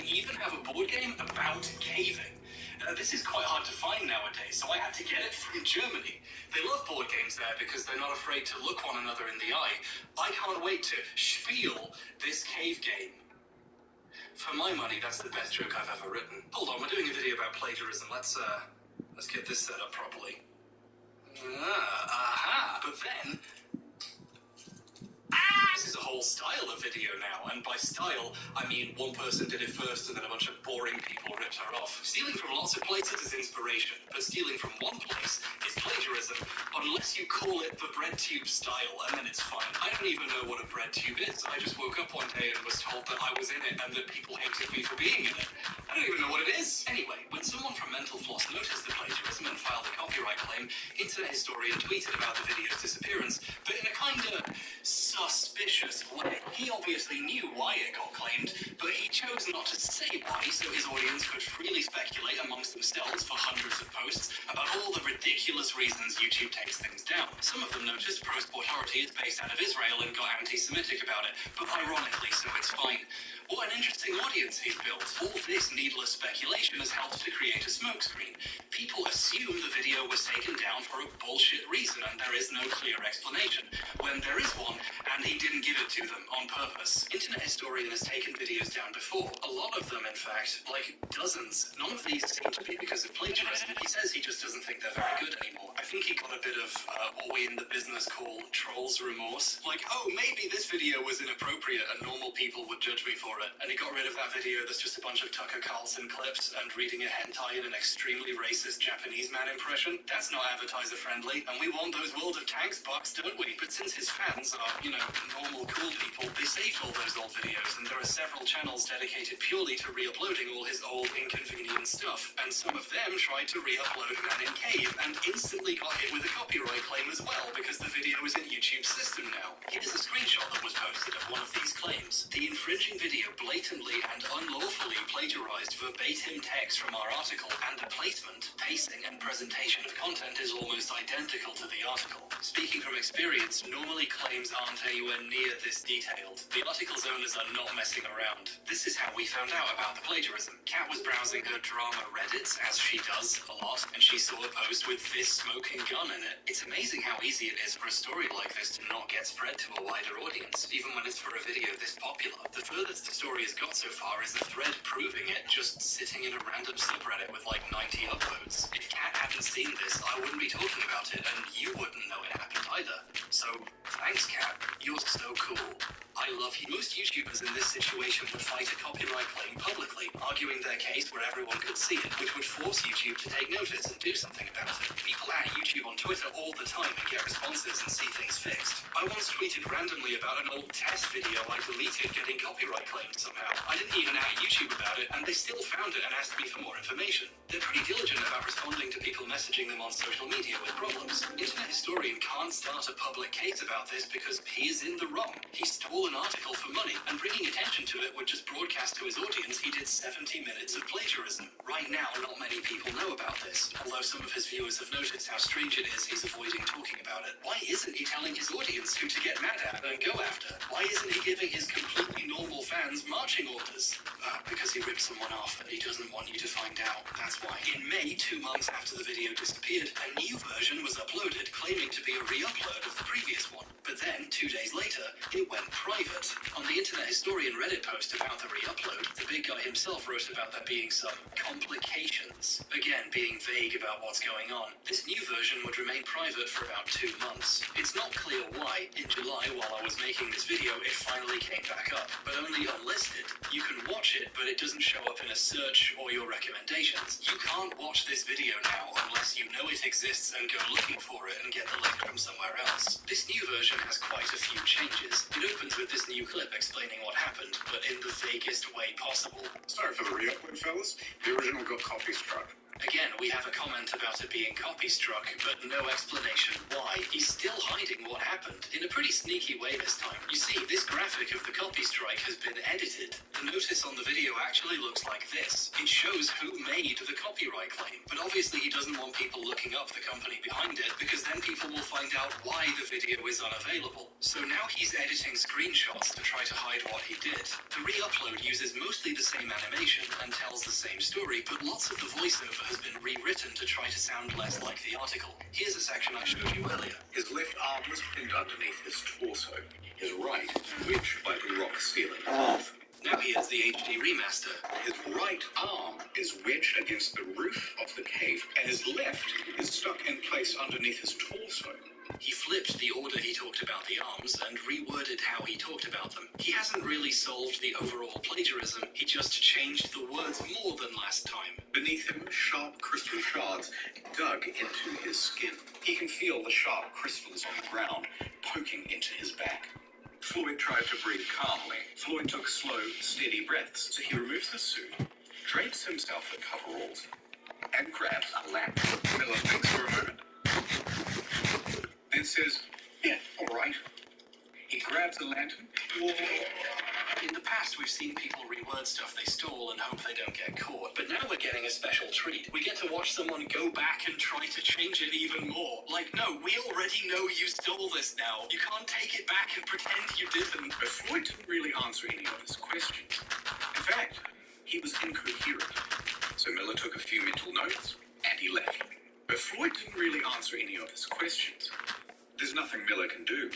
even have a board game about caving. This is quite hard to find nowadays, so I had to get it from Germany. They love board games there because they're not afraid to look one another in the eye. I can't wait to spiel this cave game. For my money, that's the best joke I've ever written. Hold on, we're doing a video about plagiarism. Let's get this set up properly. But then... This is a whole style of video now, and by style, I mean one person did it first and then a bunch of boring people ripped her off. Stealing from lots of places is inspiration, but stealing from one place is plagiarism, unless you call it the BreadTube style, and then it's fine. I don't even know what a BreadTube is. I just woke up one day and was told that I was in it and that people hated me for being in it. I don't even know what it is. Anyway, when someone from Mental Floss noticed the plagiarism and filed a copyright claim, Internet Historian tweeted about the video's disappearance, but in a kinda suspicious way. He obviously knew why it got claimed, but he chose not to say why, so his audience could freely speculate amongst themselves for hundreds of posts about all the ridiculous reasons YouTube takes things down. Some of them noticed Pro-Sport Authority is based out of Israel and got anti-Semitic about it, but ironically, so it's fine. What an interesting audience he's built. All this needless speculation has helped to create a smokescreen. People assume the video was taken down for a bullshit reason and there is no clear explanation, when there is one, and he didn't give it to them on purpose. Internet Historian has taken videos down before. A lot of them, in fact, like dozens. None of these seem to be because of plagiarism. He says he just doesn't think they're very good anymore. I think he got a bit of what we in the business call trolls remorse. Like, oh, maybe this video was inappropriate and normal people would judge me for it. And he got rid of that video that's just a bunch of Tucker Carlson clips and reading a hentai in an extremely racist Japanese man impression. That's not advertiser friendly, and we want those World of Tanks bucks, don't we? But since his fans are, you know, normal cool people, they saved all those old videos, and there are several channels dedicated purely to re-uploading all his old inconvenient stuff. And some of them tried to re-upload Man in Cave and instantly got hit with a copyright claim as well because the video is in YouTube's system now. Here's a screenshot that was posted of one of these claims. The infringing video blatantly and unlawfully plagiarized verbatim text from our article, and the placement, pacing, and presentation of content is almost identical to the article. Speaking from experience, normally claims aren't anywhere near this detailed. The article's owners are not messing around. This is how we found out about the plagiarism. Kat was browsing her drama Reddits, as she does a lot, and she saw a post with this smoking gun in it. It's amazing how easy it is for a story like this to not get spread to a wider audience, even when it's for a video this popular. The furthest the story has got so far is a thread proving it just sitting in a random subreddit with like 90 upvotes. If Kat hadn't seen this, I wouldn't be talking about it, and you wouldn't know it happened either. So, thanks Kat, you're so cool. I love you. Most YouTubers in this situation would fight a copyright claim publicly, arguing their case where everyone could see it, which would force YouTube to take notice and do something about it. People at YouTube on Twitter all the time and get responses and see things fixed. I once tweeted randomly about an old test video I deleted getting copyright claimed somehow. I didn't even at YouTube about it, and they still found it and asked me for more information. They're pretty diligent about responding to people messaging them on social media with problems. Internet Historian can't start a public case about this because he is in the wrong. He stole an article for money, and bringing attention to it would just broadcast to his audience he did 70 minutes of plagiarism. Right now, not many people know about this, although some of his viewers have noticed how strange it is he's avoiding talking about it. Why isn't he telling his audience who to get mad at and go after? Why isn't he giving his completely normal fans marching orders? Because he ripped someone off and he doesn't want you to find out. That's why. In May, 2 months after the video disappeared, a new version was uploaded, claiming to be a re-upload of the previous one. But then, 2 days later, it went private. On the Internet Historian Reddit post about the re-upload, the big guy himself wrote about there being some complications. Again, being vague about what's going on. This new version would remain private for about 2 months. It's not clear why. In July, while I was making this video, it finally came back up, but only unlisted. You can watch it, but it doesn't show up in a search or your recommendations. You can't watch this video now unless you know it exists and go looking for it and get the link from somewhere else. This new version has quite a few changes. It opens with this new clip explaining what happened, but in the vaguest way possible. Sorry for the re-upload, fellas. The original got copy struck. Again, we have a comment about it being copy struck, but no explanation why. He's still hiding what happened, in a pretty sneaky way this time. You see, this graphic of the copy strike has been edited. The notice on the video actually looks like this. It shows who made the copyright claim, but obviously he doesn't want people looking up the company behind it, because then people will find out why the video is unavailable. So now he's editing screenshots to try to hide what he did. The re-upload uses mostly the same animation and tells the same story, but lots of the voiceover has been rewritten to try to sound less like the article. Here's a section I showed you earlier. His left arm was pinned underneath his torso. His right wedged by the rock ceiling above. Now here's the HD remaster. His right arm is wedged against the roof of the cave, and his left is stuck in place underneath his torso. He flipped the order he talked about the arms and reworded how he talked about them. He hasn't really solved the overall plagiarism, he just changed the words more than last time. Beneath him, sharp crystal shards dug into his skin. He can feel the sharp crystals on the ground poking into his back. Floyd tried to breathe calmly. Floyd took slow, steady breaths, so he removes the suit, drapes himself in coveralls, and grabs a lamp. Miller thinks for a moment, then says, "Yeah, all right." He grabs the lantern. In the past, we've seen people reword stuff they stole and hope they don't get caught, but now we're getting a special treat. We get to watch someone go back and try to change it even more. Like, no, we already know you stole this now. You can't take it back and pretend you didn't. But Floyd didn't really answer any of his questions. In fact, he was incoherent. So Miller took a few mental notes, and he left. But Floyd didn't really answer any of his questions. There's nothing Miller can do.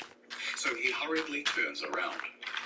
So he hurriedly turns around.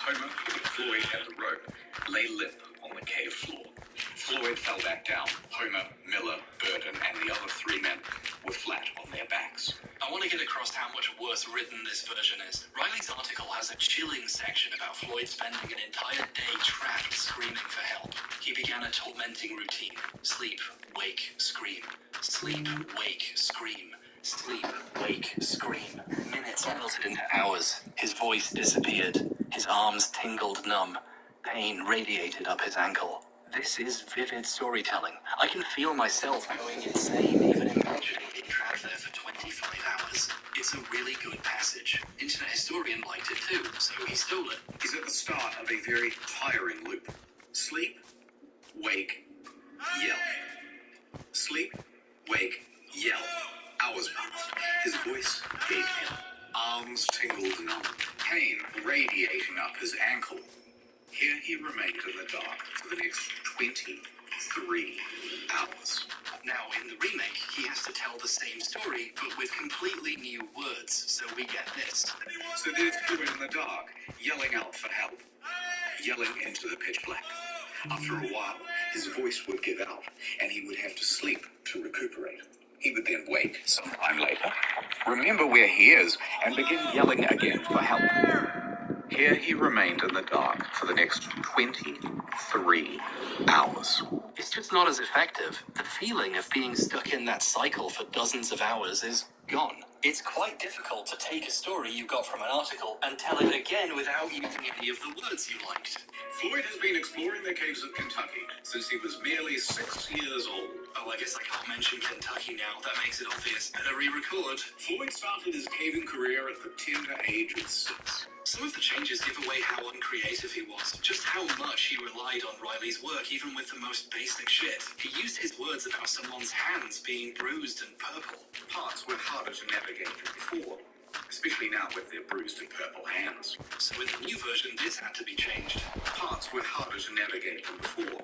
Homer, Floyd, and the rope lay limp on the cave floor. Floyd fell back down. Homer, Miller, Burden, and the other three men were flat on their backs. I want to get across how much worse written this version is. Riley's article has a chilling section about Floyd spending an entire day trapped screaming for help. He began a tormenting routine. Sleep, wake, scream. Sleep, wake, scream. Sleep, wake, scream. Minutes melted into hours. His voice disappeared. His arms tingled numb. Pain radiated up his ankle. This is vivid storytelling. I can feel myself going insane even imagining being trapped there for 25 hours. It's a really good passage. Internet historian liked it too, so he stole it. He's at the start of a very tiring loop. Sleep, wake, yell. Sleep, wake, yell. Hours passed. His voice gave in. Arms tingled numb. Pain radiating up his ankle. Here he remained in the dark for the next 23 hours. Now, in the remake, he has to tell the same story, but with completely new words, so we get this. So there's Floyd in the dark, yelling out for help. Yelling into the pitch black. After a while, his voice would give out, and he would have to sleep to recuperate. He would then wake sometime later, remember where he is, and begin yelling again for help. Here he remained in the dark for the next 23 hours. It's just not as effective. The feeling of being stuck in that cycle for dozens of hours is gone. It's quite difficult to take a story you got from an article and tell it again without using any of the words you liked. Floyd has been exploring the caves of Kentucky since he was merely 6 years old. Oh, I guess I can't mention Kentucky now. That makes it obvious. Better re-record. Floyd started his caving career at the tender age of 6. Some of the changes give away how uncreative he was, just how much he relied on Riley's work, even with the most basic shit. He used his words about someone's hands being bruised and purple. Parts were harder to navigate than before, especially now with their bruised and purple hands. So in the new version, this had to be changed. Parts were harder to navigate than before,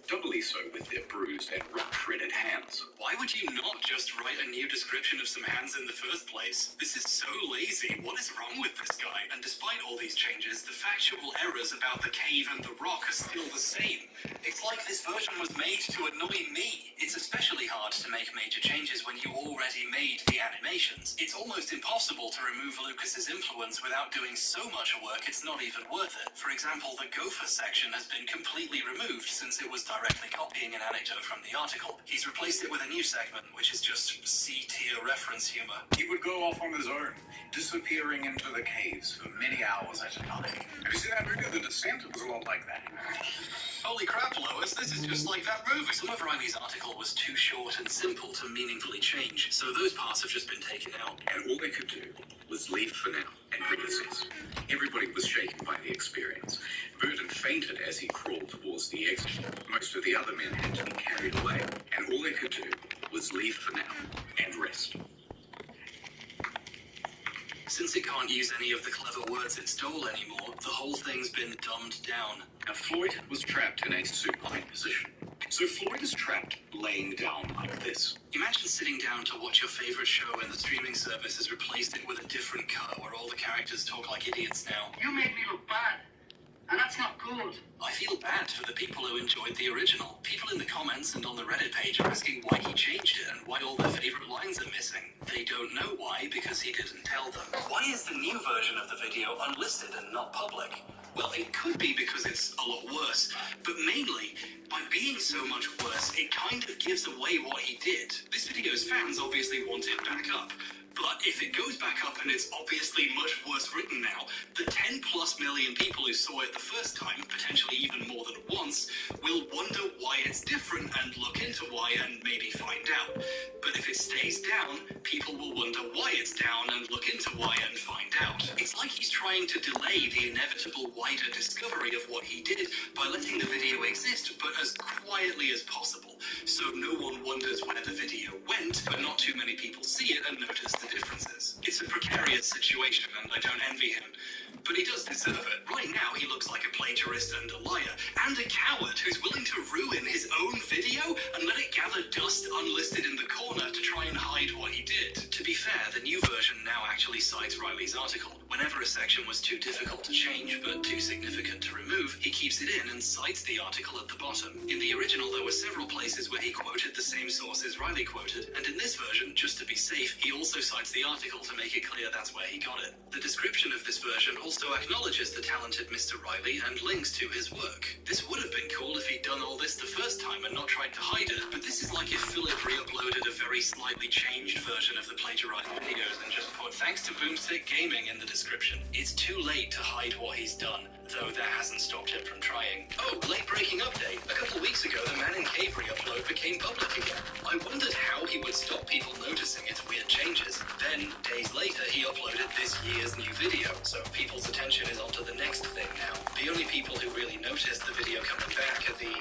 doubly so with their bruised and rough-shredded hands. Why would you not just write a new description of some hands in the first place? This is so lazy. What is wrong with this guy? And despite all these changes, the factual errors about the cave and the rock are still the same. It's like this version was made to annoy me. It's especially hard to make major changes when you already made the animations. It's almost impossible to remove Lucas's influence without doing so much work it's not even worth it. For example, the gopher section has been completely removed since it was directly copying an anecdote from the article. He's replaced it with a new segment, which is just C-tier reference humor. He would go off on his own, disappearing into the caves for many hours at a time. Have you seen that movie, The Descent? It was a lot like that. Holy crap, Lois, this is just like that movie. Some of Riley's article was too short. short and simple to meaningfully change, so those parts have just been taken out. And all they could do was leave for now and reassess. Everybody was shaken by the experience. Burton fainted as he crawled towards the exit. Most of the other men had to be carried away, and all they could do was leave for now and rest. Since it can't use any of the clever words it stole anymore, the whole thing's been dumbed down. Now, Floyd was trapped in a supine position. So Floyd is trapped laying down like this. Imagine sitting down to watch your favorite show and the streaming service has replaced it with a different cut where all the characters talk like idiots now. You make me look bad, and that's not good. I feel bad for the people who enjoyed the original. People in the comments and on the Reddit page are asking why he changed it and why all their favorite lines are missing. They don't know why because he didn't tell them. Why is the new version of the video unlisted and not public? Well, it could be because it's a lot worse, but mainly, by being so much worse, it kind of gives away what he did. This video's fans obviously want it back up. But if it goes back up and it's obviously much worse written now, the 10+ million people who saw it the first time, potentially even more than once, will wonder why it's different and look into why and maybe find out. But if it stays down, people will wonder why it's down and look into why and find out. It's like he's trying to delay the inevitable wider discovery of what he did by letting the video exist, but as quietly as possible, so no one wonders where the video went, but not too many people see it and notice the differences. It's a precarious situation, and I don't envy him, but he does deserve it. Right now, he looks like a plagiarist and a liar, and a coward who's willing to ruin his own video and let it gather dust unlisted in the corner to try and hide what he did. To be fair, the new version now actually cites Riley's article. Whenever a section was too difficult to change, but too significant to remove, he keeps it in and cites the article at the bottom. In the original, there were several places where he quoted the same sources Riley quoted, and in this version, just to be safe, he also cites the article to make it clear that's where he got it. The description of this version also acknowledges the talented Mr. Riley and links to his work. This would have been cool if he'd done all this the first time and not tried to hide it, but this is like if Philip re-uploaded a very slightly changed version of the plagiarized videos and just put "thanks to Boomstick Gaming" in the description. It's too late to hide what he's done, though that hasn't stopped him from trying. Oh, late-breaking update. A couple weeks ago, the Man in Cave re-upload became public again. I wondered how he would stop people noticing its weird changes. Then, days later, he uploaded this year's new video, so people's attention is onto the next thing now. The only people who really noticed the video coming back are the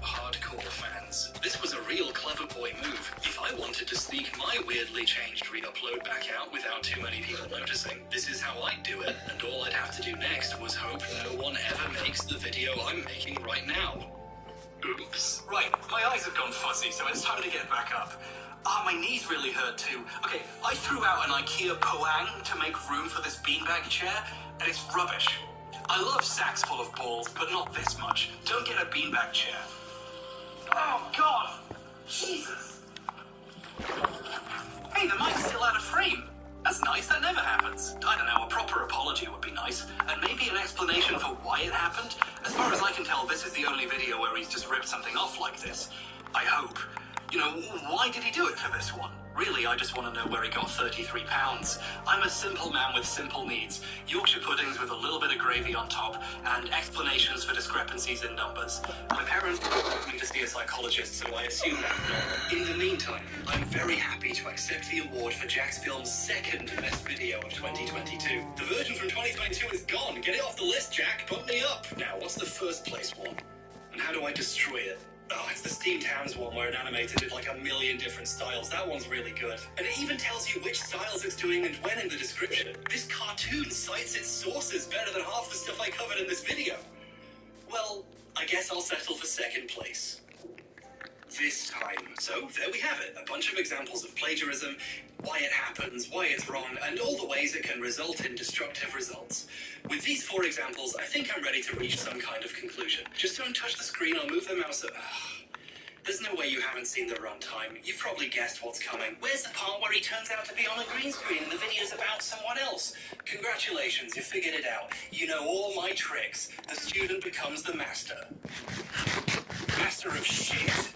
hardcore fans. This was a real clever boy move. If I wanted to sneak my weirdly changed re-upload back out without too many people noticing, this is how I'd do it, and all I'd have to do next was hope no one ever makes the video I'm making right now. Oops. Right, my eyes have gone fuzzy, so it's time to get back up. My knees really hurt too. Okay, I threw out an IKEA Poang to make room for this beanbag chair, and it's rubbish. I love sacks full of balls, but not this much. Don't get a beanbag chair. Oh, God! Jesus! Hey, the mic's still out of frame. That's nice, that never happens. I don't know, a proper apology would be nice, and maybe an explanation for why it happened. As far as I can tell, this is the only video where he's just ripped something off like this. I hope. You know, why did he do it for this one? Really, I just want to know where he got 33 pounds. I'm a simple man with simple needs. Yorkshire puddings with a little bit of gravy on top, and explanations for discrepancies in numbers. My parents took me to see a psychologist, so I assume that's normal. In the meantime, I'm very happy to accept the award for Jack's Film's second best video of 2022. The version from 2022 is gone. Get it off the list, Jack. Put me up. Now, what's the first place one? And how do I destroy it? Oh, it's the Steamed Hands one where it animated it like a million different styles. That one's really good. And it even tells you which styles it's doing and when in the description. This cartoon cites its sources better than half the stuff I covered in this video. Well, I guess I'll settle for second place. This time. So, there we have it. A bunch of examples of plagiarism, why it happens, why it's wrong, and all the ways it can result in destructive results. With these 4 examples, I think I'm ready to reach some kind of conclusion. Just don't touch the screen, I'll move the mouse up. There's no way you haven't seen the runtime. You've probably guessed what's coming. Where's the part where he turns out to be on a green screen and the video's about someone else? Congratulations, you figured it out. You know all my tricks. The student becomes the master. Master of shit.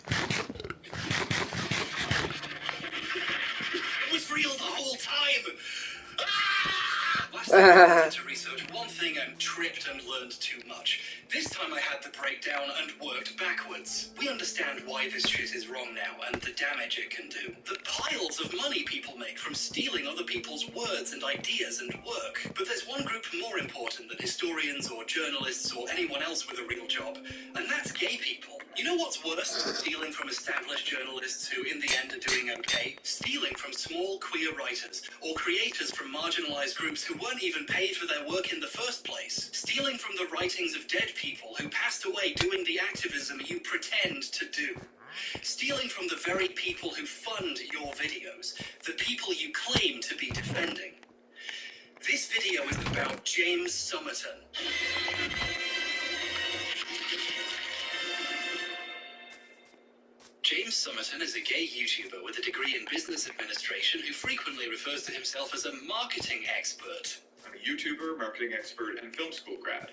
It was real the whole time! Last time I wanted to research one thing and tripped and learned too much. This time I had the breakdown and worked backwards. We understand why this shit is wrong now and the damage it can do. The piles of money people make from stealing other people's words and ideas and work. But there's one group more important than historians or journalists or anyone else with a real job, and that's gay people. You know what's worse than stealing from established journalists who in the end are doing okay? Stealing from small queer writers or creators from marginalized groups who weren't even paid for their work in the first place. Stealing from the writings of dead people who passed away doing the activism you pretend to do. Stealing from the very people who fund your videos, the people you claim to be defending. This video is about James Somerton. James Somerton is a gay YouTuber with a degree in business administration who frequently refers to himself as a marketing expert. I'm a YouTuber, marketing expert, and film school grad.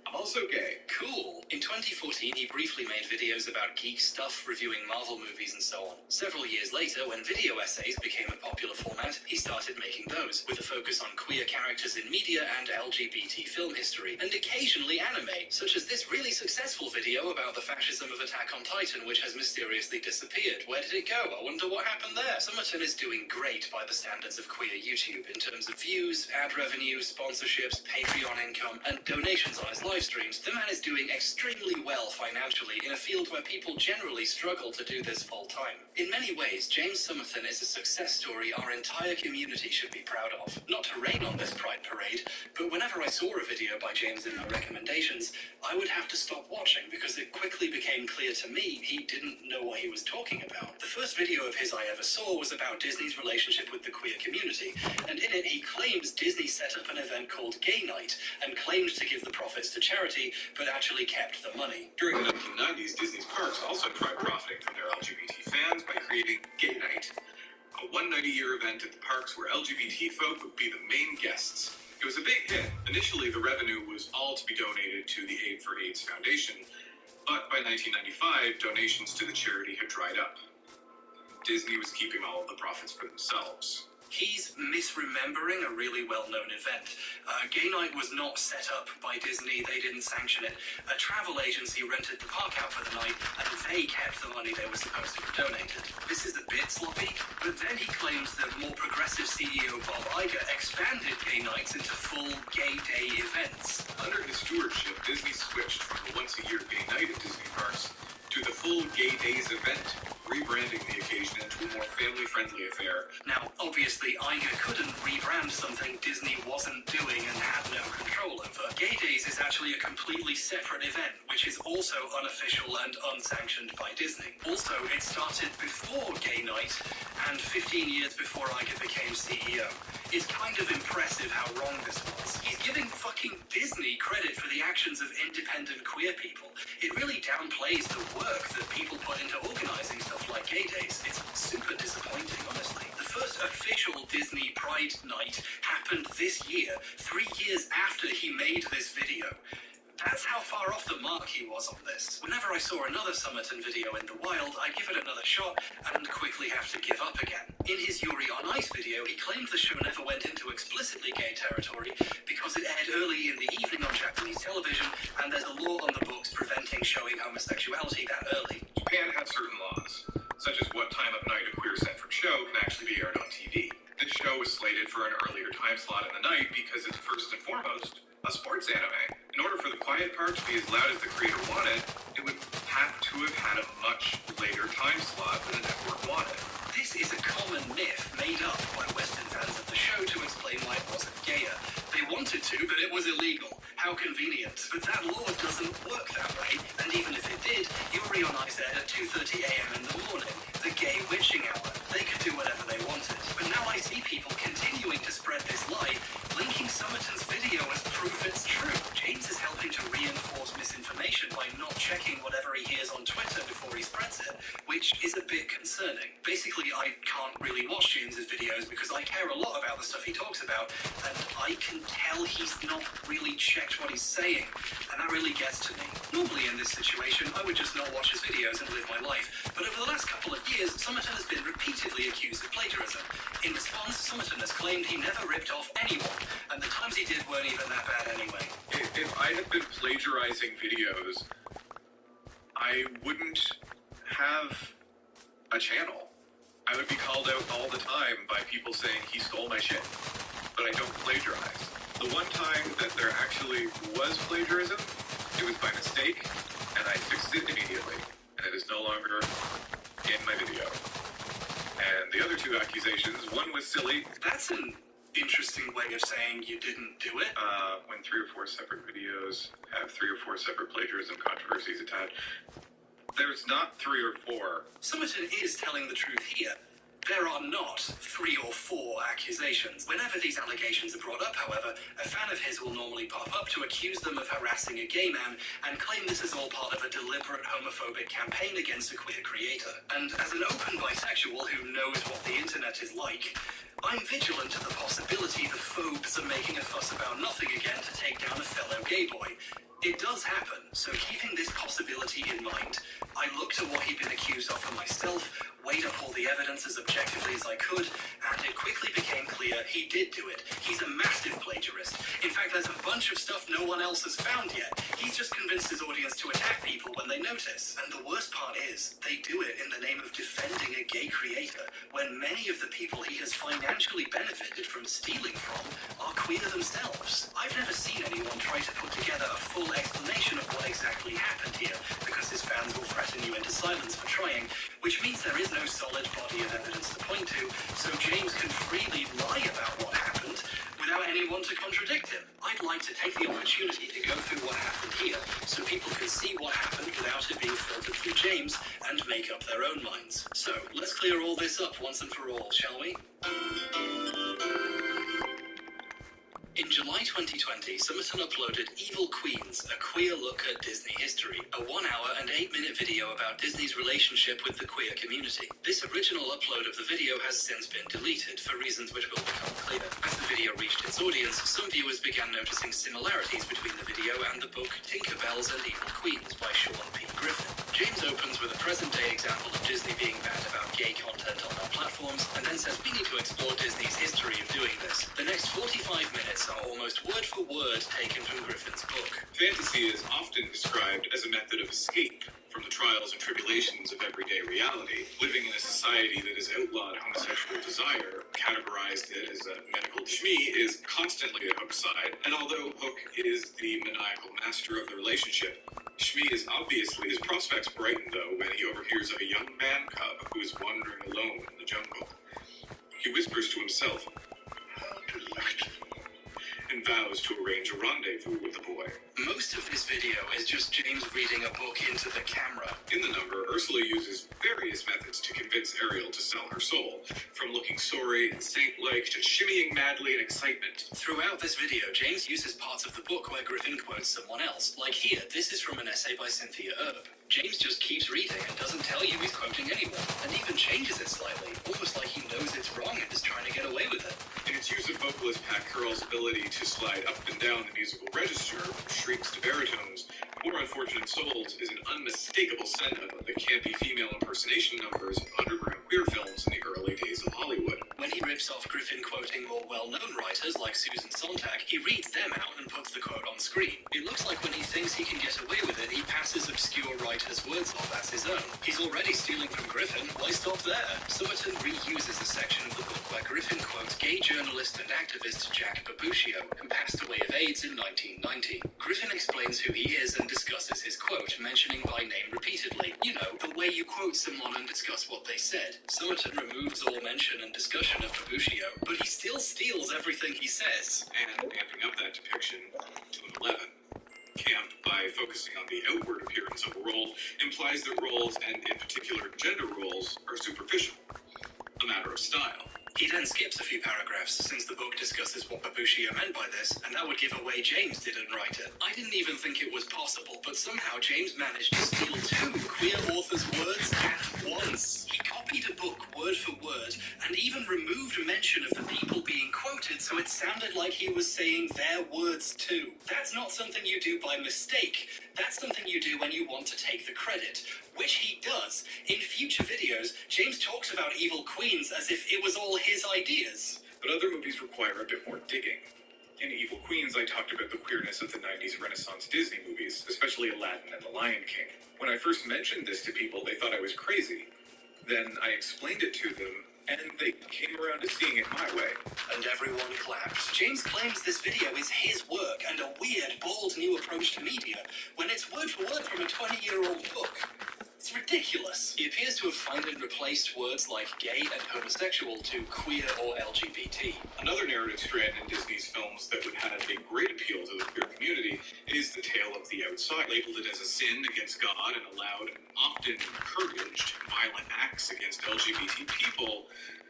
I'm also gay. Cool. In 2014, he briefly made videos about geek stuff, reviewing Marvel movies and so on. Several years later, when video essays became a popular format, he started making those, with a focus on queer characters in media and LGBT film history, and occasionally anime, such as this really successful video about the fascism of Attack on Titan, which has mysteriously disappeared. Where did it go? I wonder what happened there. Somerton is doing great by the standards of queer YouTube in terms of views, ad revenue, sponsorships, Patreon income, and donations on his live streams. The man is doing extremely well financially in a field where people generally struggle to do this full time. In many ways, James Somerton is a success story our entire community should be proud of. Not to rain on this pride parade, but whenever I saw a video by James in my recommendations, I would have to stop watching because it quickly became clear to me he didn't know what he was talking about. The first video of his I ever saw was about Disney's relationship with the queer community, and in it he claims Disney set up an event called Gay Night and claimed to give the profits to charity, but actually kept the money. During the 1990s, Disney's parks also tried profiting from their LGBT fans by creating Gay Night, a one-night-a-year event at the parks where LGBT folk would be the main guests. It was a big hit. Initially, the revenue was all to be donated to the Aid for AIDS Foundation, but by 1995, donations to the charity had dried up. Disney was keeping all of the profits for themselves. He's misremembering a really well-known event. Gay Night was not set up by Disney. They didn't sanction it. A travel agency rented the park out for the night, and they kept the money they were supposed to have donated. This is a bit sloppy, but then he claims that more progressive CEO Bob Iger expanded Gay Nights into full Gay Day events. Under his stewardship, Disney switched from the once-a-year Gay Night at Disney parks to the full Gay Days event, rebranding the occasion into a more family-friendly affair. Now, obviously, Iger couldn't rebrand something Disney wasn't doing and had no control over. Gay Days is actually a completely separate event, which is also unofficial and unsanctioned by Disney. Also, it started before Gay Night and 15 years before Iger became CEO. It's kind of impressive how wrong this was. He's giving fucking Disney credit for the actions of independent queer people. It really downplays the work that people put into organizing stuff like Gay Days. It's super disappointing, honestly. The first official Disney Pride Night happened this year, 3 years after he made this video. That's how far off the mark he was on this. Whenever I saw another Somerton video in the wild, I'd give it another shot and quickly have to give up again. In his Yuri on Ice video, he claimed the show never went into explicitly gay territory because it aired early in the evening on Japanese television, and there's a law on the books preventing showing homosexuality that early. Japan has certain laws, such as what time of night a queer-centric show can actually be aired on TV. This show was slated for an earlier time slot in the night because it's first and foremost a sports anime. In order for the quiet part to be as loud as the creator wanted, it would have to have had a much later time slot than the network wanted. This is a common myth made up by Western fans of the show to explain why it wasn't gayer. They wanted to, but it was illegal. How convenient. But that law doesn't work that way, and even if it did, Yuri on Ice aired at 2:30 a.m. in the morning, the gay witching hour. They could do whatever they wanted. But now I see people continuing to spread this lie, linking Somerton's video as proof it's true. James is helping to reinforce misinformation by not checking whatever he hears on Twitter before he spreads it, which which is a bit concerning. Basically, I can't really watch James's videos because I care a lot about the stuff he talks about, and I can tell he's not really checked what he's saying, and that really gets to me. Normally in this situation, I would just not watch his videos and live my life, but over the last couple of years, Summerton has been repeatedly accused of plagiarism. In response, Summerton has claimed he never ripped off anyone, and the times he did weren't even that bad anyway. If I had been plagiarizing videos, I wouldn't have a channel. I would be called out all the time by people saying he stole my shit, but I don't plagiarize. The one time that there actually was plagiarism, it was by mistake, and I fixed it immediately, and it is no longer in my video. And the other two accusations, one was silly. That's an interesting way of saying you didn't do it. When 3 or 4 separate videos have 3 or 4 separate plagiarism controversies attached, there's not 3 or 4. Summerton is telling the truth here. There are not 3 or 4 accusations. Whenever these allegations are brought up, however, a fan of his will normally pop up to accuse them of harassing a gay man and claim this is all part of a deliberate homophobic campaign against a queer creator. And as an open bisexual who knows what the internet is like, I'm vigilant to the possibility the phobes are making a fuss about nothing again to take down a fellow gay boy. It does happen, so keeping this possibility in mind, I looked at what he'd been accused of for myself, weighed up all the evidence as objectively as I could, and it quickly became clear he did do it. He's a massive plagiarist. In fact, there's a bunch of stuff no one else has found yet. He's just convinced his audience to attack people when they notice. And the worst part is, they do it in the name of defending a gay creator, when many of the people he has financially benefited from stealing from are queer themselves. I've never seen anyone try to put together a full explanation of what exactly happened here, because his fans will threaten you into silence for trying, which means there is no solid body of evidence to point to, so James can freely lie about what happened without anyone to contradict him. I'd like to take the opportunity to go through what happened here, so people can see what happened without it being filtered through James and make up their own minds. So, let's clear all this up once and for all, shall we? In July 2020, Summerton uploaded Evil Queens, a queer look at Disney history, a 1 hour and 8-minute video about Disney's relationship with the queer community. This original upload of the video has since been deleted for reasons which will become clear. As the video reached its audience, some viewers began noticing similarities between the video and the book Tinkerbells and Evil Queens by Sean P. Griffin. James opens with a present-day example of Disney being bad about gay content on their platforms, and then says we need to explore Disney's history of doing this. The next 45 minutes are almost word for word taken from Griffin's book. Fantasy is often described as a method of escape from the trials and tribulations of everyday reality. Living in a society that has outlawed homosexual desire, categorized it as a medical shmee, is constantly a Hook's side. And although Hook is the maniacal master of the relationship, Shmee is obviously his prospects brighten, though, when he overhears of a young man cub who is wandering alone in the jungle. He whispers to himself, "How delightful," and vows to arrange a rendezvous with the boy. Most of this video is just James reading a book into the camera. In the number, Ursula uses various methods to convince Ariel to sell her soul, from looking sorry and saint-like to shimmying madly in excitement. Throughout this video, James uses parts of the book where Griffin quotes someone else. Like here, this is from an essay by Cynthia Erb. James just keeps reading and doesn't tell you he's quoting anyone, and even changes it slightly, almost like he knows it's wrong and is trying to get away with it. In its use of vocalist Pat Curl's ability to slide up and down the musical register, from shrieks to baritones, More Unfortunate Souls is an unmistakable send-up of the campy female impersonation numbers of underground queer films in the early days of Hollywood. When he rips off Griffin quoting more well-known writers like Susan Sontag, he reads them out and puts the quote on screen. It looks like when he thinks he can get away with it, he passes obscure writers' words off as his own. He's already stealing from Griffin, why stop there? Summerton reuses a section of the book where Griffin quotes gay journalist and activist Jack Babushio, who passed away of AIDS in 1990. Griffin explains who he is and discusses his quote, mentioning by name repeatedly. You know, the way you quote someone and discuss what they said. Summerton removes all mention and discussion of Babushio, but he still steals everything he says. And amping up that depiction to an 11. Camp, by focusing on the outward appearance of a role, implies that roles, and in particular gender roles, are superficial, a matter of style. He then skips a few paragraphs since the book discusses what Babushio meant by this, and that would give away James didn't write it. I didn't even think it was possible, but somehow James managed to steal 2 queer authors' words at once. like he was saying their words too. That's not something you do by mistake. That's something you do when you want to take the credit, which he does. In future videos, James talks about Evil Queens as if it was all his ideas. But other movies require a bit more digging. In Evil Queens, I talked about the queerness of the 90s Renaissance Disney movies, especially Aladdin and The Lion King. When I first mentioned this to people, they thought I was crazy. Then I explained it to them, and they came around to seeing it my way. And everyone clapped. James claims this video is his work and a weird, bold new approach to media, when it's word for word from a 20-year-old book. It's ridiculous. He appears to have found and replaced words like gay and homosexual to queer or LGBT. Another narrative strand in Disney's films that would have a great appeal to the queer community is the tale of the outside. Labeled it as a sin against God and allowed and often encouraged violent acts against LGBT people,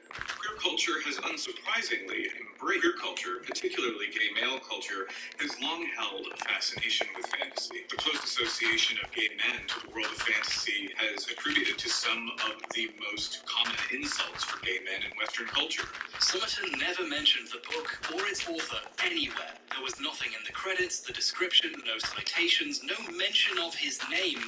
queer culture has unsurprisingly embraced queer culture, particularly gay male culture, has long held a fascination with fantasy. The close association of gay men to the world of fantasy has attributed to some of the most common insults for gay men in Western culture. Summerton never mentioned the book or its author anywhere. There was nothing in the credits, the description, no citations, no mention of his name.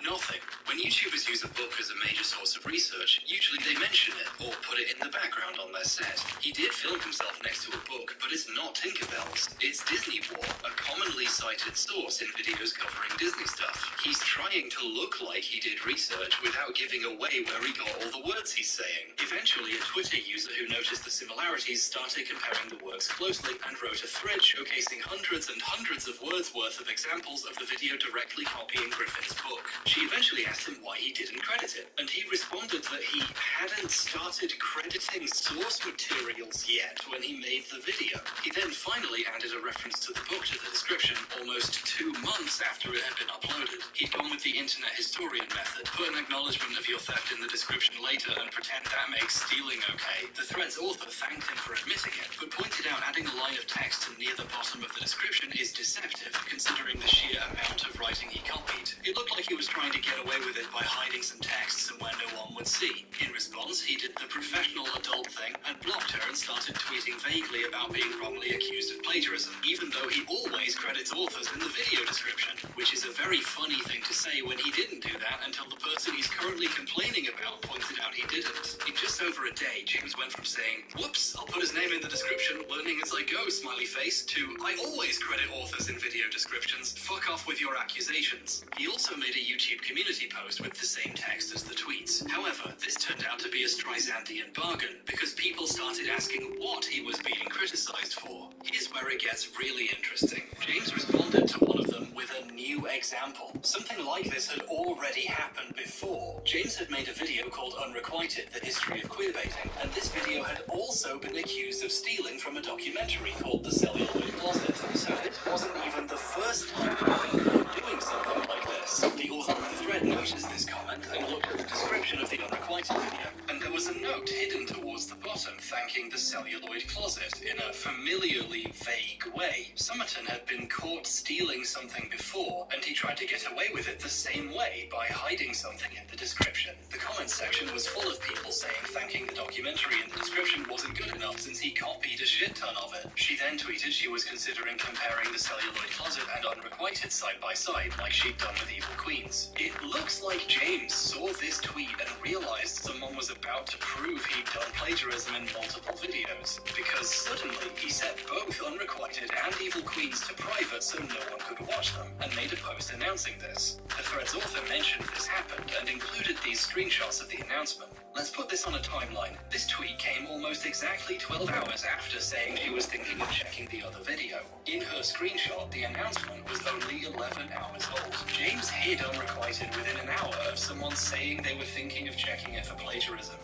Nothing. When YouTubers use a book as a major source of research, usually they mention it or put it in the background on their set. He did film himself next to a book, but it's not Tinkerbell's. It's Disney War, a commonly cited source in videos covering Disney stuff. He's trying to look like he did research without giving away where he got all the words he's saying. Eventually, a Twitter user who noticed the similarities started comparing the works closely and wrote a thread showcasing hundreds and hundreds of words worth of examples of the video directly copying Griffin's book. She eventually asked him why he didn't credit it, and he responded that he hadn't started crediting source materials yet when he made the video. He then finally added a reference to the book to the description almost 2 months after it had been uploaded. He'd gone with the internet historian method, put an acknowledgement of your theft in the description later and pretend that makes stealing okay. The thread's author thanked him for admitting it, but pointed out adding a line of text near the bottom of the description is deceptive, considering the sheer amount of writing he copied. It looked like he was trying to get away with it by hiding some text somewhere no one would see. In response, he did the professional adult thing and blocked her and started tweeting vaguely about being wrongly accused of plagiarism, even though he always credits authors in the video description, which is a very funny thing to say when he didn't do that until the person he's currently complaining about pointed out he didn't. In just over a day, James went from saying, "Whoops, I'll put his name in the description, learning as I go, smiley face," to "I always credit authors in video descriptions, fuck off with your accusations." He also made a YouTube community post with the same text as the tweets. However, this turned out to be a Streisandian bargain, because people started asking what he was being criticized for. Here's where it gets really interesting. James responded to one of them with a new example. Something like this had already happened before. James had made a video called Unrequited, the history of queerbaiting, and this video had also been accused of stealing from a documentary called The Celluloid Closet. So this wasn't even the first time he'd been doing something like this. The author of the thread noticed this comment and looked at the description of the Unrequited video, and there was a note hidden towards the bottom thanking The Celluloid Closet in a familiarly vague way. Summerton had been caught stealing something before, and he tried to get away with it the same way by hiding something in the description. The comments section was full of people saying thanking the documentary in the description wasn't good enough since he copied a shit ton of it. She then tweeted she was considering comparing The Celluloid Closet and Unrequited side by side like she'd done with Evil Queens. It looks like James saw this tweet and realized someone was about to prove he'd done plagiarism in multiple videos, because suddenly he set both Unrequited and Evil Queens to private so no one could watch them, and made a post announcing this. The thread's author mentioned this happened and included these screenshots of the announcement. Let's put this on a timeline. This tweet came almost exactly 12 hours after saying she was thinking of checking the other video. In her screenshot, the announcement was only 11 hours old. James hid Unrequited within an hour of someone saying they were thinking of checking it for plagiarism.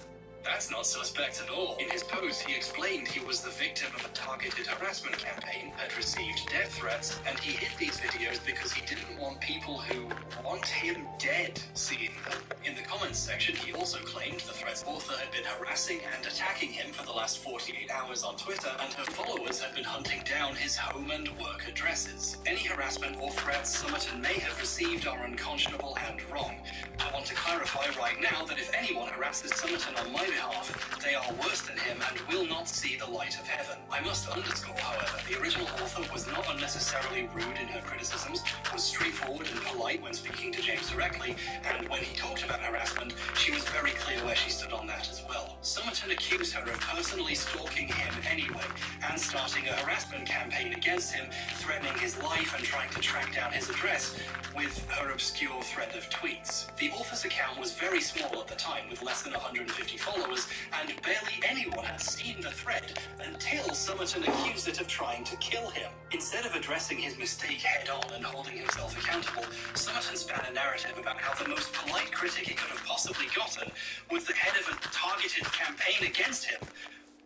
That's not suspect at all. In his post, he explained he was the victim of a targeted harassment campaign, had received death threats, and he hid these videos because he didn't want people who want him dead seeing them. In the comments section, he also claimed the thread's author had been harassing and attacking him for the last 48 hours on Twitter, and her followers had been hunting down his home and work addresses. Any harassment or threats Summerton may have received are unconscionable and wrong. I want to clarify clarify right now that if anyone harasses Summerton on my behalf, they are worse than him and will not see the light of heaven. I must underscore, however, the original author was not unnecessarily rude in her criticisms, was straightforward and polite when speaking to James directly, and when he talked about harassment, she was very clear where she stood on that as well. Summerton accused her of personally stalking him anyway, and starting a harassment campaign against him, threatening his life and trying to track down his address with her obscure thread of tweets. The author's account was very small at the time, with less than 150 followers, and barely anyone had seen the thread until Summerton accused it of trying to kill him. Instead of addressing his mistake head-on and holding himself accountable, Summerton span a narrative about how the most polite critic he could have possibly gotten was the head of a targeted campaign against him,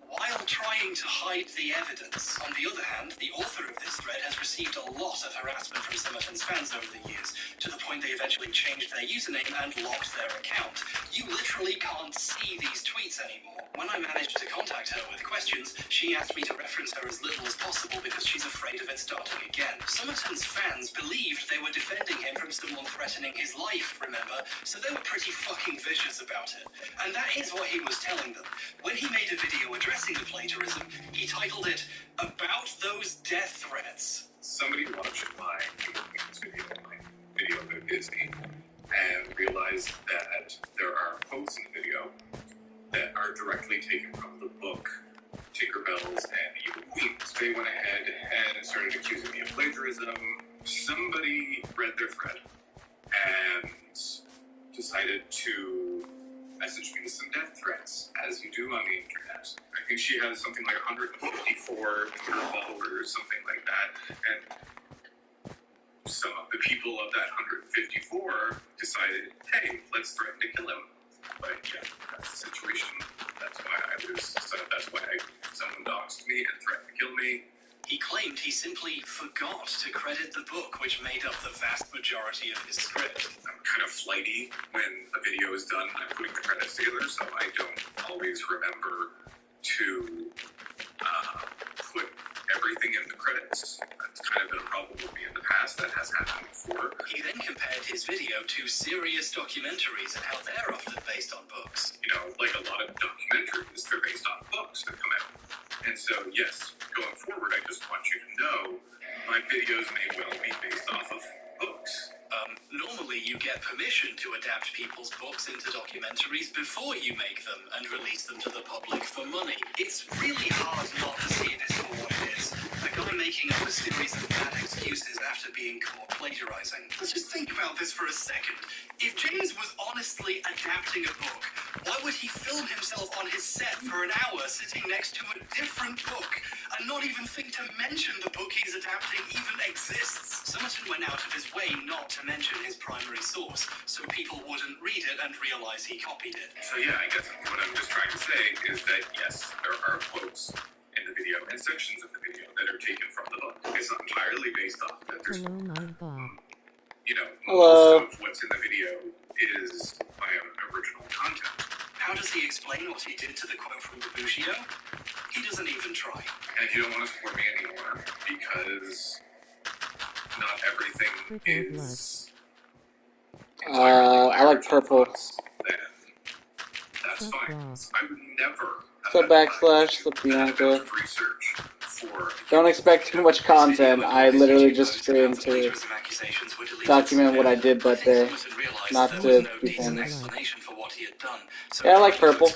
while trying to hide the evidence. On the other hand, the author of this thread has received a lot of harassment from Summerton's fans over the years, to the point they eventually changed their username and locked their account. You literally can't see these tweets anymore. When I managed to contact her with questions, she asked me to reference her as little as possible because she's afraid of it starting again. Summerton's fans believed they were defending him from someone threatening his life, remember? So they were pretty fucking vicious about it. And that is what he was telling them. When he made a video addressing the plagiarism, he titled it, "About Those Death Threats." Somebody watched my video about Disney and realized that there are quotes in the video that are directly taken from the book Tinkerbell's and the Evil Queens. They went ahead and started accusing me of plagiarism. Somebody read their thread and decided to message me with some death threats, as you do on the internet. I think she has something like 154 Twitter followers, something like that. And some of the people of that 154 decided, hey, let's threaten to kill him. But yeah, that's the situation. That's why someone doxed me and threatened to kill me. He claimed he simply forgot to credit the book, which made up the vast majority of his script. I'm kind of flighty when a video is done and I'm putting the credits together, so I don't always remember to put everything in the credits. That's kind of been a problem with me in the past. That has happened before. He then compared his video to serious documentaries and how they're often based on books. You know, like a lot of documentaries, they're based on books that come out. And so, yes, going forward, I just want you to know my videos may well be based off of books. Normally you get permission to adapt people's books into documentaries before you make them and release them to the public for money. It's really hard not to see this for what it is. A guy making up a series of bad excuses after being caught plagiarizing. Let's just think about this for a second. If James was honestly adapting a book, why would he film himself on his set for an hour sitting next to a different book and not even think to mention the book he's adapting even exists? Summerton went out of his way not to mention his primary source, so people wouldn't read it and realize he copied it. So yeah, I guess what I'm just trying to say is that yes, there are quotes in the video and sections of the video that are taken from the book. It's not entirely based off that. There's, you know, most of what's in the video is my original content. How does he explain what he did to the quote from Babbushio? He doesn't even try. And you don't want to support me anymore because not everything is I like purple. then that's fine. I would never So backslash the Bianca. research for Don't expect too much content. I literally just streamed to document what I did that day, not to be famous. Yeah, I like purple.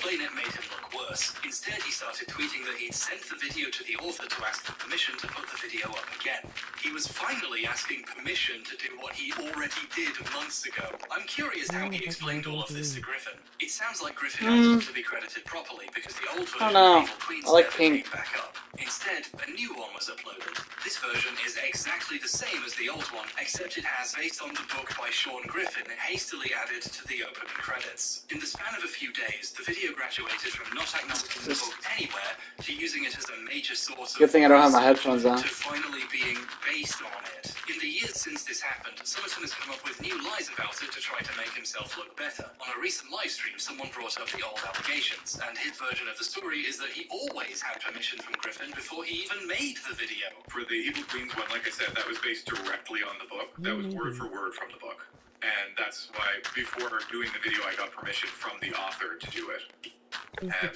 Instead, he started tweeting that he'd sent the video to the author to ask for permission to put the video up again. He was finally asking permission to do what he already did months ago. I'm curious how he explained all of this to Griffin. It sounds like Griffin asked him to be credited properly because the old version of Evil Queen's I like never pink. came back up. Instead, a new one was uploaded. This version is exactly the same as the old one, except it has, based on the book by Sean Griffin, hastily added to the opening credits. In the span of a few days, the video graduated from not acknowledging the book anywhere to using it as a major source of Good thing I don't have my headphones on. to finally being based on it. In the years since this happened, Summerton has come up with new lies about it to try to make himself look better. On a recent live stream, someone brought up the old allegations, and his version of the story is that he always had permission from Griffin before he even made the video. the Evil Queens one, like I said, that was based directly on the book. That was word for word from the book. And that's why before doing the video, I got permission from the author to do it.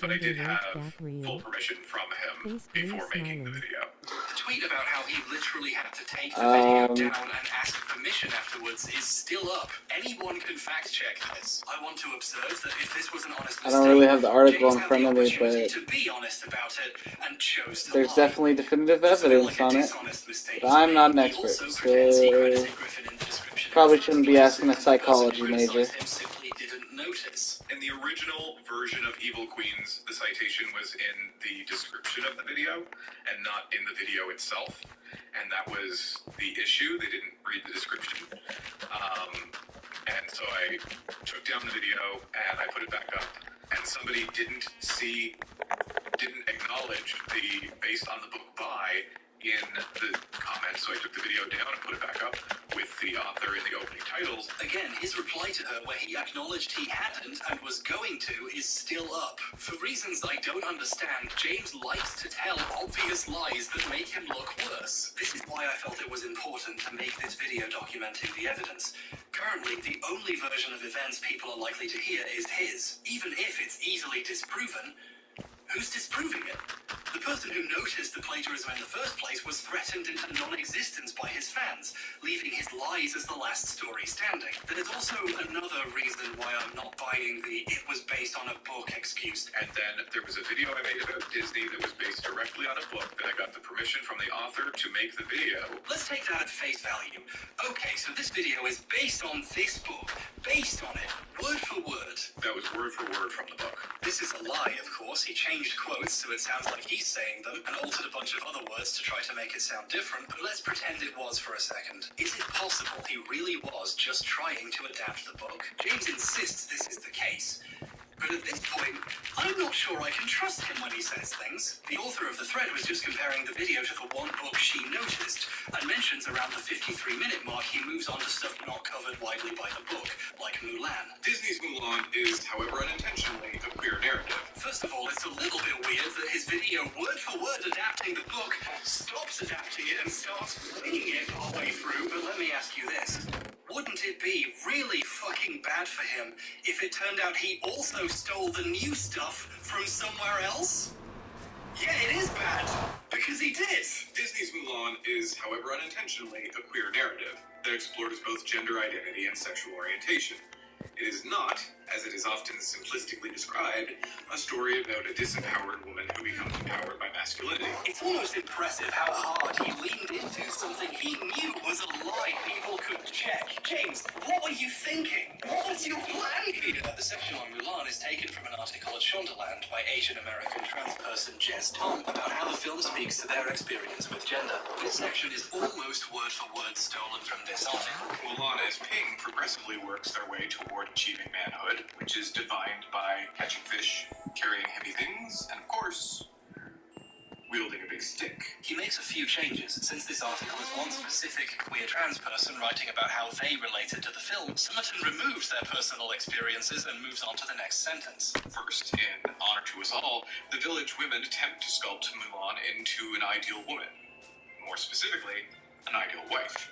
But I did have full permission from him before making the video. The tweet about how he literally had to take the video down and ask permission afterwards is still up. Anyone can fact check this. I want to observe that if this was an honest mistake, I don't really have the article James in front of me, had the opportunity but to be honest about it and chose to there's lie. definitely definitive evidence on it. Mistake But I'm not an he expert, also pretends he so credited Griffin in the description. probably shouldn't be asking a The person psychology who major. criticized him simply didn't notice. In the original version of Evil Queens, the citation was in the description of the video and not in the video itself. And that was the issue. They didn't read the description. And so I took down the video and I put it back up. And somebody didn't acknowledge the based on the book by in the comments, so I took the video down and put it back up with the author in the opening titles. Again, his reply to her where he acknowledged he hadn't and was going to is still up. For reasons I don't understand, James likes to tell obvious lies that make him look worse. This is why I felt it was important to make this video documenting the evidence. Currently, the only version of events people are likely to hear is his. Even if it's easily disproven, who's disproving it? The person who noticed the plagiarism in the first place was threatened into non-existence by his fans, leaving his lies as the last story standing. There's also another reason why I'm not buying the "it was based on a book" excuse. And then there was a video I made about Disney that was based directly on a book that I got the permission from the author to make the video. Let's take that at face value. Okay, so this video is based on this book. Based on it, word for word. That was word for word from the book. This is a lie, of course. He changed quotes so it sounds like he's saying them and altered a bunch of other words to try to make it sound different, but let's pretend it was for a second. Is it possible he really was just trying to adapt the book? James insists this is the case. But at this point, I'm not sure I can trust him when he says things. The author of the thread was just comparing the video to the one book she noticed, and mentions around the 53-minute mark he moves on to stuff not covered widely by the book, like Mulan. Disney's Mulan is, however unintentionally, a queer narrative. First of all, it's a little bit weird that his video, word for word adapting the book, stops adapting it and starts winging it halfway through, but let me ask you this. Wouldn't it be really fucking bad for him if it turned out he also stole the new stuff from somewhere else? Yeah, it is bad, because he did. Disney's Mulan is, however unintentionally, a queer narrative that explores both gender identity and sexual orientation. It is not, as it is often simplistically described, a story about a disempowered woman who becomes empowered by masculinity. It's almost impressive how hard he leaned into something he knew was a lie people could check. James, what were you thinking? What was your plan here? The section on Mulan is taken from an article at Shondaland by Asian American trans person Jess Tom about how the film speaks to their experience with gender. This section is almost word for word stolen from this article. Mulan as Ping progressively works their way toward achieving manhood, which is defined by catching fish, carrying heavy things, and of course, wielding a big stick. He makes a few changes. Since this article is one specific queer trans person writing about how they related to the film, Summerton removes their personal experiences and moves on to the next sentence. First, in Honor to Us All, the village women attempt to sculpt Mulan into an ideal woman. More specifically, an ideal wife.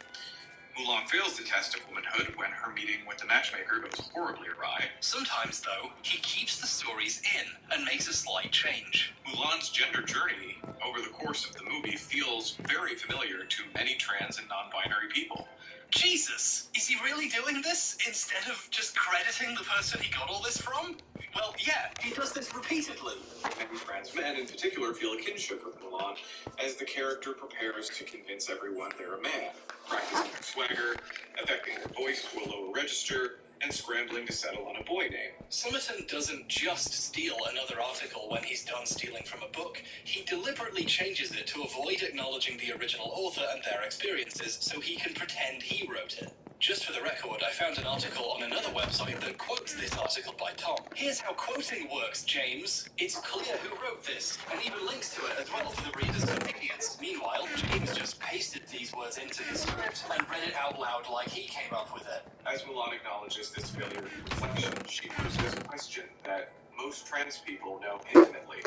Mulan fails the test of womanhood when her meeting with the matchmaker goes horribly awry. Sometimes, though, he keeps the stories in and makes a slight change. Mulan's gender journey over the course of the movie feels very familiar to many trans and non-binary people. Jesus! Is he really doing this instead of just crediting the person he got all this from? Well, yeah, he does this repeatedly. Many trans men in particular feel a kinship with Mulan as the character prepares to convince everyone they're a man, practicing their swagger, affecting their voice to a lower register, and scrambling to settle on a boy name. Summerton doesn't just steal another article when he's done stealing from a book. He deliberately changes it to avoid acknowledging the original author and their experiences so he can pretend he wrote it. Just for the record, I found an article on another website that quotes this article by Tom. Here's how quoting works, James. It's clear who wrote this, and even links to it as well for the reader's convenience. Meanwhile, James just pasted these words into his script and read it out loud like he came up with it. As Mulan acknowledges this failure in reflection, she poses a question that most trans people know intimately.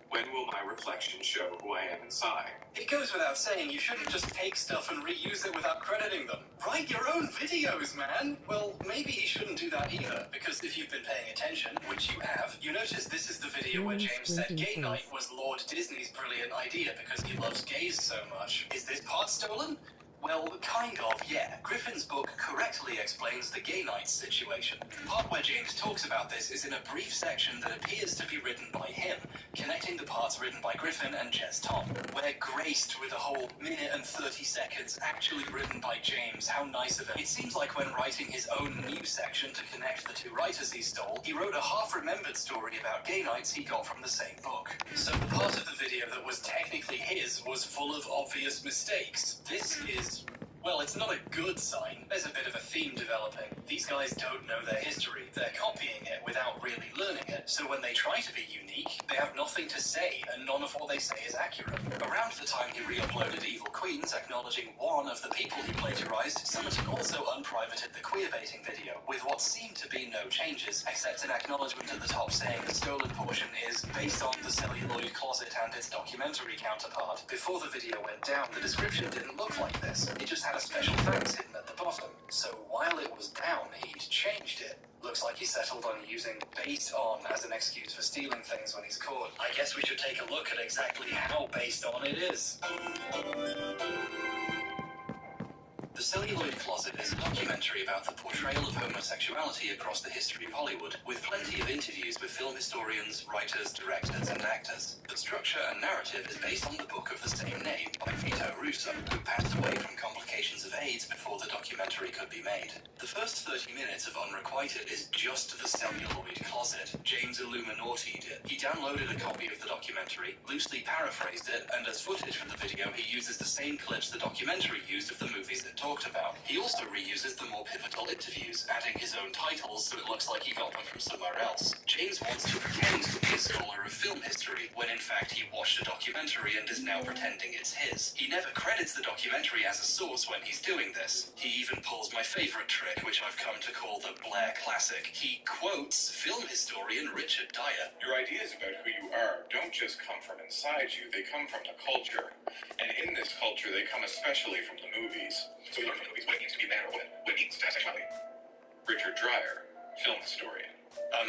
When will my reflection show who I am inside? It goes without saying you shouldn't just take stuff and reuse it without crediting them. Write your own videos, man! Well, maybe he shouldn't do that either, because if you've been paying attention, which you have, you notice this is the video where James said gay night was Lord Disney's brilliant idea because he loves gays so much. Is this part stolen? Well, kind of, yeah. Griffin's book correctly explains the gay night situation. The part where James talks about this is in a brief section that appears to be written by him, connecting the parts written by Griffin and Jess Tom. We're graced with a whole minute and 30 seconds actually written by James. How nice of him. It seems like when writing his own news section to connect the two writers he stole, he wrote a half-remembered story about gay nights he got from the same book. So the part of the video that was technically his was full of obvious mistakes. This is... well, it's not a good sign. There's a bit of a theme developing. These guys don't know their history. They're copying it without really learning it. So when they try to be unique, they have nothing to say, and none of what they say is accurate. Around the time he re-uploaded Evil Queens, acknowledging one of the people he plagiarized, Summerton also unprivated the queerbaiting video, with what seemed to be no changes, except an acknowledgement at the top saying the stolen portion is based on the Celluloid Closet and its documentary counterpart. Before the video went down, the description didn't look like this. It just had a special thanks hidden at the bottom. So while it was down, he'd changed it. Looks like he settled on using based on as an excuse for stealing things when he's caught. I guess we should take a look at exactly how based on it is. The Celluloid Closet is a documentary about the portrayal of homosexuality across the history of Hollywood, with plenty of interviews with film historians, writers, directors, and actors. The structure and narrative is based on the book of the same name by Vito Russo, who passed away from complications of AIDS before the documentary could be made. The first 30 minutes of Unrequited is just the Celluloid Closet. James Illuminati'd it. He downloaded a copy of the documentary, loosely paraphrased it, and as footage for the video he uses the same clips the documentary used of the movies it talked about. He also reuses the more pivotal interviews, adding his own titles so it looks like he got them from somewhere else. James wants to pretend to be a scholar of film history, when in fact he watched a documentary and is now pretending it's his. He never credits the documentary as a source when he's doing this. He even pulls my favorite trick, which I've come to call the Blair Classic. He quotes film historian Richard Dyer. Your ideas about who you are don't just come from inside you, they come from the culture. And in this culture, they come especially from the movies. So we learn from the movies what it means to be a man or woman, what it means to have sexuality. Richard Dyer, film historian.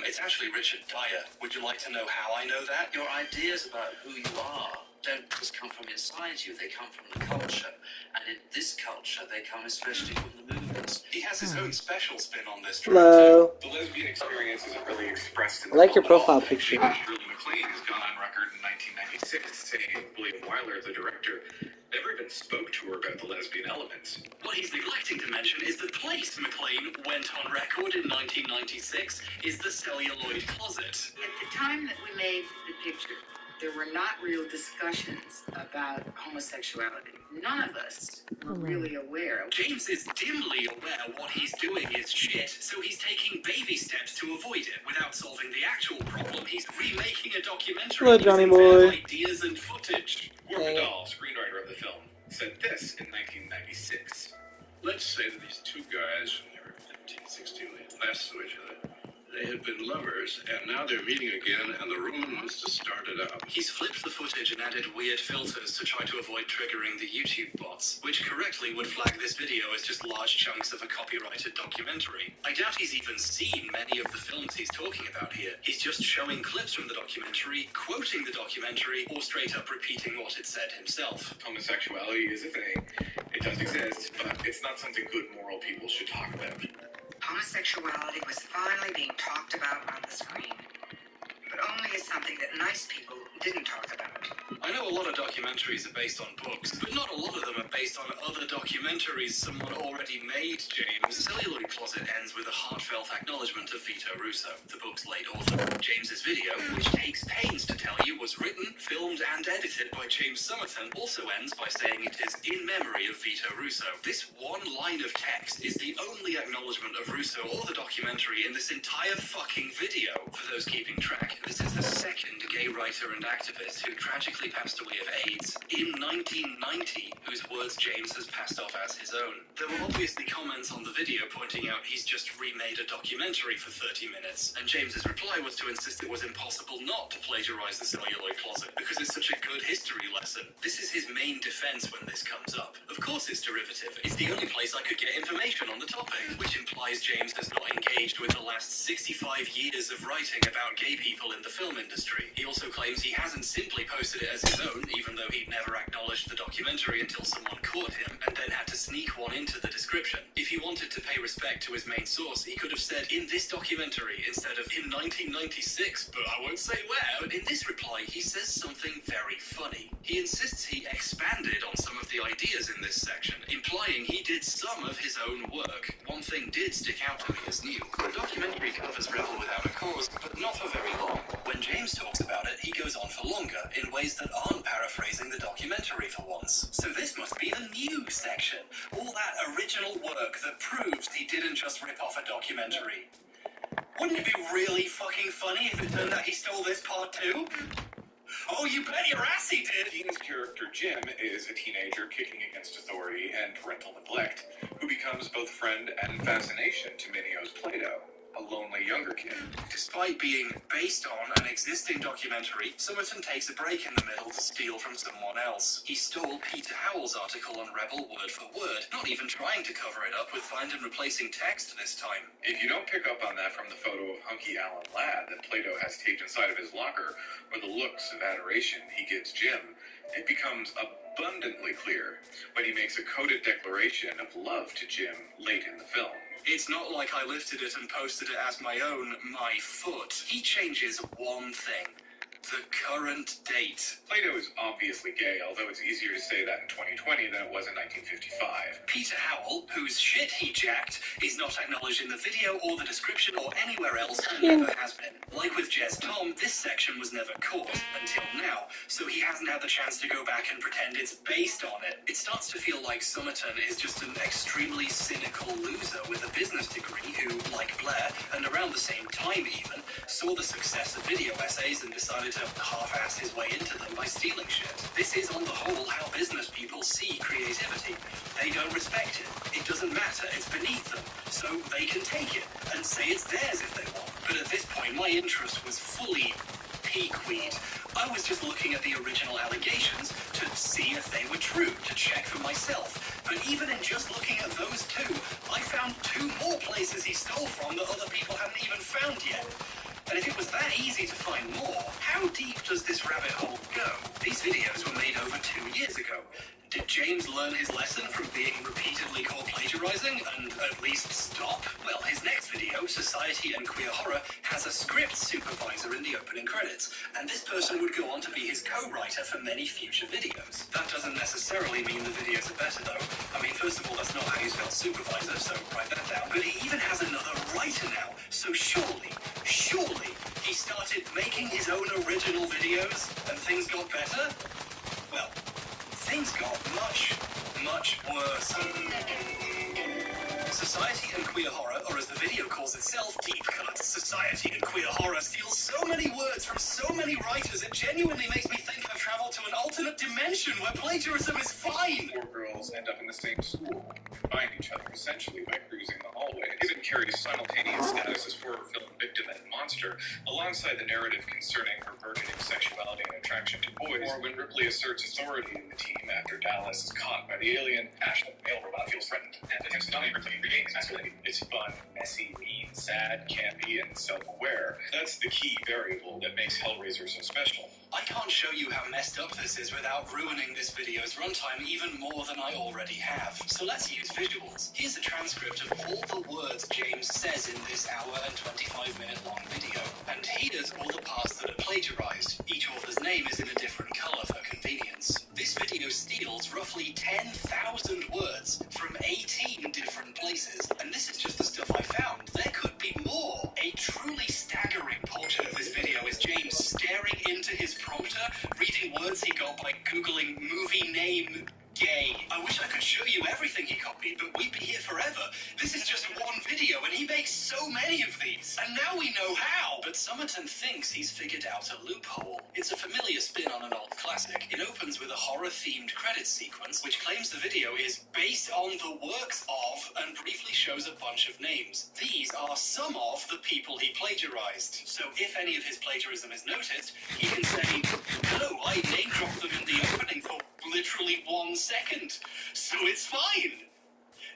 It's actually Richard Dyer. Would you like to know how I know that? Your ideas about who you are don't just come from inside you, they come from the culture. And in this culture, they come especially from the movies. He has his own special spin on this track, Hello. The lesbian experience isn't really expressed in I like your the film at all. profile picture. Shirley MacLaine has gone on record in 1996 saying William Wyler, the director, never even spoke to her about the lesbian elements. What he's neglecting to mention is the place MacLaine went on record in 1996 is the Celluloid Closet. At the time that we made the picture, there were not real discussions about homosexuality. None of us were really aware. James is dimly aware what he's doing is shit, so he's taking baby steps to avoid it without solving the actual problem. He's remaking a documentary Hello, Johnny using boy. their ideas and footage. Warren Dahl, screenwriter of the film, said this in 1996. Let's say that these two guys, when they were 15, 16, they last saw each other. They had been lovers, and now they're meeting again, and the woman wants to start it up. He's flipped the footage and added weird filters to try to avoid triggering the YouTube bots, which correctly would flag this video as just large chunks of a copyrighted documentary. I doubt he's even seen many of the films he's talking about here. He's just showing clips from the documentary, quoting the documentary, or straight up repeating what it said himself. Homosexuality is a thing. It does exist, but it's not something good moral people should talk about. Homosexuality was finally being talked about on the screen, but only as something that nice people didn't talk about. I know a lot of documentaries are based on books, but not a lot of them are based on other documentaries someone already made, James. Celluloid Closet ends with a heartfelt acknowledgement of Vito Russo, the book's late author. James's video, which takes pains to tell you was written, filmed, and edited by James Summerton, also ends by saying it is in memory of Vito Russo. This one line of text is the only acknowledgement of Russo or the documentary in this entire fucking video. For those keeping track, this is the second gay writer and activist who tragically passed supposedly of AIDS, in 1990, whose words James has passed off as his own. There were obviously comments on the video pointing out he's just remade a documentary for 30 minutes, and James's reply was to insist it was impossible not to plagiarize the celluloid closet because it's such a good history lesson. This is his main defense when this comes up. Of course it's derivative. It's the only place I could get information on the topic, which implies James has not engaged with the last 65 years of writing about gay people in the film industry. He also claims he hasn't simply posted it as his own, even though he'd never acknowledged the documentary until someone caught him, and then had to sneak one into the description. If he wanted to pay respect to his main source, he could have said, in this documentary, instead of in 1996, but I won't say where. But in this reply, he says something very funny. He insists he expanded on some of the ideas in this section, implying he did some of his own work. One thing did stick out to me as new. The documentary covers Rebel without a cause, but not for very long. When James talks about it, he goes on for longer, in ways that aren't paraphrasing the documentary for once. So this must be the new section. All that original work that proves he didn't just rip off a documentary. Wouldn't it be really fucking funny if it turned out he stole this part too? Oh, you bet your ass he did! Dean's character, Jim, is a teenager kicking against authority and parental neglect, who becomes both friend and fascination to Minio's Plato, a lonely younger kid. Despite being based on an existing documentary, Somerton takes a break in the middle to steal from someone else. He stole Peter Howell's article on Rebel word for word, not even trying to cover it up with find and replacing text this time. If you don't pick up on that from the photo of hunky Alan Ladd that Plato has taped inside of his locker, or the looks of adoration he gives Jim, it becomes abundantly clear when he makes a coded declaration of love to Jim late in the film. It's not like I lifted it and posted it as my own, my foot. He changes one thing. The current date. Plato is obviously gay, although it's easier to say that in 2020 than it was in 1955. Peter Howell, whose shit he jacked, is not acknowledged in the video or the description or anywhere else and never has been. Like with Jez Tom, this section was never caught until now, so he hasn't had the chance to go back and pretend it's based on it. It starts to feel like Somerton is just an extremely cynical loser with a business degree who, like Blair, and around the same time even, saw the success of video essays and decided to half-ass his way into them by stealing shit. This is on the whole how business people see creativity. They don't respect it. It doesn't matter. It's beneath them. So they can take it and say it's theirs if they want. But at this point, my interest was fully peaweed. I was just looking at the original allegations to see if they were true, to check for myself. But even in just looking at those two, I found 2 more places he stole from that other people haven't even found yet. And if it was that easy to find more, how deep does this rabbit hole go? These videos were made over 2 years ago. Did James learn his lesson from being repeatedly caught plagiarizing and at least stop? Well, his next video, Society and Queer Horror, has a script supervisor in the opening credits, and this person would go on to be his co-writer for many future videos. That doesn't necessarily mean the videos are better, though. I mean, first of all, that's not how you spell supervisor, so write that down. But he even has another writer now, so surely, he started making his own original videos and things got better? Well, things got much worse. Society and Queer Horror, or as the video calls itself, Deep Cut. Society and Queer Horror steals so many words from so many writers, it genuinely makes me think I've traveled to an alternate dimension where plagiarism is fine. 4 girls end up in the same school, find each other essentially by cruising the hallways. Given Carrie's simultaneous status as horror film victim and monster, alongside the narrative concerning her burgeoning sexuality and attraction to boys, or when Ripley asserts authority in the team after Dallas is caught by the alien, Ash, the male robot, feels threatened and attempts to dominate Ripley and regain his masculinity. It's fun, messy, mean, sad, campy, and self-aware. That's the key variable that makes Hellraiser so special. I can't show you how messed up this is without ruining this video's runtime even more than I already have. So let's use visuals. Here's a transcript of all the words James says in this hour and 25-minute long video. And here's all the parts that are plagiarized. Each author's name is in a different color for convenience. This video steals roughly 10,000 words from 18 different places. And this is just the stuff I found. There could be more. A truly staggering portion of this video is James staring into his prompter, reading words he got by Googling movie name gay. I wish I could show you everything he copied, but we'd be here forever. This is just one video, and he makes so many of these. And now we know how. But Somerton thinks he's figured out a loophole. It's a familiar spin on an old classic. It opens with a horror-themed credits sequence, which claims the video is based on the works of, and briefly shows a bunch of names. These are some of the people he plagiarized. So if any of his plagiarism is noticed, he can say, no, I name-dropped them in the opening for literally 1 second, so it's fine.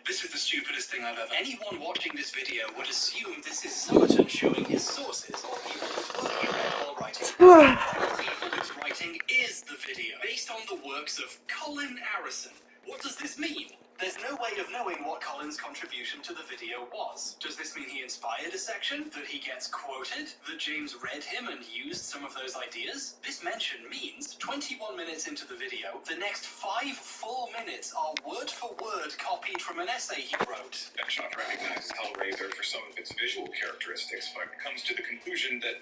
This is the stupidest thing I've ever... Anyone watching this video would assume this is Somerton showing his sources or people he's working with while writing. The people who's writing is the video, based on the works of Colin Arison. What does this mean? There's no way of knowing what Colin's contribution to the video was. Does this mean he inspired a section? That he gets quoted? That James read him and used some of those ideas? This mention means 21 minutes into the video, the next 5 full minutes are word-for-word copied from an essay he wrote. Deadshot recognized Hellraiser for some of its visual characteristics, but comes to the conclusion that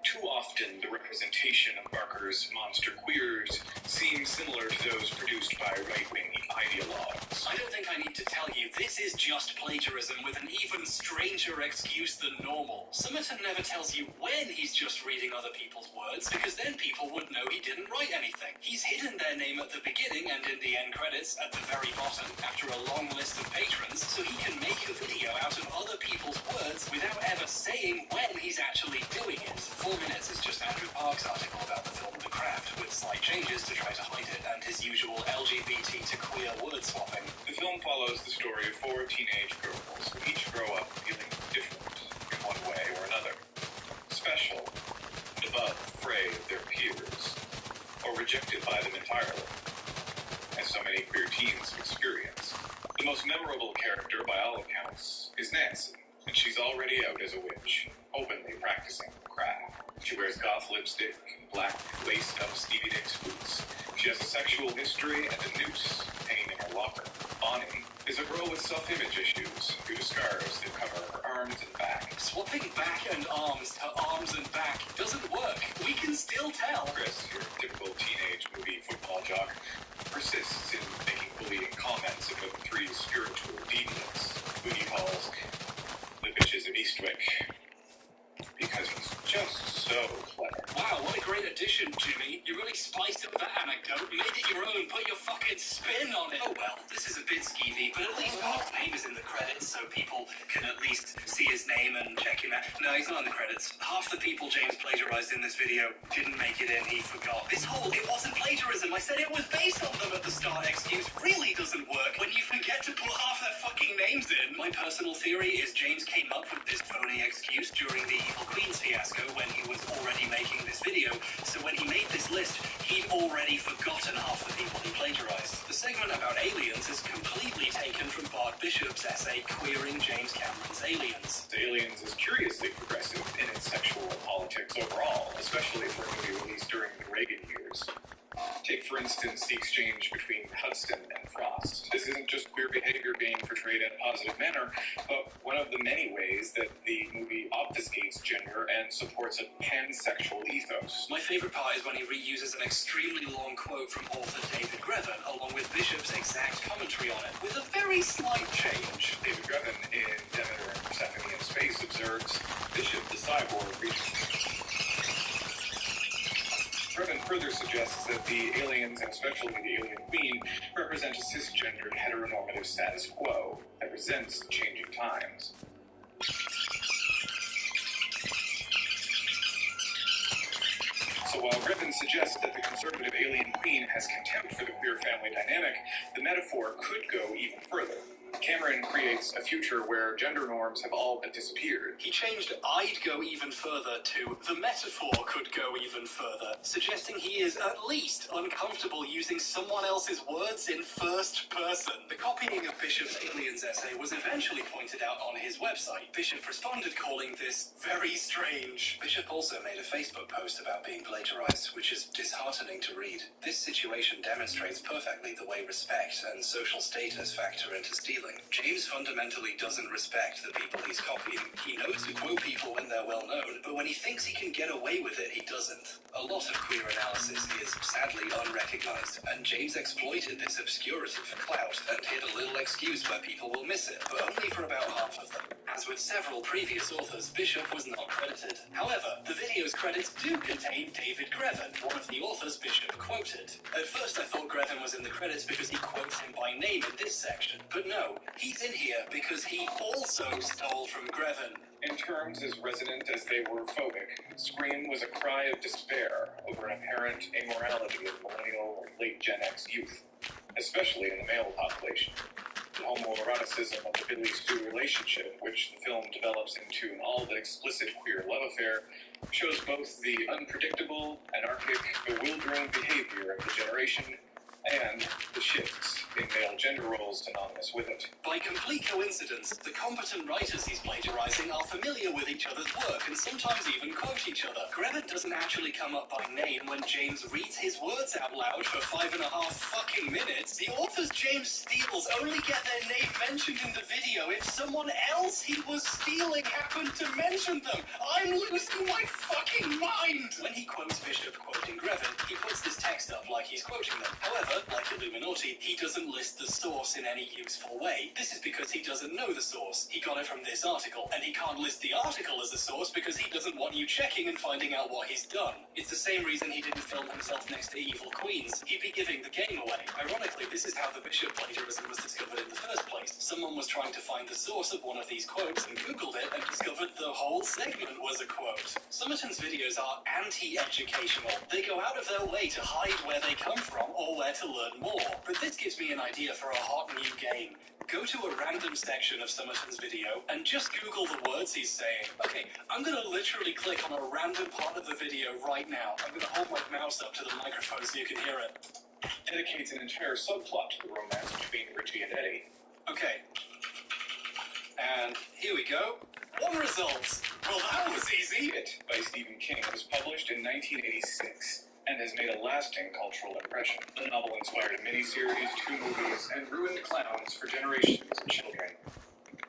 too often the representation of Barker's monster queers seems similar to those produced by right-wing ideologues. I don't think I need to tell you, this is just plagiarism with an even stranger excuse than normal. Somerton never tells you when he's just reading other people's words, because then people would know he didn't write anything. He's hidden their name at the beginning and in the end credits at the very bottom, after a long list of patrons, so he can make a video out of other people's words without ever saying when he's actually doing it. 4 minutes is just Andrew Park's article about the film The Craft, with slight changes to try to hide it, and his usual LGBT to queer word swapping. The film follows the story of 4 teenage girls who each grow up feeling different in one way or another. Special, above fray of their peers, or rejected by them entirely, as so many queer teens experience. The most memorable character, by all accounts, is Nancy, and she's already out as a witch, openly practicing the craft. She wears goth lipstick and black lace-up Stevie Nicks boots. She has a sexual history and a noose hanging in her locker. Bonnie is a girl with self-image issues due to scars that cover her arms and back. Swapping back and arms to arms and back doesn't work. We can still tell. Chris, your typical teenage movie football jock, persists in making bullying comments about the 3 spiritual deviants, who he calls the bitches of Eastwick, because he's just so clever. Wow, what a great addition, Jimmy. You really spiced up that anecdote, made it your own, put your fucking spin on it. Oh well, this is a bit skeevy, but at least Park's name is in the credits, so people can at least see his name and check him out. No, he's not in the credits. Half the people James plagiarized in this video didn't make it in, he forgot. This whole, it wasn't plagiarism, I said it was based on them at the start excuse really doesn't work when you forget to put half their fucking names in. My personal theory is James came up with this phony excuse during the Evil Queens fiasco when he was already making this video, so when he made this list, he'd already forgotten half the people he plagiarized. The segment about aliens is completely taken from Bart Bishop's essay queering James Cameron's Aliens. Aliens is curiously progressive in its sexual politics overall, especially for a movie released during the Reagan years. Take, for instance, the exchange between Hudson and Frost. This isn't just queer behavior being portrayed in a positive manner, but one of the many ways that the movie obfuscates gender and supports a pansexual ethos. My favorite part is when he reuses an extremely long quote from author David Grevin, along with Bishop's exact commentary on it, with a very slight change. David Grevin in Demeter and Persephone in Space observes, Bishop the cyborg reaches... Grevin further suggests that the aliens, and especially the alien queen, represent a cisgendered heteronormative status quo that resents the changing times. So while Grevin suggests that the conservative alien queen has contempt for the queer family dynamic, the metaphor could go even further. Cameron creates a future where gender norms have all but disappeared. He changed "I'd go even further" to "the metaphor could go even further," suggesting he is at least uncomfortable using someone else's words in first person. The copying of Bishop's Aliens essay was eventually pointed out on his website. Bishop responded calling this very strange. Bishop also made a Facebook post about being plagiarized, which is disheartening to read. This situation demonstrates perfectly the way respect and social status factor into stealing. stealing. James fundamentally doesn't respect the people he's copying. He knows to quote people when they're well known, but when he thinks he can get away with it, he doesn't. A lot of queer analysis is sadly unrecognized, and James exploited this obscurity for clout and hid a little excuse where people will miss it, but only for about half of them. As with several previous authors, Bishop was not credited. However, the video's credits do contain David Grevin, one of the authors Bishop quoted. At first I thought Grevin was in the credits because he quotes him by name in this section, but no, he's in here because he also stole from Grevin. In terms as resonant as they were phobic, Scream was a cry of despair over an apparent immorality of millennial or late Gen X youth, especially in the male population. The homoeroticism of the Billy Stu relationship, which the film develops into an all but explicit queer love affair, shows both the unpredictable, anarchic, bewildering behavior of the generation and the shifts in male gender roles synonymous with it. By complete coincidence, the competent writers he's plagiarizing are familiar with each other's work and sometimes even quote each other. Grevin doesn't actually come up by name when James reads his words out loud for 5.5 fucking minutes. The authors James steals only get their name mentioned in the video if someone else he was stealing happened to mention them. I'm losing my fucking mind! When he quotes Bishop quoting Grevin, he puts this text up like he's quoting them. However, like Illuminati, he doesn't list the source in any useful way. This is because he doesn't know the source. He got it from this article, and he can't list the article as a source because he doesn't want you checking and finding out what he's done. It's the same reason he didn't film himself next to evil queens. He'd be giving the game away. Ironically, this is how the Bishop plagiarism was discovered in the first place. Someone was trying to find the source of one of these quotes and Googled it and discovered the whole segment was a quote. Summerton's videos are anti-educational. They go out of their way to hide where they come from or where to learn more. But this gives me an idea for a hot new game. Go to a random section of Summerton's video and just Google the words he's saying. Okay, I'm gonna literally click on a random part of the video right now. I'm gonna hold my mouse up to the microphone so you can hear it. Dedicates an entire subplot to the romance between Richie and Eddie. Okay. And here we go. 1 result. Well, that was easy. It, by Stephen King, was published in 1986 and has made a lasting cultural impression. The novel inspired a miniseries, 2 movies, and ruined clowns for generations of children.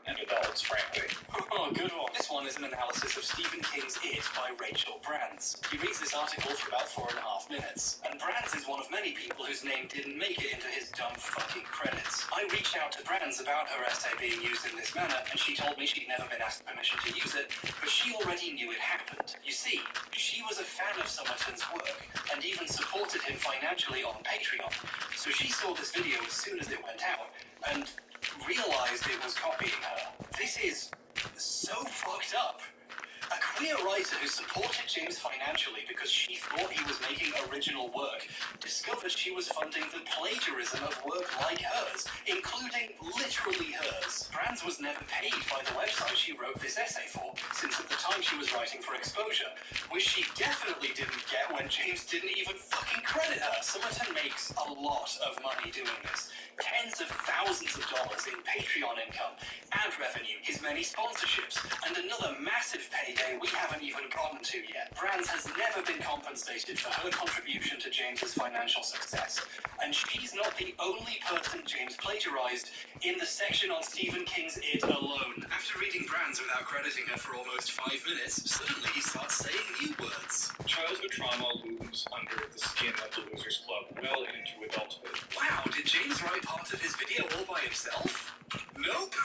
And adults, frankly. Oh, good one. This one is an analysis of Stephen King's It by Rachel Brands. He reads this article for about 4.5 minutes, and Brands is one of many people whose name didn't make it into his dumb fucking credits. I reached out to Brands about her essay being used in this manner, and she told me she'd never been asked permission to use it, but she already knew it happened. You see, she was a fan of Summerton's work, and even supported him financially on Patreon, so she saw this video as soon as it went out, and realized it was copying her. This is so fucked up. A queer writer who supported James financially because she thought he was making original work discovered she was funding the plagiarism of work like hers, including literally hers. Brands was never paid by the website she wrote this essay for, since at the time she was writing for Exposure, which she definitely didn't get when James didn't even fucking credit her. Summerton makes a lot of money doing this. Tens of thousands of dollars in Patreon income, ad revenue, his many sponsorships, and another massive payday we haven't even gotten to yet. Brands has never been compensated for her contribution to James's financial success, and she's not the only person James plagiarized in the section on Stephen King's It alone. After reading Brands without crediting her for almost 5 minutes, suddenly he starts saying new words. Childhood trauma looms under the skin of the Losers Club well into adulthood. Wow, did James write part of his video all by himself? Nope.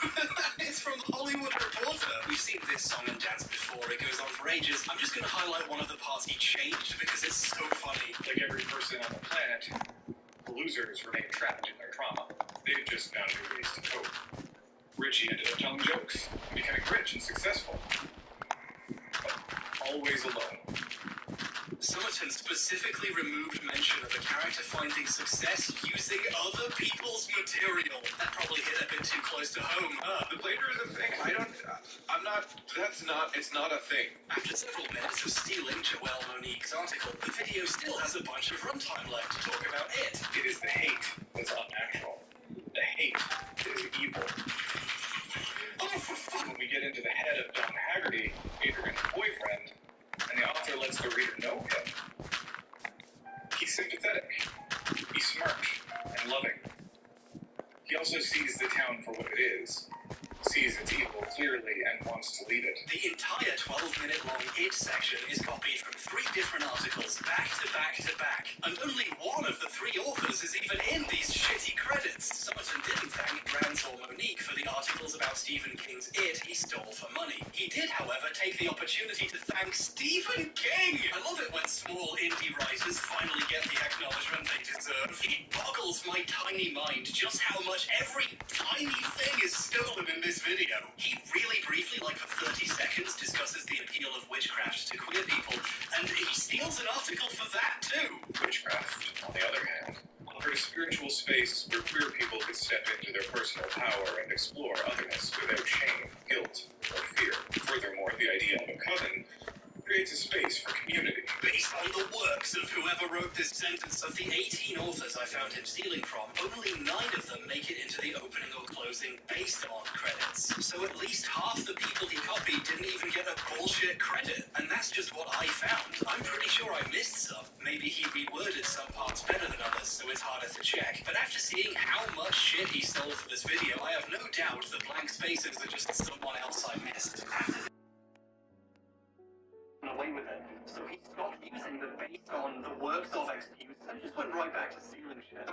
It's from The Hollywood Reporter. We've seen this song and dance before. It goes on for ages. I'm just going to highlight one of the parts he changed because it's so funny. Like every person on the planet, the losers remain trapped in their trauma. They've just found new ways to cope. Richie ended up telling jokes, becoming rich and successful, but always alone. Summerton specifically removed mention of a character finding success using other people's material. That probably hit a bit too close to home, huh? The plagiarism thing, it's not a thing. After several minutes of stealing Joelle Monique's article, the video still has a bunch of runtime left to talk about it. It is the hate that's unnatural. The hate is evil. Oh, for fuck! When we get into the head of Don Haggerty, Adrian's boyfriend, and the author lets the reader know him, he's sympathetic, he's smart, and loving. He also also sees the town for what it is, sees its evil clearly, and wants to leave it. The entire 12-minute-long It section is copied from 3 different articles, back to back to back, and only one of the 3 authors is even in these shitty credits. Summerton didn't thank Brands or Monique for the articles about Stephen King's It he stole for money. He did, however, take the opportunity to thank Stephen King! I love it when small indie writers finally get the acknowledgement they deserve. It boggles my tiny mind just how much every tiny thing is stolen in this video. He really briefly, like for 30 seconds, discusses the appeal of witchcraft to queer people, and he steals an article for that too. Witchcraft, on the other hand, offered a spiritual space where queer people could step into their personal power and explore otherness without shame, guilt, or fear. Furthermore, the idea of a coven creates a space for community. Based on the works of whoever wrote this sentence, of the 18 authors I found him stealing from, only 9 of them make it into the opening or closing based on credits. So at least half the people he copied didn't even get a bullshit credit. And that's just what I found. I'm pretty sure I missed some. Maybe he reworded some parts better than others, so it's harder to check. But after seeing how much shit he stole for this video, I have no doubt the blank spaces are just someone else I missed. Away with it. So he stopped using the based on the works of excuse and just went right back to stealing shit.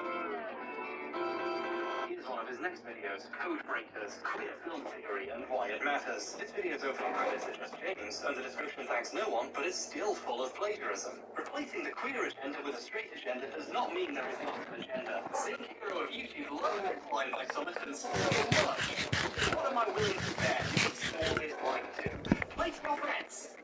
Here's one of his next videos, Code Breakers, Queer Film Theory and Why It Matters. This video's opening credits are just James, and the description thanks no one, but it's still full of plagiarism. Replacing the queer agenda with a straight agenda does not mean there is not an agenda. Seeing hero of YouTube love this line by Summerton's much. What am I willing to bet you saw this line to? Place your bets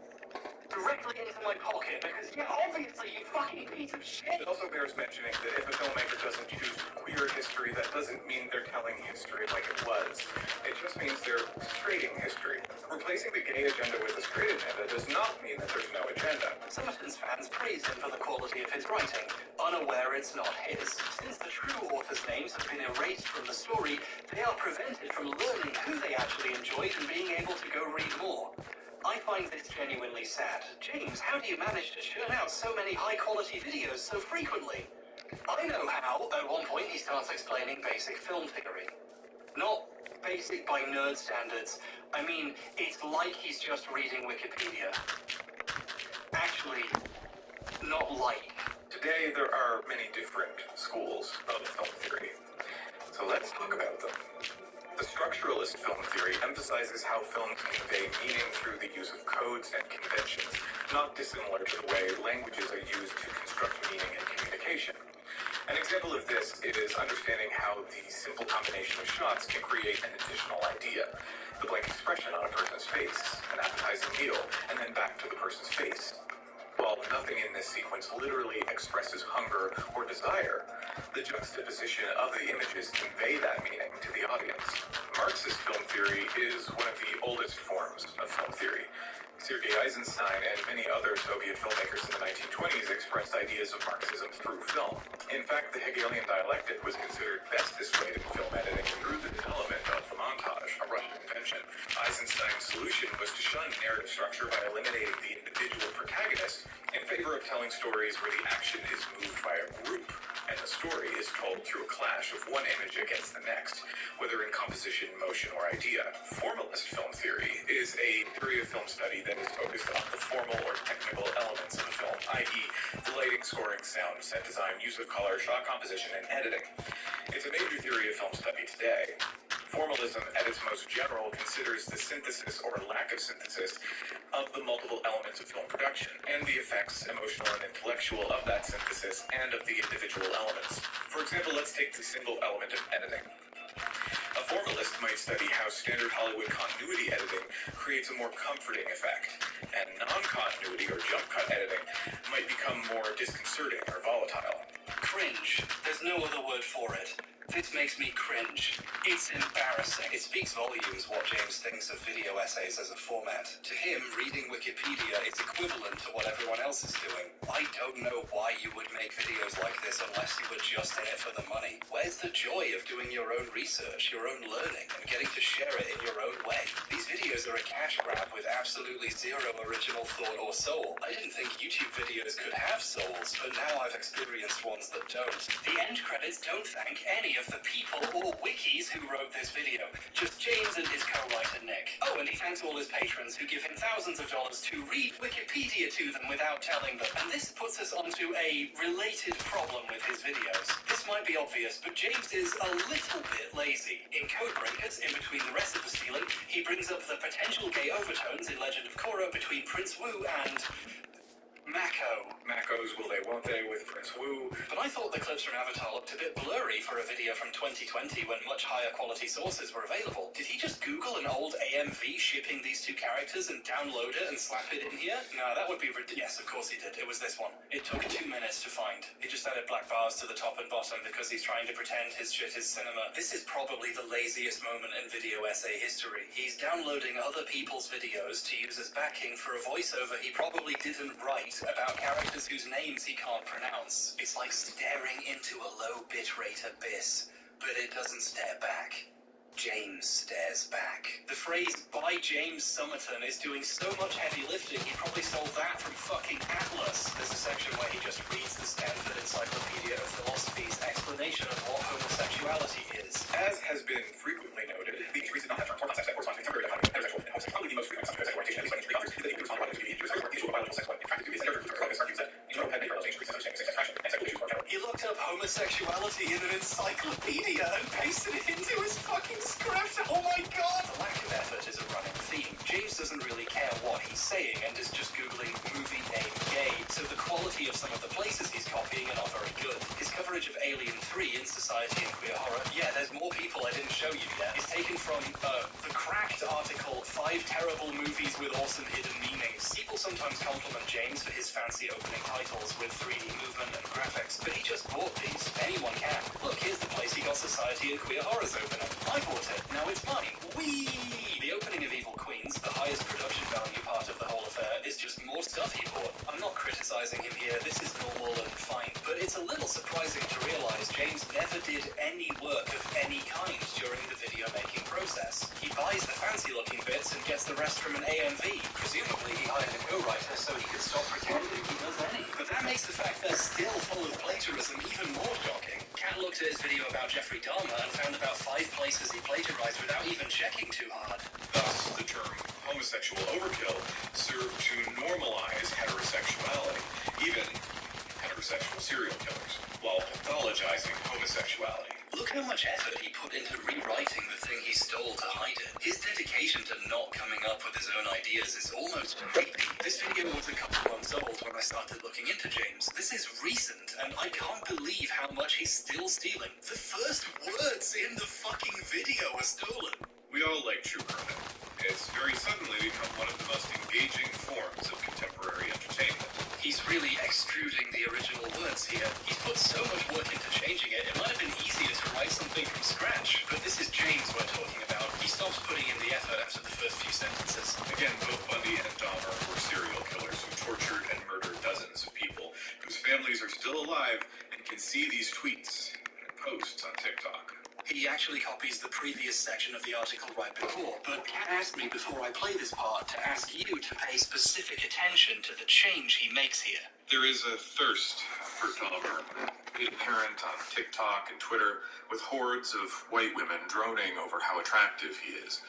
directly into my pocket, because yeah, obviously you fucking piece of shit. It also bears mentioning that if a filmmaker doesn't choose queer history, that doesn't mean they're telling history like it was. It just means they're straighting history. Replacing the gay agenda with a straight agenda does not mean that there's no agenda. Summerton's fans praise him for the quality of his writing, unaware it's not his. Since the true authors' names have been erased from the story, they are prevented from learning who they actually enjoyed and being able to go read more. I find this genuinely sad. James, how do you manage to churn out so many high-quality videos so frequently? I know how. At one point, he starts explaining basic film theory. Not basic by nerd standards. I mean, it's like he's just reading Wikipedia. Actually, not like. Today, there are many different schools of film theory. So let's talk about them. The structuralist film theory emphasizes how films convey meaning through the use of codes and conventions, not dissimilar to the way languages are used to construct meaning and communication. An example of this is understanding how the simple combination of shots can create an additional idea. The blank expression on a person's face, an appetizing meal, and then back to the person's face. While nothing in this sequence literally expresses hunger or desire, the juxtaposition of the images convey that meaning to the audience. Marxist film theory is one of the oldest forms of film theory. Sergei Eisenstein and many other Soviet filmmakers in the 1920s expressed ideas of Marxism through film. In fact, the Hegelian dialectic was considered best displayed in film editing through the development of the montage, a Russian invention. Eisenstein's solution was to shun narrative structure by eliminating the individual protagonist in favor of telling stories where the action is moved by a group, and the story is told through a clash of one image against the next, whether in composition, motion, or idea. Formalist film theory is a theory of film study that is focused on the formal or technical elements of a film, i.e. the lighting, scoring, sound, set design, use of color, shot composition, and editing. It's a major theory of film study today. Formalism, at its most general, considers the synthesis or lack of synthesis of the multiple elements of film production, and the effects, emotional and intellectual, of that synthesis and of the individual elements. For example, let's take the single element of editing. A formalist might study how standard Hollywood continuity editing creates a more comforting effect, and non-continuity or jump cut editing might become more disconcerting or volatile. Cringe. There's no other word for it. This makes me cringe. It's embarrassing. It speaks volumes what James thinks of video essays as a format. To him, reading Wikipedia is equivalent to what everyone else is doing. I don't know why you would make videos like this unless you were just in it for the money. Where's the joy of doing your own research, your own learning, and getting to share it in your own way? These videos are a cash grab with absolutely zero original thought or soul. I didn't think YouTube videos could have souls, but now I've experienced ones that don't. The end credits don't thank any of the people or wikis who wrote this video, just James and his co-writer Nick. Oh, and he thanks all his patrons who give him thousands of dollars to read Wikipedia to them without telling them. And this puts us onto a related problem with his videos. This might be obvious, but James is a little bit lazy. In Codebreakers, in between the rest of the stealing, he brings up the potential gay overtones in Legend of Korra between Prince Wu and Mako. Mako's Will They Won't They with Prince Wu. But I thought the clips from Avatar looked a bit blurry for a video from 2020 when much higher quality sources were available. Did he just Google an old AMV shipping these two characters and download it and slap it in here? No, that would be ridiculous. Yes, of course he did. It was this one. It took 2 minutes to find. He just added black bars to the top and bottom because he's trying to pretend his shit is cinema. This is probably the laziest moment in video essay history. He's downloading other people's videos to use as backing for a voiceover he probably didn't write about characters whose names he can't pronounce. It's like staring into a low bitrate abyss, but it doesn't stare back. James stares back. The phrase, by James Summerton, is doing so much heavy lifting, he probably stole that from fucking Atlas. There's a section where he just reads the Stanford Encyclopedia of Philosophy's explanation of what homosexuality is. As has been frequently noted, these trees did not have important sex that corresponds to contemporary heterosexual and homosexual. Probably the most frequent subject of sexual orientation, at least by history, is that equals biological sexual and attracted to is that argues that heterohead change increases same-sex attraction and sexual issues more generally. He looked up homosexuality in an encyclopedia and pasted it into his fucking script. Oh my god! The lack of effort is a running theme. James doesn't really care what he's saying and is just googling movie name gay, so the quality of some of the places he's copying are not very good. His coverage of Alien 3 in Society and Queer Horror, yeah, there's more people I didn't show you yet, is taken from the Cracked article, 5 Terrible Movies with Awesome Hidden Meanings. People sometimes compliment James for his fancy opening titles with 3D movement and graphics, but he just bought these. Anyone can. Look, here's the place he got Society and Queer Horror's opening. I bought it. Now it's mine. Whee! The opening of Evil Queens, the highest production value part of the whole affair, is just more stuff he bought. I'm not criticizing him here. This is normal and fine, but it's a little surprising to realize James never did any work of any kind during the video making process. He buys the fancy looking bits and gets the rest from an AMV. Presumably he hired a co-writer so he could stop pretending he does any. But that makes the fact they're still full of plagiarism even more shocking. Kat looked at his video about Jeffrey Dahmer and found about 5 places he plagiarized without even checking too hard. Thus, the term homosexual overkill served to normalize heterosexuality, even heterosexual serial killers, while pathologizing homosexuality. Look how much effort he put into rewriting the thing he stole to hide it. His dedication to not coming up with his own ideas is almost creepy. This video was a couple months old when I started looking into James. This is recent, and I can't believe how much he's still stealing. The first words in the fucking video were stolen. We all like true crime. It's very suddenly become one of the most engaging forms of contemporary entertainment. He's really extruding the original words here. He's put so much work into changing it, it might have been easier to write something from scratch. But this is James we're talking about. He stops putting in the effort after the first few sentences. Again, both Bundy and Dahmer were serial killers who tortured and murdered dozens of people whose families are still alive and can see these tweets and posts on TikTok. He actually copies the previous section of the article right before, but Kat asked me before I play this part to ask you to pay specific attention to the change he makes here. There is a thirst for Dahmer, made apparent on TikTok and Twitter, with hordes of white women droning over how attractive he is.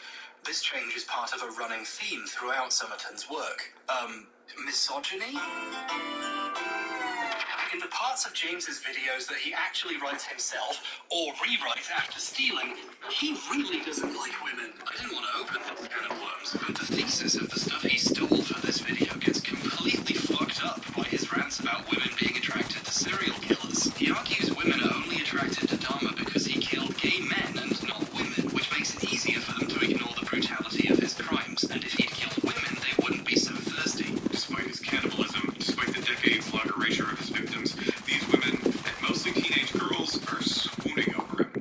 This change is part of a running theme throughout Summerton's work. Misogyny? In the parts of James's videos that he actually writes himself, or rewrites after stealing, he really doesn't like women. I didn't want to open this can of worms, but the thesis of the stuff he stole for this video gets completely fucked up by his rants about women being attracted to serial killers. He argues women are only attracted to Dahmer because he killed gay men and not women, which makes it easier for them to ignore the brutality of his crimes, and if he'd killed women, they wouldn't be so thirsty. Despite his cannibalism, despite the decades-long erasure of his victims, these women, and mostly teenage girls, are swooning over him.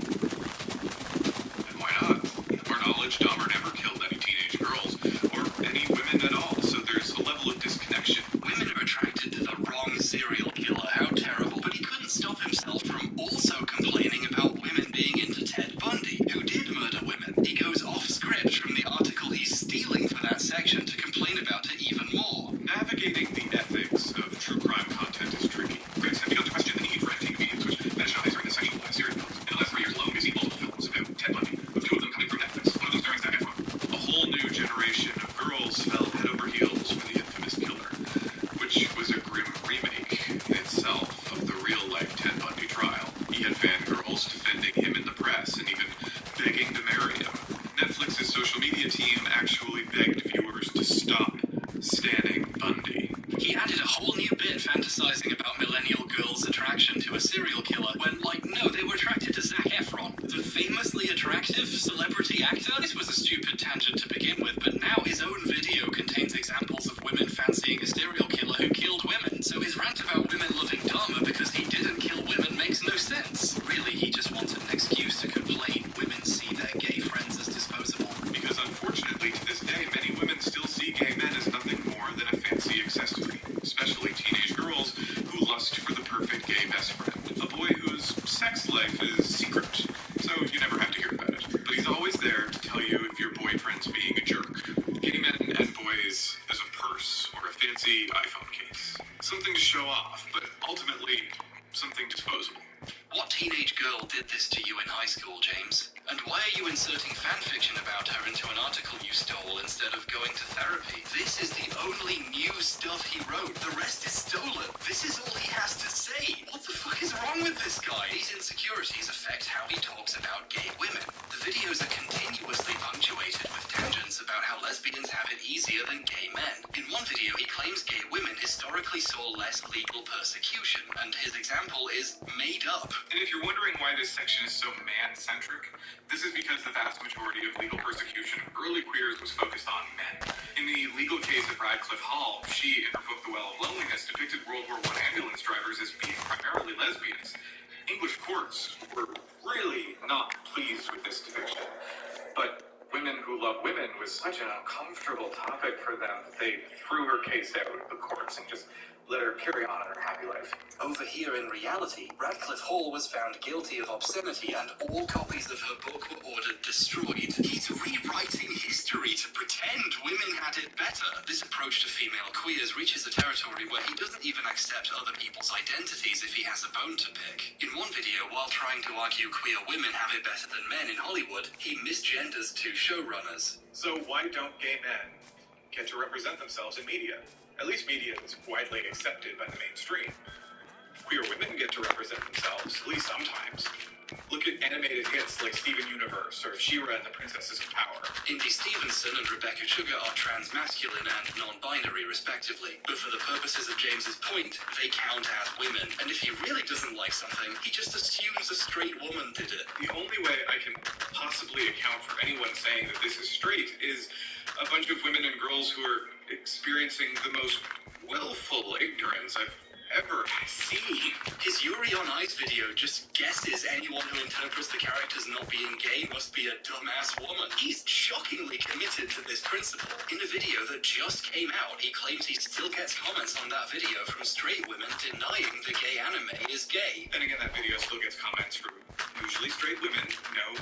And why not? To our knowledge, Dahmer never killed any teenage girls, or any women at all, so there's a level of disconnection. Women are attracted to the wrong serial killer, how terrible. But he couldn't stop himself from also complaining about women being into Ted Bundy, who did murder women. He goes off script from the article he's stealing for that section to complain about it even more. Navigating the ethics of true crime content is tricky. Critics have begun to question the need for entertainment mediums which nationalize or intersectionalize serial killers. In the last 3 years alone, fancy iPhone case. Something to show off, but ultimately something disposable. What teenage girl did this to you in high school, James? And why are you inserting fanfiction about her into an article you stole instead of going to therapy? This is the only new stuff he wrote. The rest is stolen. This is all he has to say. What the fuck is wrong with this guy? These insecurities affect how he talks about gay women. The videos are continuously punctuated with tangents about how lesbians have it easier than gay men. In one video, he claims gay women historically saw less legal persecution, and his example is made up. And if you're wondering why this section is so man-centric, this is because the vast majority of legal persecution of early queers was focused on men. In the legal case of Radcliffe Hall, she, in her book The Well of Loneliness, depicted World War I ambulance drivers as being primarily lesbians. English courts were really not pleased with this depiction. But women who love women was such an uncomfortable topic for them that they threw her case out of the courts and just let her carry on in her happy life. Over here in reality, Radcliffe Hall was found guilty of obscenity and all copies of her book were ordered destroyed. He's rewriting history to pretend women had it better. This approach to female queers reaches a territory where he doesn't even accept other people's identities if he has a bone to pick. In one video, while trying to argue queer women have it better than men in Hollywood, he misgenders two showrunners. So why don't gay men get to represent themselves in media? At least media is widely accepted by the mainstream. Queer women get to represent themselves, at least sometimes. Look at animated hits like Steven Universe or She-Ra and the Princesses of Power. Indy Stevenson and Rebecca Sugar are trans-masculine and non-binary, respectively. But for the purposes of James's point, they count as women. And if he really doesn't like something, he just assumes a straight woman did it. The only way I can possibly account for anyone saying that this is straight is a bunch of women and girls who are experiencing the most willful ignorance I've ever seen. His Yuri on Ice video just guesses anyone who interprets the characters not being gay must be a dumbass woman. He's shockingly committed to this principle. In a video that just came out, he claims he still gets comments on that video from straight women denying the gay anime is gay. Then again, that video still gets comments from usually straight women, no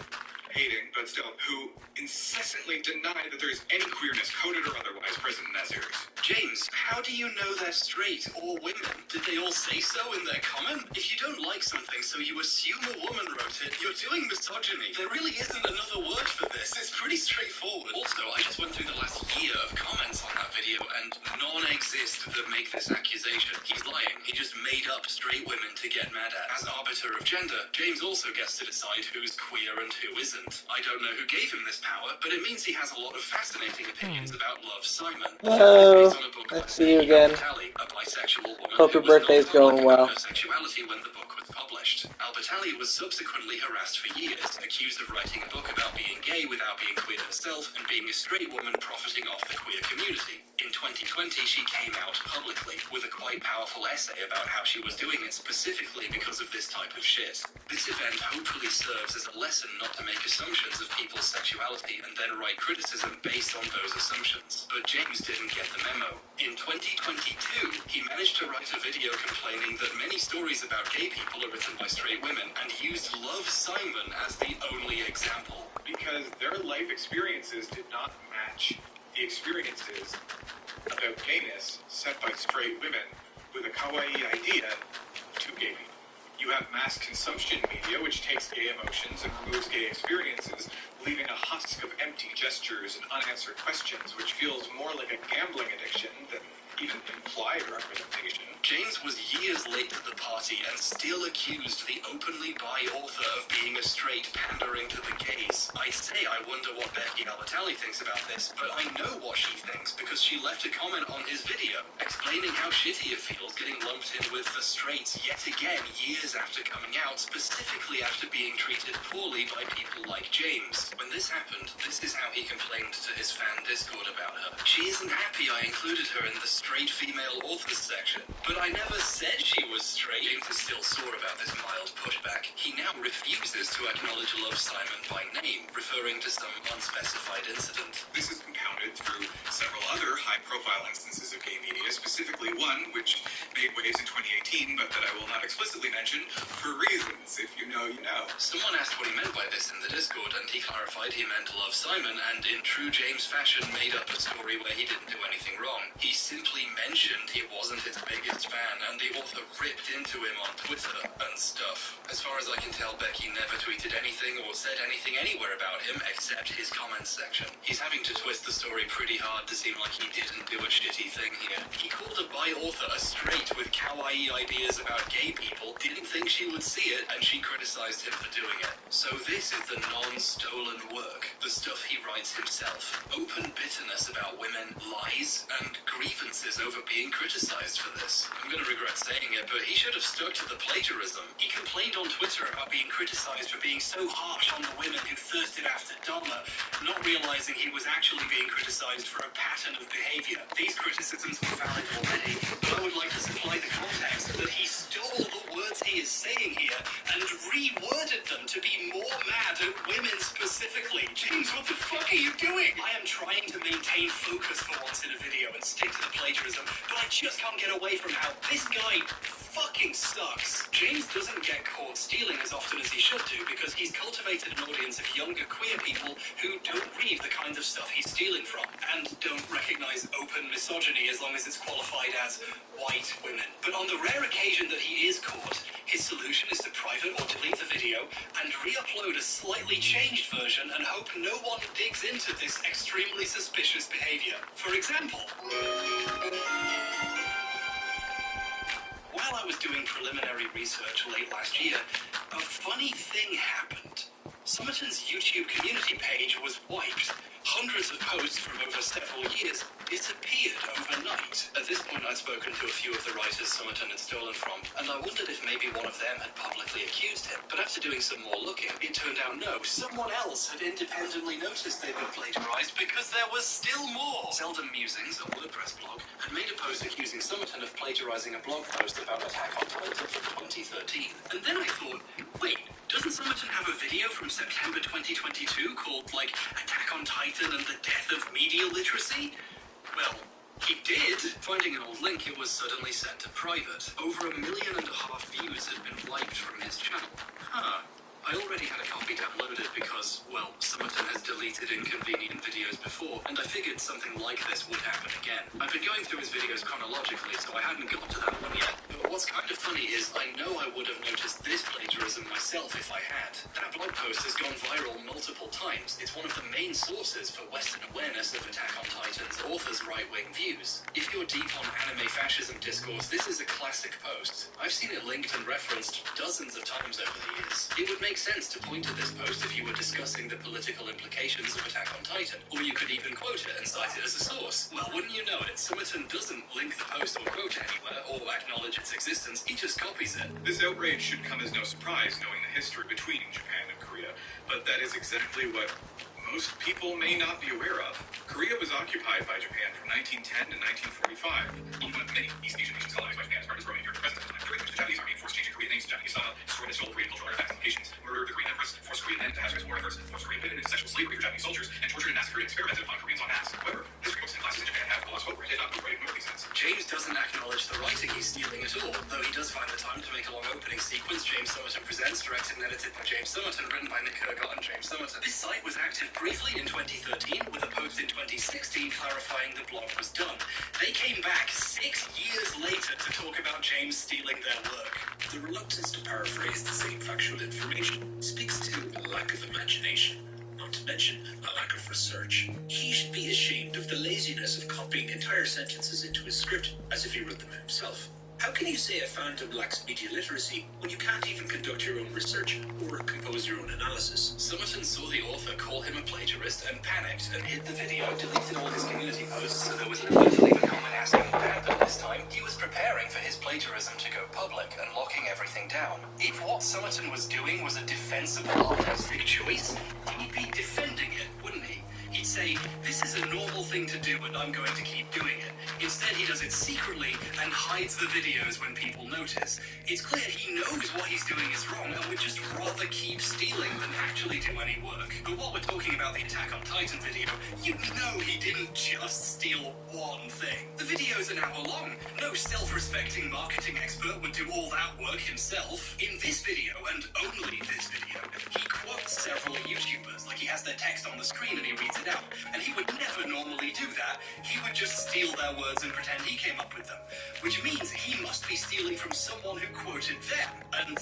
hating, but still, who incessantly deny that there is any queerness, coded or otherwise, present in that series. James, how do you know they're straight or women? Did they all say so in their comment? If you don't like something so you assume a woman wrote it, you're doing misogyny. There really isn't another word for this. It's pretty straightforward. Also, I just went through the last year of comments on that video and none exist that make this accusation. He's lying. He just made up straight women to get mad at. As arbiter of gender, James also gets to decide who's queer and who isn't. I don't know who gave him this power, but it means he has a lot of fascinating opinions about Love, Simon. Hello, let's see you again. A bisexual woman. Hope your birthday's going well. Her sexuality when the book was published. Albertalli was subsequently harassed for years, accused of writing a book about being gay without being queer herself, and being a straight woman profiting off the queer community. In 2020, she came out publicly with a quite powerful essay about how she was doing it specifically because of this type of shit. This event hopefully serves as a lesson not to make assumptions of people's sexuality and then write criticism based on those assumptions. But James didn't get the memo. In 2022, he managed to write a video complaining that many stories about gay people are written by straight women and used Love, Simon as the only example. Because their life experiences did not match the experiences about gayness set by straight women with a kawaii idea to gay people. You have mass consumption media, which takes gay emotions and removes gay experiences, leaving a husk of empty gestures and unanswered questions, which feels more like a gambling addiction than even implied representation. James was years late to the party and still accused the openly bi author of being a straight, pandering to the gays. I say I wonder what Becky Albertalli thinks about this, but I know what she thinks because she left a comment on his video, explaining how shitty it feels getting lumped in with the straights yet again years after coming out, specifically after being treated poorly by people like James. When this happened, this is how he complained to his fan Discord about her. She isn't happy I included her in the straight female authors section, but I never said she was straight. James is still sore about this mild pushback. He now refuses to acknowledge Love, Simon by name, referring to some unspecified incident. This is compounded through several other high-profile instances of gay media, specifically one, which made waves in 2018, but that I will not explicitly mention for reasons. If you know, you know. Someone asked what he meant by this in the Discord, and he clarified he meant Love Simon, and in true James fashion made up a story where he didn't do anything wrong. He simply mentioned he wasn't his biggest fan, and the author ripped into him on Twitter and stuff. As far as I can tell, Becky never tweeted anything or said anything anywhere about him except his comments section. He's having to twist the story pretty hard to seem like he didn't do a shitty thing here. He called a bi author a straight with kawaii ideas about gay people, didn't think she would see it, and she criticized him for doing it. So this is the non-stolen work, the stuff he writes himself. Open bitterness about women, lies, and grievances over being criticized for this. I'm gonna regret saying it, but he should have stuck to the plagiarism. He complained on Twitter about being criticized for being so harsh on the women who thirsted after Dharma, not realizing he was actually being criticized for a pattern of behavior. These criticisms were valid already, but I would like to supply the context that he stole the words he is saying here and reworded them to be more mad at women specifically. James, what the fuck are you doing? I am trying to maintain focus for once in a video and stick to the plagiarism, but I just can't get away from how this guy fucking sucks. James doesn't get caught stealing as often as he should do because he's cultivated an audience of younger queer people who don't read the kind of stuff he's stealing from and don't recognize open misogyny as long as it's qualified as white women. But on the rare occasion that he is caught, his solution is to private or delete the video and re-upload a slightly changed version and hope no one digs into this extremely suspicious behavior. For example, while I was doing preliminary research late last year, a funny thing happened. Summerton's YouTube community page was wiped. Hundreds of posts from over several years disappeared overnight. At this point, I'd spoken to a few of the writers Summerton had stolen from, and I wondered if maybe one of them had publicly accused him. But after doing some more looking, it turned out no, someone else had independently noticed they'd been plagiarized because there was still more. Seldom Musings, a WordPress blog, had made a post accusing Summerton of plagiarizing a blog post about Attack on Titan from 2013. And then I thought, wait, doesn't Summerton have a video from September 2022 called, like, Attack on Titan and the Death of Media Literacy? Well, he did. Finding an old link, it was suddenly sent to private. Over 1.5 million views had been wiped from his channel. Huh. I already had a copy downloaded because, well, Summerton has deleted inconvenient videos before, and I figured something like this would happen again. I've been going through his videos chronologically, so I hadn't got to that one yet. But what's kind of funny is I know I would have noticed this plagiarism myself if I had. That blog post has gone viral multiple times. It's one of the main sources for Western awareness of Attack on Titan's author's right-wing views. If you're deep on anime fascism discourse, this is a classic post. I've seen it linked and referenced dozens of times over the years. It would make sense to point to this post if you were discussing the political implications of Attack on Titan, or you could even quote it and cite it as a source. Well, wouldn't you know it, Summerton doesn't link the post or quote anywhere, or acknowledge its existence, he just copies it. This outrage should come as no surprise knowing the history between Japan and Korea, but that is exactly what most people may not be aware of. Korea was occupied by Japan from 1910 to 1945. One of many East Asian nations colonized by Japan as part of its growing imperial presence, during which the Japanese army enforced changing Korean names to Japanese style, destroyed and stole Korean cultural artifacts and locations, murdered the Korean empress, forced Korean men to hazardous war efforts, forced Korean women into sexual slavery for Japanese soldiers, and tortured and massacred and experimented upon Koreans en masse. However, history books and classes in Japan have lost hope, did not write more these things. James doesn't acknowledge the writing he's stealing at all, though he does find the time to make a long opening sequence, James Summerton Presents, directed and edited by James Summerton, written by Nick Kurgot and James Summerton. This site was active briefly in 2013, with a post in 2016 clarifying the blog was done. They came back 6 years later to talk about James stealing their work. The reluctance to paraphrase the same factual information speaks to a lack of imagination, not to mention a lack of research. He should be ashamed of the laziness of copying entire sentences into his script as if he wrote them himself. How can you say a fandom lacks media literacy when you can't even conduct your own research or compose your own analysis? Summerton saw the author call him a plagiarist and panicked and hid the video, deleted all his community posts so there was no way to leave a comment asking what happened this time. He was preparing for his plagiarism to go public and locking everything down. If what Summerton was doing was a defensible artistic choice, he'd be defending it, wouldn't he? He'd say, this is a normal thing to do and I'm going to keep doing it. Instead, he does it secretly and hides the videos when people notice. It's clear he knows what he's doing is wrong and would just rather keep stealing than actually do any work. But while we're talking about the Attack on Titan video, you know he didn't just steal one thing. The videos an hour long. No self-respecting marketing expert would do all that work himself. In this video, and only this video, he quotes several YouTubers, like he has their text on the screen and he reads it out. And he would never normally do that. He would just steal their words and pretend he came up with them. Which means he must be stealing from someone who quoted them. And,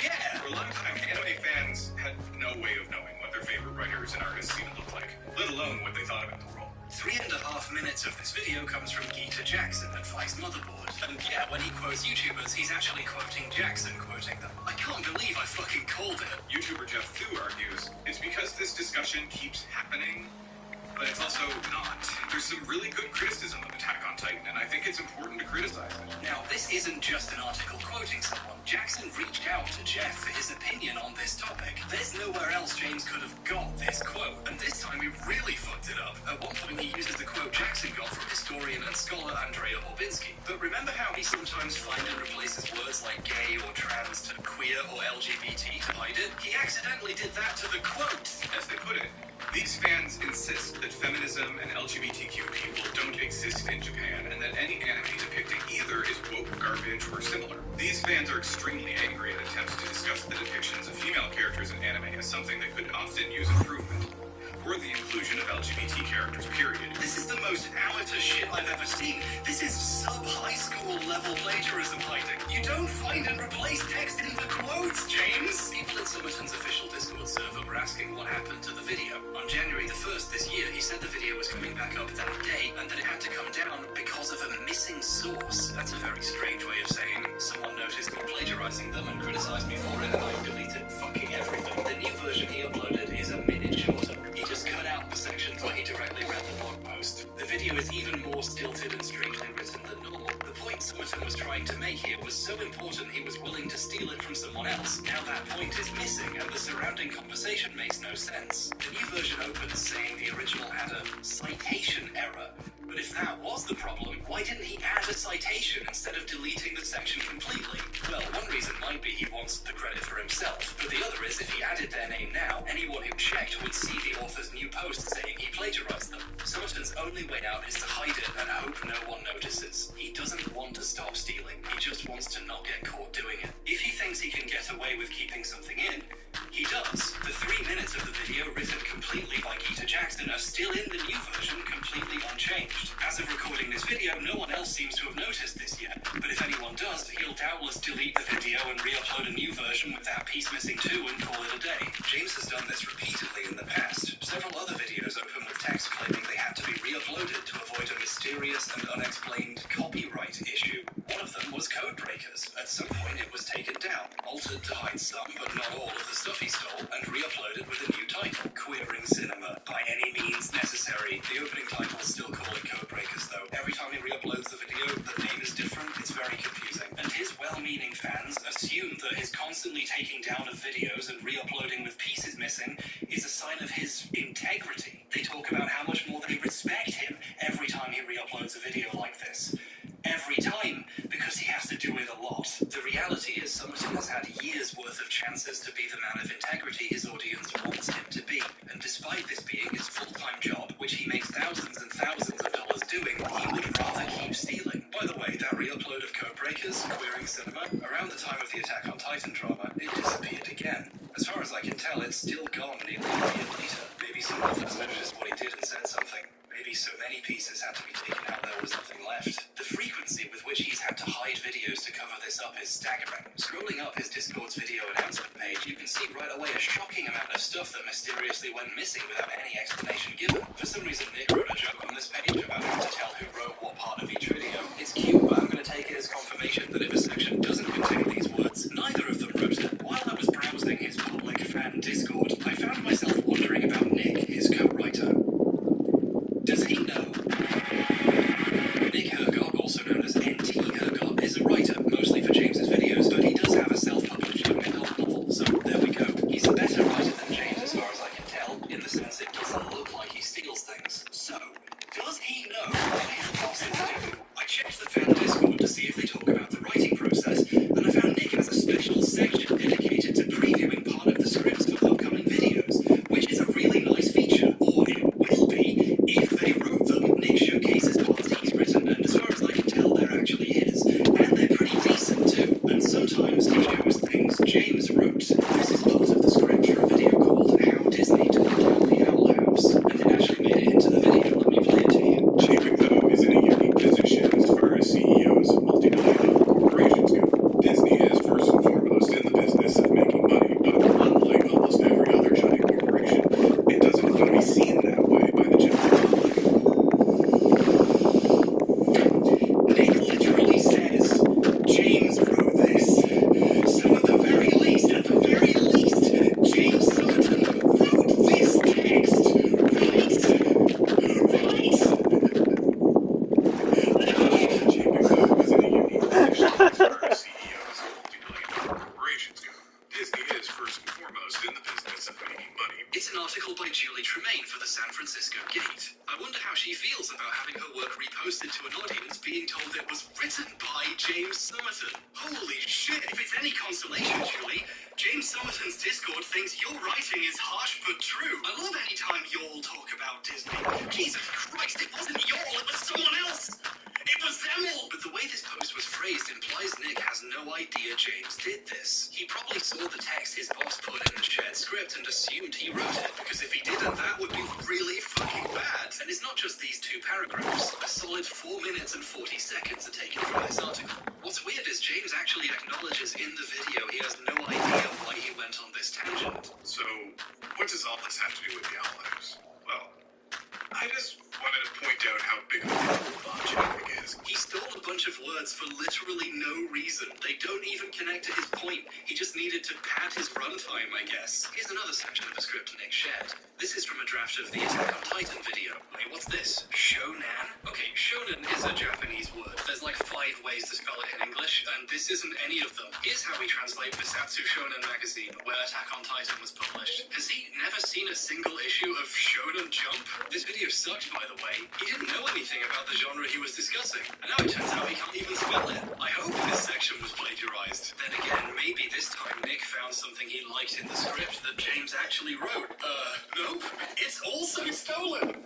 yeah. For a long time, anime fans had no way of knowing what their favorite writers and artists even looked like, let alone what they thought about the world. 3.5 minutes of this video comes from Geeta Jackson at Vice Motherboard. And yeah, when he quotes YouTubers, he's actually quoting Jackson quoting them. I can't believe I fucking called it. YouTuber Jeff Thu argues, it's because this discussion keeps happening, but it's also not. There's some really good criticism of Attack on Titan, and I think it's important to criticize it. Now, this isn't just an article quoting someone. Jackson reached out to Jeff for his opinion on this topic. There's nowhere else James could have got this quote, and this time he really fucked it up. At one point he uses the quote Jackson got from historian and scholar Andrea Borbinski. But remember how he sometimes finds and replaces words like gay or trans to queer or LGBT to hide it? He accidentally did that to the quote. As they put it, these fans insist that feminism and LGBTQ people don't exist in Japan, and that any anime depicting either is woke garbage or similar. These fans are extremely angry at attempts to discuss the depictions of female characters in anime as something that could often use improvement, or the inclusion of LGBT characters, period. This is the most amateur shit I've ever seen. This is sub-high school level plagiarism hiding. You don't find and replace text in the quotes, James! People in Summerton's official Discord server were asking what happened to the video. On January the 1st this year, he said the video was coming back up that day and that it had to come down because of a missing source. That's a very strange way of saying someone noticed me plagiarizing them and criticized me for it and I deleted fucking everything. The new version he uploaded is a minute shorter. He just cut out the sections where he directly read the blog post. The video is even more stilted and strangely written than normal. The point Summerton was trying to make here was so important he was willing to steal it from someone else. Now that point is missing and the surrounding conversation makes no sense. The new version opens saying the original had a citation error. But if that was the problem, why didn't he add a citation instead of deleting the section completely? Well, one reason might be he wants the credit for himself, but the other is if he added their name now, anyone who checked would see the author's new post saying he plagiarized them. Summerton's only way out is to hide it and hope no one notices. He doesn't want to stop stealing, he just wants to not get caught doing it. If he thinks he can get away with keeping something in, he does. The 3 minutes of the video written completely by Geeta Jackson are still in the new version, completely unchanged. As of recording this video, no one else seems to have noticed this yet, but if anyone does, he'll doubtless delete the video and re-upload a new version with that piece missing too and call it a day. James has done this repeatedly in the past. Several other videos open with text claiming they had to be re-uploaded to avoid a mysterious and unexplained copyright issue. One of them was Codebreakers. At some point it was taken down, altered to hide some but not all of the stuff he stole, and re-uploaded with a new title, Queering Cinema, by any means necessary. The opening title is still called Codebreakers though. Every time he re-uploads the video, the name is different, it's very confusing. And his well-meaning fans assume that his constantly taking down of videos and re-uploading with pieces missing is a sign of his integrity. They talk about how much more they respect him every time he re-uploads a video like this. Every time, because he has to do it a lot. The reality is Summerton has had years worth of chances to be the man of integrity his audience wants him to be. And despite this being his full-time job, which he makes thousands and thousands of dollars doing, he would rather keep stealing. By the way, that re-upload of Codebreakers, Queering Cinema, around the time of the Attack on Titan drama, it disappeared again. As far as I can tell, it's still gone nearly a year later. Maybe someone else noticed what he did and said something. Maybe so many pieces had to be taken out there was nothing left. The frequency with which he's had to hide videos to cover this up is staggering. Scrolling up his Discord's video announcement page, you can see right away a shocking amount of stuff that mysteriously went missing without any explanation given. For some reason, Nick wrote a joke on this page about having to tell who wrote what part of each video. It's cute, but I'm going to take it as confirmation that if a section doesn't contain these words, neither of them wrote it. While I was browsing his public fan Discord, I found myself wondering about Nick, his co-writer. Does he know? Nick Hergog, also known as NT Hergog, is a writer, mostly for James's videos, but he does have a self-published young adult novel, so there we go. He's a better writer than James as far as I can tell, in the sense it doesn't look like he's stealing far as CEOs of multi-billion-dollar corporations go. Disney is first and foremost in the business of making money. It's an article by Julie Tremaine for the San Francisco Gate. I wonder how she feels about having her work reposted to an audience being told it was written by James Somerton. Holy shit, if it's any consolation, Julie, James Somerton's Discord thinks your writing is harsh but true. I love any time y'all talk about Disney. Jesus Christ, it wasn't y'all, it was someone else! It was them all! But the way this post was phrased implies Nick has no idea James did this. He probably saw the text his boss put in the shared script and assumed he wrote it, because if he didn't, that would be really fucking bad. And it's not just these 2 paragraphs. A solid 4 minutes and 40 seconds are taken from this article. What's weird is James actually acknowledges in the video he has no idea why he went on this tangent. So, what does all this have to do with the Outliers? Well, I just wanted to point out how big of a botch Epic is. He stole a bunch of words for literally no reason. They don't even connect to his point. He just needed to pad his runtime, I guess. Here's another section of a script Nick shared. This is from a draft of the Attack on Titan video. Wait, what's this? Shonen? Okay, shonen is a Japanese word. There's like 5 ways to spell it in English, and this isn't any of them. Here's how we translate Bisatsu Shonen magazine, where Attack on Titan was published. Has he never seen a single issue of Shonen Jump? This video sucked, by the way. He didn't know anything about the genre he was discussing, and now it turns out he can't even spell it. I hope this section was plagiarized. Then again, maybe this time Nick found something he liked in the script that James actually wrote. Nope. It's also stolen.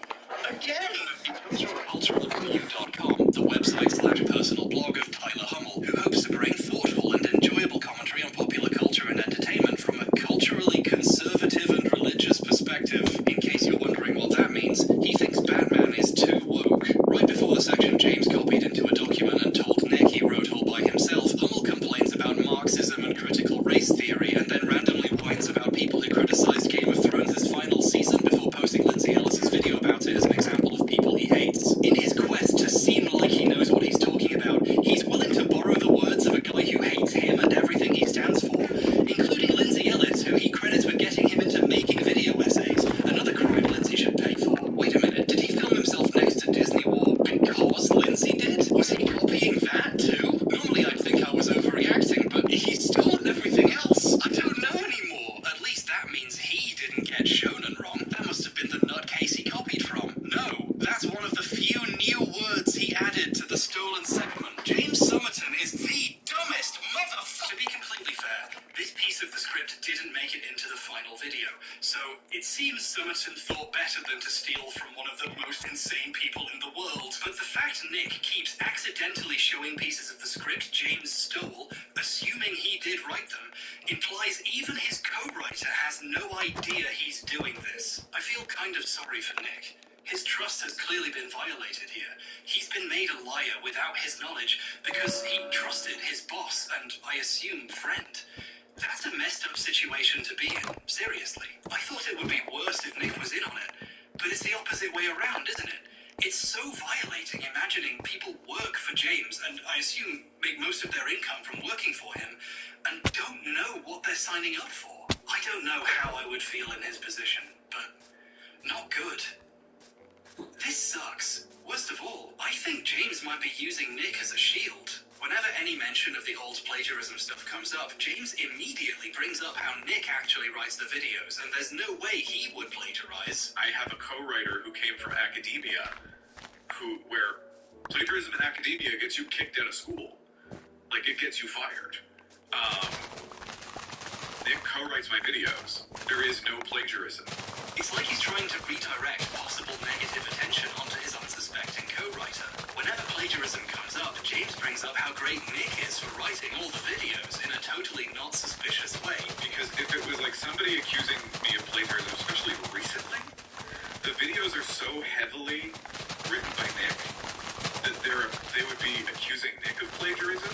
Again. It comes from culturalreview.com, the website/personal blog of Tyler Hummel, who hopes to bring thoughtful and enjoyable commentary on popular culture and entertainment from a culturally conservative and religious perspective. In case you're wondering what that means, he thinks Batman is too woke. Right before the section James copied into a document and told Nick he wrote all by himself, Hummel complains about Marxism and critical race theory, and then randomly whines about people who criticized Game of Thrones' final season before posting Lindsay Ellis's video about it as an example of people he hates. In his quest to seem like he knows what he's talking about, he's willing to borrow the words of a guy who hates him and everything he stands for, including Lindsay Ellis, who he credits with getting him into making video essays, another crime Lindsay should pay for. Wait a minute, did he film himself next to Disney War because Lindsay did? Was he copying that too? Normally I'd think I was overreacting, but he's stolen everything else. I don't know anymore. At least that means he didn't get Shonen wrong. That must have been the nutcase he copied from. No, that's one of the few new words he added to the stolen segment. James Somerton is the dumbest motherfucker. To be completely fair, this piece of the script didn't make it into the final video, so it seems Somerton thought better than to steal from one of the most insane people in the world. But the fact Nick keeps accidentally showing pieces of the script James stole, assuming he did write them, implies even his co-writer has no idea he's doing this. I feel kind of sorry for Nick. His trust has clearly been violated here. He's been made a liar without his knowledge because he trusted his boss and, I assume, friend. That's a messed up situation to be in, seriously. I thought it would be worse if Nick was in on it, but it's the opposite way around, isn't it? It's so violating imagining people work for James and, I assume, make most of their income from working for him and don't know what they're signing up for. I don't know how I would feel in his position, but not good. This sucks. Worst of all, I think James might be using Nick as a shield. Whenever any mention of the old plagiarism stuff comes up, James immediately brings up how Nick actually writes the videos, and there's no way he would plagiarize. I have a co-writer who came from academia, where plagiarism in academia gets you kicked out of school. Like, it gets you fired. Nick co-writes my videos. There is no plagiarism. It's like he's trying to redirect possible negative attention onto his unsuspecting co-writer. Whenever plagiarism comes up, James brings up how great Nick is for writing all the videos in a totally not suspicious way. Because if it was like somebody accusing me of plagiarism, especially recently, the videos are so heavily written by Nick that they would be accusing Nick of plagiarism,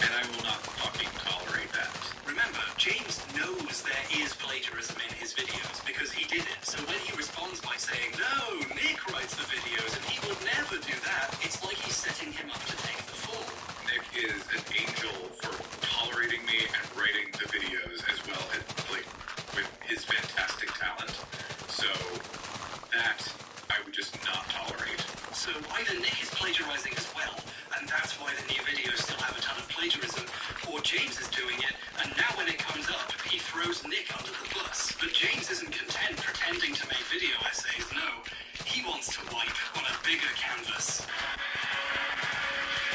and I will not fucking tolerate that. Remember, James knows there is plagiarism in his videos because he did it. So when he responds by saying, no, Nick writes the videos and he would never do that, it's like he's setting him up to take the fall. Nick is an angel for tolerating me and writing the videos as well as, like, with his fantastic talent. So that I would just not tolerate. So either Nick is plagiarizing as well, and that's why the new videos still have a ton of plagiarism, throws Nick under the bus. But James isn't content pretending to make video essays, no. He wants to wipe on a bigger canvas.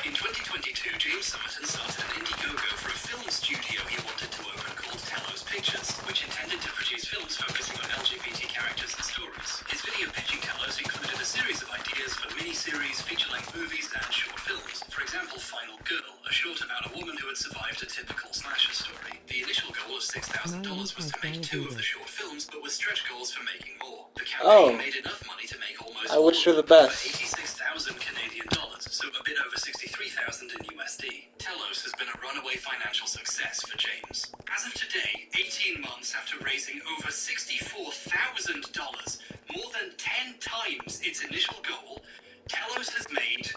In 2022, James Somerton started an Indiegogo for a film studio he wanted to open called Telos Pictures, which intended to produce films focusing on LGBT characters and stories. His video pitching Telos included a series of ideas for miniseries, feature-length movies, and short films. For example, Final Girl, a short about a woman who had survived a typical slasher story. The initial goal of $6,000 was to make 2 of the short films, but with stretch goals for making more. The campaign made enough money to make almost I wish her the best. for 86,000 Canadian dollars, so a bit over 63,000 in USD. Telos has been a runaway financial success for James. As of today, 18 months after raising over $64,000, more than 10 times its initial goal, Telos has made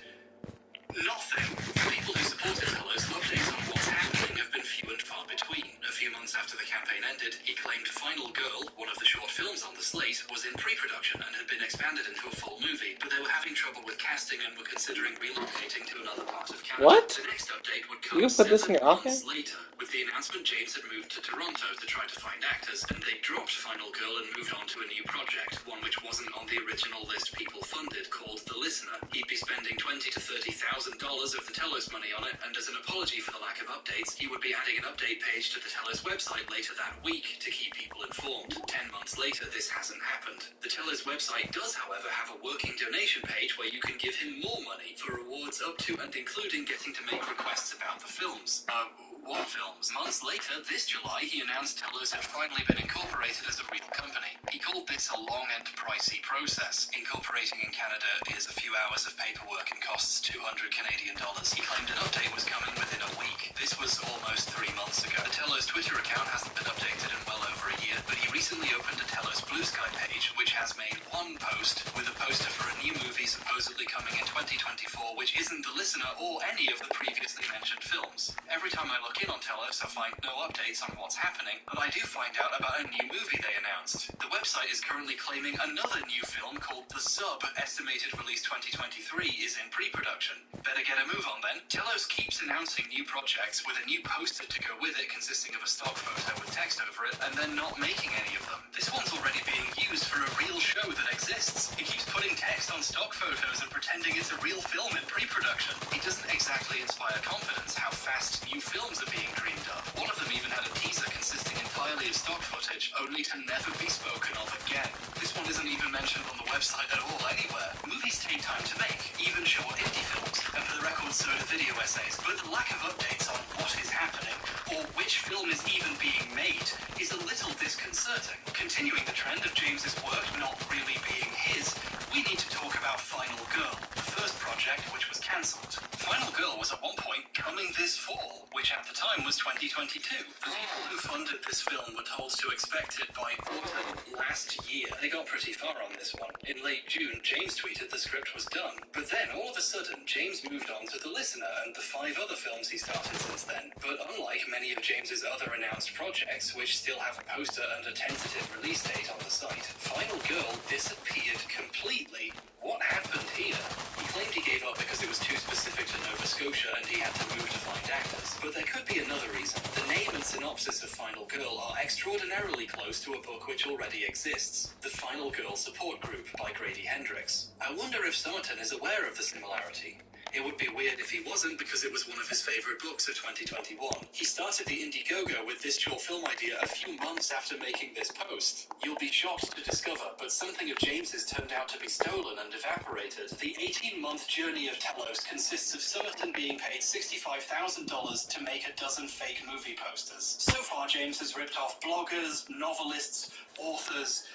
nothing. For people who supported Telos, updates on what's happening have been few and far between. A few months after the campaign ended, he claimed Final Girl, one of the short films on the slate, was in pre-production and had been expanded into a full movie, but they were having trouble with casting and were considering relocating to another part of Canada. What? The next update would come You put this in 7 your office? months later. With the announcement, James had moved to Toronto to try to find actors, and they dropped Final Girl and moved on to a new project, one which wasn't on the original list people funded, called The Listener. He'd be spending $20,000 to $30,000 of the Telos money on it, and as an apology for the lack of updates, he would be adding an update page to the Telos website later that week to keep people informed. 10 months later, this hasn't happened. The Telos website does, however, have a working donation page where you can give him more money for rewards up to and including getting to make requests about the films. What films? Months later, this July, he announced Telos had finally been incorporated as a real company. He called this a long and pricey process. Incorporating in Canada is a few hours of paperwork and costs $200 Canadian. He claimed an update was coming within a week. This was almost 3 months ago. The Telos Twitter account hasn't been updated in well over a year, but he recently opened a Telos Blue Sky page, which has made one post with a poster for a new movie supposedly coming in 2024, which isn't The Listener or any of the previously mentioned films. Every time I look in on Telos, I find no updates on what's happening, but I do find out about a new movie they announced. The website is currently claiming another new film called The Sub, estimated release 2023, is in pre-production. Better get a move on then. Telos keeps announcing new projects with a new poster to go with it consisting of a stock photo with text over it, and then not making any of them. This one's already being used for a real show that exists. It keeps putting text on stock photos and pretending it's a real film in pre-production. It doesn't exactly inspire confidence how fast new films are being dreamed up. One of them even had a teaser consisting entirely of stock footage, only to never be spoken of again. This one isn't even mentioned on the website at all anywhere. Movies take time to make, even short indie films, and for the record, so do video essays, but the lack of updates on what is happening, or which film is even being made, is a little disconcerting. Continuing the trend of James's work not really being his, we need to talk about Final Girl, the first project which was cancelled. Final Girl was at one point coming this fall, which at the time was 2022. The people who funded this film were told to expect it by autumn last year. They got pretty far on this one. In late June, James tweeted the script was done, but then all of a sudden, James moved on to The Listener and the 5 other films he started since then. But unlike many of James's other announced projects, which still have a poster and a tentative release date on the site, Final Girl disappeared completely. What happened here? He claimed he gave up because it was too specific to Nova Scotia and he had to move to find actors. But there could be another reason. The name and synopsis of Final Girl are extraordinarily close to a book which already exists, The Final Girl Support Group by Grady Hendrix. I wonder if Somerton is aware of the similarity. It would be weird if he wasn't, because it was one of his favourite books of 2021. He started the Indiegogo with this short film idea a few months after making this post. You'll be shocked to discover, but something of James's turned out to be stolen and evaporated. The 18-month journey of Telos consists of Somerton being paid $65,000 to make a dozen fake movie posters. So far, James has ripped off bloggers, novelists, authors,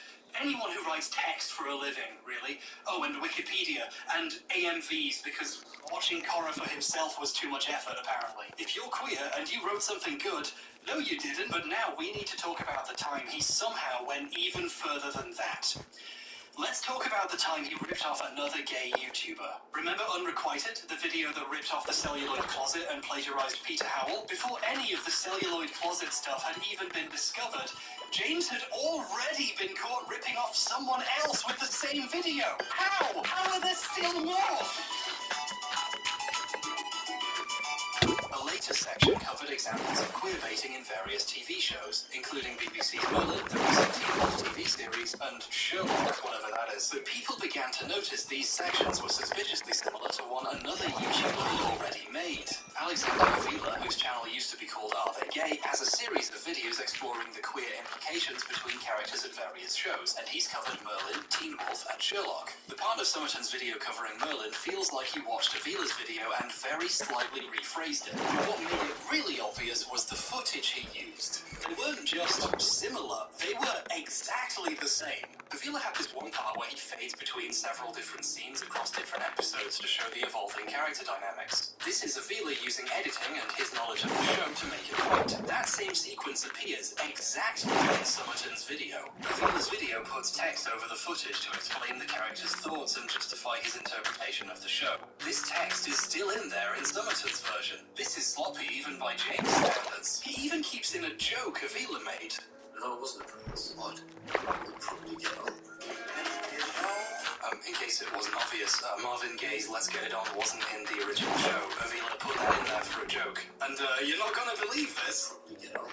anyone who writes text for a living, really. Oh, and Wikipedia, and AMVs, because watching Korra for himself was too much effort, apparently. If you're queer and you wrote something good, no you didn't, but now we need to talk about the time he somehow went even further than that. Let's talk about the time he ripped off another gay YouTuber. Remember Unrequited, the video that ripped off the celluloid closet and plagiarized Peter Howell? Before any of the celluloid closet stuff had even been discovered, James had already been caught ripping off someone else with the same video. How? How are there still more? A later section covered examples of queerbaiting in various TV shows, including BBC's Merlin, the recent Teen Wolf TV series, and Sherlock, whatever that is. But people began to notice these sections were suspiciously similar to one another YouTuber had already made. Alexander Avila, whose channel used to be called Are They Gay, has a series of videos exploring the queer implications between characters at various shows, and he's covered Merlin, Teen Wolf, and Sherlock. The part of Summerton's video covering Merlin feels like he watched Avila's video and very slightly rephrased it. What made it really obvious was the footage he used. They weren't just similar, they were exactly the same. Avila had this one part where he fades between several different scenes across different episodes to show the evolving character dynamics. This is Avila using editing and his knowledge of the show to make a point. That same sequence appears exactly in Summerton's video. Avila's video puts text over the footage to explain the character's thoughts and justify his interpretation of the show. This text is still in there in Summerton's version. This is sloppy even by James' standards. He even keeps in a joke Avila made. No, it wasn't a promise. What? We'll probably get on. In case it wasn't obvious, Marvin Gaye's Let's Get It On wasn't in the original show. Avila put that in there for a joke. And, you're not gonna believe this. Get on.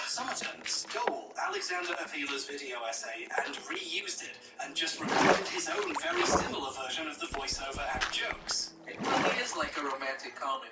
Summerton stole Alexander Avila's video essay and reused it, and just recorded his own very similar version of the voiceover and jokes. It really is like a romantic comedy.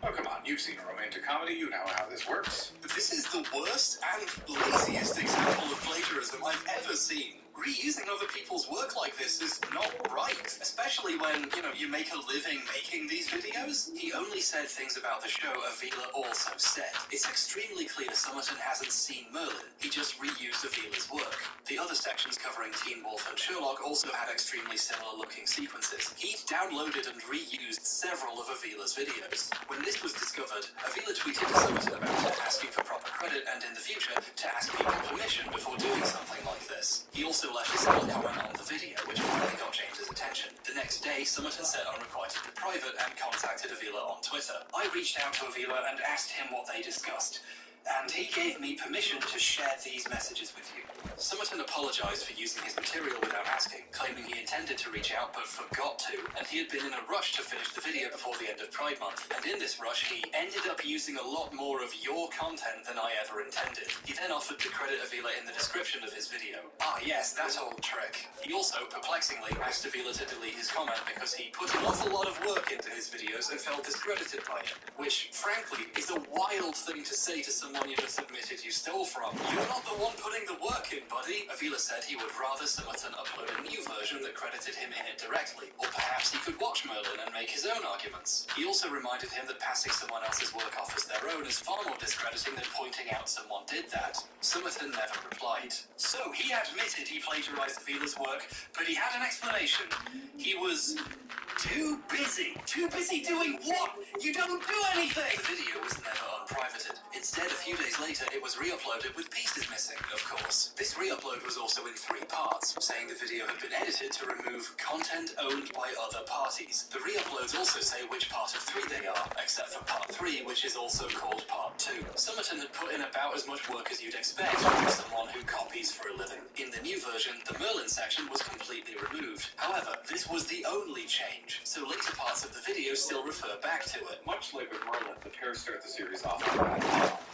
Oh, come on, you've seen a romantic comedy, you know how this works. This is the worst and laziest example of plagiarism I've ever seen. Reusing other people's work like this is not right, especially when, you make a living making these videos. He only said things about the show Avila also said. It's extremely clear Summerton hasn't seen Merlin. He just reused Avila's work. The other sections covering Teen Wolf and Sherlock also had extremely similar looking sequences. He downloaded and reused several of Avila's videos. When this was discovered, Avila tweeted to Summerton about it, asking for proper credit and in the future to ask people permission before doing something like this. He also left a small comment on the video, which finally got James's attention. The next day, Summerton set Unrequited to private and contacted Avila on Twitter. I reached out to Avila and asked him what they discussed, and he gave me permission to share these messages with you. Summerton apologized for using his material without asking, claiming he intended to reach out but forgot to, and he had been in a rush to finish the video before the end of Pride Month, and in this rush he ended up using a lot more of your content than I ever intended. He then offered to credit Avila in the description of his video. Ah yes, that old trick. He also, perplexingly, asked Avila to delete his comment because he put an awful lot of work into his videos and felt discredited by it, which, frankly, is a wild thing to say to someone you just admitted you stole from. You're not the one putting the work in, buddy. Avila said he would rather Summerton upload a new version that credited him in it directly, or perhaps he could watch Merlin and make his own arguments. He also reminded him that passing someone else's work off as their own is far more discrediting than pointing out someone did that. Summerton never replied. So, he admitted he plagiarized Avila's work, but he had an explanation. He was too busy. Too busy doing what? You don't do anything! The video was never unprivated. Instead, a few days later, it was re-uploaded with pieces missing, of course. This re-upload was also in 3 parts, saying the video had been edited to remove content owned by other parties. The re-uploads also say which part of 3 they are, except for part 3, which is also called part 2. Summerton had put in about as much work as you'd expect from someone who copies for a living. In the new version, the Merlin section was completely removed. However, this was the only change, so later parts of the video still refer back to it. Much like with Merlin, the pair start the series off.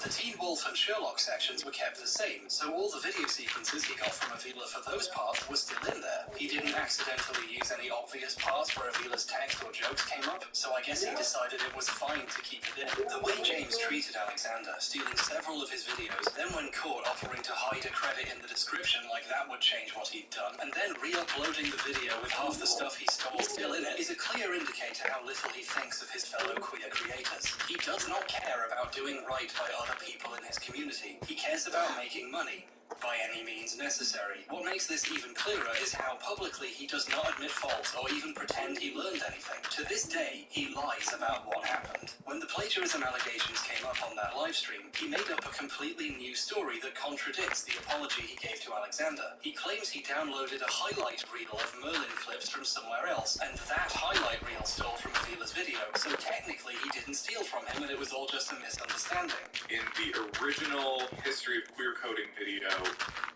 The Teen Wolf and Sherlock sections were kept the same, so all the video sequences he got from Avila for those parts were still in there. He didn't accidentally use any obvious parts where Avila's text or jokes came up, so I guess he decided it was fine to keep it in. The way James treated Alexander, stealing several of his videos, then when caught offering to hide a credit in the description like that would change what he'd done, and then re-uploading the video with half the stuff he stole still in it, is a clear indicator how little he thinks of his fellow queer creators. He does not care about doing right by other people in his community. He cares about making money, by any means necessary. What makes this even clearer is how publicly he does not admit fault or even pretend he learned anything. To this day, he lies about what happened. When the plagiarism allegations came up on that livestream, he made up a completely new story that contradicts the apology he gave to Alexander. He claims he downloaded a highlight reel of Merlin clips from somewhere else, and that highlight reel stole from Avila's video, so technically he didn't steal from him and it was all just a misunderstanding. In the original History of Queer Coding video,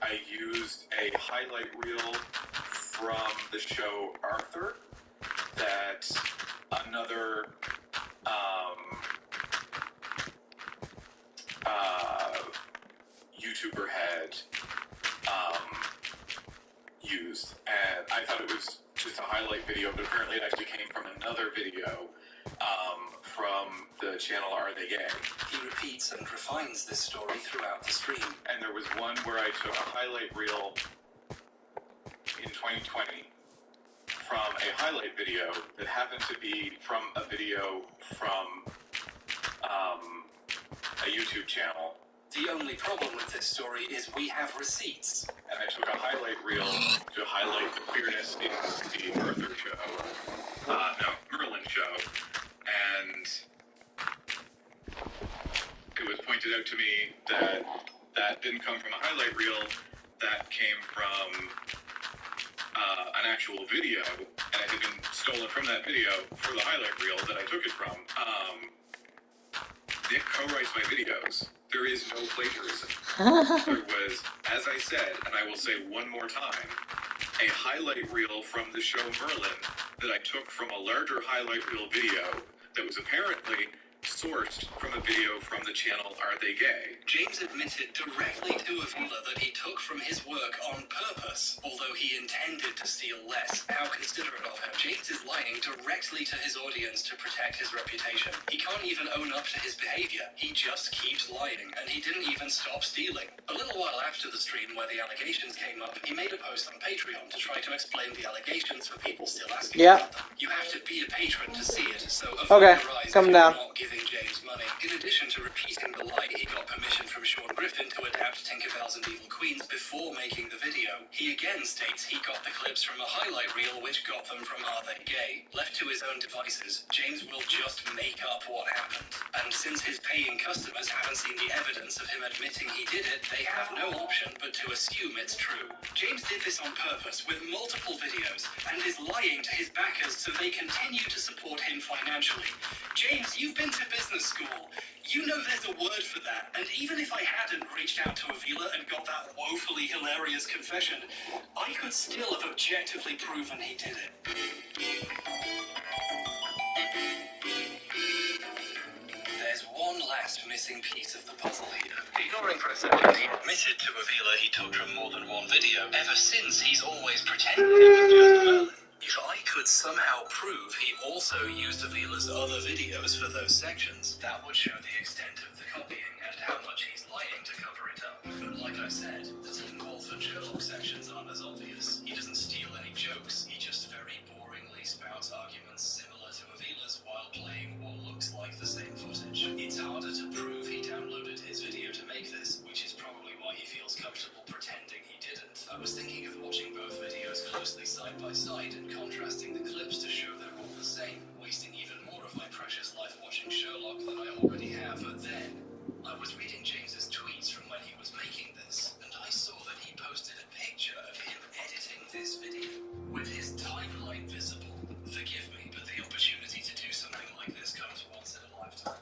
I used a highlight reel from the show Arthur that another the channel Are They Gay? He repeats and refines this story throughout the stream. And there was one where I took a highlight reel in 2020 from a highlight video that happened to be from a video from a YouTube channel. The only problem with this story is we have receipts. And I took a highlight reel to highlight the queerness in the Arthur show. Merlin show. And it was pointed out to me that that didn't come from a highlight reel. That came from an actual video, and it had been stolen from that video for the highlight reel that I took it from. Nick co-writes my videos. There is no plagiarism. There was, as I said, and I will say one more time, a highlight reel from the show Merlin that I took from a larger highlight reel video that was apparently sourced from a video from the channel Are They Gay? James admitted directly to Avila that he took from his work on purpose, although he intended to steal less. How considerate of him. James is lying directly to his audience to protect his reputation. He can't even own up to his behavior. He just keeps lying, and he didn't even stop stealing. A little while after the stream where the allegations came up, he made a post on Patreon to try to explain the allegations for people still asking about them. You have to be a patron to see it, so okay, come down. Not giving James money. In addition to repeating the lie, he got permission from Sean Griffin to adapt Tinkerbells and Evil Queens before making the video. He again states he got the clips from a highlight reel which got them from Are They Gay? Left to his own devices, James will just make up what happened. And since his paying customers haven't seen the evidence of him admitting he did it, they have no option but to assume it's true. James did this on purpose with multiple videos and is lying to his backers so they continue to support him financially. James, you've been to business school. You know there's a word for that. And even if I hadn't reached out to Avila and got that woefully hilarious confession, I could still have objectively proven he did it. There's one last missing piece of the puzzle here. Ignoring for a second, he admitted to Avila he took from more than one video. Ever since, he's always pretended it was just Merlin. If I could somehow prove he also used Avila's other videos for those sections, that would show the extent of the copying and how much he's lying to cover it up. But like I said, the Teen Wolf and Sherlock sections aren't as obvious. He doesn't steal any jokes, he just very boringly spouts arguments similar to Avila's while playing what looks like the same footage. It's harder to prove he downloaded his video to make this, which is probably why he feels comfortable pretending he didn't. I was thinking of watching both videos closely side by side and contrasting the clips to show they're all the same, wasting even more of my precious life watching Sherlock than I already have. But then, I was reading James's tweets from when he was making this, and I saw that he posted a picture of him editing this video with his timeline visible. Forgive me, but the opportunity to do something like this comes once in a lifetime.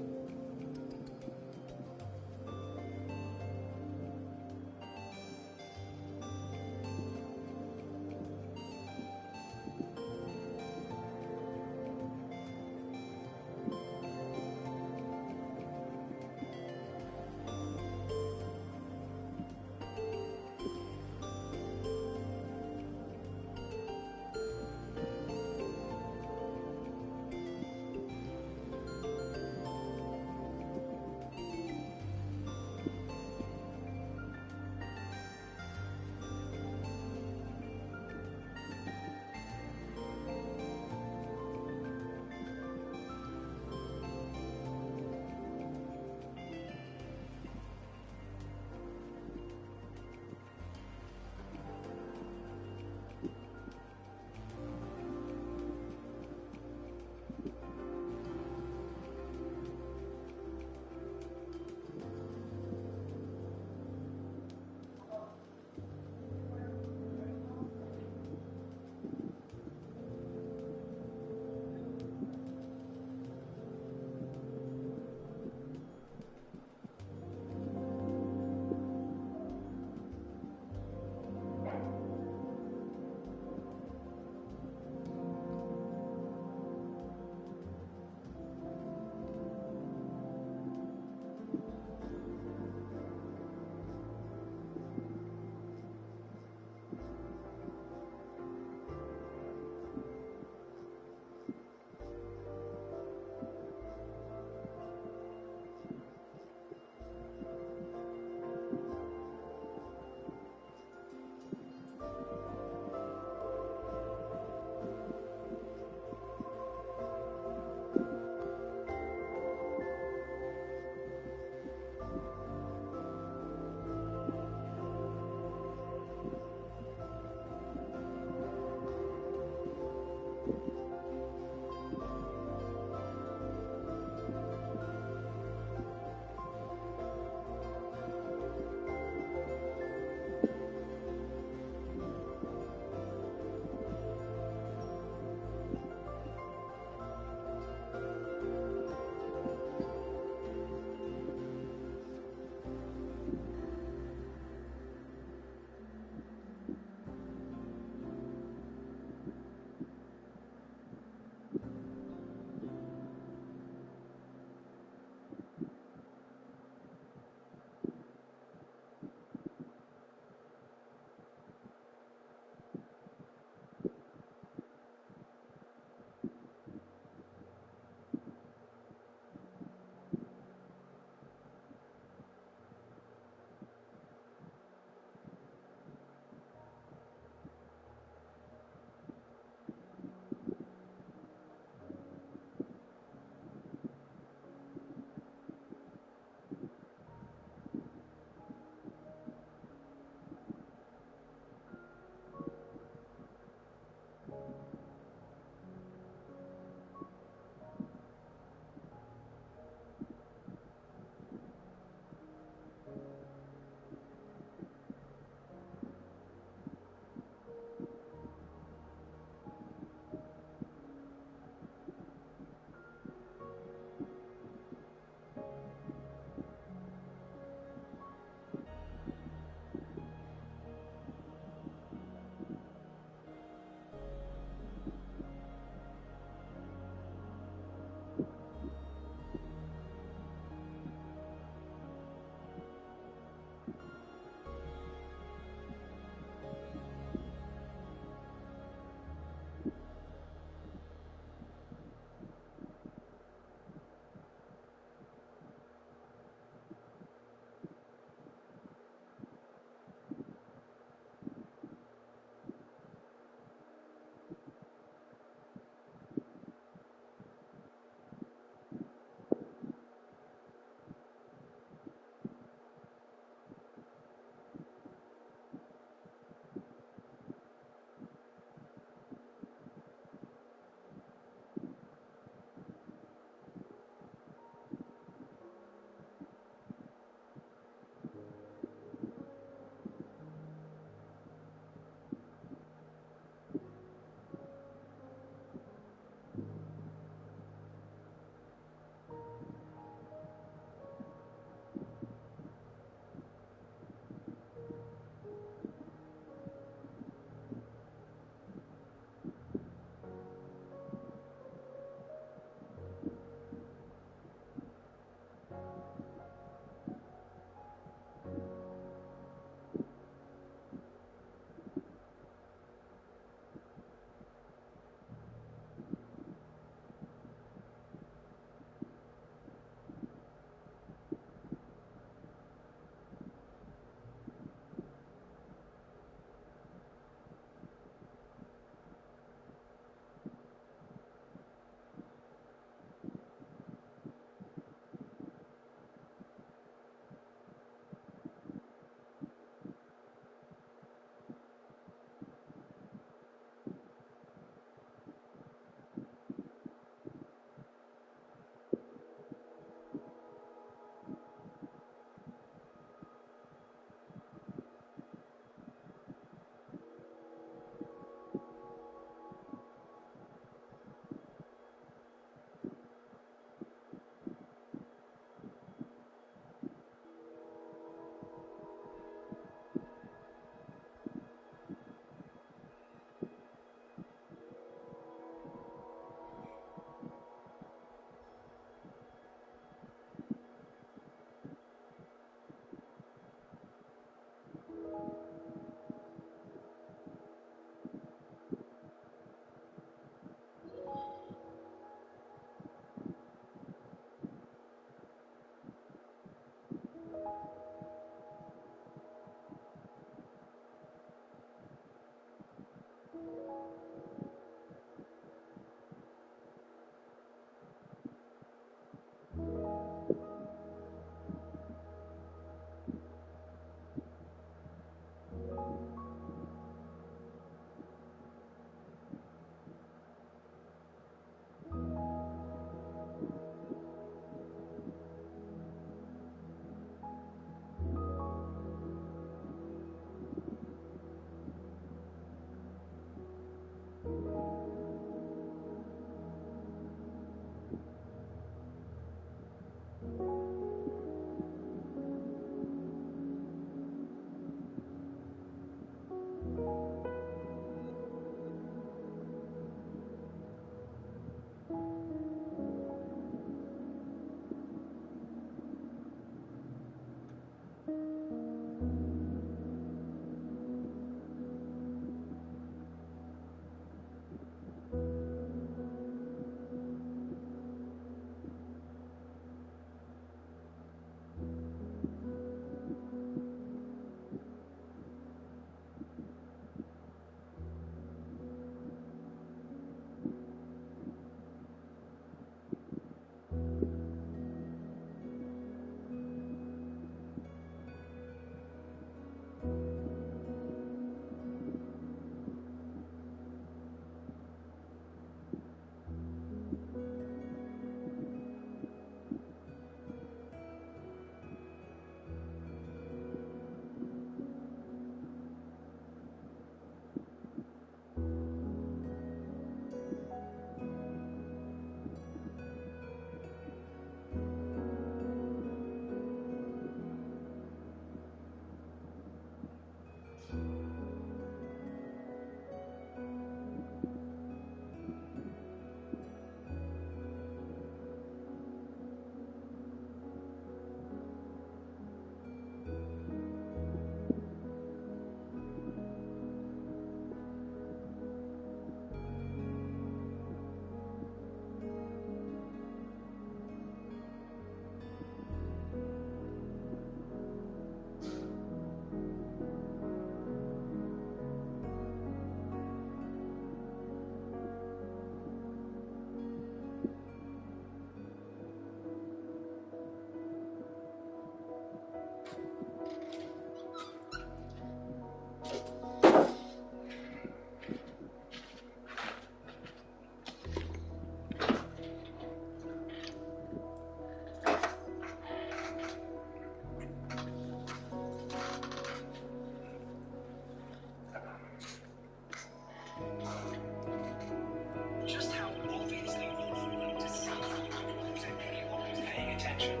Just how obviously awful to see to anyone who's paying attention.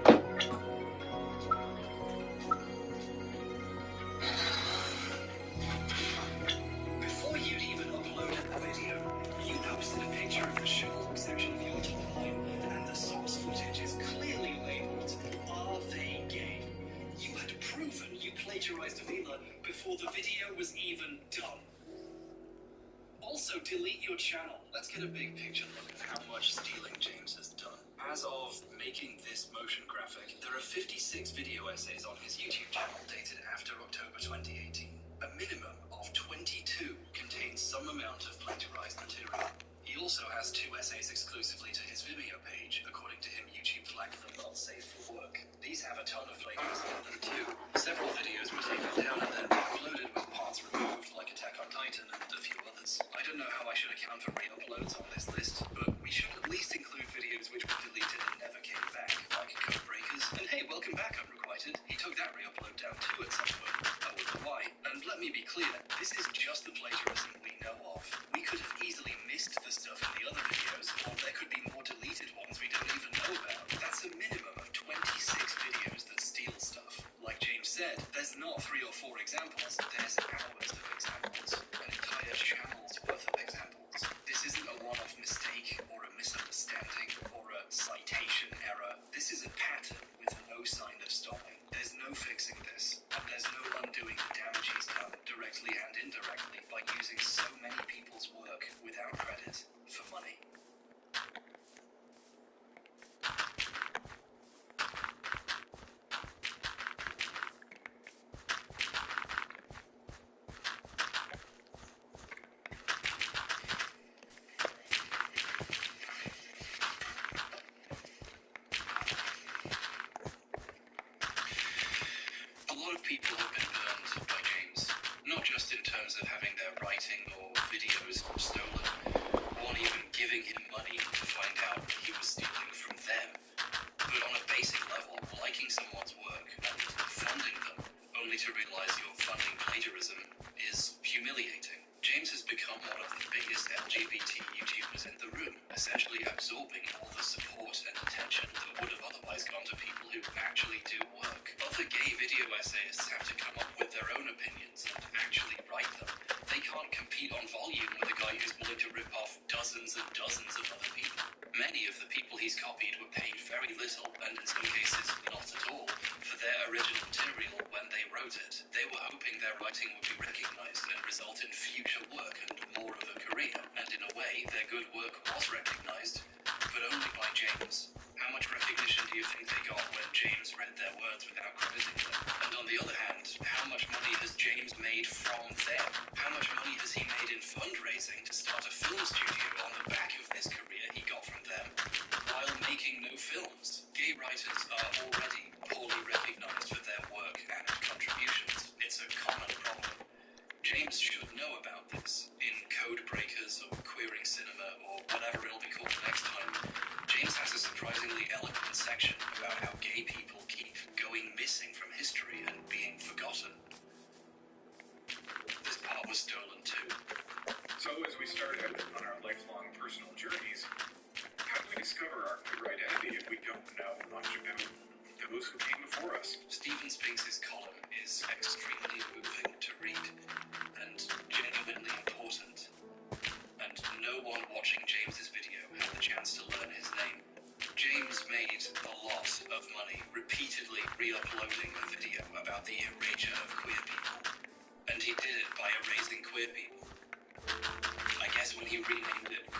Before you'd even uploaded the video, you posted a picture of the show section of your timeline, and the source footage is clearly labeled "Are they gay?" You had proven you plagiarized Avila before the video was even done. Also, delete your channel. Let's get a big picture look at how much stealing James has done. As of making this motion graphic, there are 56 video essays on his YouTube channel dated after October 2018. A minimum of 22 contains some amount of plagiarized material. He also has 2 essays exclusively to his Vimeo page. According to him, YouTube flagged them not safe for work. These have a ton of plagiarism in them too. Several videos were taken down and then uploaded with parts removed, like Attack on Titan and a few others. I don't know how I should account for re-uploads on this list, but we should at least include videos which were deleted and never came back, like Codebreakers. And hey, welcome back, Unrequited. He took that re-upload down too at some point. I wonder why. And let me be clear, this is just the plagiarism we know of. We could have easily missed the stuff in the other videos, or there could be more deleted ones we don't even know about. That's a minimum of 26 videos that steal stuff. Like James said, there's not 3 or 4 examples, there's hours of examples. An entire channel's worth of examples. This isn't a one-off mistake, or a misunderstanding, or a citation error. This is a pattern with no sign of stopping. There's no fixing this, and there's no undoing the damage he's done, directly and indirectly, by using so many people's work without credit for money. A lot of people have been burned by James, not just in terms of having their writing or videos stolen, or even giving him money to find out that he was stealing from them, but on a basic level, liking someone's work and funding them, only to realize you're funding plagiarism, is humiliating. James has become one of the biggest LGBT YouTubers in the room, essentially absorbing all the support and attention that would have otherwise gone to people who actually do work. Other gay video essayists have to come up with their own opinions and actually write them. They can't compete on volume with a guy who's willing to rip off dozens and dozens of other people. Many of the people he's copied were paid very little, and in some cases not at all, for their original material when they wrote it. They were hoping their writing would be recognized and result in future work and more of a career, and in a way, their good work was recognized, but only by James. How much recognition do you think they got when James read their words without crediting them? And on the other hand, how much money has James made from them? How much money has he made in fundraising to start a film studio on the back of this career he got from them, while making no films? Gay writers are already poorly recognized for their work and contributions. It's a common problem. James should know about this. In Codebreakers or Queering Cinema or whatever it'll be called next time, James has a surprisingly eloquent section about how gay people keep going missing from history and being forgotten. This part was stolen too. So as we start out on our lifelong personal journeys, how do we discover our true identity if we don't know much about those who came before us? Stephen Spinks's column is extremely moving to read.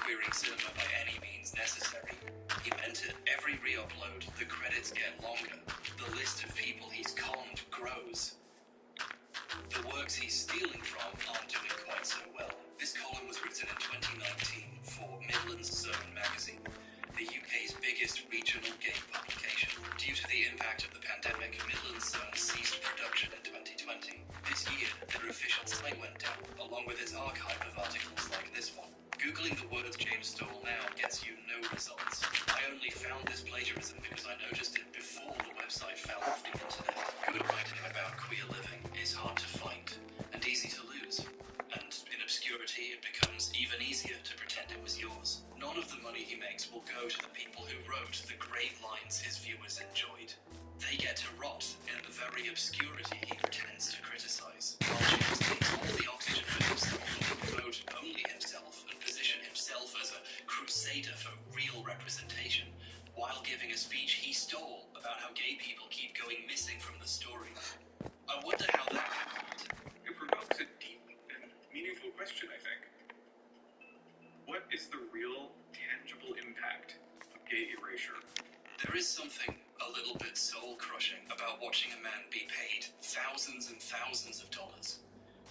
queering cinema by any means necessary. He meant it. Every re-upload, the credits get longer. The list of people he's conned grows. The works he's stealing from aren't doing quite so well. This column was written in 2019 for Midlands Zone magazine, the UK's biggest regional game publication. Due to the impact of the pandemic, Midlands Zone ceased production in 2020. This year, their official site went down, along with its archive of articles like this one. Googling the words James stole now gets you no results. I only found this plagiarism because I noticed it before the website fell off the internet. Good writing about queer living is hard to find and easy to lose. And in obscurity, it becomes even easier to pretend it was yours. None of the money he makes will go to the people who wrote the great lines his viewers enjoyed. They get to rot in the very obscurity he pretends to criticize. While James takes all the oxygen for himself and will promote only himself and position himself as a crusader for real representation, while giving a speech he stole about how gay people keep going missing from the story. I wonder how that happened. It provokes a deep and meaningful question, I think. What is the real, tangible impact of gay erasure? There is something a little bit soul-crushing about watching a man be paid thousands and thousands of dollars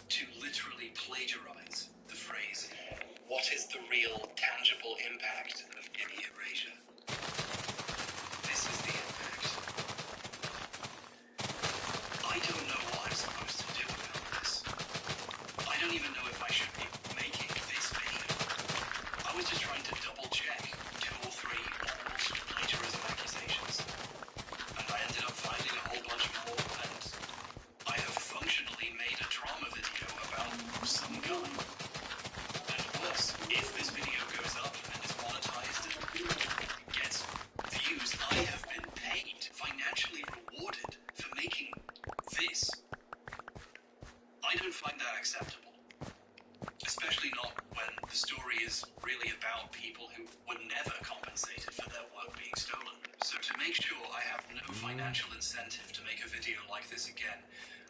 to literally plagiarize the phrase, "What is the real, tangible impact of gay erasure?" This is the impact. I don't know what I'm supposed to do about this. I don't even know if I should be making this video. I was just trying to double-check 2 or 3 almost plagiarism accusations. And I ended up finding a whole bunch more, and I have functionally made a drama video about some guy. And worse, if this video goes up and is monetized and gets views, I have been paid, financially rewarded for making this. I don't find that acceptable. Especially not when the story is really about people who were never compensated for their work being stolen. So to make sure I have no financial incentive to make a video like this again,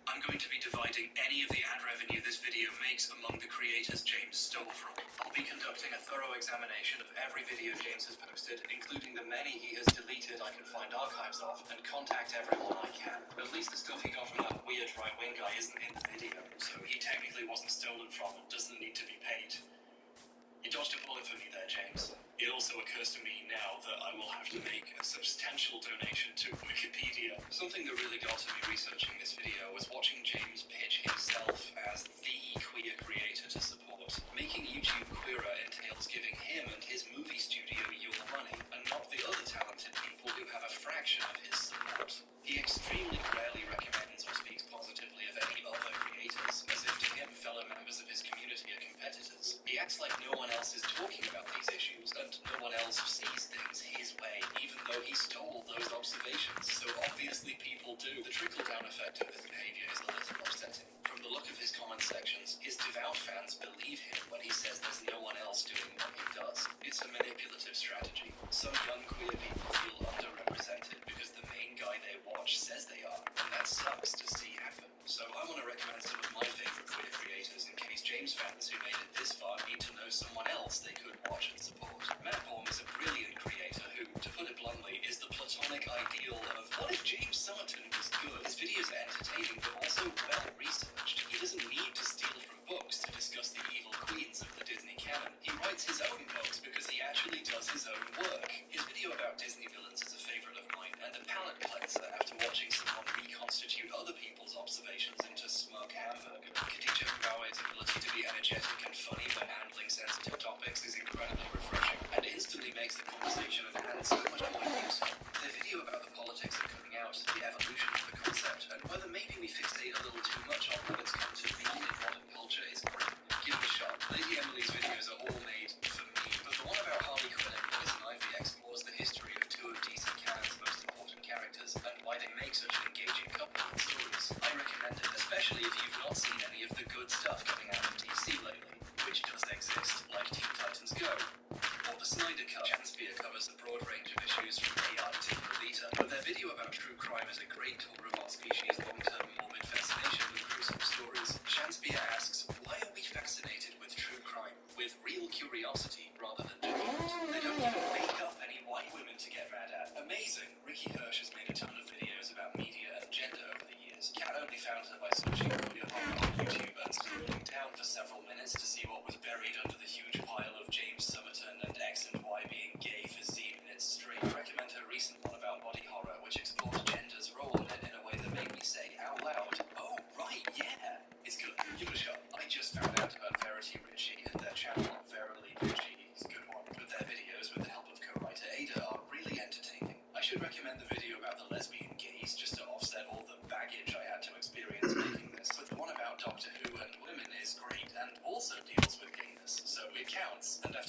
I'm going to be dividing any of the ad revenue this video makes among the creators James stole from. I'll be conducting a thorough examination of every video James has posted, including the many he has deleted I can find archives of, and contact everyone I can. At least the stuff he got from that weird right-wing guy isn't in the video, so he technically wasn't stolen from and doesn't need to be paid. You dodged a bullet for me there, James. It also occurs to me now that I will have to make a substantial donation to Wikipedia. Something that really got to me researching this video was watching James pitch himself as the queer creator to support. Making YouTube queerer entails giving him and his movie studio your money, and not the other talented people who have a fraction of his support. He extremely rarely recommends or speaks positively of any other creators, as if to him fellow members of his community are competitors. He acts like no one else is talking about these issues, and no one else sees things his way, even though he stole those observations. So obviously people do. The trickle-down effect of his behavior is a little upsetting.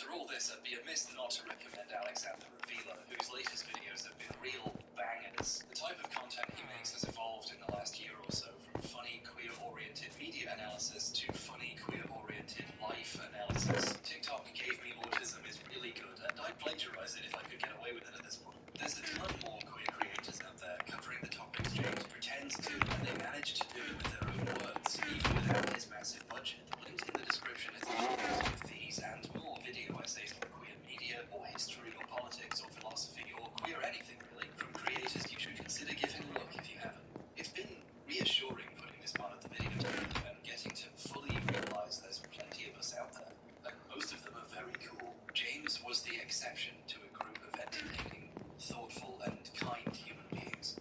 After all this, I'd be amiss not to recommend Alexander Avila, whose latest videos have been real bangers. The type of content he makes has evolved in the last year or so, from funny, queer-oriented media analysis to funny, queer-oriented life analysis. TikTok gave me autism is really good, and I'd plagiarize it if I could get away with it at this point. There's a ton more queer creators out there covering the topics James pretends to, and they manage to do it with their own words, even without his massive budget. Linked in the description is videos with these and more video essays on queer media, or history, or politics, or philosophy, or queer anything really, from creators you should consider giving a look if you haven't. It's been reassuring putting this part of the video together and getting to fully realize there's plenty of us out there, and most of them are very cool. James was the exception to a group of entertaining, thoughtful, and kind human beings.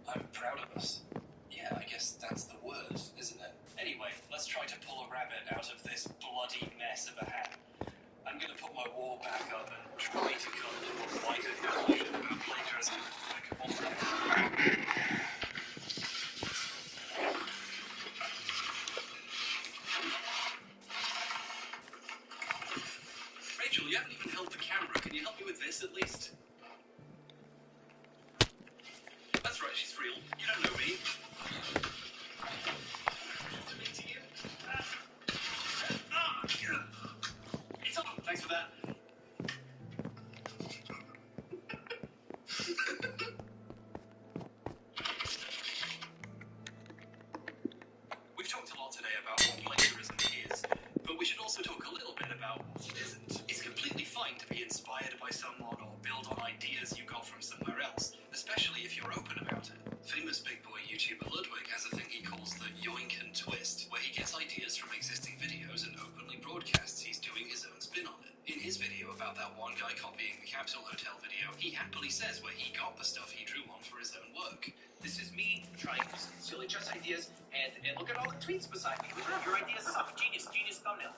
I'm proud of us. Yeah, I guess that's the word, isn't it? Anyway, let's try to pull a rabbit out of this bloody mess of a hat. I'm gonna put my wall back up and try to cut a little wider conclusion about plagiarism. Rachel, you haven't even held the camera. Can you help me with this at least? That's right, she's real. You don't know me. It's on. Thanks for that. We've talked a lot today about what plagiarism is, but we should also talk a little bit about what it isn't. It's completely fine to be inspired by someone or build on ideas you got from somewhere else, especially if you're open about it. Famous big boy YouTuber Ludwig has a thing he calls the yoink and twist, where he gets ideas from existing videos and openly broadcasts he's doing his own spin on it. In his video about that one guy copying the Capsule Hotel video, he happily says where he got the stuff he drew on for his own work. This is me trying silly just ideas, and look at all the tweets beside me. Your ideas suck. Genius thumbnail.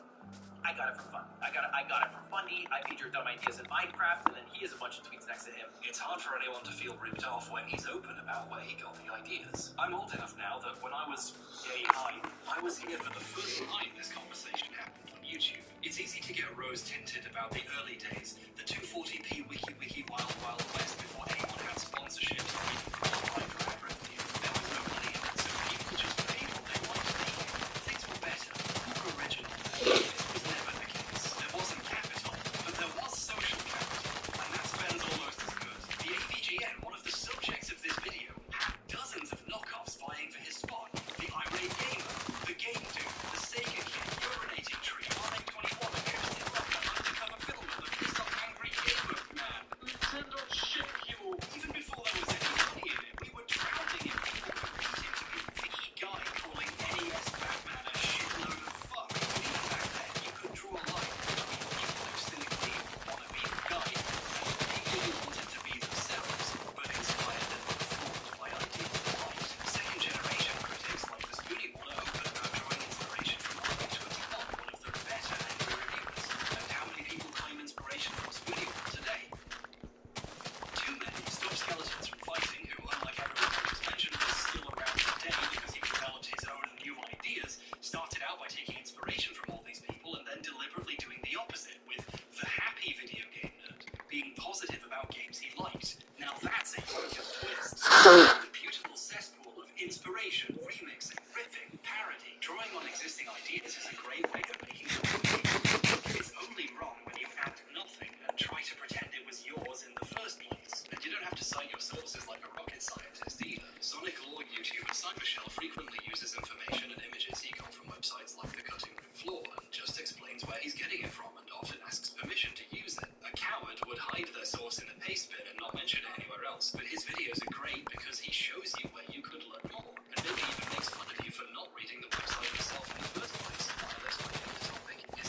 I got it for fun. I got it for funny. I made your dumb ideas in Minecraft, and then he has a bunch of tweets next to him. It's hard for anyone to feel ripped off when he's open about where he got the ideas. I'm old enough now that when I was yay high, I was here for the first time this conversation happened on YouTube. It's easy to get rose-tinted about the early days, the 240p wiki wild west before anyone had sponsorship or even qualified for ad revenue. There was no money in it, so people just paid what they wanted to make. Things were better, more original. This was never the case. There wasn't capital, but there was social capital, and that spends almost as good. The AVGN, one of the subjects of this video, had dozens of knockoffs vying for his spot. The Irate Gamer, the Game Dude, the Sega Kid, Urinating Tree, RM21, and Kirsten Rocker, undercover filmer, the pissed off angry gamer man. Nintendo ship you. Even before there was any money in it, we were drowning in people competing to be the guy calling NES Batman a shitload of fuck. Even back then, you could draw a line between people who cynically want to be the guy and people who wanted to be themselves, but inspired and informed by ideas of light. Second generation critics like the Spoonie Water open about drawing inspiration from RM21, one of the better angry reviewers. And how many people claim inspiration from Spoonie Water today? Too many. Stop Skeletons from Fighting, who, unlike everyone else mentioned, was still around today because he developed his own new ideas, started out by taking inspiration from all these people and then deliberately doing the opposite with the happy video game nerd, being positive about games he liked. Now that's a yoink and twist. A reputable cesspool of inspiration, remixing, riffing, parody. Drawing on existing ideas is a great way of making something unique. It's only wrong when you add nothing and try to pretend it was yours in the first place. And you don't have to cite your sources like a rocket scientist either. Sonic Law YouTuber Cybershell frequently uses information and images he got from websites like The Cutting Room Floor and just explains where he's getting it from and often asks permission to use it. A coward would hide their source in a paste bin and not mention it anywhere else, but his videos are great because he shows you where you could learn more, and maybe even makes fun of you for not reading the website yourself in the first place while explaining the topic. His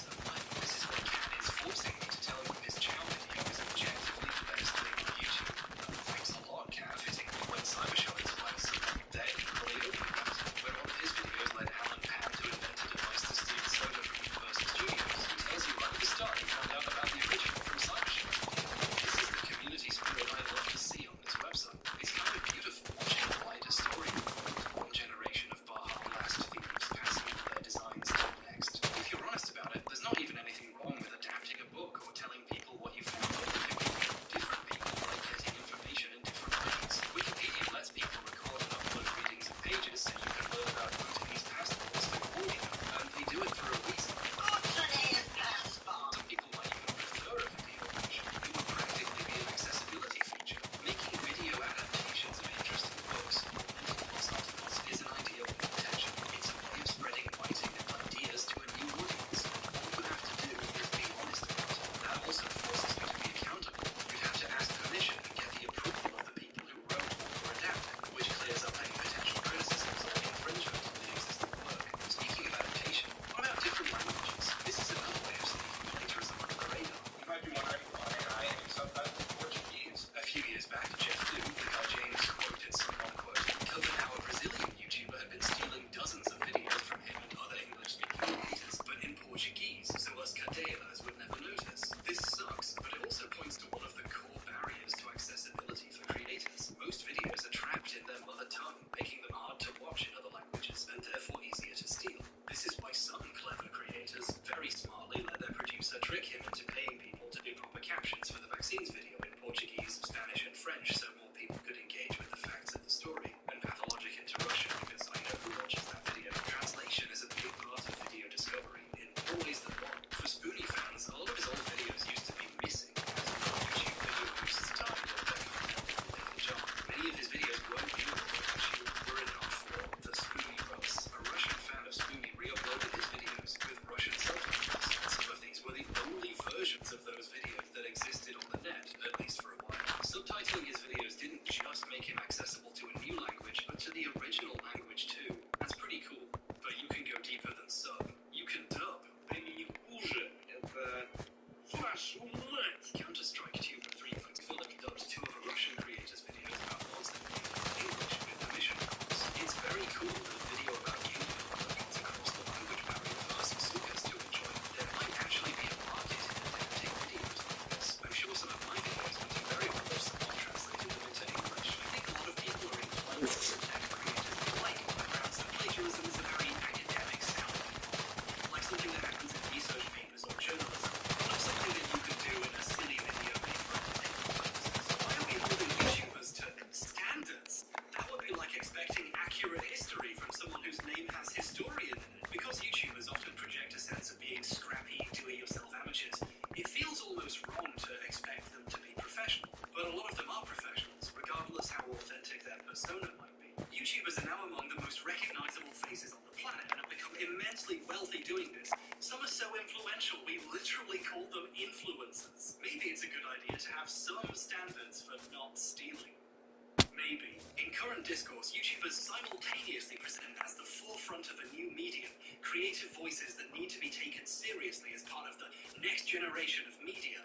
doing this. Some are so influential, we literally call them influencers. Maybe it's a good idea to have some standards for not stealing. Maybe. In current discourse, YouTubers simultaneously present as the forefront of a new medium, creative voices that need to be taken seriously as part of the next generation of media,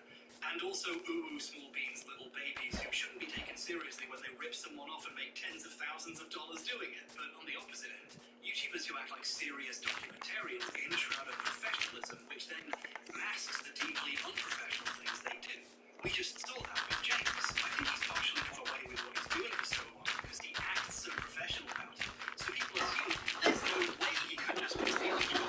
and also small beans, little babies who shouldn't be taken seriously when they rip someone off and make tens of thousands of dollars doing it. But on the opposite end, YouTubers who act like serious documentarians in a shroud of professionalism, which then masks the deeply unprofessional things they do. We just saw that with James. I think he's partially got away with what he's doing for so long because he acts so professional about it. So people assume there's no way he could just be stealing from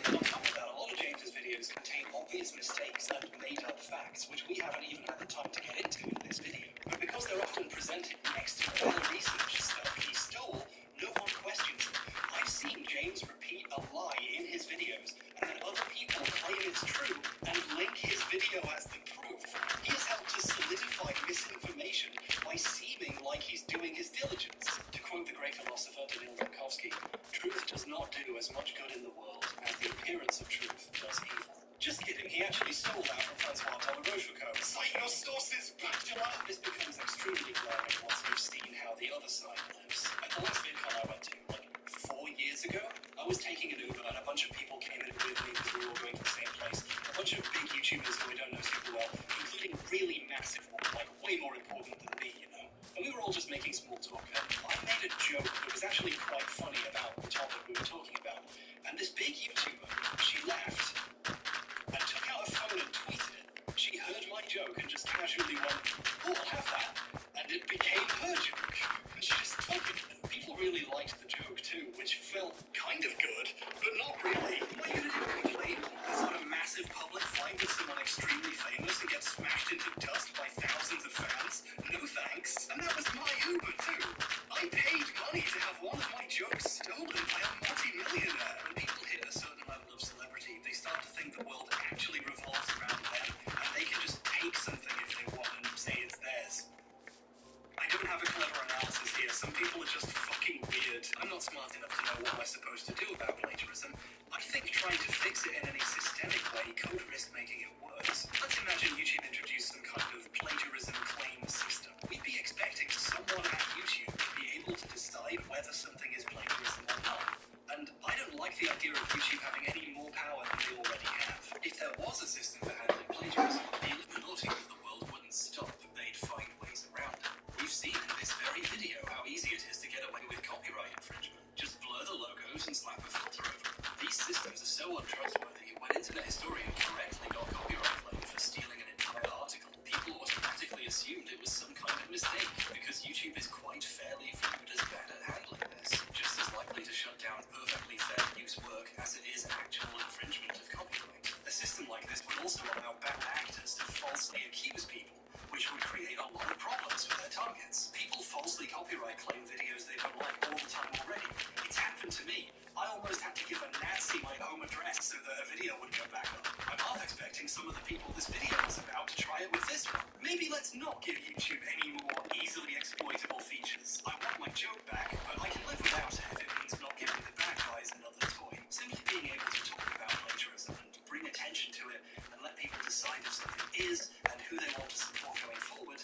On top of that, a lot of James's videos contain obvious mistakes and made-up facts, which we haven't even had the time to get into in this video. But because they're often presented next to well-researched stuff he stole, no one questions it. I've seen James repeat a lie in his videos, and then other people claim it's true and link his video as the proof. He has helped to solidify misinformation by seeming like he's doing his diligence. To quote the great philosopher Danil Dankovsky, truth does not do as much good in the world as the appearance of truth does evil. Just kidding, he actually stole that from Francois Talleyrand. Cite your sources, bachelor! This becomes extremely glaring once we've seen how the other side lives. At the last VidCon I went to, like 4 years ago, I was taking an Uber and a bunch of people came in with me because we were all going to the same place. A bunch of big YouTubers who I don't know super well, including really massive ones, like way more important than me, you know? And we were all just making small talk, and I made a joke that was actually quite funny about the topic we were talking about. And this big YouTuber, she laughed and took out a phone and tweeted it. She heard my joke and just casually went, oh, I'll have that. And it became her joke. And she just took it. People really liked the joke too, which felt kind of good, but not really. Am I gonna complain? Start a massive public fight with someone extremely famous and get smashed into dust by thousands of fans? No thanks. And that was my Uber too. I paid money to have one of my jokes stolen by a multi-millionaire. When people hit a certain level of celebrity, they start to think the world actually revolves around them, and they can just take something if they want and say it's theirs. I don't have a clever analysis here. Some people are just fucking weird. I'm not smart enough to know what we're supposed to do about plagiarism. I think trying to fix it in any systemic way could risk making it worse. Let's imagine YouTube introduced some kind of plagiarism claim system. We'd be expecting someone at YouTube to be able to decide whether something is plagiarism or not. And I don't like the idea of YouTube having any more power than they already have. If there was a system for handling plagiarism, the Illuminati of the world wouldn't stop. They'd find ways around it. We've seen in this very video how easy it is to get away with copyright infringement. Just blur the logos and slap a filter over them. These systems are so untrustworthy, when Internet Historian correctly got copyright claim for stealing an entire article, people automatically assumed it was some kind of mistake, because YouTube is quite fairly viewed as bad at handling this. Just as likely to shut down perfectly fair use work as it is actual infringement of copyright. A system like this would also allow bad actors to falsely accuse people, which would create a lot of problems for their targets. People falsely copyright claim videos they don't like all the time already. It's happened to me. I almost had to give a Nazi my home address so that a video would go back up. I'm half expecting some of the people this video is about to try it with this one. Maybe let's not give YouTube any more easily exploitable features. I want my joke back, but I can live without it if it means not giving the bad guys another toy. Simply being able to talk about plagiarism and bring attention to it and let people decide if something is and who they want to support going forward,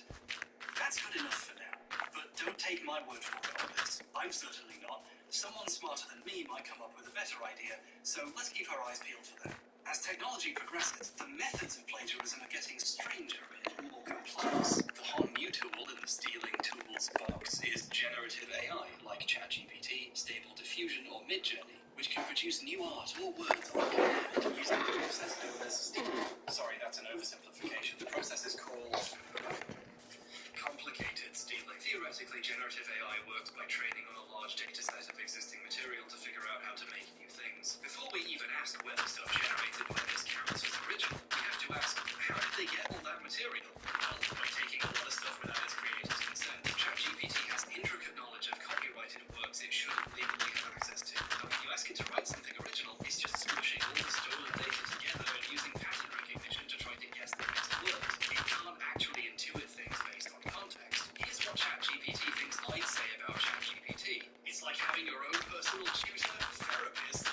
that's good enough for now. But don't take my word for it on this. I'm certainly not. Someone smarter than me might come up with a better idea, so let's keep our eyes peeled for that. As technology progresses, the methods of plagiarism are getting stranger and more complex. The hot new tool in the stealing tools box is generative AI, like ChatGPT, Stable Diffusion, or Midjourney, which can produce new art or words like command using the process known as stealing. Sorry, that's an oversimplification. The process is called complicated stealing. Theoretically, generative AI works by training on a large data set of existing material to figure out how to make new things. Before we even ask whether stuff generated by this counts as original, we have to ask, how did they get all that material? Well, by taking a lot of stuff without its creator's consent. ChatGPT has intricate knowledge of copyrighted works it shouldn't legally have access to. And when you ask it to write something original, it's just smushing all the stolen data together and using pattern recognition to try to guess the next word. It can't actually intuit things based on context. Here's what ChatGPT thinks I'd say about ChatGPT. It's like having your own personal tutor, therapist,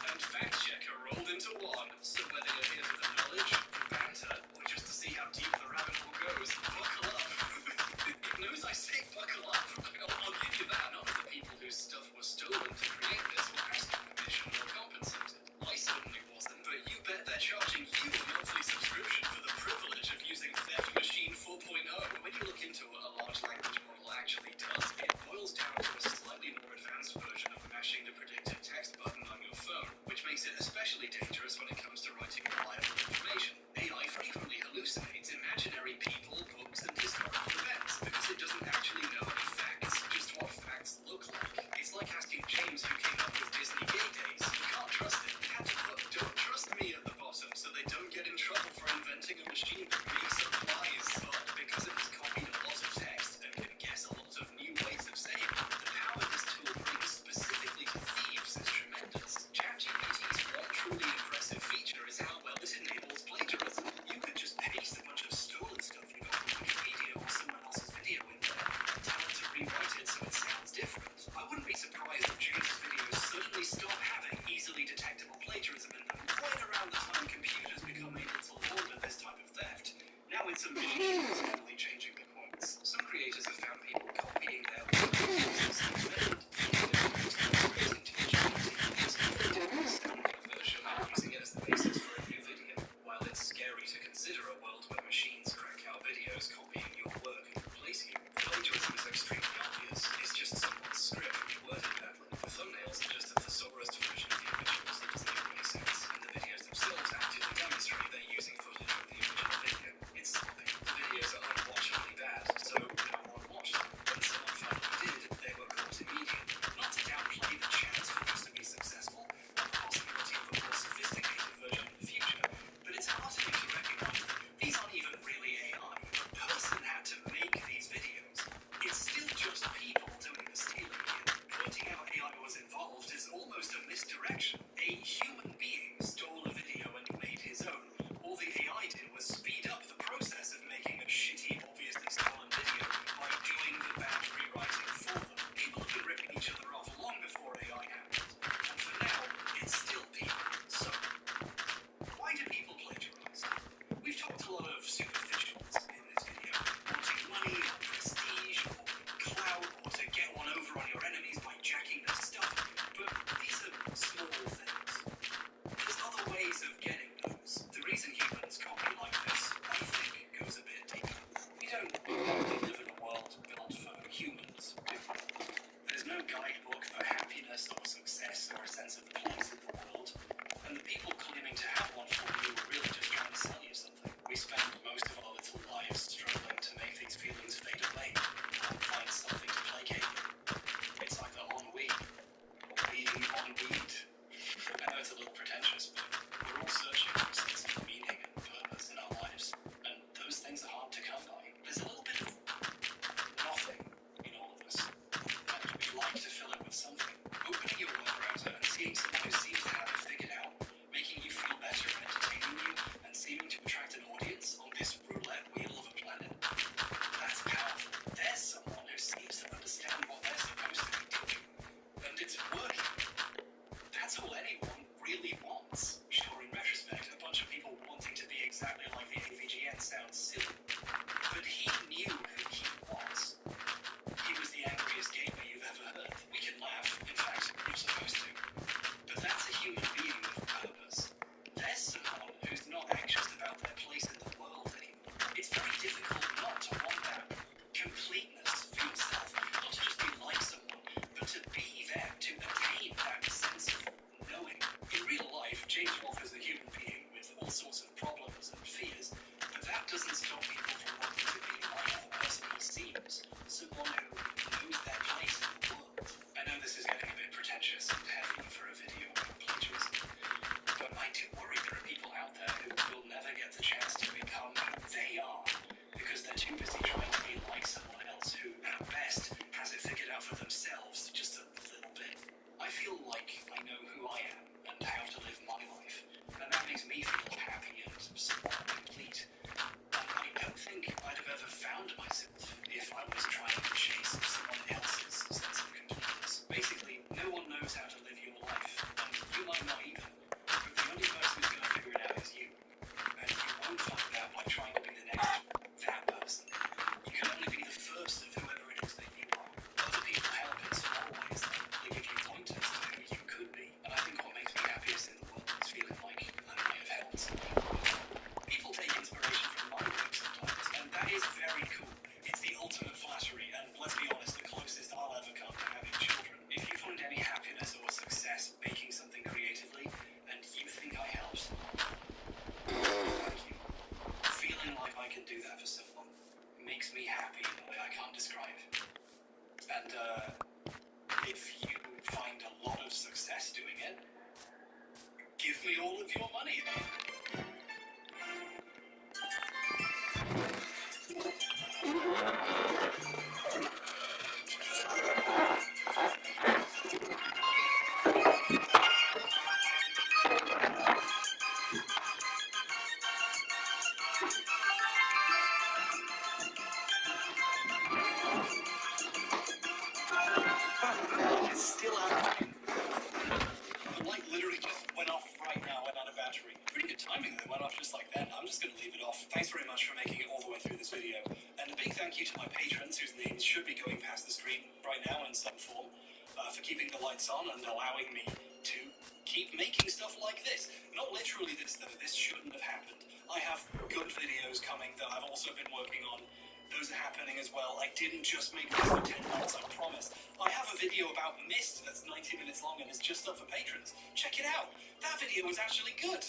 plagiarism in them right around the time computers become able to launder this type of theft. Now it's a machine that's steadily changing the quotes. Some creators have found people copying their work using the same method, creating version and using it as the basis for a new video. While it's scary to consider a world where machines crank out videos copying your work and replacing you, plagiarism is extremely obvious. It's just someone's script reworded badly. The thumbnails are just a thesaurus version of the originals that doesn't make any sense, and the videos themselves actively demonstrate they're using footage from the original video. It's sloppy. The videos are unwatchably bad, so no one watched them. When someone finally did, they were caught immediately. Not to downplay the chance for this to be successful, or the possibility of a more sophisticated version in the future, but it's hard for me to recognize that these aren't even really AI. A person had to make these videos. It's still just people doing the stealing here. Pointing out AI was involved is almost a misdirection. A human being stole a video and made his own. All the AI did was speed up the process of making a shitty, obviously stolen video by doing the bad rewriting for them. People have been ripping each other off long before AI happened. And for now, it's still people. So, why do people plagiarize? We've talked a lot of superficials in this video. Wanting money, or prestige, or clout, or to get one over on your enemies by jacking their stuff. But these are small things. There's other ways of getting those. The reason humans copy like this, I think, goes a bit deeper. We don't live in a world built for humans, do we? There's no guidebook for happiness or success or a sense of the place in the world. And the people claiming to have one for you are really just trying to sell you something. We spend most of our little lives struggling to make these feelings fade away or find something to placate them. It's either ennui or being ennuied. I know it's a little pretentious, but we're all searching for a sense of meaning and purpose in our lives, and those things are hard to come by. There's a little bit of nothing in all of us, and we'd like to fill it with something. Opening your web browser and seeing someone who seems to have it figured out, making you feel better and entertaining you, and seeming to attract an audience on this roulette wheel of a planet. That's powerful. There's someone who seems to understand what they're supposed to be doing, and it's working. That's all anyone really wants. Sure, in retrospect, a bunch of people wanting to be exactly like the AVGN sounds silly, but he knew who he was. He was the angriest gamer you've ever heard. We can laugh. In fact, you're supposed to. But that's a human being with purpose. There's someone who's not anxious about their place in the world anymore. It's very difficult not to want that completeness for yourself. Not to just be like someone, but to be them, to attain that sense of knowing. In real life, James Wolfe is a human being with all sorts of problems and fears, but that doesn't stop people from wanting to be like the person he seems. Someone who knows their place in the world. I know this is getting a bit pretentious and heavy for a video about plagiarism, but I do worry there are people out there who will never get the chance to become who they are because they're too busy trying to be like someone else who, at best, has it figured out for themselves just a little bit. I feel like I know who I am and how to live my life, and that makes me feel happy and somewhat complete. And I don't think I'd have ever found myself if I was trying to chase someone else's sense of completeness. Basically, no one knows how to live your life, and you might not either. But the only person who's going to figure it out is you. And you won't find out by trying to be the next that person. You can only be the first of whoever it is that you are. Other people help in small ways, though. They give you pointers to who you could be. And I think what makes me happiest in the world is feeling like I might have helped someone. People take inspiration from my work sometimes, and that is very cool. It's the ultimate flattery, and let's be honest, the closest I'll ever come to having children. If you find any happiness or success making something creatively, and you think I helped, thank you. Feeling like I can do that for someone makes me happy in a way I can't describe. And if you find a lot of success doing it, give me all of your money. It's still happening. The light literally just went off right just going to leave it off. Thanks very much for making it all the way through this video. And a big thank you to my patrons, whose names should be going past the screen right now in some form, for keeping the lights on and allowing me to keep making stuff like this. Not literally this, though. This shouldn't have happened. I have good videos coming that I've also been working on. Those are happening as well. I didn't just make this for 10 minutes, I promise. I have a video about Myst that's 90 minutes long and it's just up for patrons. Check it out. That video was actually good.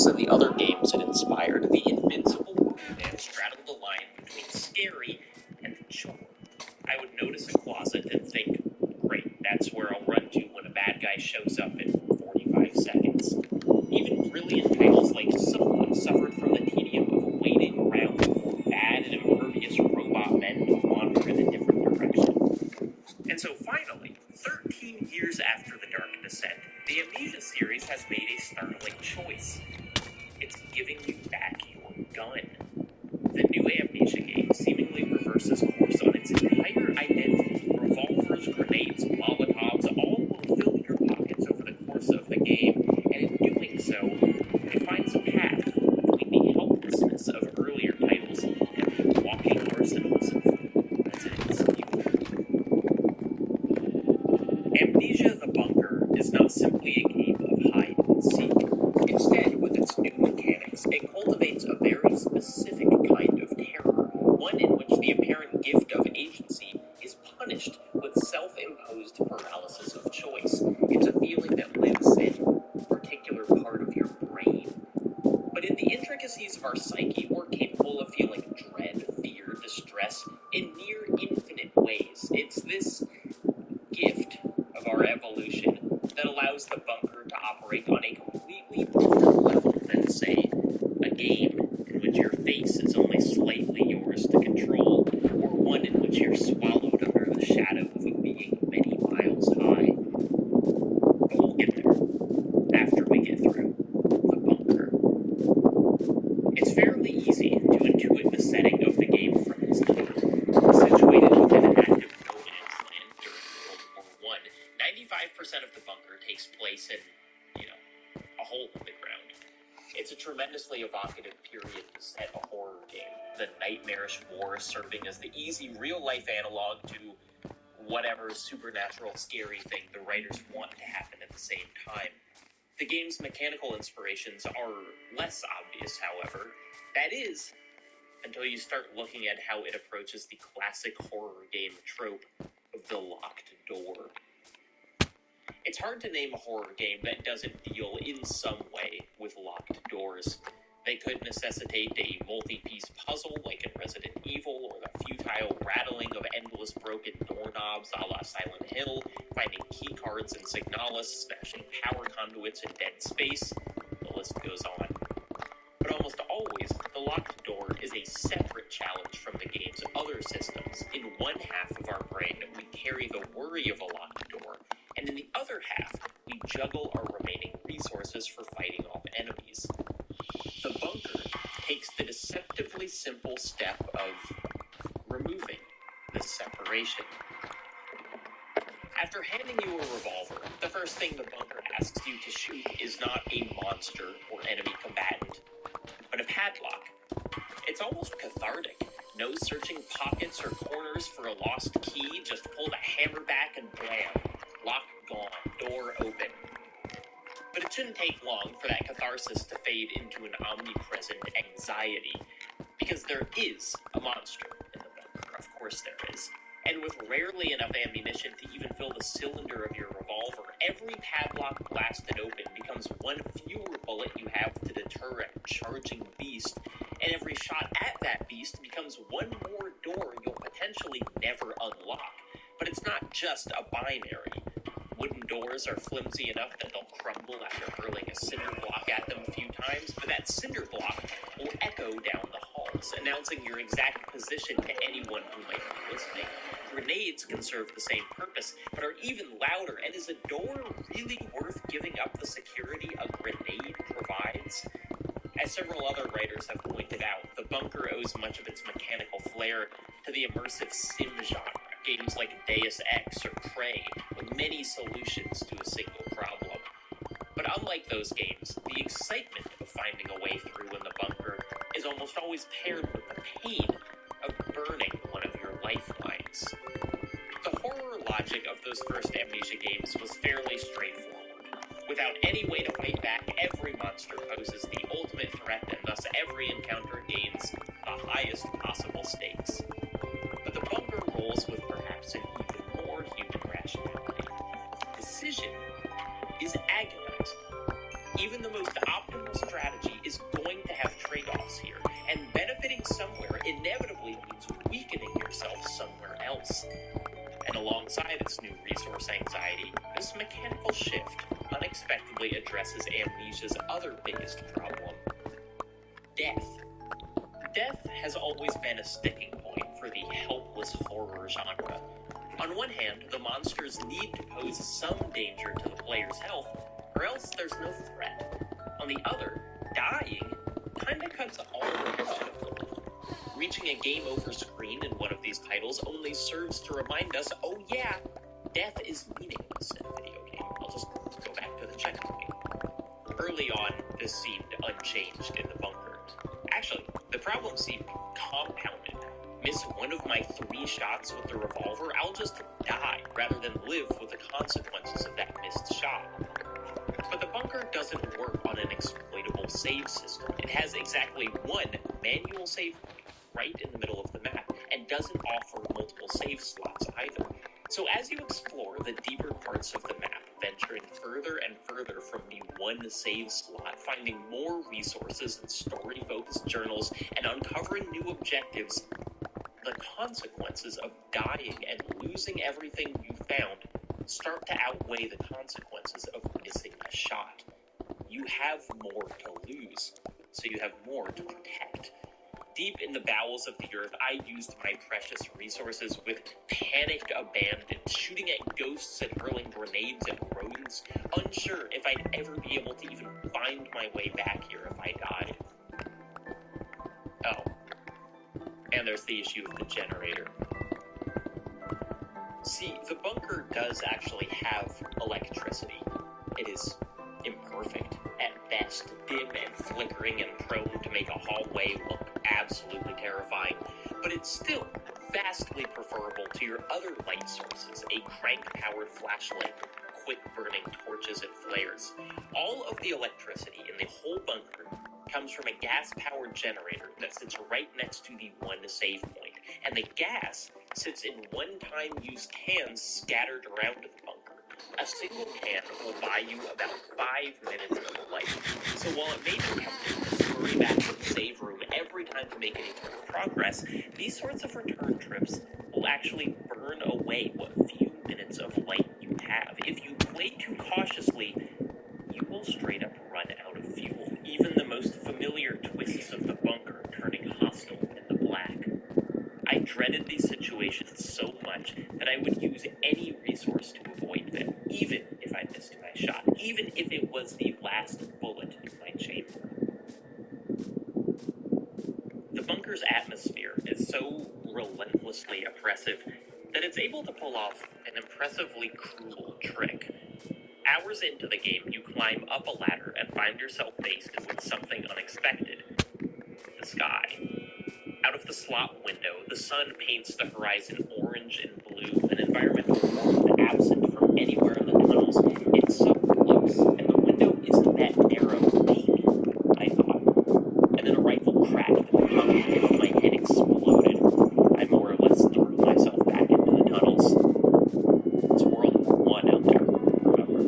And the other games it inspired, the Invincible and straddled the line between scary and chore. I would notice a closet and think, great, that's where I'll run to when a bad guy shows up in 45 seconds. Even brilliant titles like Soma suffered from the tedium of waiting around for bad and impervious robot men to wander in a different direction. And so finally, 13 years after The Dark Descent, the Amnesia series has made a startling choice. It's giving you back your gun. The new Amnesia game seemingly reverses course on its entire identity. Revolvers, grenades, molotovs, all will fill your pockets over the course of the game, and in doing so, it finds a path between the helplessness of earlier titles and the walking arsenals of Resident Evil. Amnesia: The Bunker is not simply a game of hide and seek. Instead, with its new mechanics, it cultivates a very specific kind of terror, one in which the apparent gift of agency is punished with self-imposed paralysis of choice. place. It's a feeling that lives in a particular part of your brain. But in the intricacies of our psyche, we're capable of feeling dread, fear, distress in near infinite ways. It's this gift of our evolution that allows the bunker to operate on a completely different level than, say, a game in which your face is only slightly yours to control, or one in which you're swallowed under the shadow of a being many miles high. But we'll get there after we get through the bunker. It's fairly easy to intuit the setting of the game from its name. Situated within an active no-man's land during World War I, 95% of the bunker takes place in, a hole in the ground. It's a tremendously evocative period to set a horror game, the nightmarish war serving as the easy real-life analog to whatever supernatural scary thing the writers want to happen at the same time. The game's mechanical inspirations are less obvious, however. That is, until you start looking at how it approaches the classic horror game trope of the locked door. It's hard to name a horror game that doesn't deal in some way with locked doors. They could necessitate a multi-piece puzzle like in Resident Evil, or the futile rattling of endless broken doorknobs a la Silent Hill, finding keycards in Signalis, smashing power conduits in Dead Space. The list goes on. But almost always, the locked door is a separate challenge from the game's other systems. In one half of our brain, we carry the worry of a locked door, and in the other half, we juggle our remaining resources for fighting off enemies. The bunker takes the deceptively simple step of removing this separation. After handing you a revolver, the first thing the bunker asks you to shoot is not a monster or enemy combatant, but a padlock. It's almost cathartic. No searching pockets or corners for a lost key, just pull the hammer back and blam. Lock gone, door open. But it shouldn't take long for that catharsis to fade into an omnipresent anxiety, because there is a monster in the bunker, of course there is. And with rarely enough ammunition to even fill the cylinder of your revolver, every padlock blasted open becomes one fewer bullet you have to deter a charging beast, and every shot at that beast becomes one more door you'll potentially never unlock. But it's not just a binary. Wooden doors are flimsy enough that they'll crumble after hurling a cinder block at them a few times, but that cinder block will echo down the halls, announcing your exact position to anyone who might be listening. Grenades can serve the same purpose, but are even louder, and is a door really worth giving up the security a grenade provides? As several other writers have pointed out, the bunker owes much of its mechanical flair to the immersive sim genre. Games like Deus Ex or Prey, with many solutions to a single problem. But unlike those games, the excitement of finding a way through in the bunker is almost always paired with the pain of burning one of your lifelines. The horror logic of those first Amnesia games was fairly straightforward. Without any way to fight back, every monster poses the ultimate threat, and thus every encounter gains the highest possible stakes. But the bunker rolls with perhaps an even more human rationality. Decision is agonizing. Even the most optimal strategy is going to have trade-offs here, and benefiting somewhere inevitably means weakening yourself somewhere else. And alongside its new resource anxiety, this mechanical shift unexpectedly addresses Amnesia's other biggest problem: death. Death has always been a sticking point for the helpless horror genre. On one hand, the monsters need to pose some danger to the player's health, or else there's no threat. On the other, dying kinda cuts all the benefit. Reaching a game over screen in one of these titles only serves to remind us, oh yeah, death is meaningless in a video game. I'll just go back to the checkpoint. Early on, this seemed unchanged in the bunker. Actually, the problem seemed compounded. Miss one of my 3 shots with the revolver, I'll just die, rather than live with the consequences of that missed shot. But the bunker doesn't work on an exploitable save system. It has exactly one manual save point right in the middle of the map, and doesn't offer multiple save slots either. So as you explore the deeper parts of the map, venturing further and further from the one save slot, finding more resources and story-focused journals, and uncovering new objectives, the consequences of dying and losing everything you found start to outweigh the consequences of missing a shot. You have more to lose, so you have more to protect. Deep in the bowels of the earth, I used my precious resources with panicked abandon, shooting at ghosts and hurling grenades at rodents, unsure if I'd ever be able to even find my way back here if I died. Oh. And there's the issue of the generator. See, the bunker does actually have electricity. It is imperfect at best, dim and flickering and prone to make a hallway look absolutely terrifying, but it's still vastly preferable to your other light sources, a crank-powered flashlight, quick-burning torches and flares. All of the electricity in the whole bunker comes from a gas-powered generator that sits right next to the one save point, and the gas sits in one-time use cans scattered around the bunker. A single can will buy you about 5 minutes of light, so while it may be tempting to scurry back to the save room every time to make any sort of progress, these sorts of return trips will actually burn away what few minutes of light you have. If you play too cautiously, you will straight up run out of fuel, even the most familiar twists of the bunker turning hostile in the black. I dreaded these situations so much that I would use any resource to avoid them, even if I missed my shot, even if it was the last bullet in my chamber. The bunker's atmosphere is so relentlessly oppressive that it's able to pull off an impressively cruel trick. Hours into the game, you climb up a ladder and find yourself faced with something unexpected: the sky. Out of the slot window, the sun paints the horizon orange and blue, an environmental warmth absent from anywhere in the tunnels. It's so close, and the window isn't that narrow. Maybe, I thought. And then a rifle cracked, and the gun of my head exploded. I more or less threw myself back into the tunnels. It's World War I out there, remember?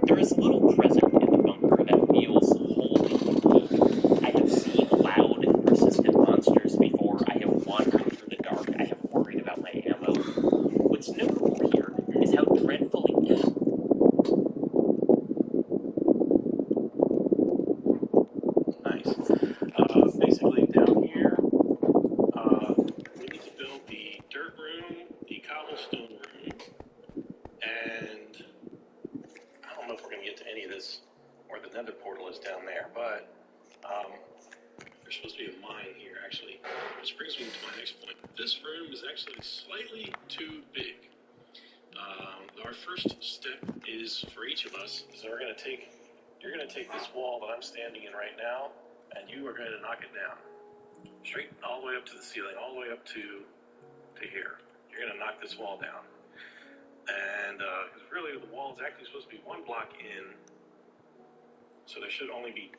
There is little present in the bunker that feels wholly unique. I have seen loud and persistent monsters before. I have wandered through the dark. I have worried about my ammo. What's notable here is how dreadfully Nice. Basically, down here, we need to build the dirt room, the cobblestone room, and I don't know if we're going to get to any of this, or the nether portal is down there, but there's supposed to be a mine here, actually, which brings me to my next point. This room is actually slightly too big. Our first step is, for each of us, is you're going to take this wall that I'm standing in right now, and you are going to knock it down. Straight all the way up to the ceiling, all the way up to here. You're going to knock this wall down. And because really the wall is actually supposed to be 1 block in, so there should only be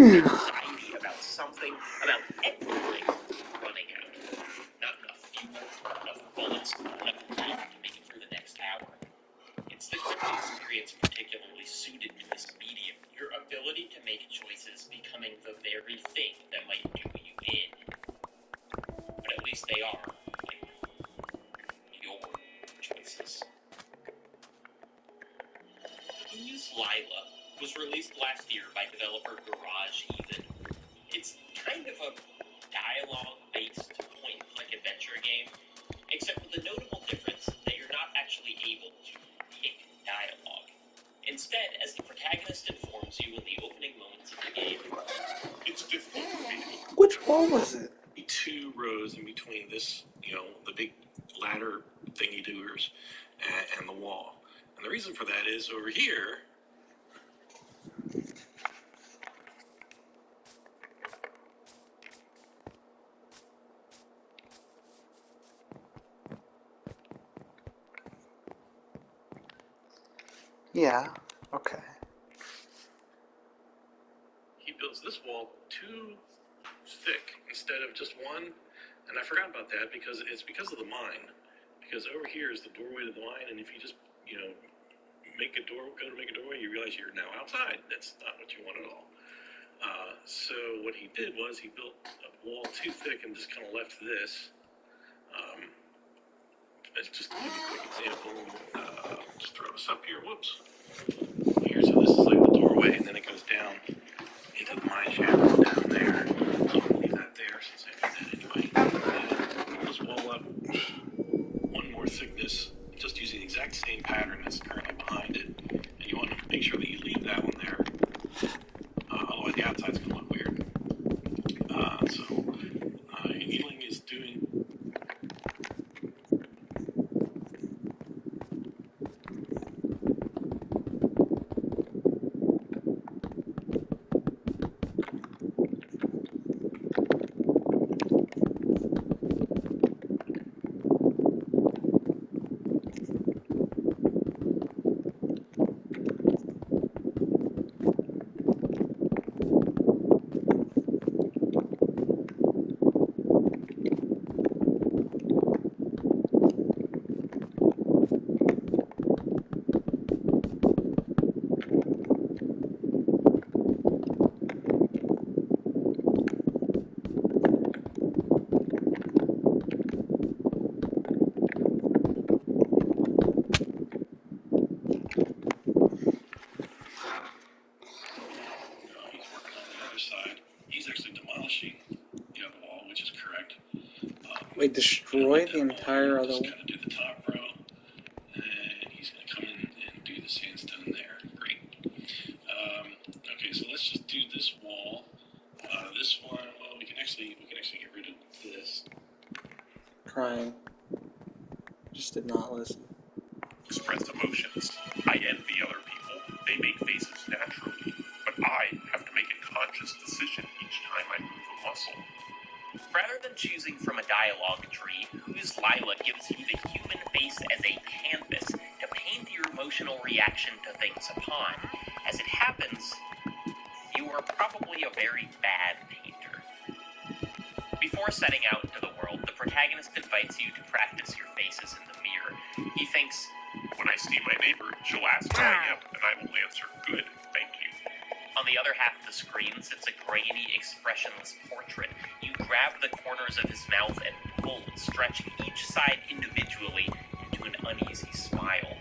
anxiety about something, about everything running out. Not enough fuel, not enough bullets, not enough time to make it through the next hour. It's the crypto experience particularly suited to this medium. Your ability to make choices becoming the very thing that might do you in. But at least they are, like, your choices. Who's Lila was released last year by developer Garage Even. It's kind of a dialogue-based point-and-click adventure game, except with the notable difference that you're not actually able to pick dialogue. Instead, as the protagonist informs you in the opening moments of the game, It's difficult for me to Which wall was it? be 2 rows in between this, the big ladder thingy-doers and the wall. And the reason for that is over here, Yeah, okay. he builds this wall 2 thick instead of just 1. And I forgot about that because it's because of the mine. Because over here is the doorway to the mine, and if you just, go to make a doorway, you realize you're now outside. That's not what you want at all. So what he did was he built a wall too thick and just kind of left this. Let's just give you a quick example. Just throw this up here. Whoops. Here, so this is like the doorway, and then it goes down into the mine shaft down there. So I'll leave that there since I did that anyway. And pull this wall up 1 more thickness, just using the exact same pattern that's currently behind it. And you want to make sure that you leave that one there. Otherwise, the outside's going to look weird. Ealing is doing. Wait, destroy the entire other wall? one? Just kind of do the top row, and he's going to come in and do the sandstone there. Great. Okay, so let's just do this wall. This one, well, we can actually get rid of this. Crying. Just did not listen. Express emotions. I envy other people. They make faces naturally, but I have to make a conscious decision each time I move a muscle. Rather than choosing from a dialogue tree, Who's Lila gives you the human face as a canvas to paint your emotional reaction to things upon. As it happens, you are probably a very bad painter. Before setting out into the world, the protagonist invites you to practice your faces in the mirror. He thinks, when I see my neighbor, she'll ask how I am, and I will answer, good, thank you. On the other half of the screen sits a grainy, expressionless portrait. You grab the corners of his mouth and pull, stretching each side individually into an uneasy smile.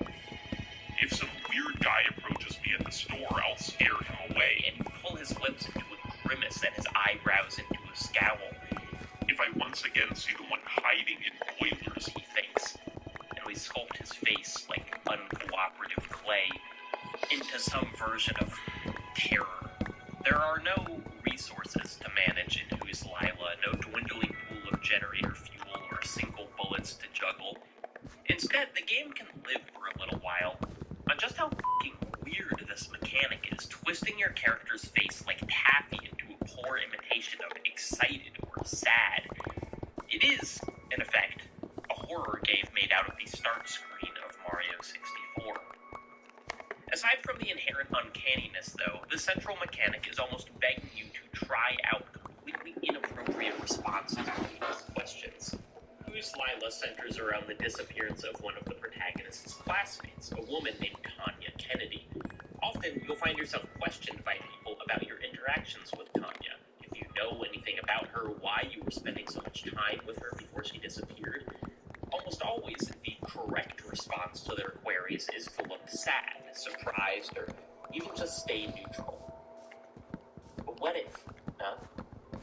If some weird guy approaches me at the store, I'll scare him away. And you pull his lips into a grimace and his eyebrows into a scowl. If I once again see the one hiding in boilers, he thinks, and we sculpt his face like uncooperative clay into some version of terror. There are no resources to manage in Who's Lila, no dwindling pool of generator fuel or single bullets to juggle. Instead, the game can live for a little while on just how fucking weird this mechanic is, twisting your character's face like taffy into a poor imitation of excited or sad. It is, in effect, a horror game made out of the start screen of Mario 64. Aside from the inherent uncanniness, though, the central mechanic is almost begging you to try out completely inappropriate responses to these questions. Whose Lila centers around the disappearance of one of the protagonist's classmates, a woman named Tanya Kennedy. Often, you'll find yourself questioned by people about your interactions with Tanya. If you know anything about her, why you were spending so much time with her before she disappeared. Almost always, the correct response to their queries is to look sad, surprised, or even just stay neutral. But what if,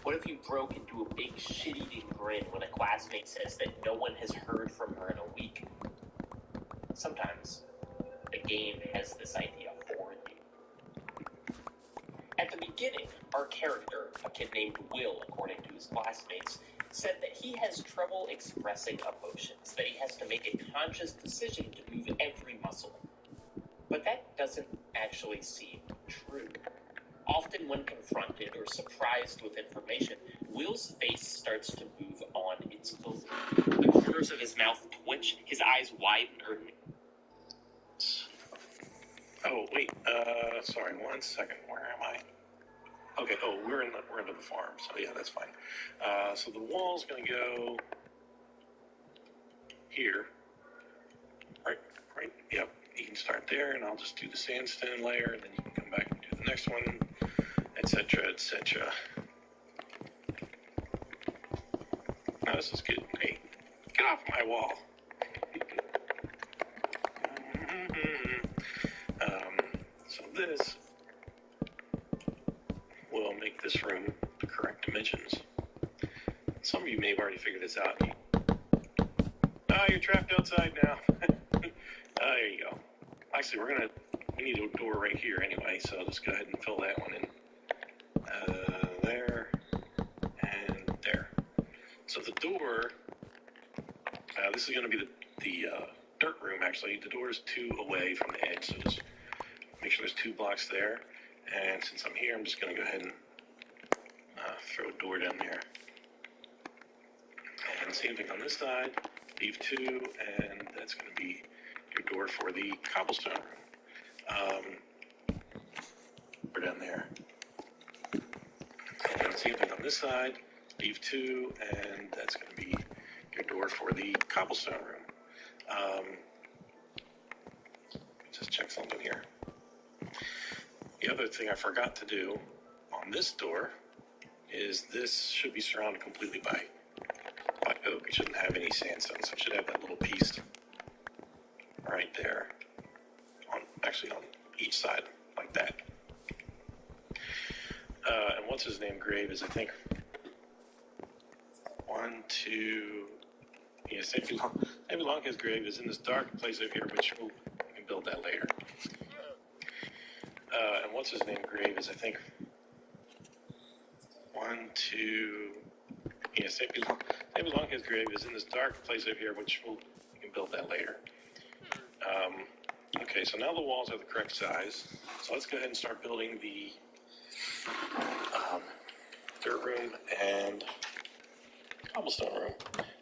What if you broke into a big shit-eating grin when a classmate says that no one has heard from her in a week? Sometimes, the game has this idea for you. At the beginning, our character, a kid named Will, according to his classmates, said that he has trouble expressing emotions, that he has to make a conscious decision to move every muscle. But that doesn't actually seem true. Often when confronted or surprised with information, Will's face starts to move on its own. The corners of his mouth twitch, his eyes widen, or... Oh, wait, sorry, 1 second, where am I? Okay, we're into the farm, so yeah, that's fine. So the wall's gonna go here, right, yep, you can start there, and I'll just do the sandstone layer, and then you can come back and do the next one, etc., etc. Now this is good. Hey, get off my wall. So this will make this room the correct dimensions. Some of you may have already figured this out. You're trapped outside now. There you go. Actually, we need a door right here anyway, so I'll just go ahead and fill that one in. There, and there. So the door, this is going to be the dirt room, actually. The door is 2 away from the edge, so just make sure there's 2 blocks there. And since I'm here, I'm just going to go ahead and throw a door down there. And same thing on this side, leave 2, and that's going to be your door for the cobblestone room. We're down there. And same thing on this side, leave 2, and that's going to be your door for the cobblestone room. Just check something here. The other thing I forgot to do on this door is this should be surrounded completely by oak. It shouldn't have any sandstone, so it should have that little piece right there, on each side, like that. And what's his name grave is, I think, 1, 2, yes, David Longhead's grave is in this dark place over here, which we can build that later. And what's his name grave is, I think, 1, 2, yes, David Longhead's grave is in this dark place over here, which we can build that later. Okay, so now the walls are the correct size. So let's go ahead and start building the dirt room and cobblestone room.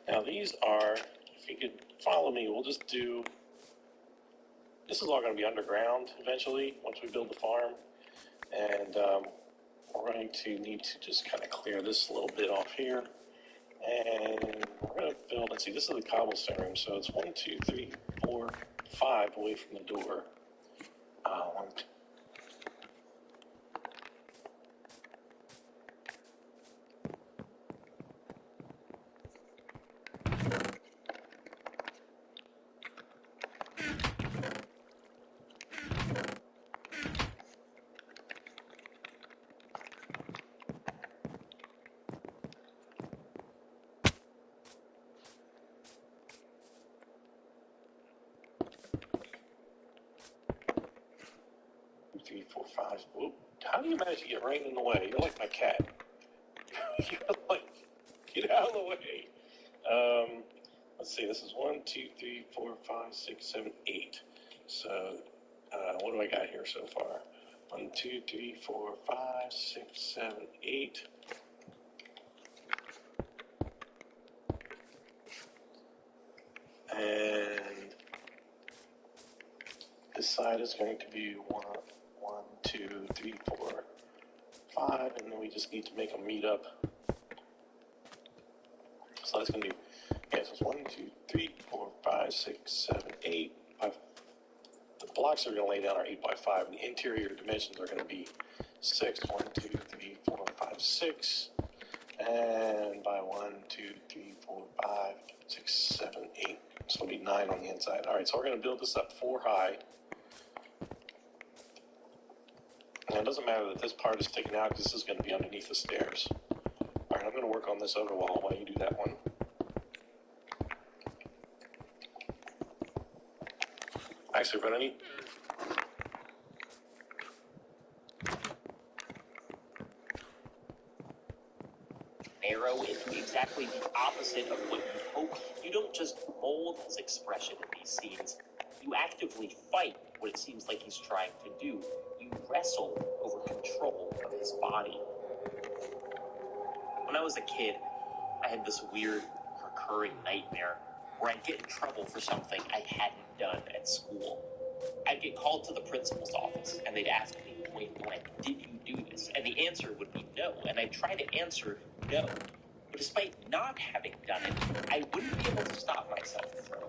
Now these are, if you could follow me, we'll just do, this is all going to be underground eventually once we build the farm. And we're going to need to just kind of clear this a little bit off here. And we're going to build, let's see, this is the cobblestone room, so it's 1, 2, 3, 4, 5 away from the door. 1, 2. Three, 4, 5. Whoop. How do you manage to get right in the way? You're like my cat. You're like, get out of the way. Let's see, this is 1, 2, 3, 4, 5, 6, 7, 8. So, what do I got here so far? 1, 2, 3, 4, 5, 6, 7, 8. And this inside is going to be 1, 2, 3, 4, 5, and then we just need to make them meet up. So that's going to be, so it's 1, 2, 3, 4, 5, 6, 7, 8. 5. The blocks are going to lay down are 8 by 5. The interior dimensions are going to be 6, 1, 2, 3, 4, 5, 6. And by 1, 2, 3, 4, 5, 6, 7, 8. So it'll be 9 on the inside. All right, so we're going to build this up 4 high. And it doesn't matter that this part is sticking out because this is going to be underneath the stairs. All right, I'm going to work on this other wall while you do that one. Actually, we're going to need... Narrow into exactly the opposite of what you hope. You don't just mold his expression in these scenes. You actively fight what it seems like he's trying to do. You wrestle over control of his body. When I was a kid, I had this weird, recurring nightmare where I'd get in trouble for something I hadn't done at school. I'd get called to the principal's office, and they'd ask me point blank, did you do this? And the answer would be no, and I'd try to answer no. But despite not having done it, I wouldn't be able to stop myself from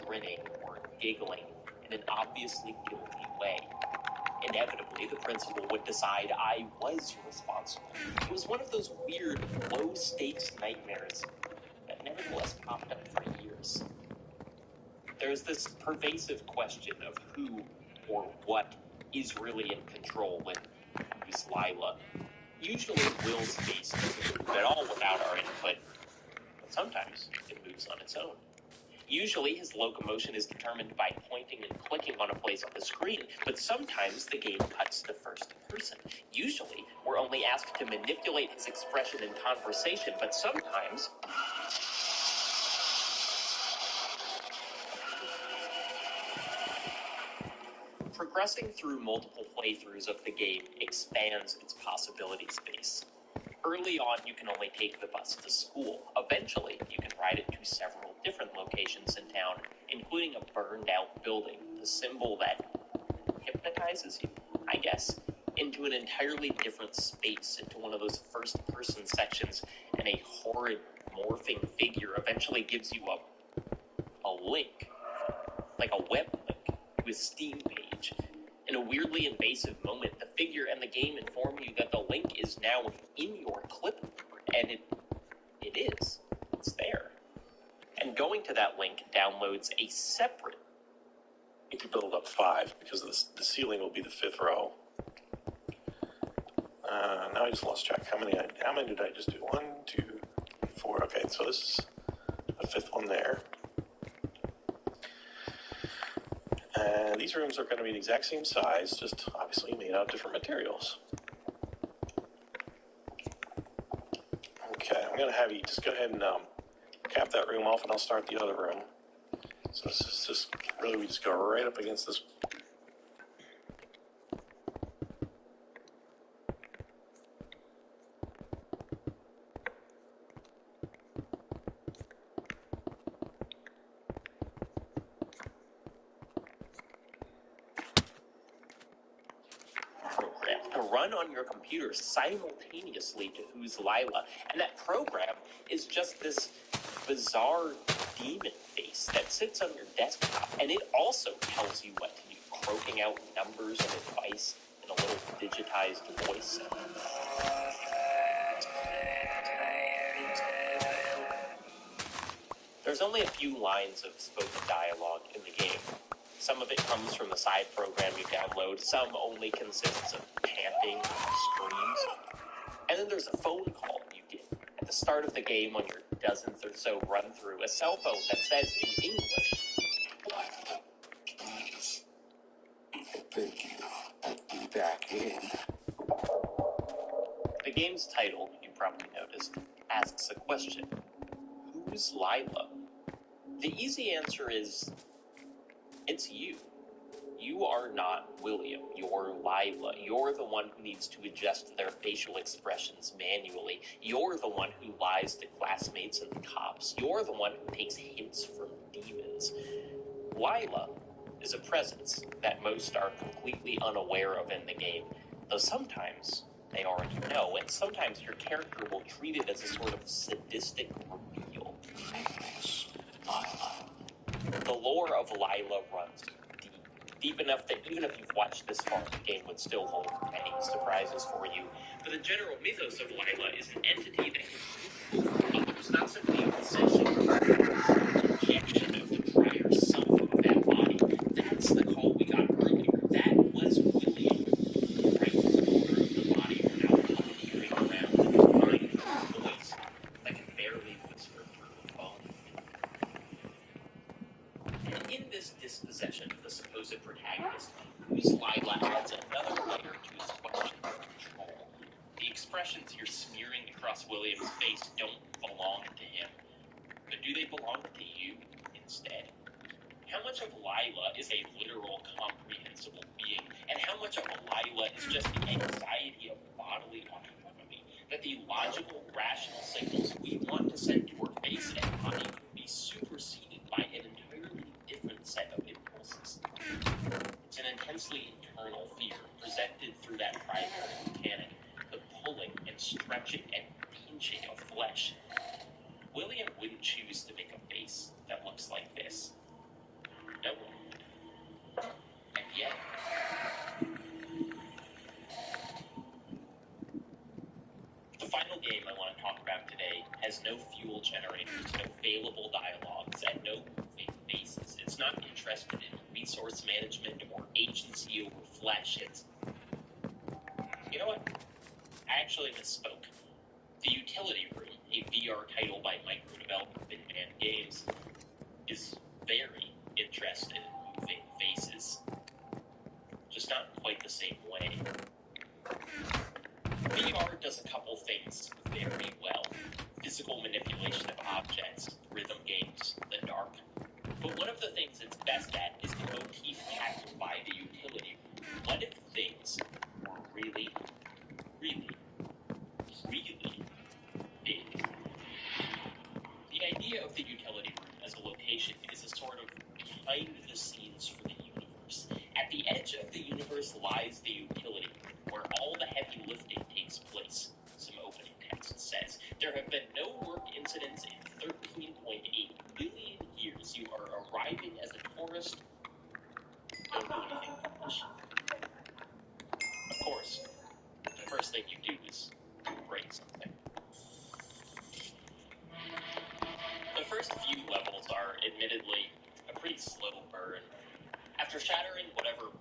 grinning or giggling in an obviously guilty way. Inevitably, the principal would decide I was responsible. It was one of those weird, low-stakes nightmares that nevertheless popped up for years. There's this pervasive question of who or what is really in control when who's Lila. Usually Will's face doesn't move at all without our input, but sometimes it moves on its own. Usually his locomotion is determined by pointing and clicking on a place on the screen, but sometimes the game cuts to first person. Usually we're only asked to manipulate his expression in conversation, but sometimes... Progressing through multiple playthroughs of the game expands its possibility space. Early on, you can only take the bus to school. Eventually, you can ride it to several different locations in town, including a burned-out building, the symbol that hypnotizes you, I guess, into an entirely different space, into one of those first-person sections, and a horrid, morphing figure eventually gives you a link, like a web link, to a Steam page. In a weirdly invasive moment, the figure and the game inform you that the link is now in your clipboard, and it is. It's there. And going to that link downloads a separate... You can build up 5, because the ceiling will be the 5th row. Now I just lost track. How many did I just do? 1, 2, 4. Okay, so this is the 5th one there. And these rooms are going to be the exact same size, just obviously made out of different materials. Okay, I'm going to have you just go ahead and cap that room off, and I'll start the other room. So this is just, really, we just go right up against this. Run on your computer simultaneously to Who's Lila, and that program is just this bizarre demon face that sits on your desktop, and it also tells you what to do, croaking out numbers and advice in a little digitized voice. There's only a few lines of spoken dialogue in the game. Some of it comes from the side program you download, some only consists of panting and screams. And then there's a phone call you get at the start of the game on your dozenth or so run through, a cell phone that says in English, "Thank you. I'll be back in." The game's title, you probably noticed, asks a question. Who's Lila? The easy answer is, it's you. You are not William. You're Lila. You're the one who needs to adjust their facial expressions manually. You're the one who lies to classmates and cops. You're the one who takes hints from demons. Lila is a presence that most are completely unaware of in the game, though sometimes they already know, and sometimes your character will treat it as a sort of sadistic reveal. The lore of Lila runs deep enough that even if you've watched this far, the game would still hold many surprises for you. But the general mythos of Lila is an entity that can move others, not simply a possession, but an injection of the prior self of that body. That's the call we got earlier. That was William, right through the body without puppeteering around and behind a voice that can barely whisper through a phone. And in this dispossession of the supposed protagonist, who's Lila adds another layer to his question of control. The expressions you're smearing across William's face don't belong to him, but do they belong to you instead? How much of Lila is a literal, comprehensible being, and how much of Lila is just the anxiety of bodily autonomy, that the logical, rational signals we want to send to her face and body could be superseded by an entirely different set of impulses? It's an intensely internal fear presented through that primary mechanic, the pulling and stretching and pinching of flesh. William wouldn't choose to make a face that looks like this. No one. And yet, the final game I want to talk about today has no fuel generators, no failable dialogues, and no moving faces. It's not interested in resource management or agency over flesh. It's... You know what? I actually misspoke. The Utility Room, a VR title by micro-developer Bitman Games, is very interested in moving faces. Just not quite the same way. VR does a couple things very well. Physical manipulation of objects, rhythm games, the dark. But one of the things it's best at is the motif tackled by the Utility Room. What if things were really, really, really big? The idea of the Utility Room as a location is a sort of behind the scenes for the universe. At the edge of the universe lies the Utility Room, where all the heavy lifting takes place, some opening text says. There have been no work incidents in 13.8 billion years. You are arriving as a tourist. Don't do anything foolish. Of course, the first thing you do is break something. The first few levels are, admittedly, a pretty slow burn. After shattering whatever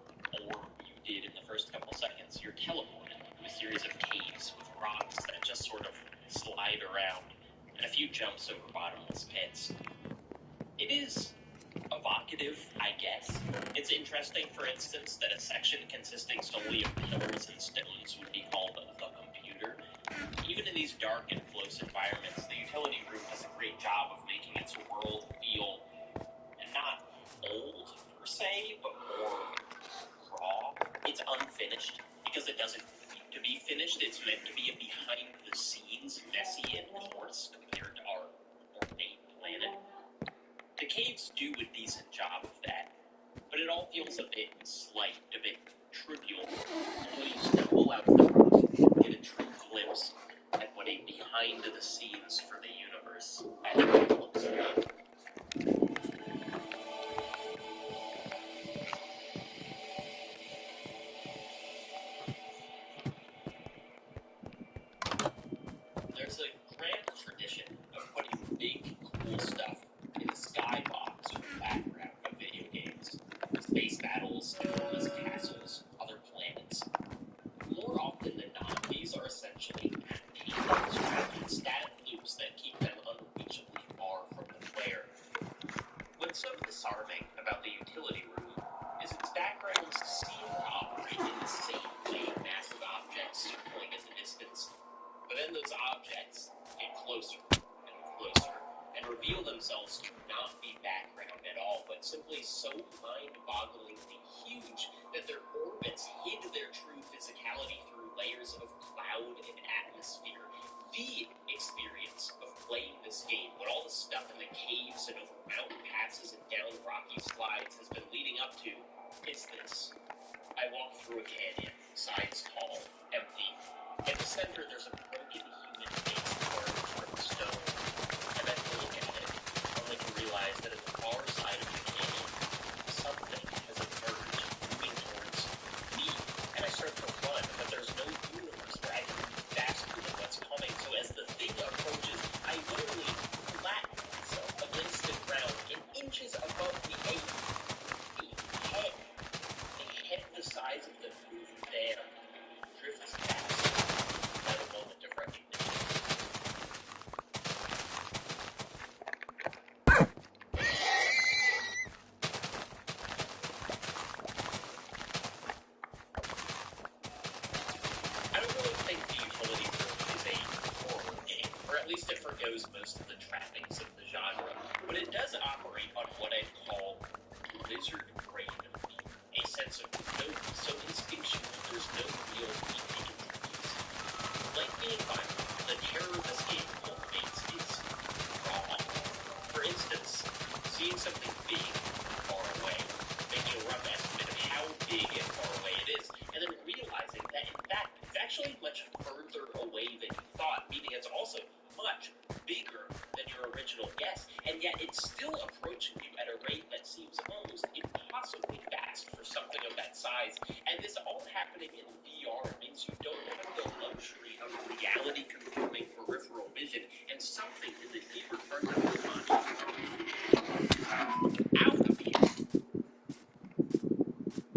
orb you did in the first couple seconds, you're teleported to a series of caves with rocks that just sort of slide around, and a few jumps over bottomless pits. It is evocative, I guess. It's interesting, for instance, that a section consisting solely of pillars and stones would be called the computer. Even in these dark and close environments, the Utility Room does a great job of making its world feel not old per se, but more raw. It's unfinished because it doesn't need to be finished. It's meant to be a behind the scenes, messy and coarse compared to our ornate planet. The caves do a decent job of that, but it all feels a bit slight, a bit trivial. And when you stumble out the rock, you get a true glimpse at what a behind the scenes for the universe actually looks like. There's a grand tradition of putting big, cool stuff in the skybox or background of video games. Space battles, enormous castles, other planets. More often than not, these are essentially paintings trapped in static loops that keep them unreachably far from the player. What's so disarming about the Utility Room is its backgrounds seem to operate in the same way massive objects circling in the distance. But then those objects get closer and closer and reveal themselves to not be background at all, but simply so mind-bogglingly huge that their orbits hid their true physicality through layers of cloud and atmosphere. The experience of playing this game, what all the stuff in the caves and over mountain passes and down rocky slides has been leading up to, through a canyon, sides tall, empty. In the center, there's a broken human face carved from stone. And then you look at it, only to realize that at the far side of the canyon, something has emerged, moving towards me. And I start to run, but there's no universe where I can move faster than what's coming. So as the thing approaches, I literally flatten myself against the ground in inches above the head. The head the size of the Hoover Dam drifts past at a moment of recognition. I don't really think the Utility Room is a horror game, or at least it forgoes most of the trappings of the genre, but it does operate on what I'd call lizard brain fear, a sense of so instinctual there's no real meaning introduced. Like the environment, the terror of this game cultivates is raw. For instance, seeing something big far away, making a rough estimate of how big and far away it is, and then realizing that in fact it's actually much further away than you thought, meaning it's also much bigger than your original guess, and yet it's still approaching you at a rate that seems almost impossibly fast for something of that size. And this all happening in VR means you don't have the luxury of reality-confirming peripheral vision, and something in the deeper part of your mind out of here.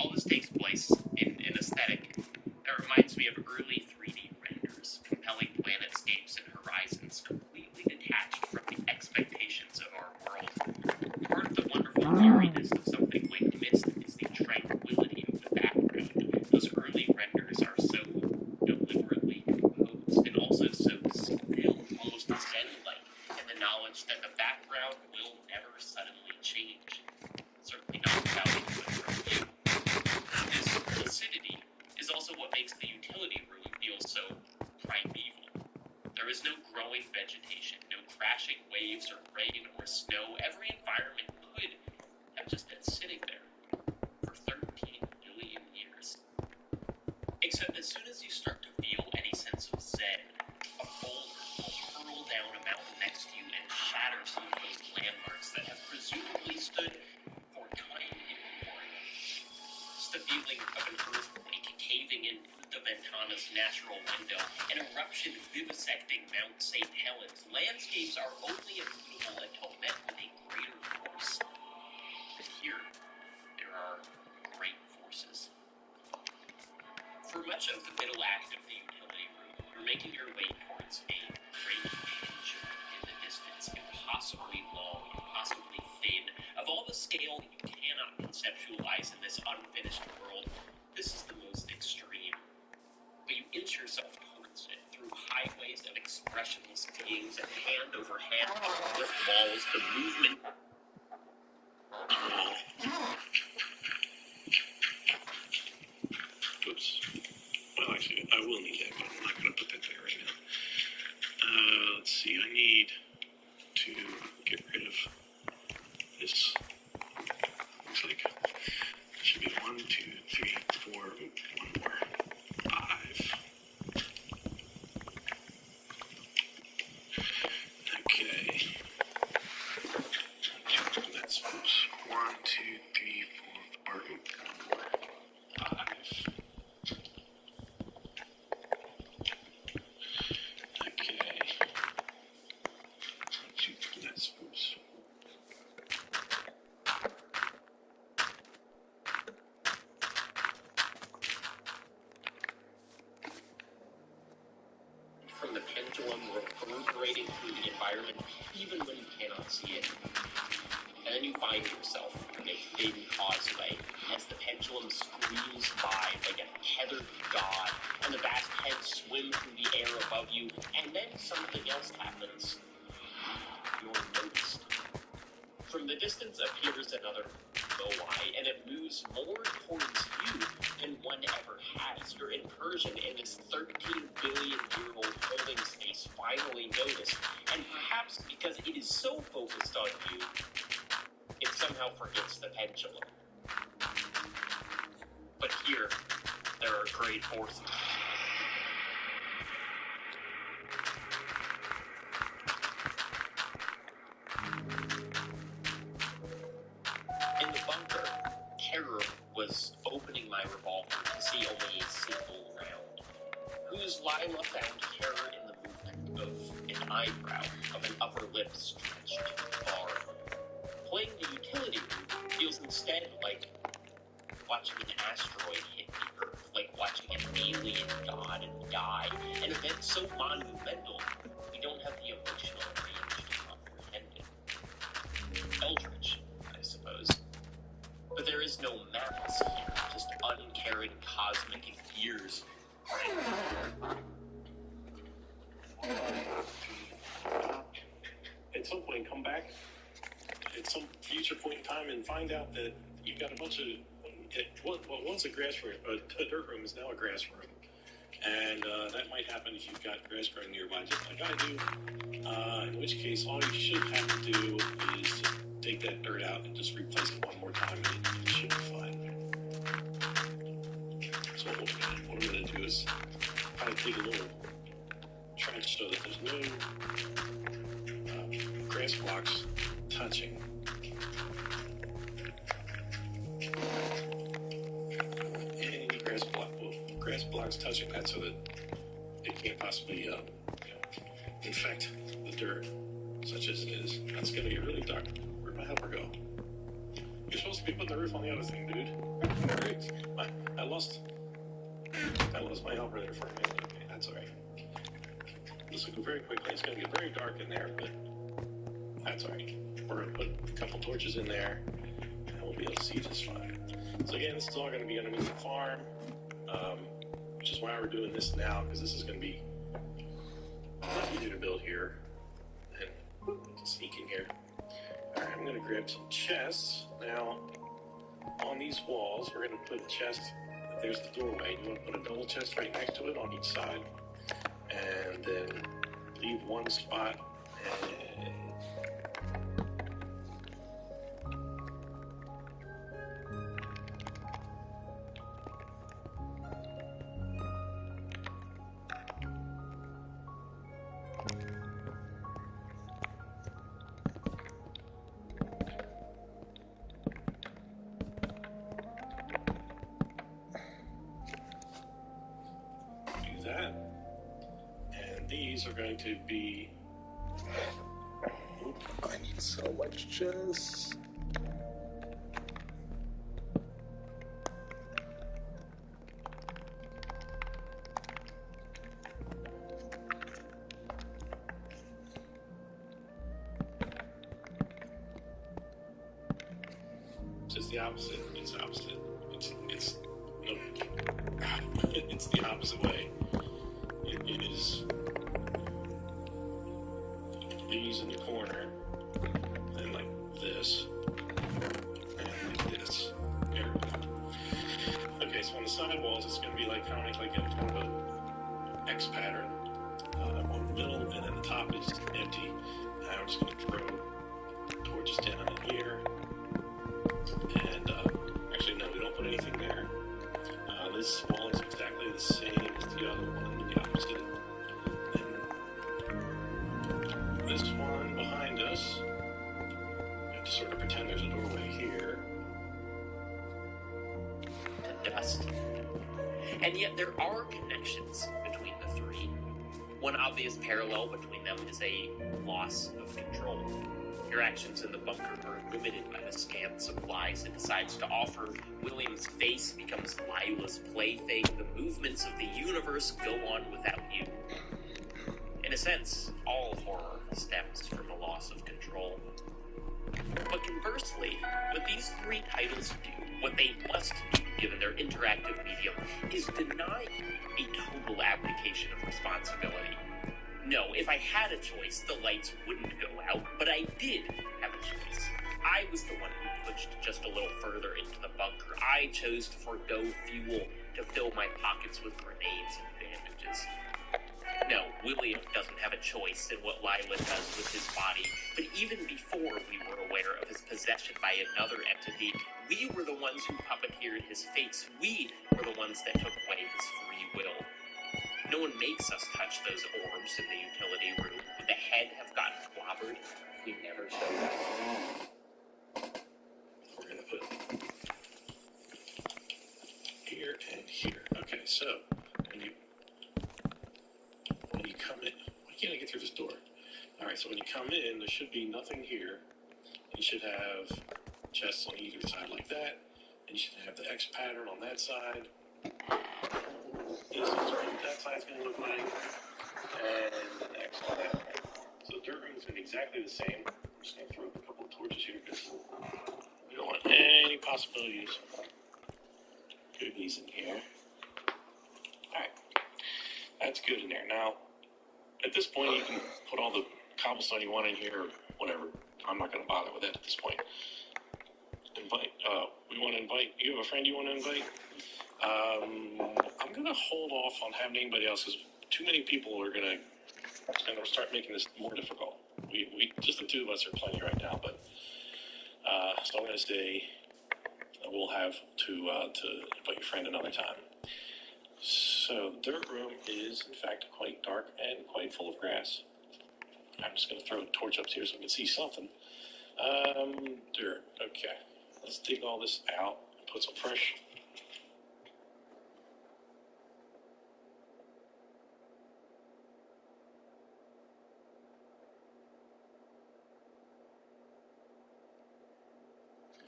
All this takes place in an aesthetic that reminds me of early 3D renders, compelling planetscapes and horizons completely detached from the expectations of our world. Part of the wonderful eeriness of something like Myst is the tranquility of the background. Those early renders are so deliberately composed and also so still, almost zen-like, in the knowledge that the background will never suddenly change. Certainly not without input from you. This placidity is also what makes the Utility Room feel so primeval. There is no growing vegetation, no crashing waves or rain or snow. Every environment could have just been sitting there for 13 billion years. Except as soon as you start to feel any sense of zen, a boulder will hurl down a mountain next to you and shatter some of those landmarks that have presumably stood for time immemorial. It's the feeling of an earthquake caving in the Ventana's natural window, an eruption vivisecting Mount St. Helens. Landscapes are only immutable until met with a greater force. But here, there are great forces. For much of the middle act of the Utility Room, you're making your way towards a great engine in the distance, impossibly long, impossibly thin. Of all the scale you cannot conceptualize in this unfinished world, this is the most extreme. But you inch yourself towards it through highways of expressionless beings and hand over hand with walls to movement. Oops. Well, actually, I will need that, but I'm not going to put that there right now. Let's see. I need to get rid of this. Looks like it should be 1, 2, 3, 4, one more, 5. Okay. That's 1, 2, 3, 4, 5. Okay. That's oops. From the pendulum reverberating through the environment, even when you cannot see it. And then you find yourself in a thin causeway as the pendulum screams by like a tethered god, and the vast heads swim through the air above you, and then something else happens. You're noticed. From the distance appears another Moai, and it moves more towards you than one ever has. Your incursion in this 13 billion-year-old holding space finally noticed, and perhaps because it is so focused on you, it somehow forgets the pendulum. But here, there are great forces. In the bunker, Terror was opening my revolver to see only a single round, whose Lila found terror in the movement of an eyebrow, of an upper lip stretched far. Playing the utility room feels instead like watching an asteroid hit the Earth, like watching an alien god die, an event so monumental we don't have the emotional range to comprehend it. Eldritch, I suppose. But there is no malice here, just uncaring cosmic gears. At some point, come back at some future point in time and find out that you've got a bunch of what once a grass room, a dirt room is now a grass room, and that might happen if you've got grass growing nearby, just like I do. In which case, all you should have to do is just take that dirt out and just replace it one more time, and it should be fine. So what I'm going to do is kind of dig a little trench so that there's no grass blocks touching. Any grass blocks touching that so that it can't possibly infect the dirt, such as it is. That's going to get really dark. Where'd my helper go? You're supposed to be putting the roof on the other thing, dude. Great. I lost my helper there for a minute. Okay, that's alright. This will go very quickly. It's going to get very dark in there, but that's alright. We're going to put a couple torches in there, and we'll be able to see just fine. So again, this is all going to be underneath the farm, which is why we're doing this now, because this is going to be a lot easier to build here and sneak in here. Alright, I'm going to grab some chests. Now, on these walls, we're going to put a chest. There's the doorway. You want to put a double chest right next to it on each side, and then leave one spot. And these are going to be... I need so much chests. It's the opposite. It's the opposite. It's no. It's the opposite way. It is these in the corner, and like this, and like this. There we go. Okay, so on the side walls, it's going to be like kind of like a kind of a X pattern on the middle, and then the top is empty. And I'm just going to throw torches down in here. And actually, no, we don't put anything there. This wall is exactly the same as the other one, the opposite. And this one behind us, we have to sort of pretend there's a doorway here. To dust. And yet there are connections between the three. One obvious parallel between them is a loss of control. Your actions in the bunker are limited by the scant supplies it decides to offer. William's face becomes Lila's plaything. The movements of the universe go on without you. In a sense, all horror stems from a loss of control. But conversely, what these three titles do, what they must do given their interactive medium, is deny a total abdication of responsibility. No, if I had a choice, the lights wouldn't go out, but I did have a choice. I was the one who pushed just a little further into the bunker. I chose to forego fuel to fill my pockets with grenades and bandages. No, William doesn't have a choice in what Lila does with his body, but even before we were aware of his possession by another entity, we were the ones who puppeteered his fates. We were the ones that took away his free will. No one makes us touch those orbs in the utility room. Would the head have gotten clobbered if we never showed up? We're going to put here and here. Okay, so when you come in, why can't I get through this door? All right, so when you come in, there should be nothing here. You should have chests on either side like that. And you should have the X pattern on that side. This is what that side's going to look like. And the next side. So the dirt room's going to be exactly the same. I'm just going to throw up a couple of torches here because we don't want any possibilities of cookies in here. Alright. That's good in there. Now, at this point, you can put all the cobblestone you want in here or whatever. I'm not going to bother with that at this point. We want to invite, you have a friend you want to invite? I'm going to hold off on having anybody else because too many people are going to start making this more difficult. We just the two of us are plenty right now, but so I'm going to say we'll have to invite your friend another time. So the dirt room is in fact quite dark and quite full of grass. I'm just going to throw a torch up here so we can see something. Dirt. Okay. Let's dig all this out and put some fresh.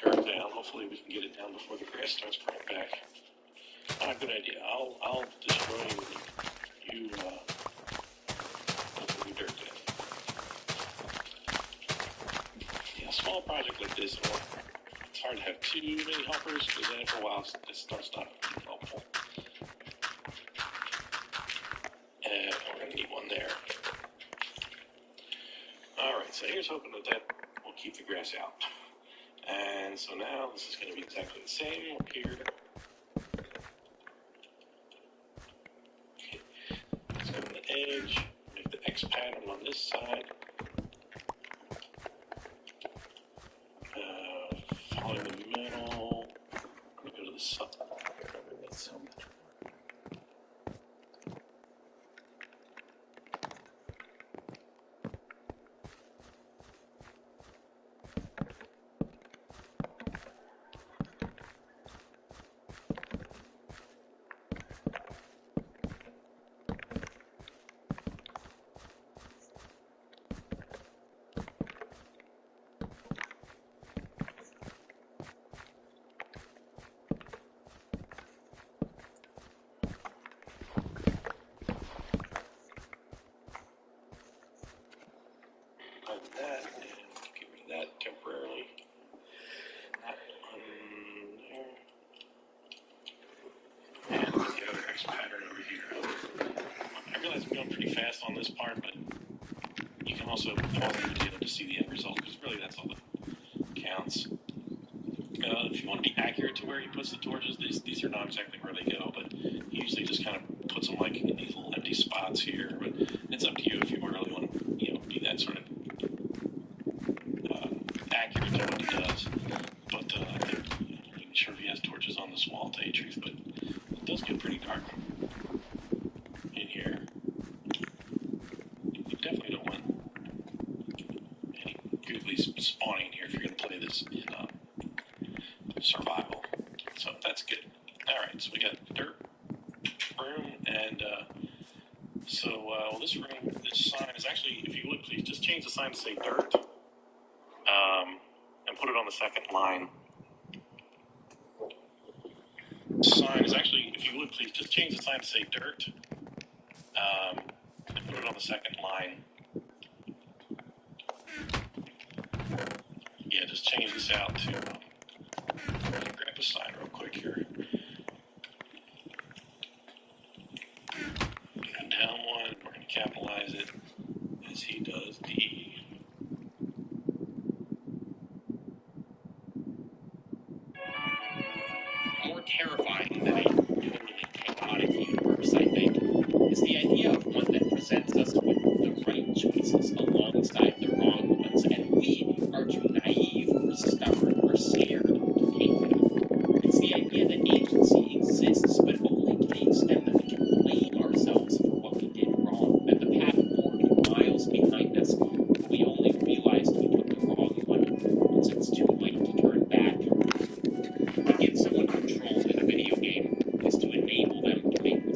Dirt down. Hopefully we can get it down before the grass starts growing back. Good idea. I'll destroy you. Put the dirt down. Yeah, a small project like this, it's hard to have too many helpers because then after a while it starts not being helpful. And we're going to need one there. Alright, so here's hoping that will keep the grass out. And so now this is going to be exactly the same up here. Let's go to the edge, make the X pattern on this side. Follow the middle. I'm going to go to the side. So much. That and get rid of that temporarily. That one there. And put the other X pattern over here. I realize I'm going pretty fast on this part, but you can also pause the video to see the end result because really that's all that counts. If you want to be accurate to where he puts the torches, these are not exactly where they go, but he usually just kind of puts them like in these little empty spots here. But it's up to you if you really want to, be that sort of accurate to what he does. But I think I'm not sure if he has torches on this wall, to tell you the truth, but it does get pretty dark in here. You definitely don't want any googlies spawning here if you're going to play this in survival. So that's good. Alright, so we got dirt room, and this room, this sign is actually, if you would please, just change the sign to say dirt, and put it on the second line. Sign is actually, if you would please, just change the sign to say dirt, and put it on the second line. Yeah, just change this out to, grab the sign real quick here. Go down one, we're going to capitalize it as he does the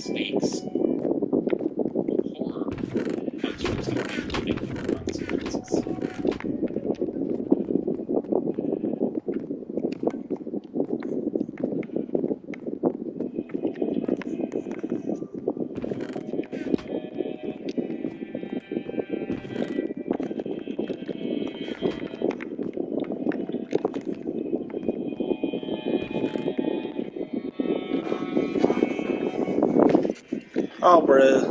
stakes. Horror comes from self-inflicted consequences. Oh, bruh.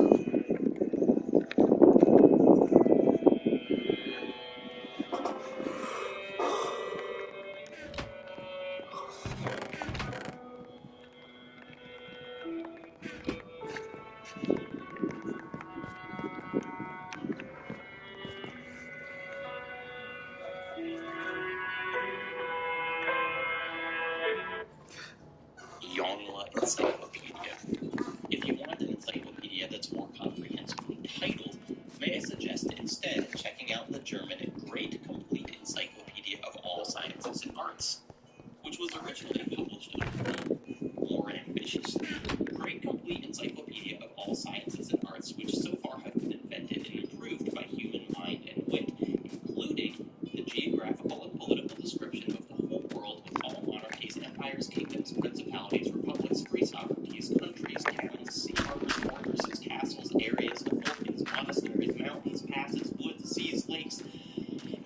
Yonla Encyclopedia. If you want an encyclopedia that's more comprehensively titled, may I suggest instead checking out the German Great Complete Encyclopedia of All Sciences and Arts, which was originally published under the more ambitious Great Complete Encyclopedia of All Sciences and Arts, which so far have been invented and improved by human mind and wit, including the geographical and political description of the whole world with all monarchies, empires, kingdoms, principalities, republics, free sovereignties, countries, towns, sea harbors, fortresses, castles, areas, fortings, monasteries, mountains, passes, woods, seas, lakes,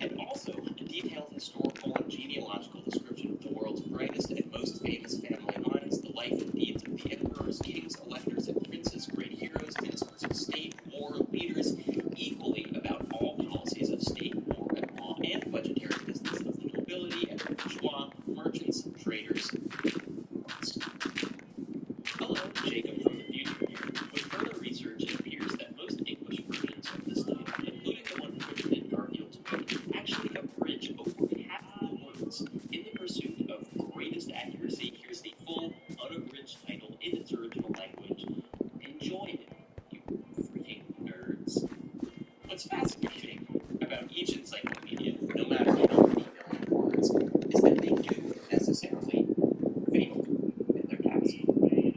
and also a detailed historical and genealogical description of the world's brightest and most famous family lines, the life and deeds of the emperors, kings, electors, and princes, great heroes, ministers of state, war leaders, equally about all policies of state, war, and law, and budgetary business of the nobility and bourgeois, merchants, traders. Hello, Jacob from the future here. With further research, it appears that most English versions of this title, including the one written in Garfield's book, actually abridge over half the words. In the pursuit of greatest accuracy, here's the full, unabridged title in its original language. Enjoy it, you freaking nerds. What's fascinating about each encyclopedia, no matter how many million words, is that they do necessarily fail in their task.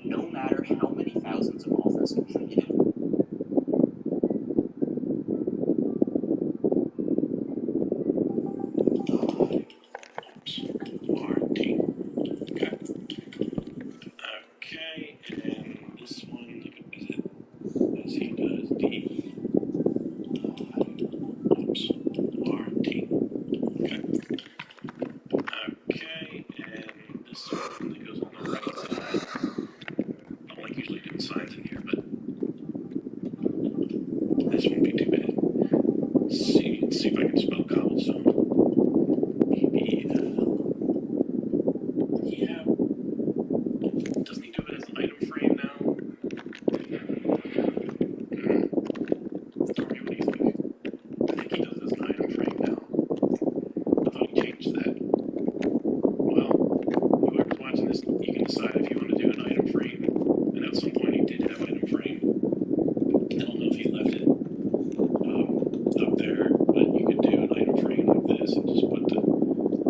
No matter how many thousands of authors contributed. Okay, and this one, you can visit as he does the RT. Okay, and this one that goes on the right side. I don't like usually doing signs in here, but this won't be too bad. See if I can spell cobblestone. Yeah. Doesn't he do it as an item frame now? Tell me what you think. I think he does it as an item frame now. I thought he changed that. Well, whoever's watching this, you can decide if you want to do an item frame. And at some point he did have item frame. I don't know if he left it up there, but you could do an item frame like this and just put the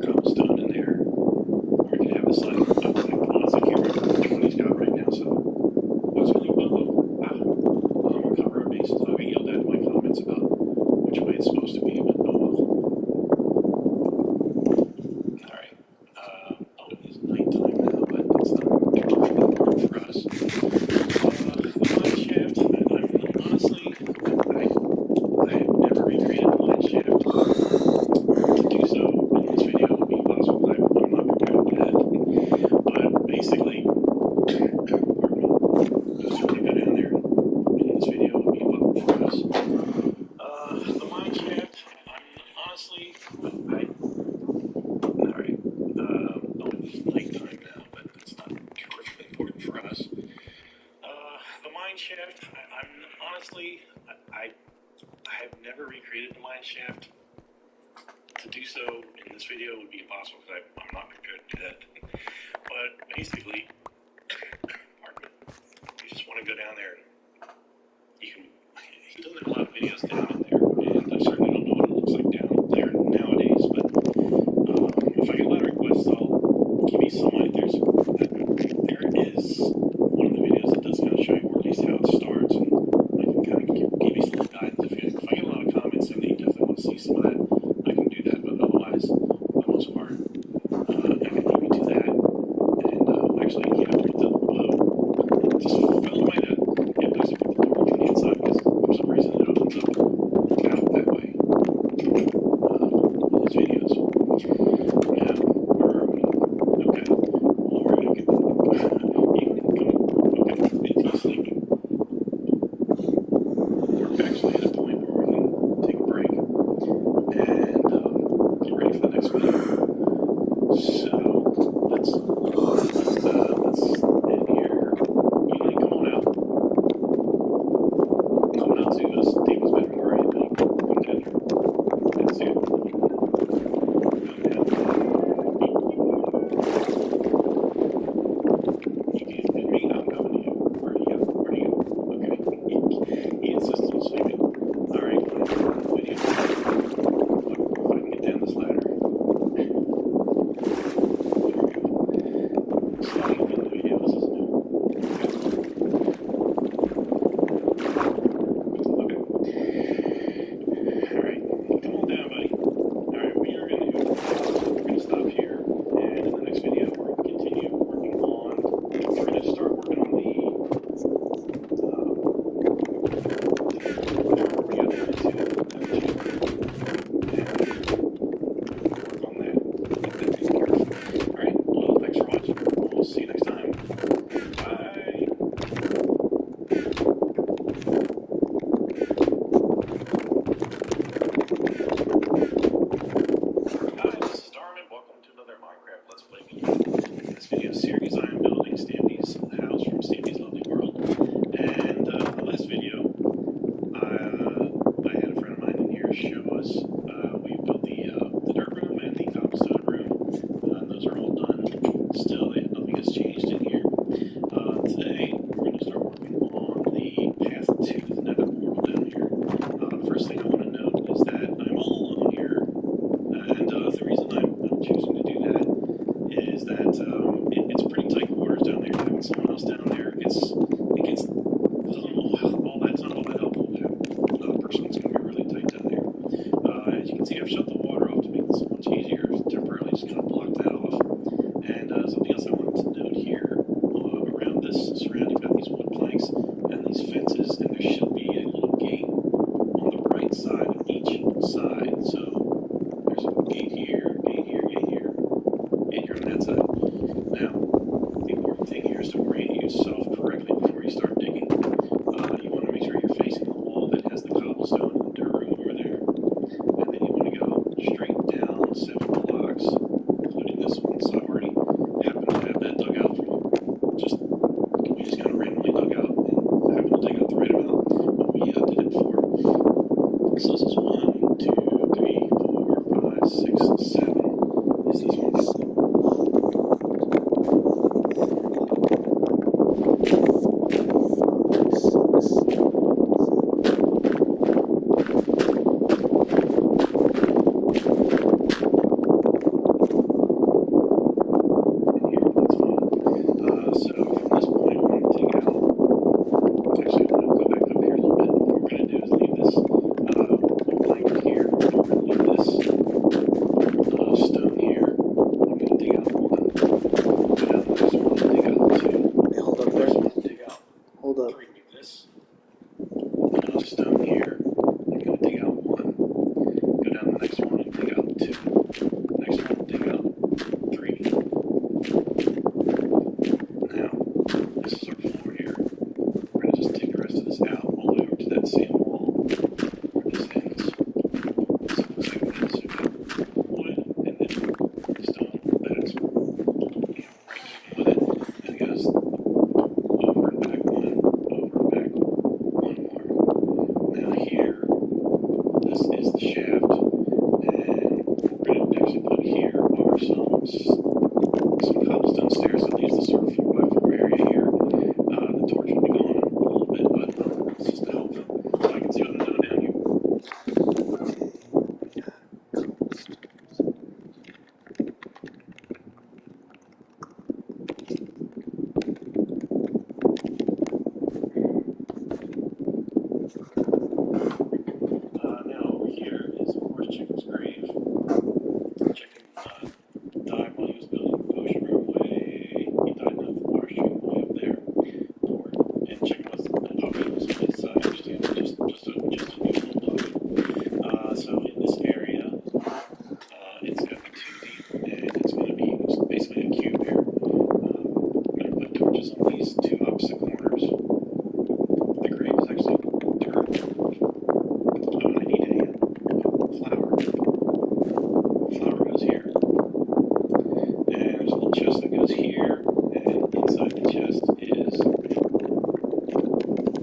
cobblestone in there. Or you could have this like closet here, like what he's got right now. So what's really well, wow, we'll cover our bases. I'll get yelled at in my comments about which way it's supposed to be, but oh well. Alright. It is nighttime now, but it's not particularly important for us. The mine shaft, honestly, I have never recreated the mine shaft. To do so in this video would be impossible because I'm not prepared to do that. But basically, just really go down there, and this video would be helpful for us. The mine shaft, honestly, alright, it's nighttime now, but it's not commercially important for us. The mine shaft, I have never recreated the mine shaft. To do so in this video would be impossible because I'm not prepared to do that. But basically, pardon me, you just want to go down there. He doesn't have a lot of videos down in there, and I certainly don't know what it looks like down there nowadays. But if I get a lot of requests, I'll give you some ideas. There is one of the videos that does kind of show you where at least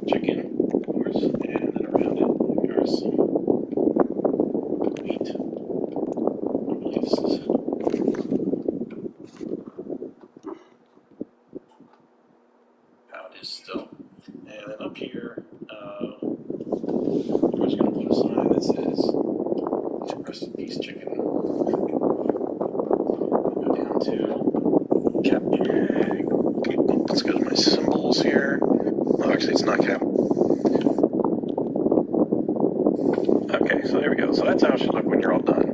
Check in, of course, and then around up here, we're just going to put a sign that says, rest in peace chicken. Go down to Captain Egg. Let's go to my symbols here. Oh, actually, it's not Cap. Okay, so there we go. So that's how it should look when you're all done.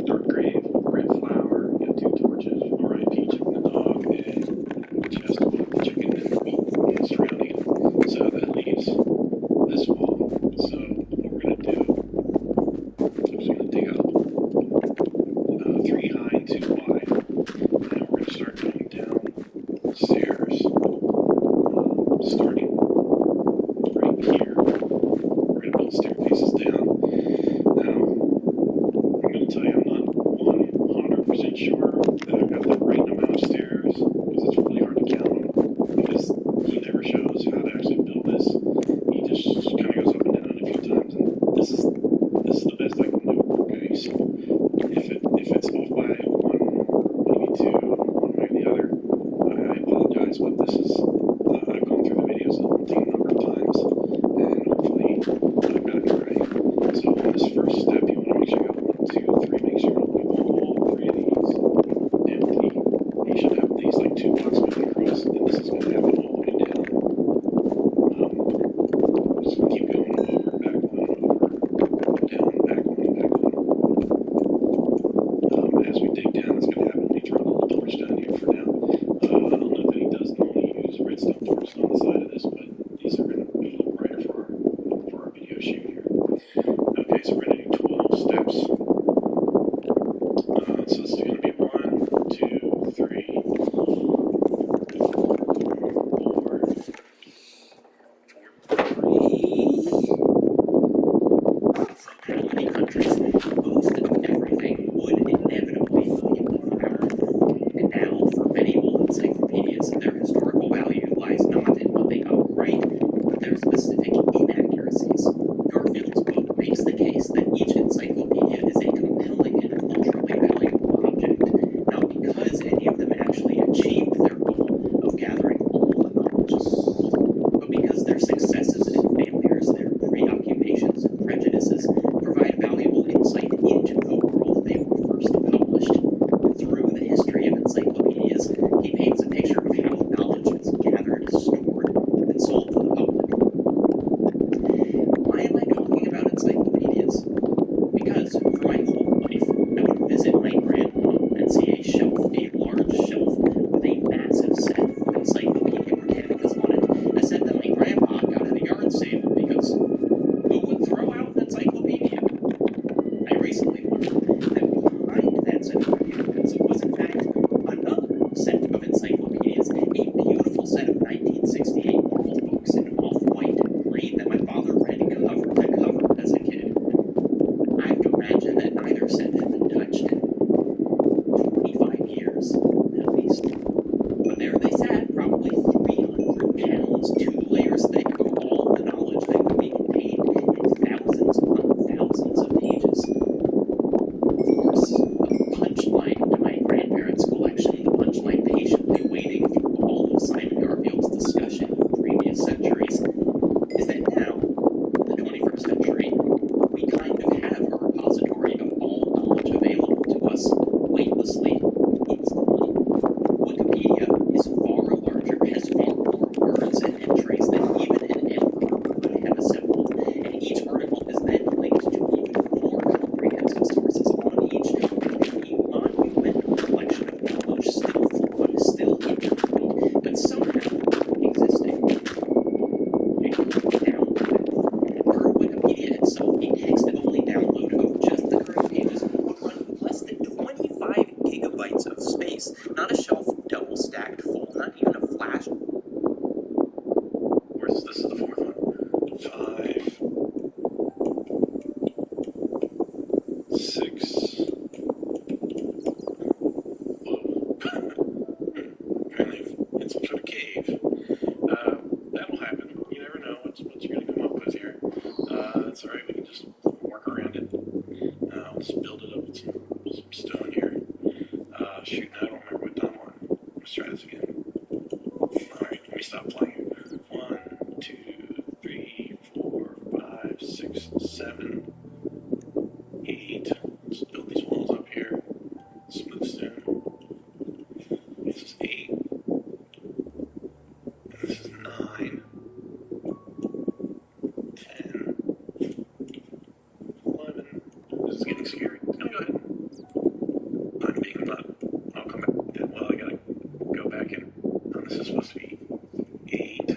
Dark grave, red flower, you got 2 torches, R.I.P. Chicken the dog, and chest with the chicken and the meat and surrounding it. So that leaves this wall. So what we're going to do, I'm just going to dig up 3 high and 2 wide, and we're going to start going down stairs, starting right here. We're going to build staircases down. Now, I'm going to tell you I'm not 100% sure that I've got the right amount of stairs, because it's really hard to count them, because he never shows how to actually build this. He just kind of goes up and down a few times, and this is the best I can do. Okay, so if it's off by 1, maybe 2, one way or the other, I apologize, but this is I've gone through the videos a number of times, and hopefully I've got it right. So on this first step, you want to make sure you got 1, 2, 3, make sure all 3 of these empty. You should have these like 2 blocks going across, and this is going to happen all the way down. Just going to keep going over, back 1, over, down, back 1, back 1. As we dig down, it's going to happen. Let me draw a little torch down here for now. I don't know that he does normally use redstone torches on the side of this, but these are going to be a little brighter for our video shoot here. Okay, so we're going to do 12 steps. So this is going to be 1, 2, 3, 4, Somehow many countries most of everything would inevitably be in power. And now, for medieval encyclopedias, their historical value lies not in what they got right, but their specific inaccuracies. Garfield's book makes the case that each encyclopedia is a compelling and culturally valuable object, not because any of them actually achieved their goal of gathering all the knowledge of the world, but because their successes and failures, their preoccupations and prejudices, provide valuable insight into the world they were first published. Through the history of encyclopedias, he paints a picture of how knowledge was gathered, stored, and sold to the public. Why am I talking about encyclopedias? Because for my whole life, I would visit my grandma and see a shelf, a large shelf, with a massive set of Encyclopedia Britannicas on it, a set that my grandpa got at a yard sale because who would throw out an encyclopedia? I recently learned that behind that set of Britannicas was in fact another set of encyclopedias, a beautiful set of 1968 world books in off-white and green that my father read cover to cover as a kid. I have to imagine that neither set had been touched in 25 years, at least. But there they sat, probably 300 pounds, 2 layers thick of all the knowledge that could be contained in thousands upon thousands of pages. Of course, the punchline to my grandparents' collection, the punchline patiently waiting through all of Simon Garfield's discussion of previous centuries, is that now, in the 21st century, we kind of have a repository of all knowledge available to us, weightlessly, instantly. Wikipedia is far larger, has far more words and entries than even an emperor could have assembled, and each article is then linked to even more comprehensive sources on each, making a monumental collection of knowledge still flawed, still incomplete, but somehow existing. A quick download. Per Wikipedia itself, a text-only download of just the current pages would run less than 25 gigabytes of space. Not a shelf double-stacked full, not even a flash. This is the 4th one. 5, 6. Whoa. Apparently it's some sort of cave. That'll happen. You never know what's you're going to come up with here. That's alright, we can just work around it. Let's build it up with some stone here. Shoot, I don't remember what time we're on. Let's try this again. Alright, let me stop playing. 1, 6, 7, 8. Let's build these walls up here. Smooth stone. This is 8. And this is 9. 10. 11. This is getting scary. It's gonna go ahead. I'm being not. I'll come back. Well, I gotta go back in. This is supposed to be 8.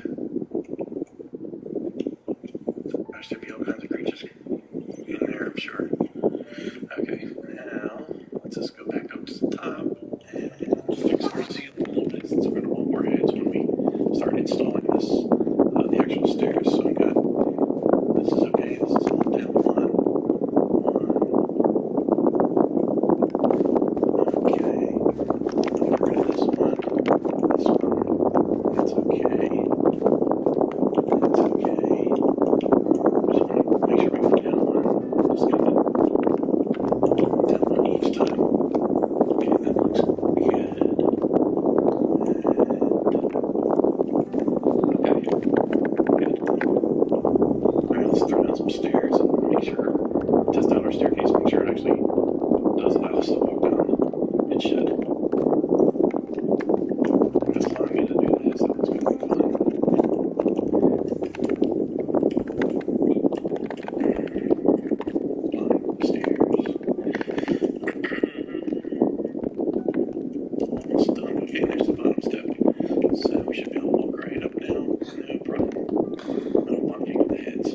There should be all kinds of creatures in there, I'm sure. Okay, now let's just go back up to the top and fix our ceiling a little bit since we're going to want more heads when we start installing this, the actual stairs. So I got, this is okay, this is all down 1. Okay, get rid of this one, that's okay, that's okay. Just want to make sure we go down 1, just going to down 1 each time. Okay, that looks good. Okay, good. Alright, let's throw down some stairs and make sure, test out our staircase, make sure it actually does allow us to walk down. It should. If it's allowing me to do this, then it's going to be fine. Stairs. Almost done. Okay, there's the bottom step. So we should be able to walk right up now. No problem. No bunking of the heads.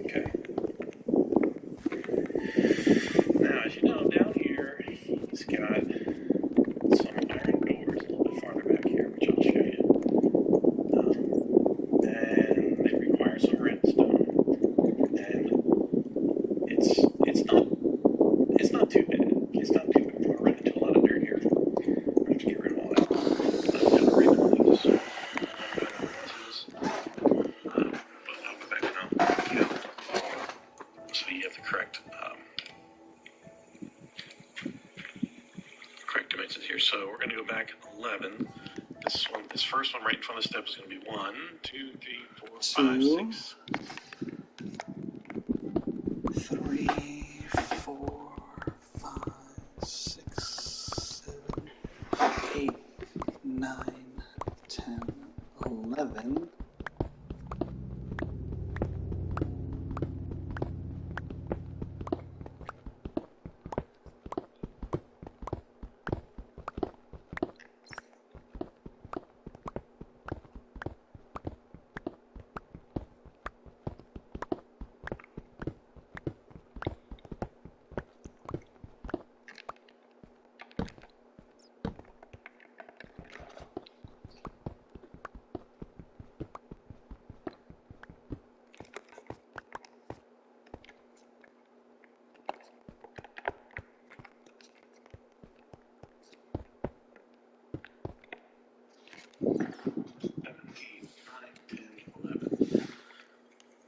Okay. Now, as you know, down here, he's got some iron doors a little bit farther back here, which I'll show you. And they require some redstone. And it's not too bad. It's not too bad. We're going to run into a lot of dirt here. We're going to get rid of all that. But I'll go back now. So you have the correct dimensions here. So we're going to go back 11. This first one right in front of the step is going to be 1, 2, 3, 4, 5, 6, 3, 4, 5, 6, 7, 8, 9, 10, 11.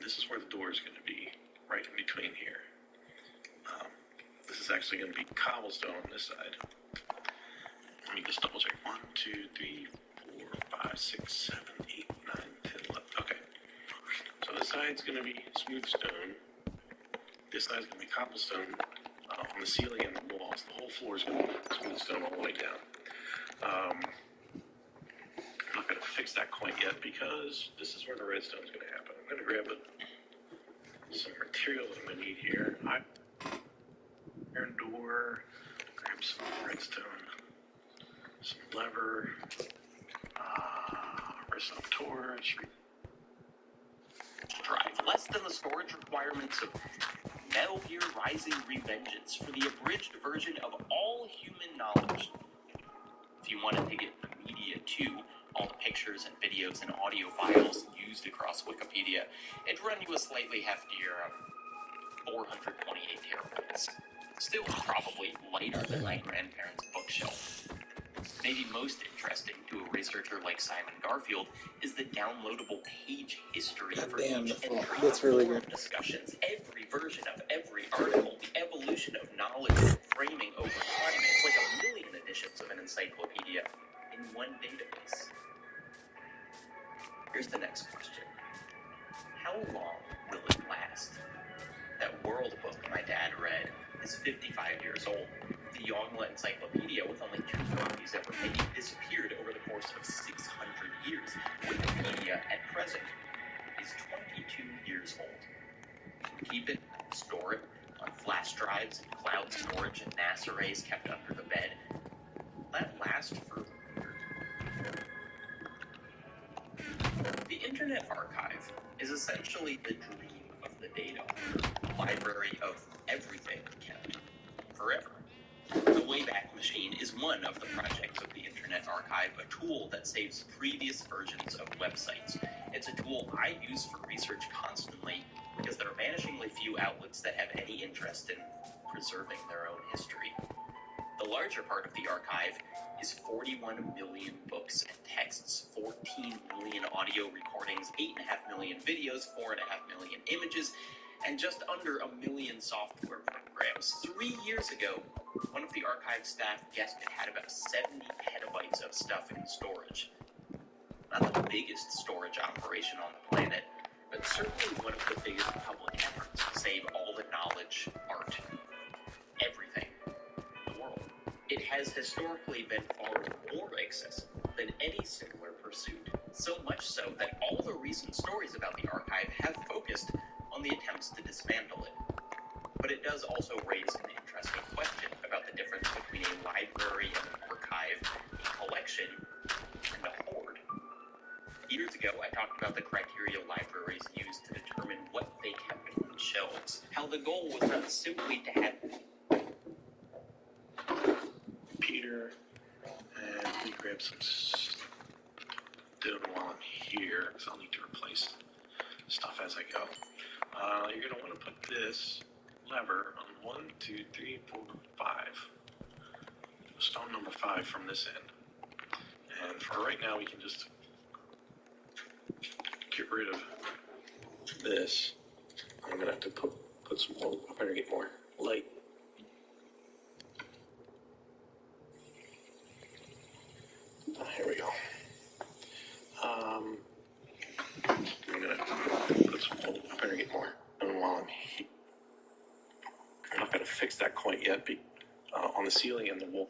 This is where the door is going to be, right in between here. This is actually going to be cobblestone on this side. Let me just double check. 1, 2, 3, 4, 5, 6, 7, 8, 9, 10, 11. Okay. So this side's going to be smooth stone. This side's going to be cobblestone on the ceiling and the walls. The whole floor is going to be smooth stone all the way down. I'm not going to fix that quite yet because this is where the redstone is going to happen. I'm going to grab some materials I'm going to need here. Iron door, grab some redstone, some lever, redstone torch. Drive less than the storage requirements of Metal Gear Rising: Revengeance for the abridged version of all human knowledge. If you wanted to get the media too, all the pictures and videos and audio files used across Wikipedia, it'd run you a slightly heftier 428 terabytes. Still probably lighter than my grandparents' bookshelf. Maybe most interesting to a researcher like Simon Garfield is the downloadable page history for each entry. That's really good. Discussions, every version of every article, the evolution of knowledge and framing over time. It's like a million editions of an encyclopedia in one database. Here's the next question. How long will it last? That World book my dad read is 55 years old. The Yongla Encyclopedia, with only 2 copies ever made, disappeared over the course of 600 years. Wikipedia, at present, is 22 years old. Keep it, store it on flash drives and cloud storage and NAS arrays kept under the bed. That lasts for... The Internet Archive is essentially the dream of the data owner, library of everything kept forever. The Wayback Machine is one of the projects of the Internet Archive, a tool that saves previous versions of websites. It's a tool I use for research constantly because there are vanishingly few outlets that have any interest in preserving their own history. The larger part of the archive is 41 million books and texts, 14 million audio recordings, 8.5 million videos, 4.5 million images, and just under 1 million software programs. 3 years ago, one of the archive staff guessed it had about 70 petabytes of stuff in storage. Not the biggest storage operation on the planet, but certainly one of the biggest public efforts to save all the knowledge, art, everything in the world. It has historically been far more accessible than any similar pursuit, so much so that all the recent stories about the archive have focused on the attempts to dismantle it. But it does also raise an interesting question about the difference between a library, an archive, a collection, and a hoard. Years ago, I talked about the criteria libraries used to determine what they kept on shelves, how the goal was not simply to have Peter, and let me grab some stone while I'm here, because I'll need to replace stuff as I go. You're going to want to put this lever on 1, 2, 3, 4, 5. Stone number 5 from this end. And for right now, we can just get rid of this. I'm going to have to put some more, I better get more light. Here we go. I'm going to put some more, I better get more. And while I'm here, I'm not going to fix that quite yet on the ceiling and the wall.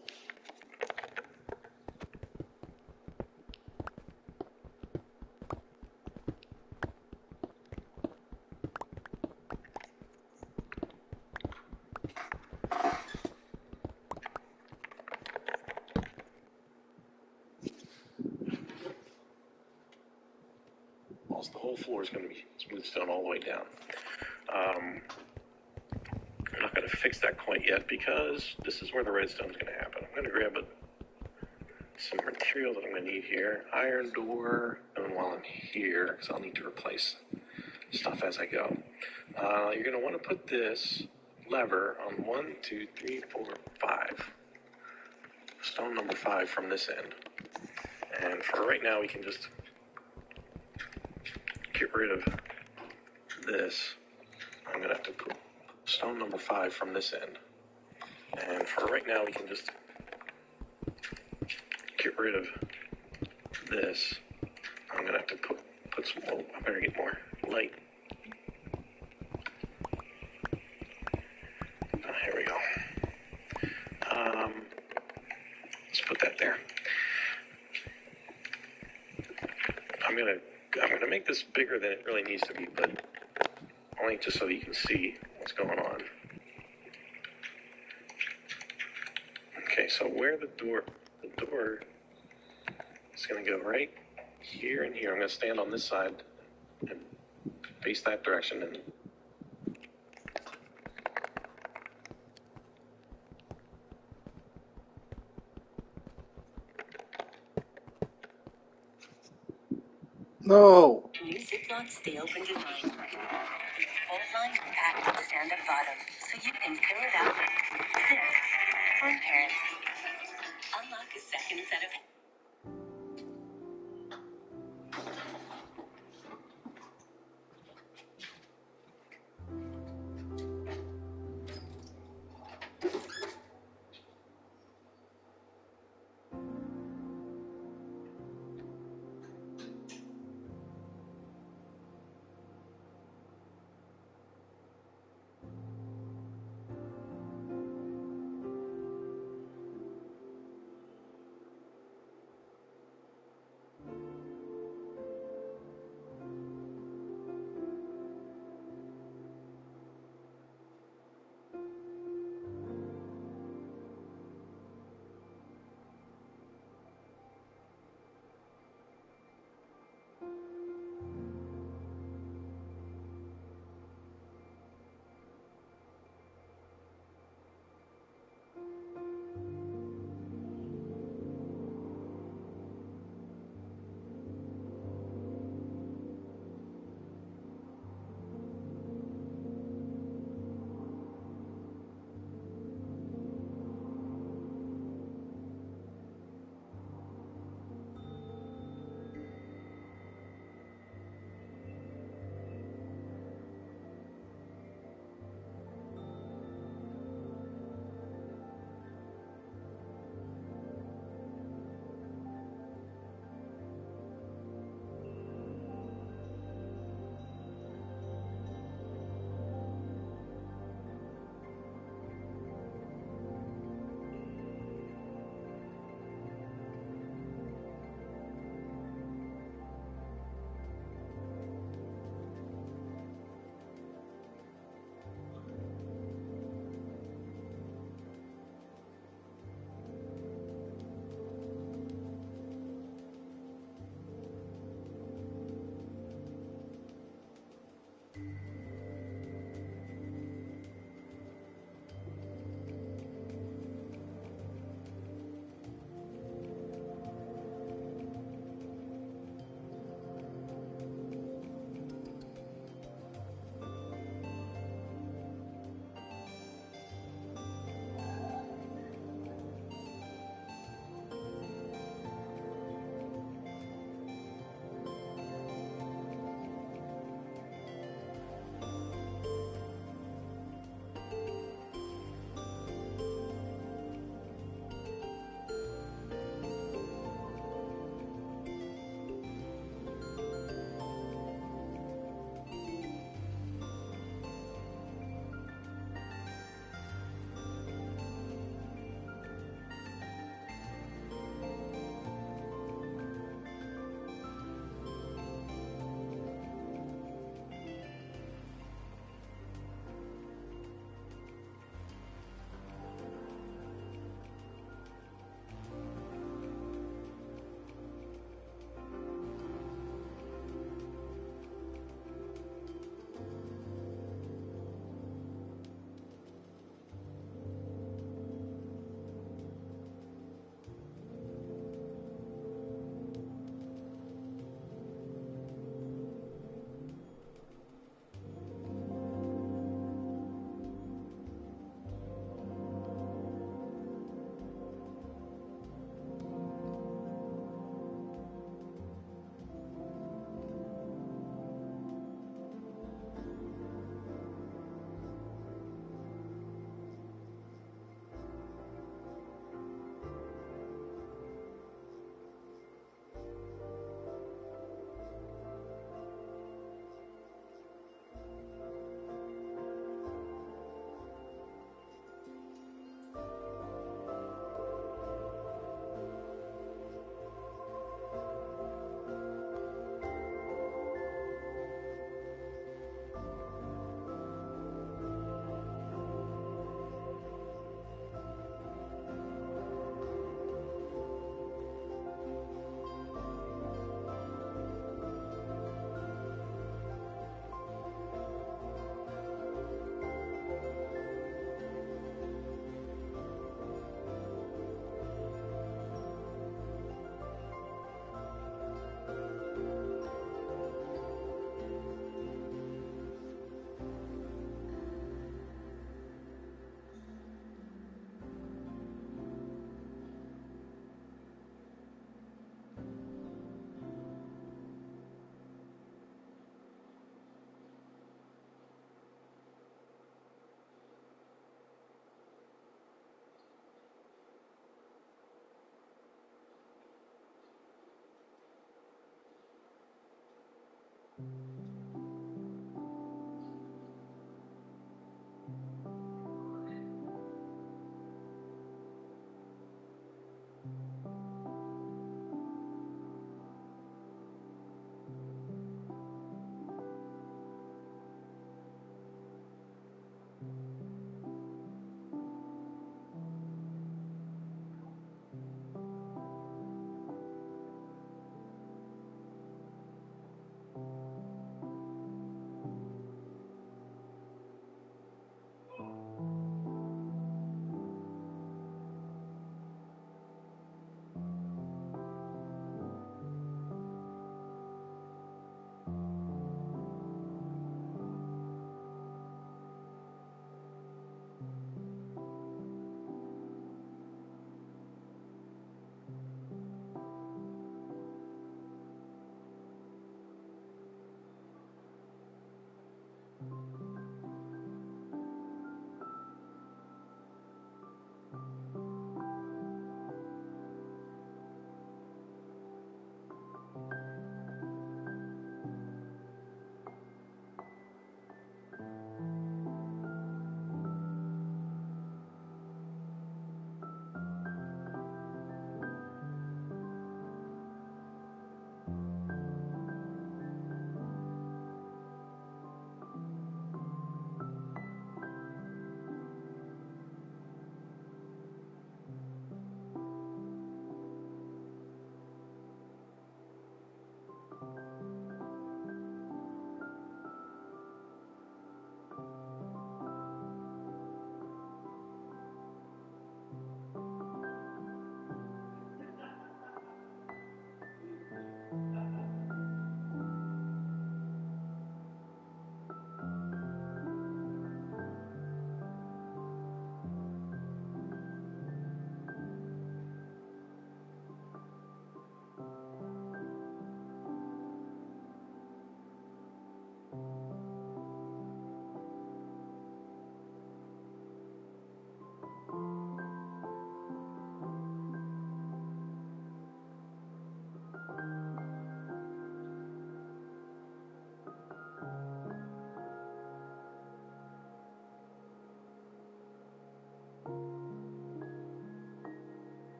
The whole floor is going to be smooth stone all the way down. I'm not going to fix that quite yet because this is where the redstone is going to happen. I'm going to grab some material that I'm going to need here. Iron door, and while I'm here, because I'll need to replace stuff as I go. You're going to want to put this lever on 1, 2, 3, 4, 5. Stone number 5 from this end. And for right now, we can just get rid of this. I'm going to have to put stone number 5 from this end. And for right now, we can just get rid of this. I'm going to have to put some more, I better get more light. Here we go. Let's put that there. I'm gonna make this bigger than it really needs to be, but only just so you can see what's going on. Okay, so where the door is gonna go right here and here. I'm gonna stand on this side and face that direction and No. New Ziploc stay open to 9. Hold line packed at the stand-up bottom, so you can fill it up. Zip from parents. Unlock a second set of...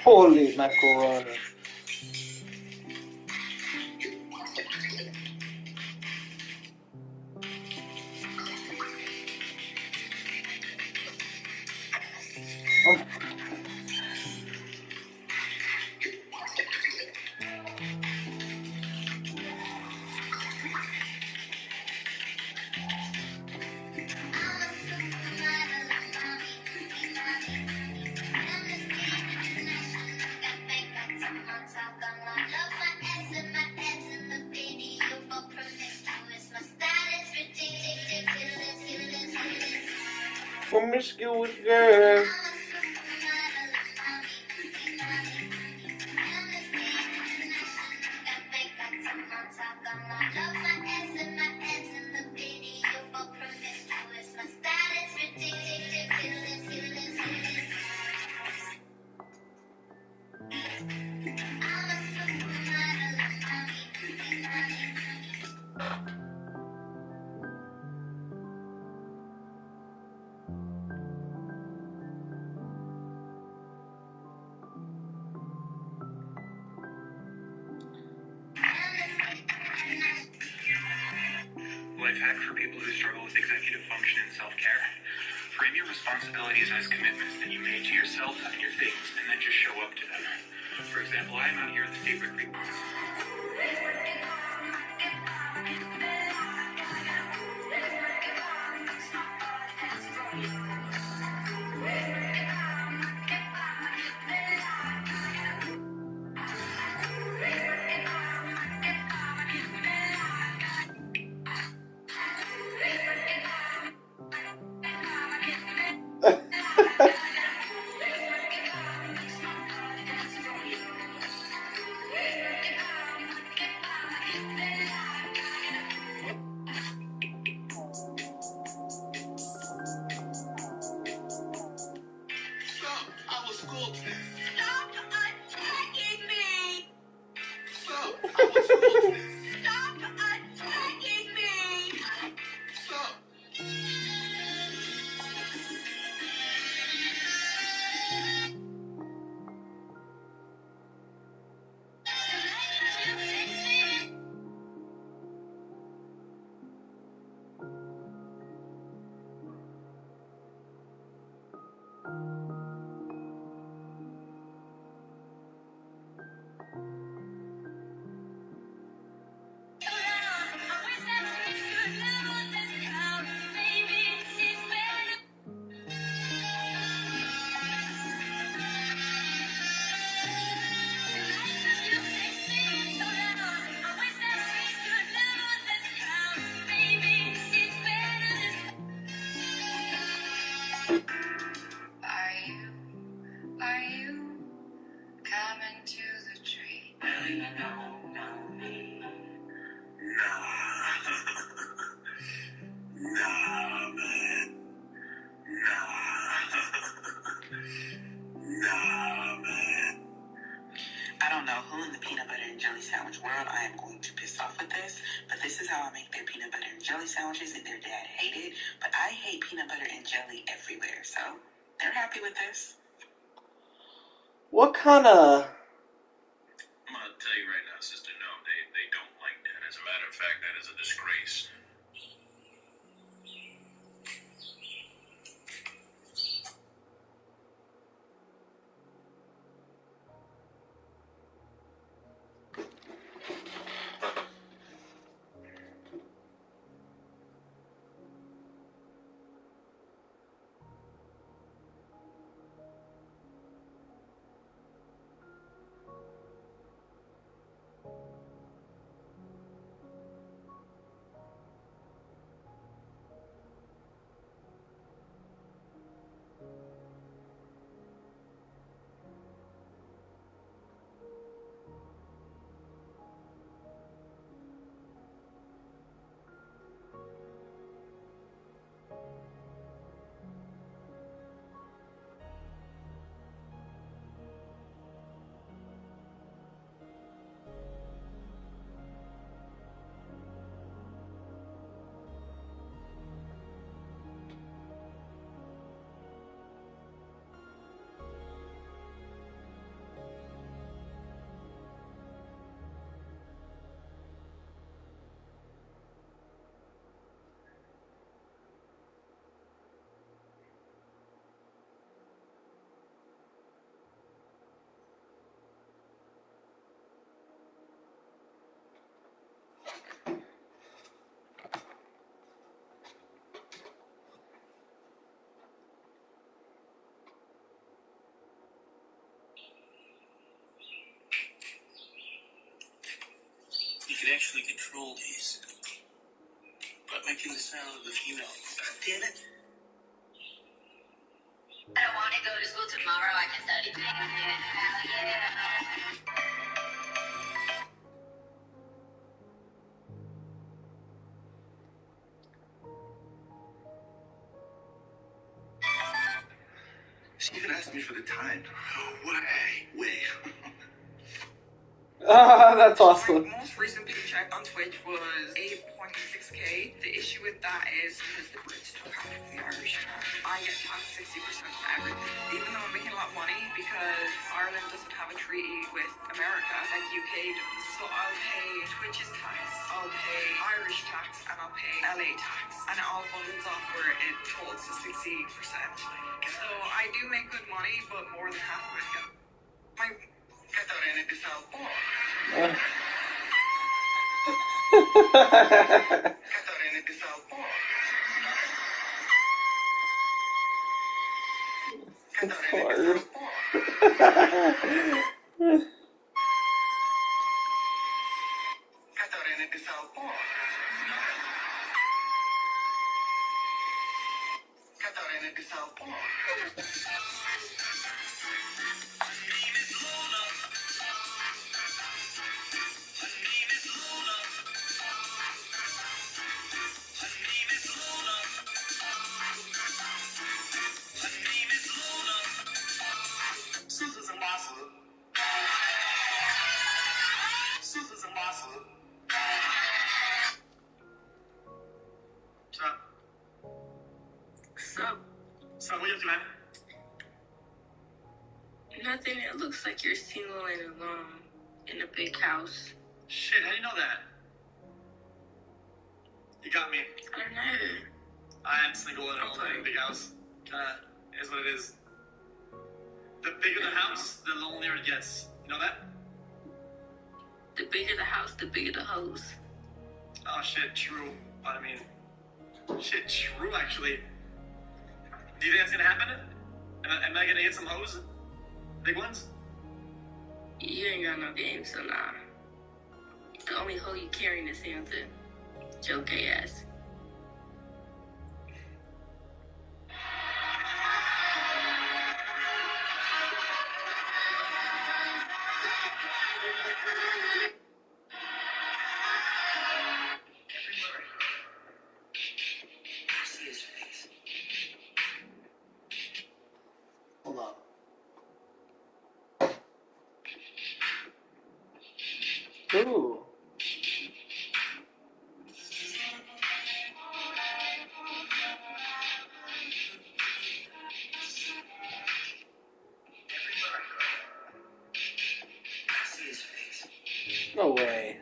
Holy macaroni. Promiscuous girl. Life hack for people who struggle with executive function and self-care. Frame your responsibilities as commitments that you made to yourself and your things, and then just show up to them. For example, I am out here at the State Recreation. Are you coming to the tree? Nah, man. Nah, man. I don't know who in the peanut butter and jelly sandwich world I am going to piss off with this, but this is how I make their peanut butter and jelly sandwiches, and their dad hate it, but I hate peanut butter and jelly everywhere, so they're happy with this. What kind of... I'm gonna tell you right now, sister, no, they don't like that. As a matter of fact, that is a disgrace. You can actually control these by making the sound of the female. God damn it. I don't want to go to school tomorrow. I can study. She even asked me for the time. Oh, way. That's awesome. My most recent paycheck on Twitch was 8.6k. The issue with that is because the Brits took half of the Irish tax. I get taxed 60% of everything, even though I'm making a lot of money because Ireland doesn't have a treaty with America like UK does. So I'll pay Twitch's tax, I'll pay Irish tax, and I'll pay LA tax, and it all bundles up where it totals to 60%. So I do make good money, but more than half of it goes. Catarina de Salpor. Catarina de Salpor. That's hard. Catarina de Salpor. Catarina de Salpor. Susan Master. Susan Master. So what you up to, man? Nothing. It looks like you're single and alone in a big house. Shit, how do you know that? You got me. I don't know. I am single and alone in a big house. Is what it is. The bigger the house, the lonelier it gets. You know that? The bigger the house, the bigger the hose. Oh shit, true. I mean, shit, true actually. Do you think that's gonna happen? Am I gonna get some hoes? Big ones? You ain't got no game, so nah. The only hoe you carrying is Santa. Joe gay ass. Hold on. Ooh. No way.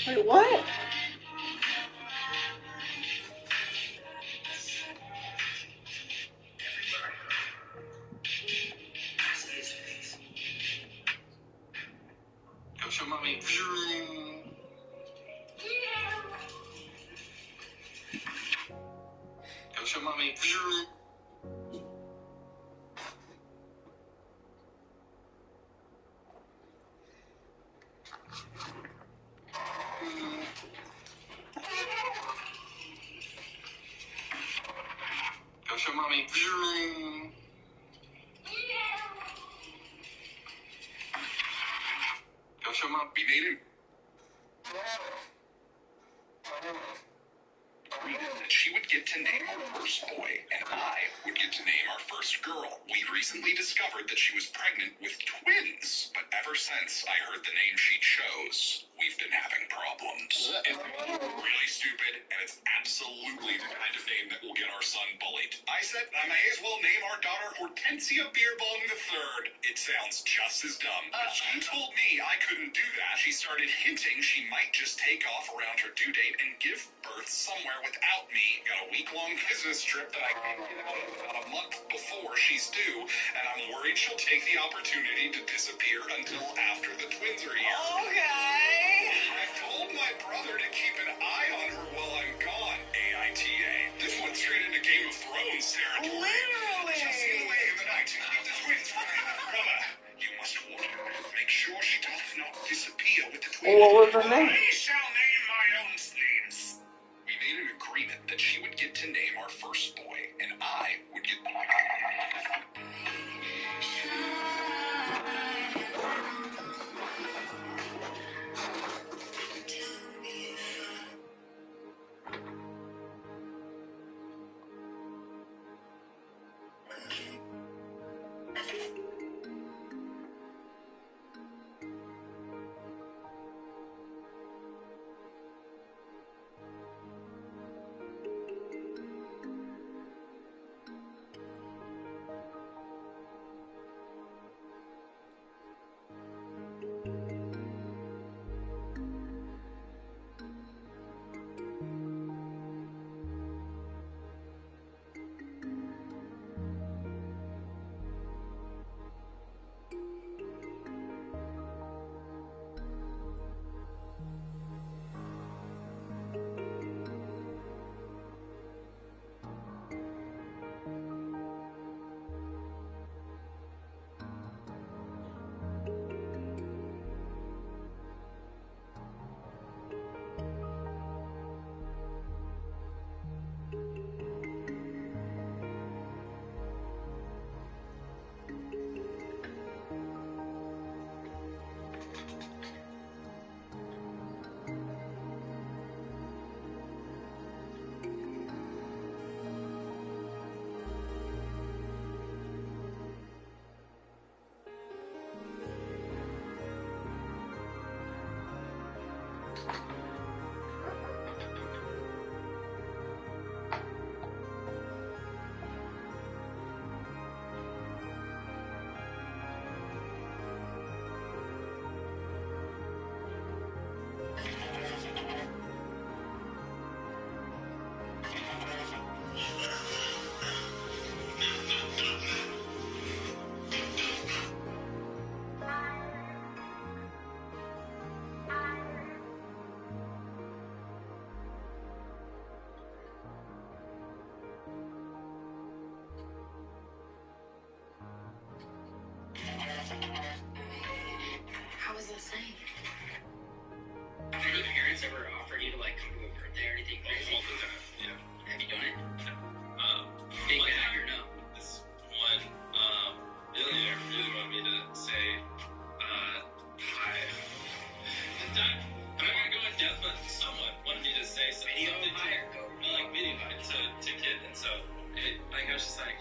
Wait, what? Go show mommy. Go show mommy. Go show mommy. Go show mom. We made him. She would get to name our first boy, and I would get to name our first girl. We recently discovered that she was pregnant with twins, but ever since I heard the name she chose, we've been having problems. It's really stupid, and it's absolutely the kind of name that will get our son bullied. I said I may as well name our daughter Hortensia Beerbong III. It sounds just as dumb, but she told me I couldn't do that. She started hinting she might just take off around her due date and give birth somewhere without me. Got a week-long business trip that I can get out of about a month before she's due, and I'm worried she'll take the opportunity to disappear until after the twins are here. Okay. I told my brother to keep an eye on her while I'm gone. AITA. This went straight into Game of Thrones territory. Literally. Just in the way of the night. The twins. Brother, you must watch her. Make sure she does not disappear with the twins. What was her name? I shall name my How was that safe? Have any parents ever offered you to like come to a birthday or anything crazy? All the time, yeah. Have you done it? Big Big bag or no? This one, billionaire really wanted me to say, hi. I'm not gonna go in depth, but someone wanted me to say something. Video hire, go. Like video hire to kid, and so I was just like,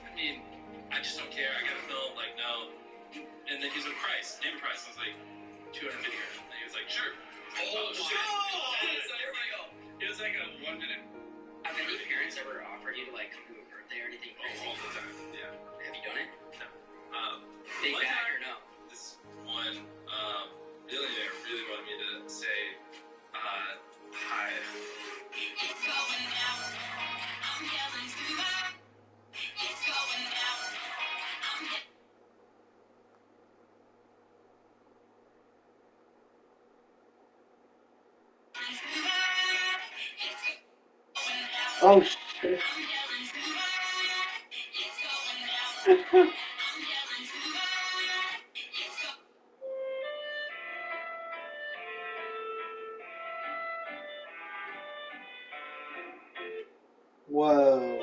I mean, I just don't care. I gotta film, like, no. And then he's like, price, name a price. I was like, 250 grand. And he was like, sure. Oh, shit. there we go. It was like a 1 minute. Have any parents ever offered you to like come to a birthday or anything crazy? All the time, yeah. Have you done it? No. Big one bag time, or no? This one billionaire really wanted me to say, hi. It's going down. I'm yelling timber. It's going down. I'm yelling. Oh shit. Whoa.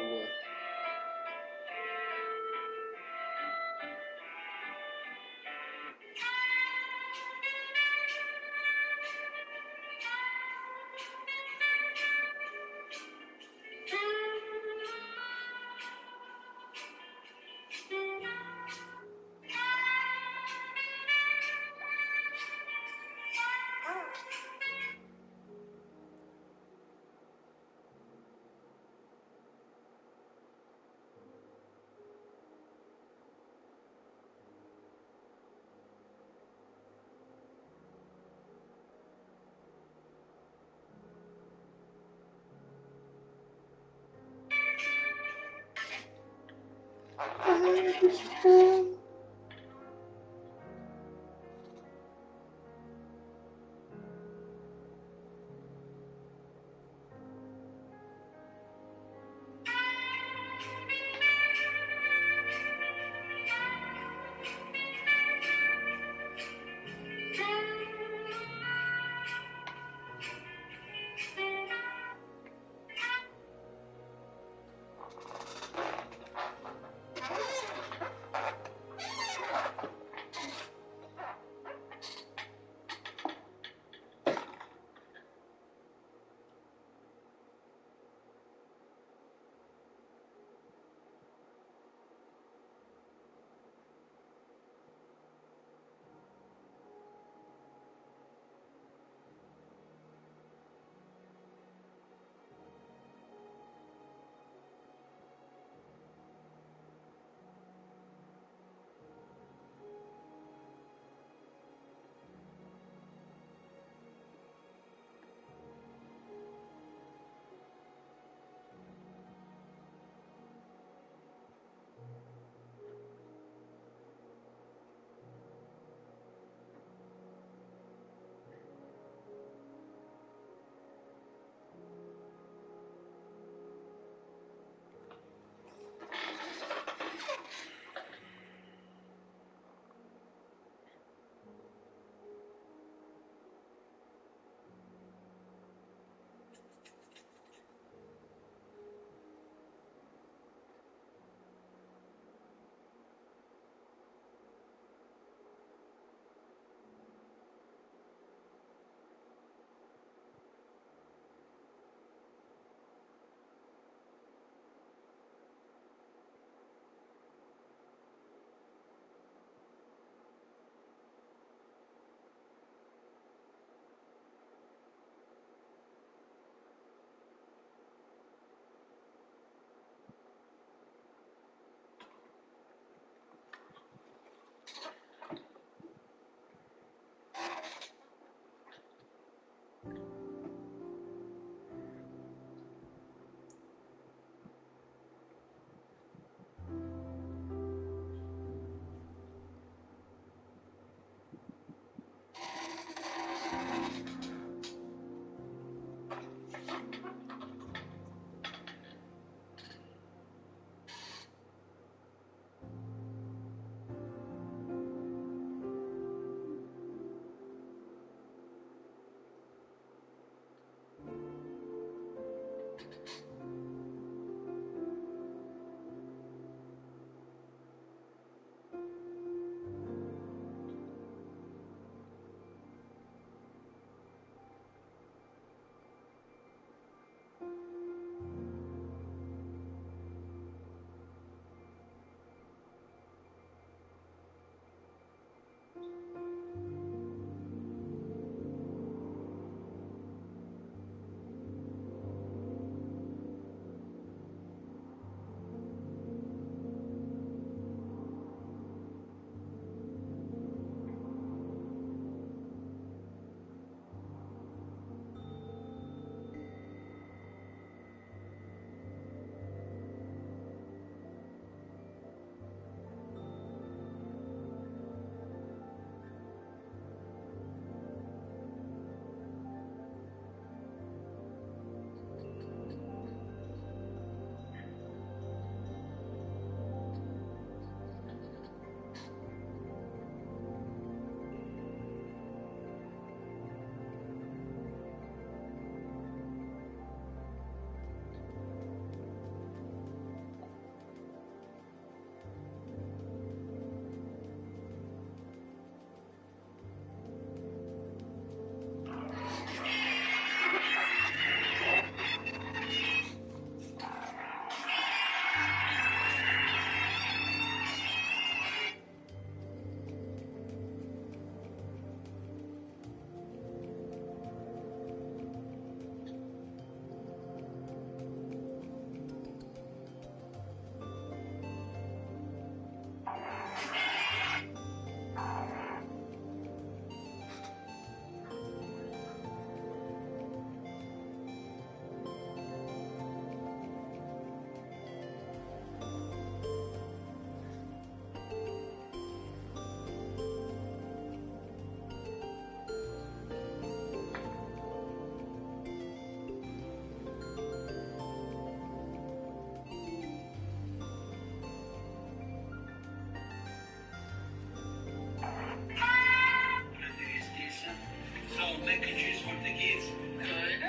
Mac and cheese for the kids. Good.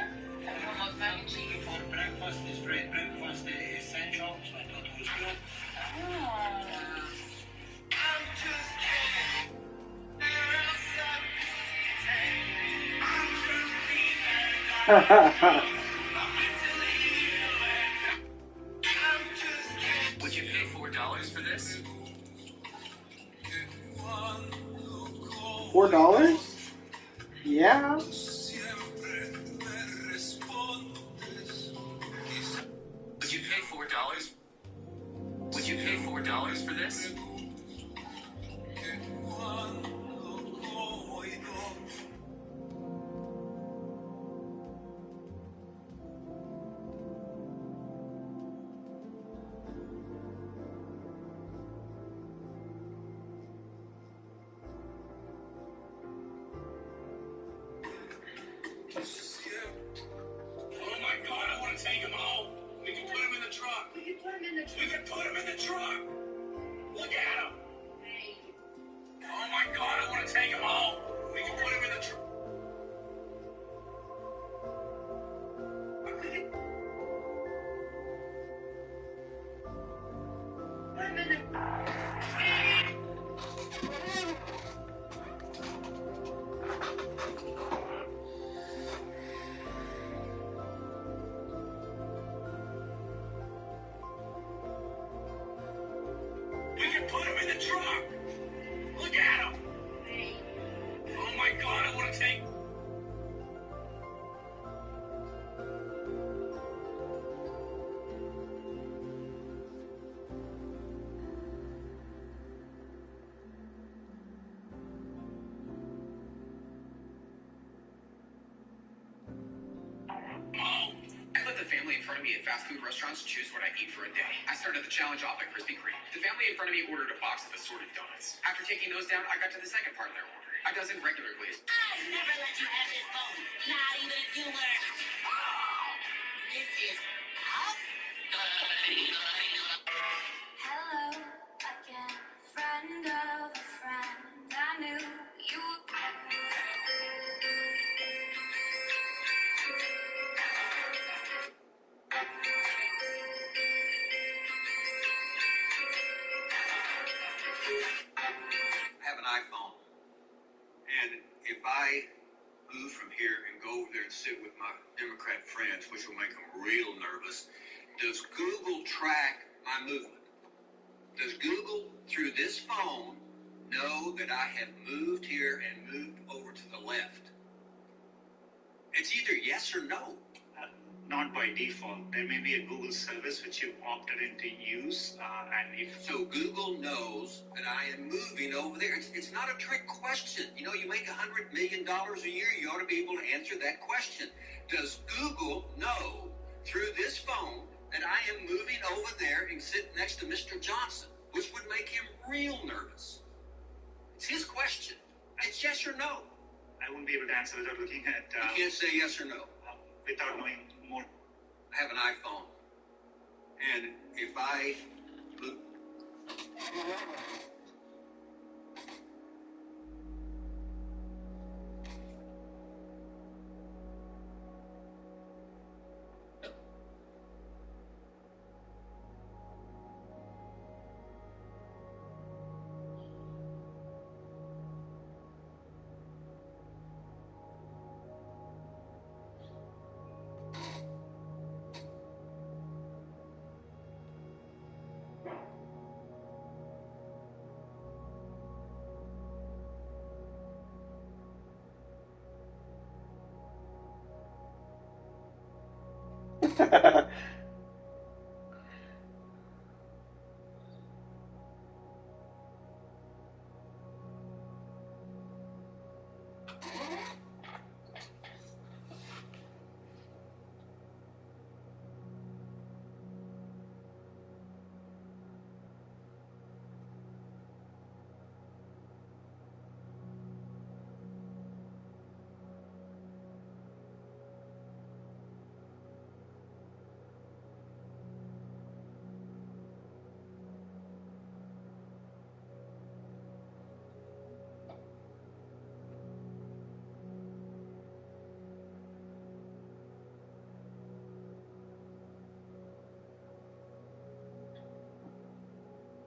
What mac and cheese? For breakfast is great. Breakfast is essential, so I thought it was good. I'm just kidding. Would you pay $4 for this? $4? Yeah. Would you pay $4? Would you pay $4 for this? Oh my God, I want to take him home. We can put him in the truck. We can put him in the truck. We can put him in the truck. Look at him. Hey. Oh my God, I want to take him home. We can put him in the truck. Put him in the... We can put him in the truck. Look at him. Hey. Oh my God, I want to take... I let the family in front of me at fast food restaurants choose what I eat for a day. I started the challenge off at Krispy Kreme. The family in front of me ordered a box of assorted donuts. After taking those down, I got to the second part of their order. A dozen regular glazed. I'd never let you have this phone. Not even if you were. This is up. Hello again, friend of a friend. I knew you would. iPhone. And if I move from here and go over there and sit with my Democrat friends, which will make them real nervous, does Google track my movement? Does Google, through this phone, know that I have moved here and moved over to the left? It's either yes or no. Not by default. There may be a Google service which you've opted in to use, and if so, Google knows that I am moving over there. It's not a trick question. You know, you make $100 million a year, you ought to be able to answer that question. Does Google know through this phone that I am moving over there and sit next to Mr. Johnson, which would make him real nervous? It's his question. It's yes or no. I wouldn't be able to answer without looking at. You can't say yes or no. Without knowing more. I have an iPhone. And if I look.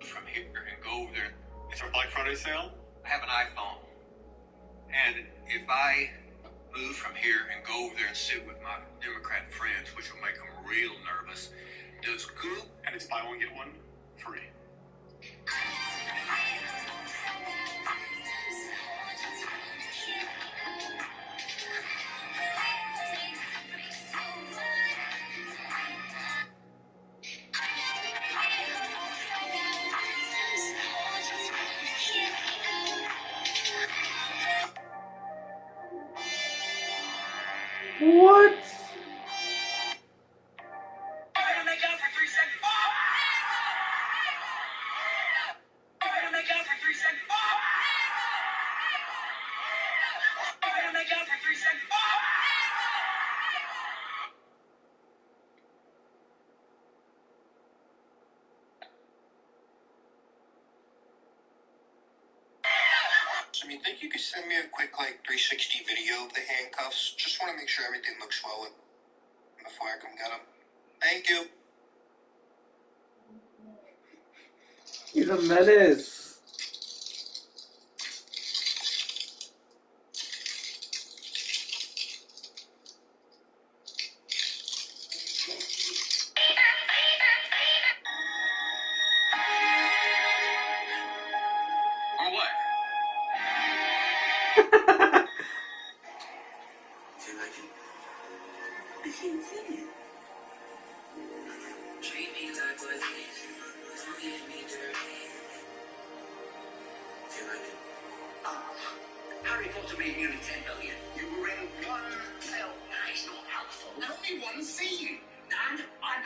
From here and go over there. It's our Black Friday sale? I have an iPhone. And if I move from here and go over there and sit with my Democrat friends, which will make them real nervous, does Google... And it's buy one, get one free. What? I mean, think you could send me a quick, 360 video of the handcuffs? Just want to make sure everything looks well before I come get them. Thank you. He's a menace. Or what? Do you like it? I can't see it. Treat me like what it is. Don't get me dirty. Do you like it? Harry Potter made nearly 10 million. You were in one film. It's not helpful. Only one scene. And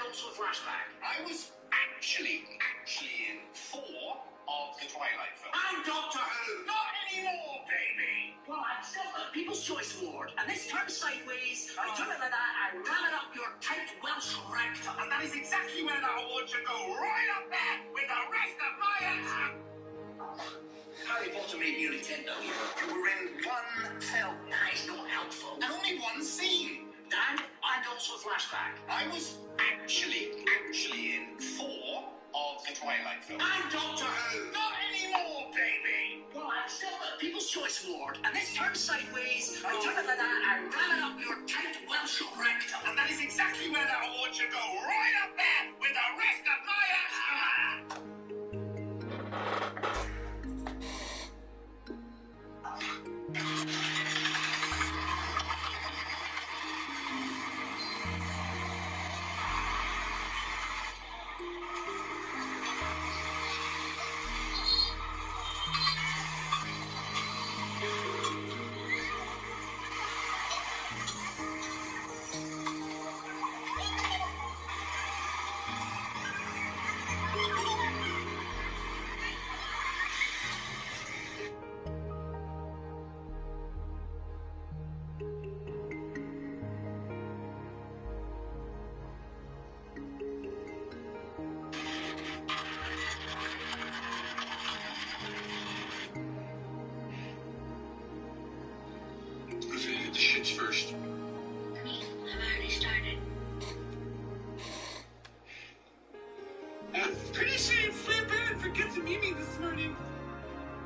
also a flashback. I was actually in 4 of the Twilight films. I'm Doctor Who. Not anymore, baby. Well, I'm still the People's Choice Award, and this time sideways, I took it like that and ran it up your tight Welsh rectum. And that is exactly where that award should go, right up there with the rest of my answer. Harry Potter made nearly 10 million. You were in one film. It's not helpful. And only one scene. And also a flashback. I was actually in 4 of the Twilight films. I'm Doctor Who. Not anymore, baby. Well, I'm still the People's Choice Award, and this turned sideways, I turned it like that, and ram it up your tight Welsh rectum. And that is exactly where that award should go, right up there with the rest of my ass. Who's gonna hit the shits first? I've already started. I'm pretty sure you flipped out and forget to meet me this morning.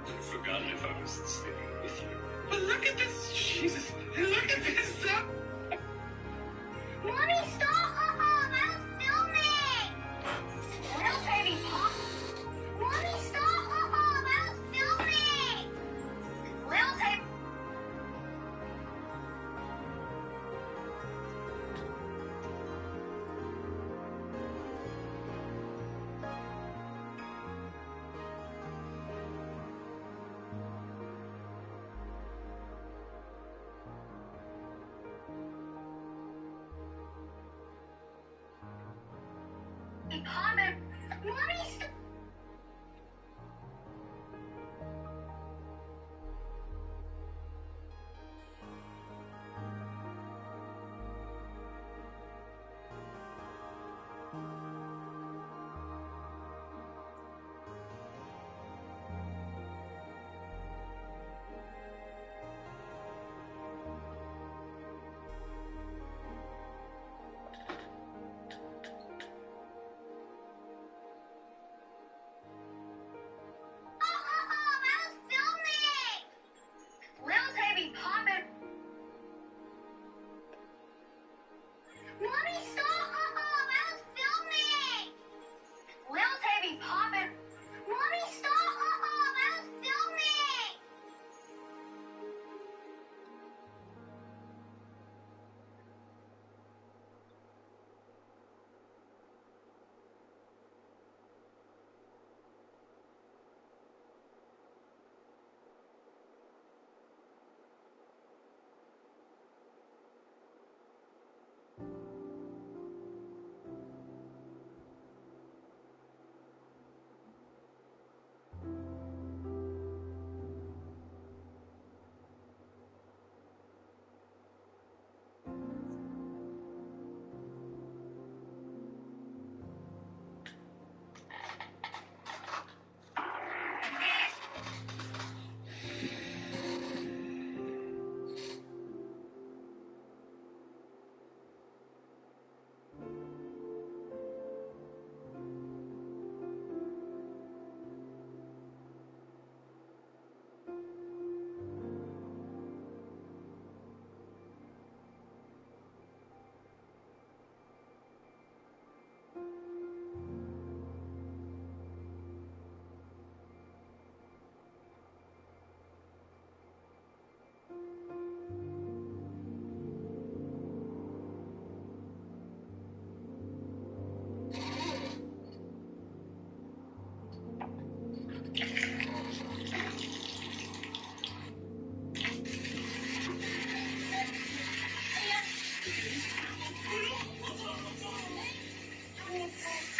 I've forgotten if I was staying with you. But look at this, Jesus, look at this stuff. Mommy, stop! I was filming! Little baby pop. Mommy, stop! I was filming! Little baby. Comment. Mommy, stop!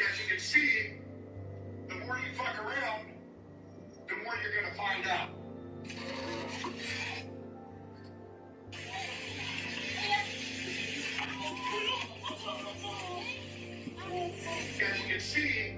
As you can see, the more you fuck around, the more you're gonna find out. As you can see,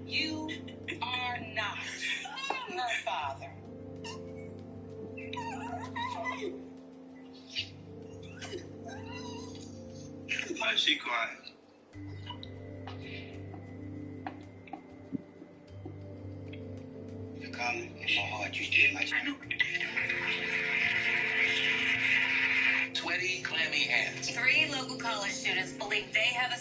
You Why is she quiet? You come in my heart, you still like I know. Sweaty, clammy hands. 3 local college students believe they have a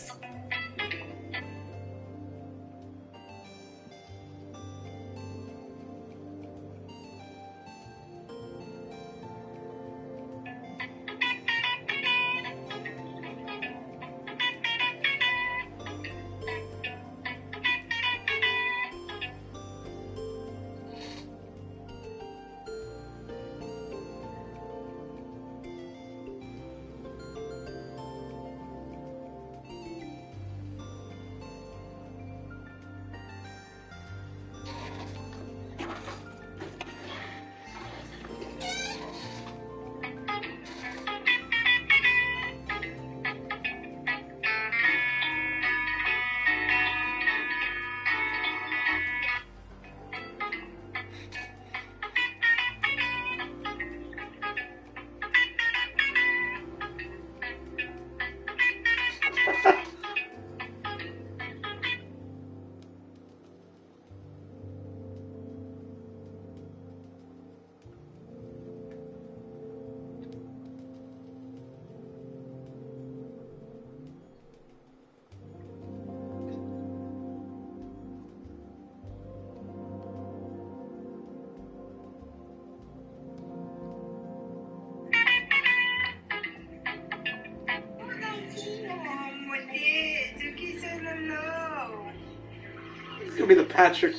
It's gonna be the Patrick.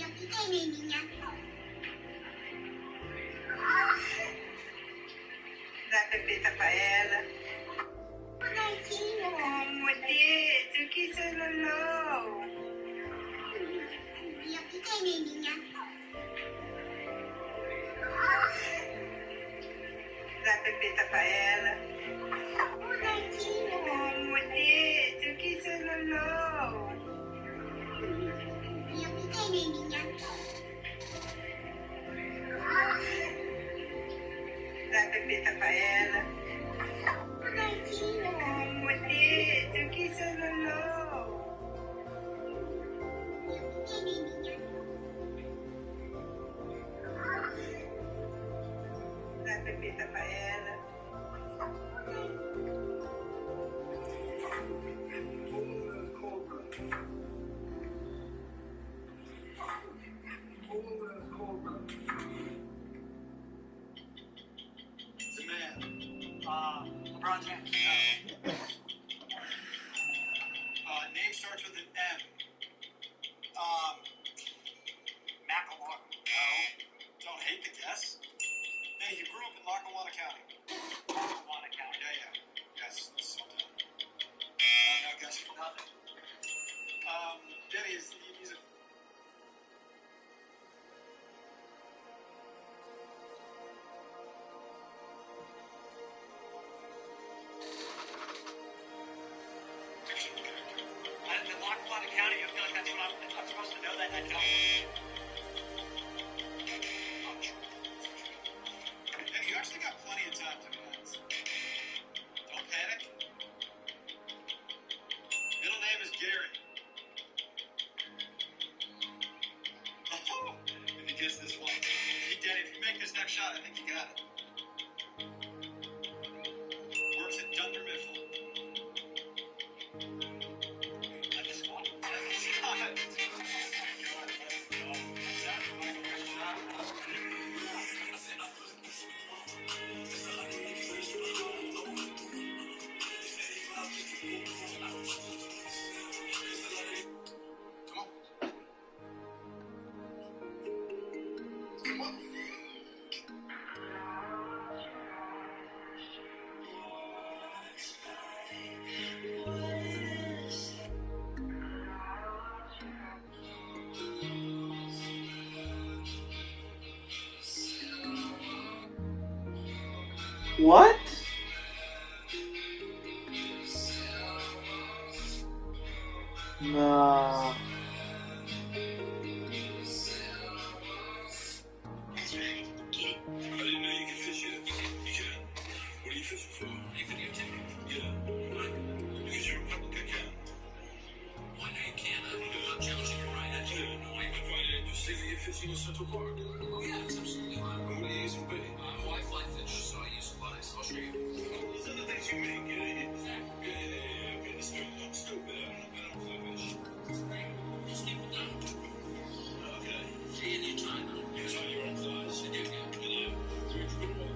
Dá pepita pra ela. Amor, eu quis ser Lolo. Dá pepita pra ela. Amor, eu quis ser Lolo. Dá pepita pra ela. Amor, eu quis ser Lolo. Dá pepita pra ela. The man. LeBron James. Name starts with an M. Macklemore. No. Don't hate the guess. Hey, you grew up in Lackawanna County. Lackawanna County. Yeah. Yes. No, guess for nothing. Denny, he's a... In Lackawanna County, I feel like that's what I'm supposed to know that. I don't. Hey, you actually got plenty of time to relax. Don't panic. Middle name is Gary. Oh, if you guess this one. Hey, Danny, if you make this next shot, I think you got it. Works at Dunder Mifflin. What? No. I didn't know you could fish yet. You can. What are you fishing for? Are you videotaping? Yeah. Why? Because you're a public fishing in Central Park? Oh, yeah, it's absolutely fine. What do you use for bait? Well, I fly fish, so I use supplies. I'll show you. These are the things you make, yeah? Yeah. Okay, this is I'm stupid. I don't fly fish. Just keep it down. Okay. See, and you try them. You try your own flies. You do, yeah. So you put them all.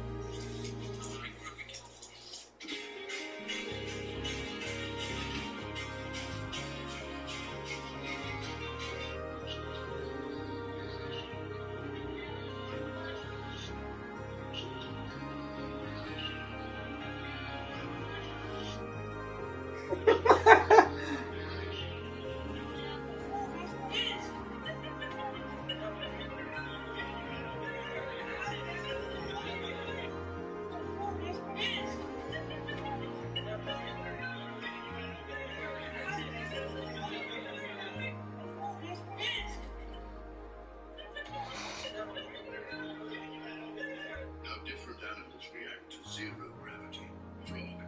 How different animals react to zero gravity. Frog.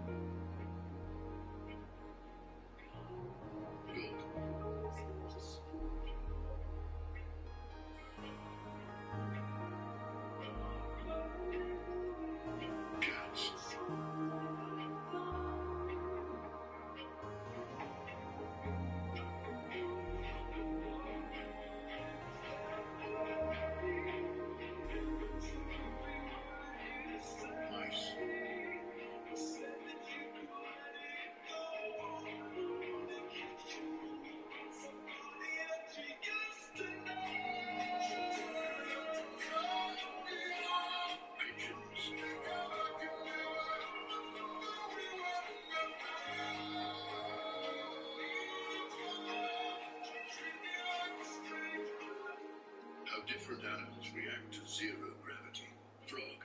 Dog. Cats. Mice. Pigeons. How different animals react to zero gravity. Frog.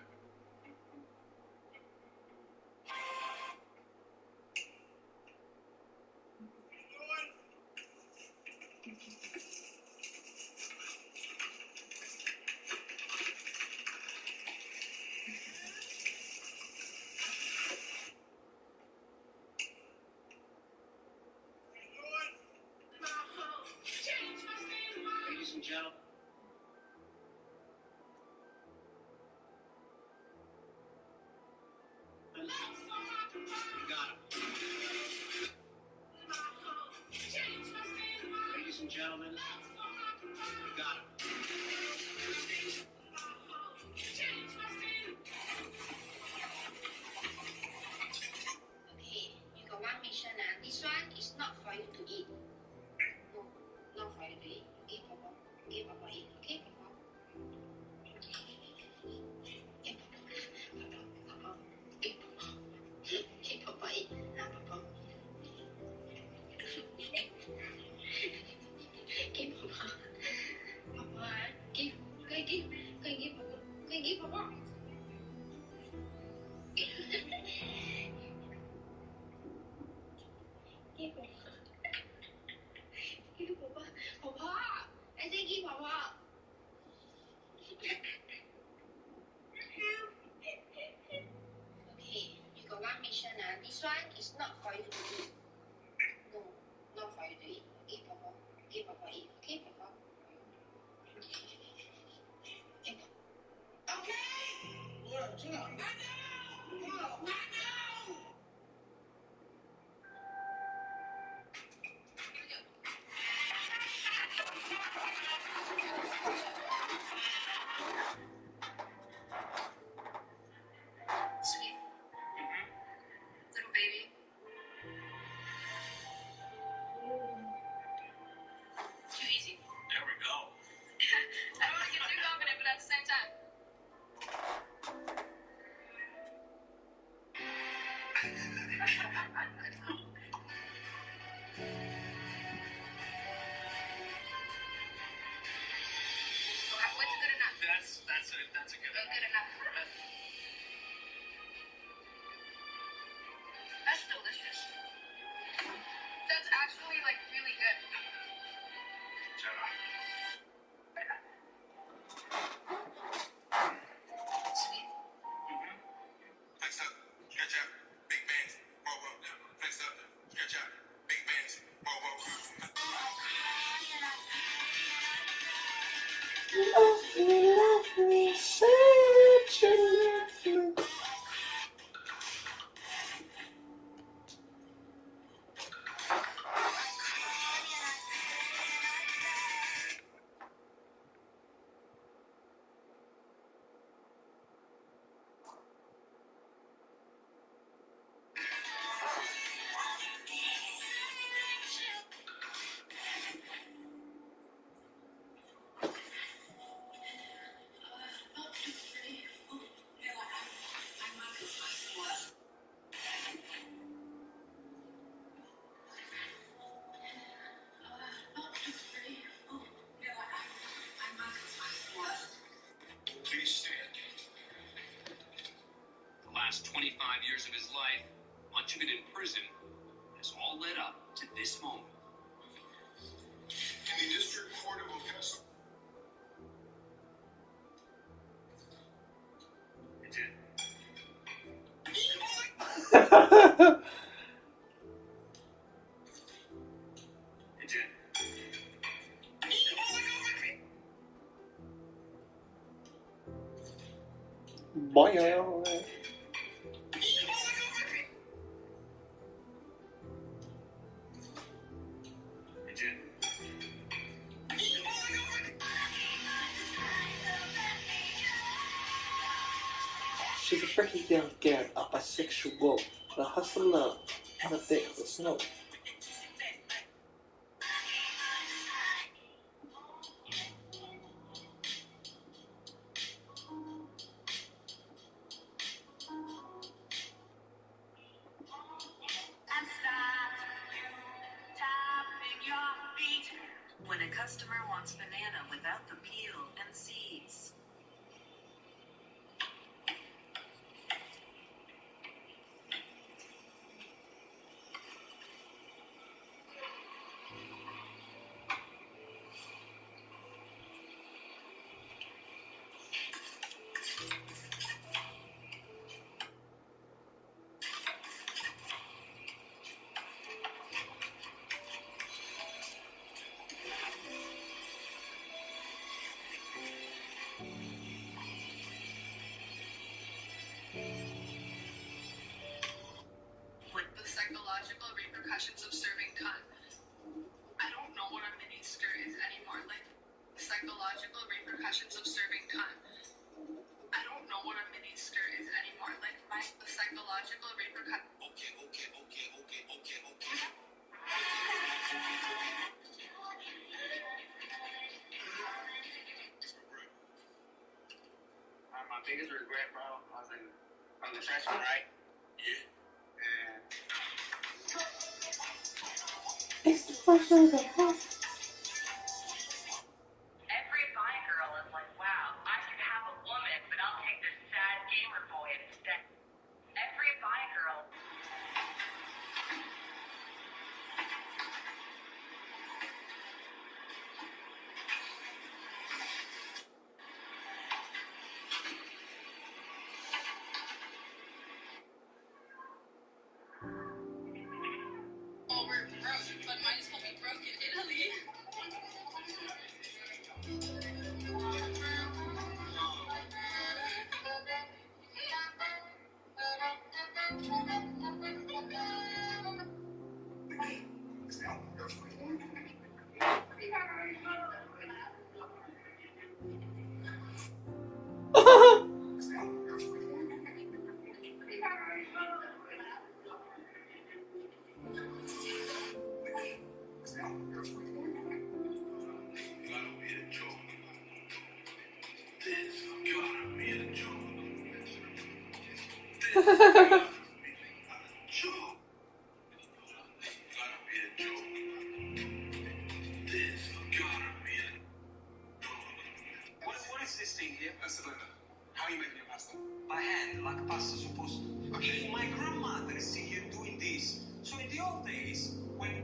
Ladies and gentlemen. You got him. Ladies and gentlemen, you got him. Okay, you got one mission. This one is not for you to eat. No, not for you to eat. Okay, Papa. Okay, Papa eat. Okay, Papa. Okay, Papa. Papa. Okay, Papa. Okay, Papa eat. Papa. Okay, Papa. Papa. Give. Give. Give Papa. Give Papa. Give Papa. Give Papa. Papa. I say give Papa. Okay, you got one mission. This one is not for you to eat. No, not for you to eat. Okay, Papa. Okay, Papa eat. Okay, Papa. Okay. What? I know. Sweet. Little baby. Too easy. There we go. I don't want to get too confident, but at the same time. What's good enough? That's a good one. Good enough. That's delicious. That's actually like really good. Sweet. Flex up, stretch out, big bands, roll up. Flex up, stretch out, big bands, roll up. Please stand. The last 25 years of his life, much of it in prison, has all led up to this moment. In the District Court of Opessa. It's in. It's in. Boy. It's in. She's a pretty young girl, a bisexual, a hustler, and a bit of a snow. When a customer wants banana without the peel and seeds. The psychological repercussions of serving cunt. I don't know what a miniskirt is anymore. Like, the psychological repercussions of serving cunt. I don't know what a miniskirt is anymore. Like, the psychological repercussions. Okay. My biggest regret, bro, I was a freshman, right? Yeah. And It's the first of the house. Every bi girl is like, wow, I could have a woman, but I'll take this sad gamer boy instead. Every bi girl. Oh, we're broke, but might as well be broke in Italy. What is this thing here? Pasta blender. How are you making your pasta? By hand, like a pasta supposed to. Okay. My grandmother is here doing this. So in the old days, when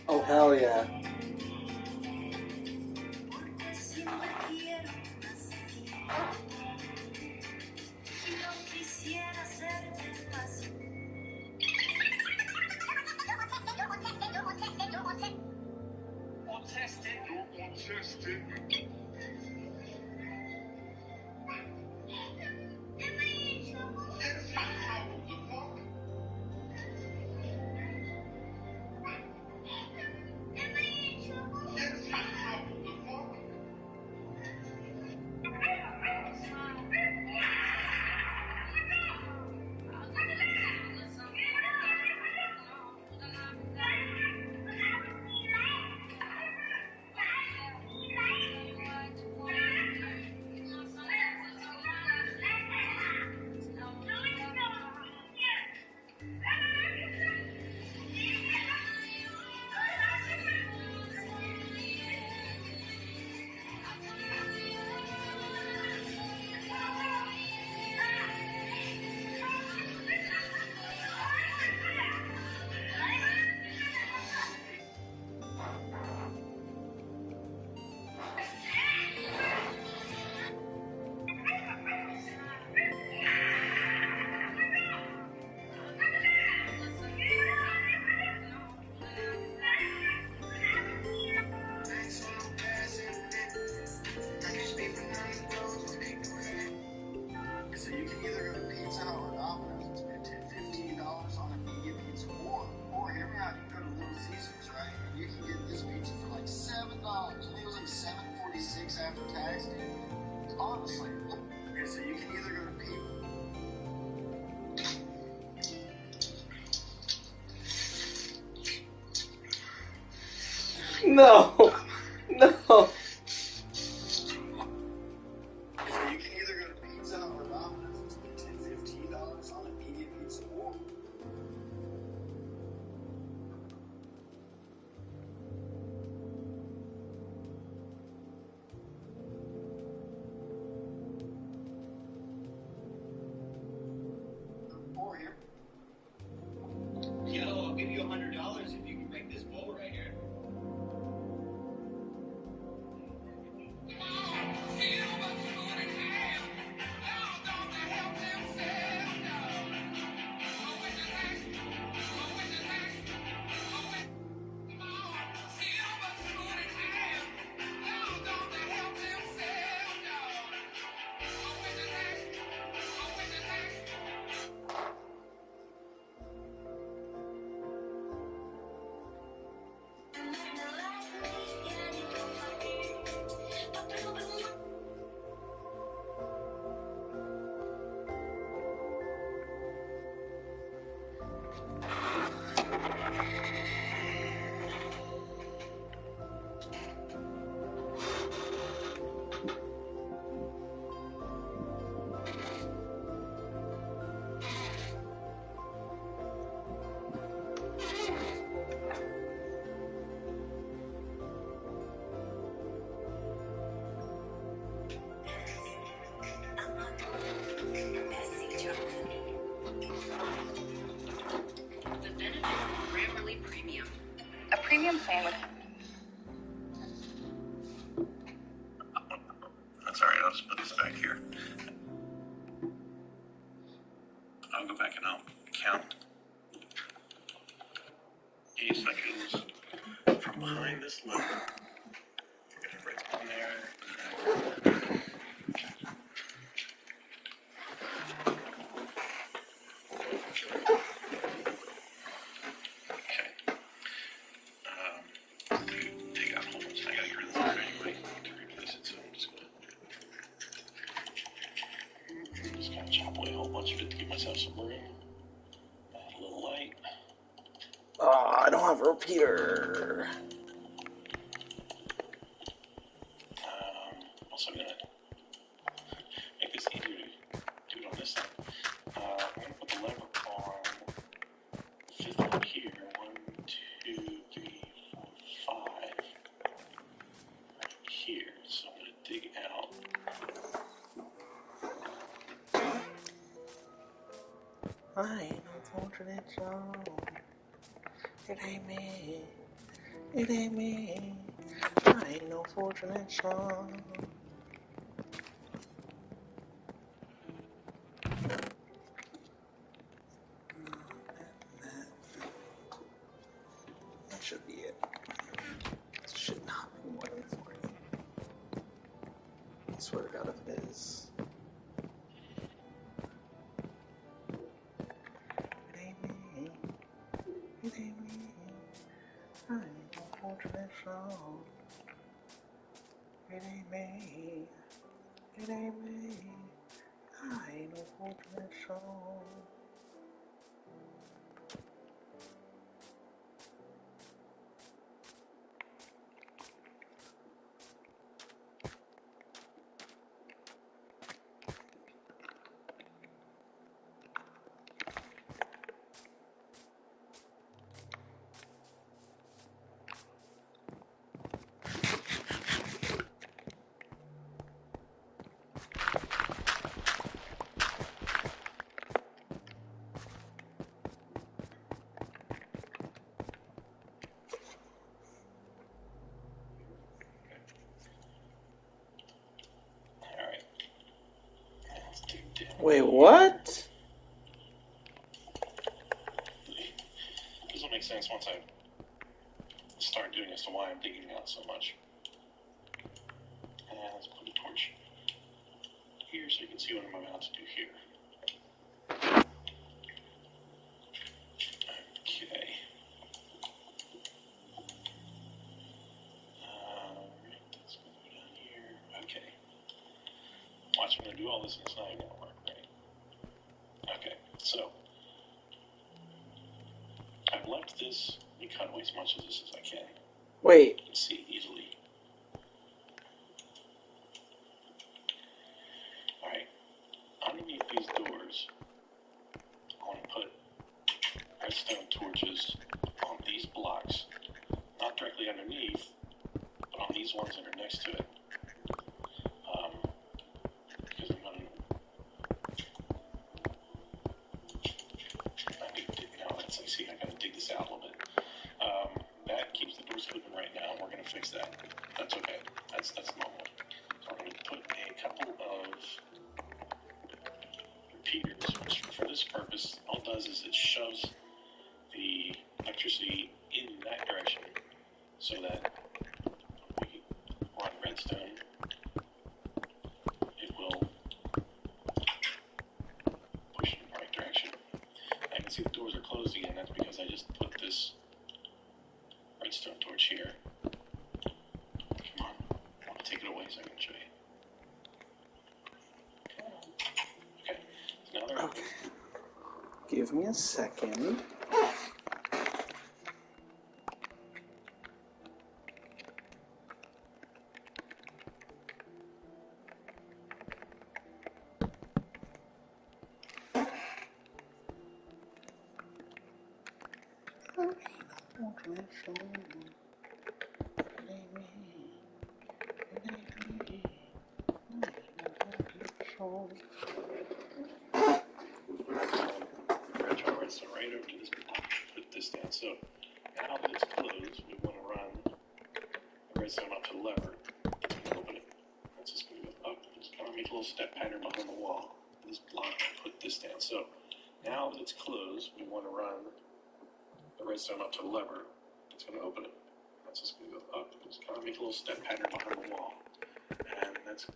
Oh, hell yeah. So you can either go to Pizza Hut or Domino's and spend $10, $15 on a medium pizza, or hear me out, you can go to Little Caesars, right? And you can get this pizza for like $7. I think it was like $7.46 after tax. Honestly. Okay, so you can either go to Pizza. No. No. So you can either go to Pizza Hut or Domino's and spend $10, $15 on a medium pizza, or here. Yo, I'll give you $100 if you can make this bowl right here. The benefits of Grammarly Premium. A premium plan with That's alright, I'll just put this back here. I'll go back and I'll count 80 seconds from behind this loop. Get it right on there. Take out holes. I gotta get rid of this one anyway to replace it, so I'm just gonna chop away a whole bunch of it to give myself some room. Add a little light. Oh, I don't have a repeater. Also, I'm gonna make this easier to do it on this side. I'm gonna put the lever on the fifth one here. 1, 2, 3, 4, 5. Right here. So I'm gonna dig out. I ain't no fortunate soul. It ain't me. It ain't me. I ain't no fortunate soul. That should be it. It should not be more than 40. swear to God if it is. It ain't me. It ain't me. I ain't no fortunate soul. It ain't me. It ain't me. I ain't no fortunate soul. Wait, what? This will make sense once I start doing as to why I'm digging out so much. And let's put a torch here so you can see what I'm about to do here. Okay. Let's go down here. Okay. Watch, I'm going to do all this and it's not even going to work, right? Okay, so I've left this and cut away as much of this as I can. Wait. You can see easily. Alright, underneath these doors, I want to put redstone torches on these blocks. Not directly underneath, but on these ones that are next to it. Because I'm going to... See, I gotta dig this out a little bit. That keeps the doors open right now. We're gonna fix that. That's okay. That's normal. So we're gonna put a couple of repeaters, which for this purpose, all it does is it shoves the electricity in that direction so that we run redstone. It will push in the right direction. I can see the doors are closed again. That's because I just put this redstone torch here. Come on. I want to take it away so I can show you. Okay. So now they're open. Okay. Give me a second. So right over to this block, put this down. So now that it's closed, we want to run the redstone up to the lever. It's going to open it. That's just going to go up. Just kind of make a little step pattern behind the wall. This block, put this down. So now that it's closed, we want to run the redstone up to the lever. It's going to open it. That's just going to go up. Just kind of make a little step pattern behind the wall. And that's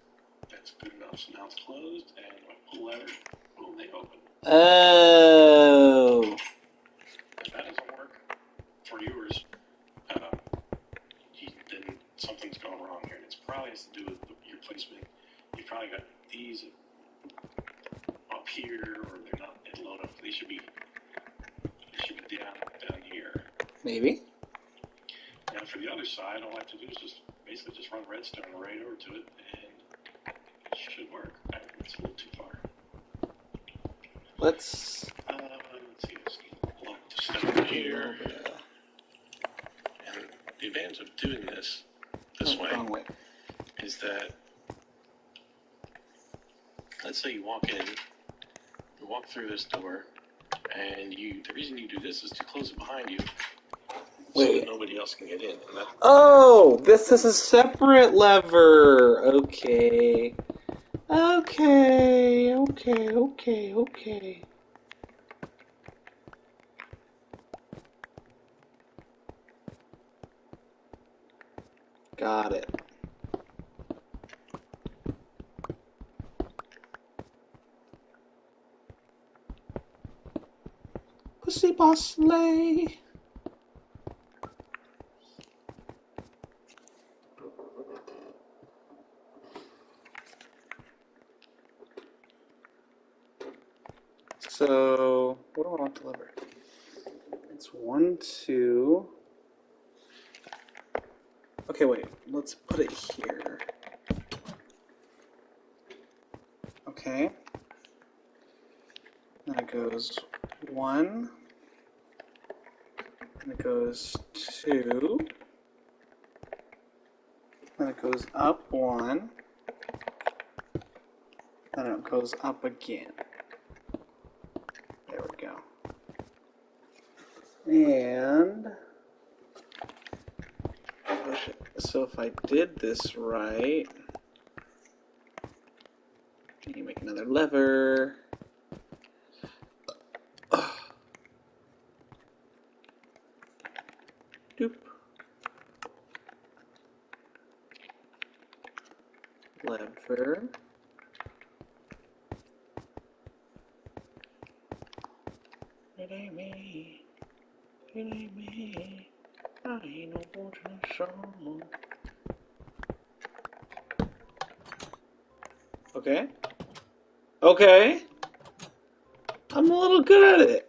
good enough. So now it's closed, and if I pull the lever, boom, they open. Oh. If that doesn't work for yours, then something's gone wrong here. And it probably has to do with your placement. You probably got these up here, or they're not low enough. They should be down here. Maybe. Now for the other side, all I have to do is just basically just run redstone right over to it, and it should work. It's a little too far. Let's see. Let's block the stone here. And the advantage of doing this way is that, let's say you walk through this door, and the reason you do this is to close it behind you, so that nobody else can get in. Oh, this is a separate lever. Okay. Okay. Got it. boss lay. So, what do I want to deliver? It's 1, 2. Okay, wait. Let's put it here. Okay. Then it goes 1. Then it goes 2. Then it goes up 1. Then it goes up again. There we go. And so if I did this right, you make another lever. Doop. Lever. It ain't me. It ain't me. I ain't no fortunate soul. Okay. Okay. I'm a little good at it.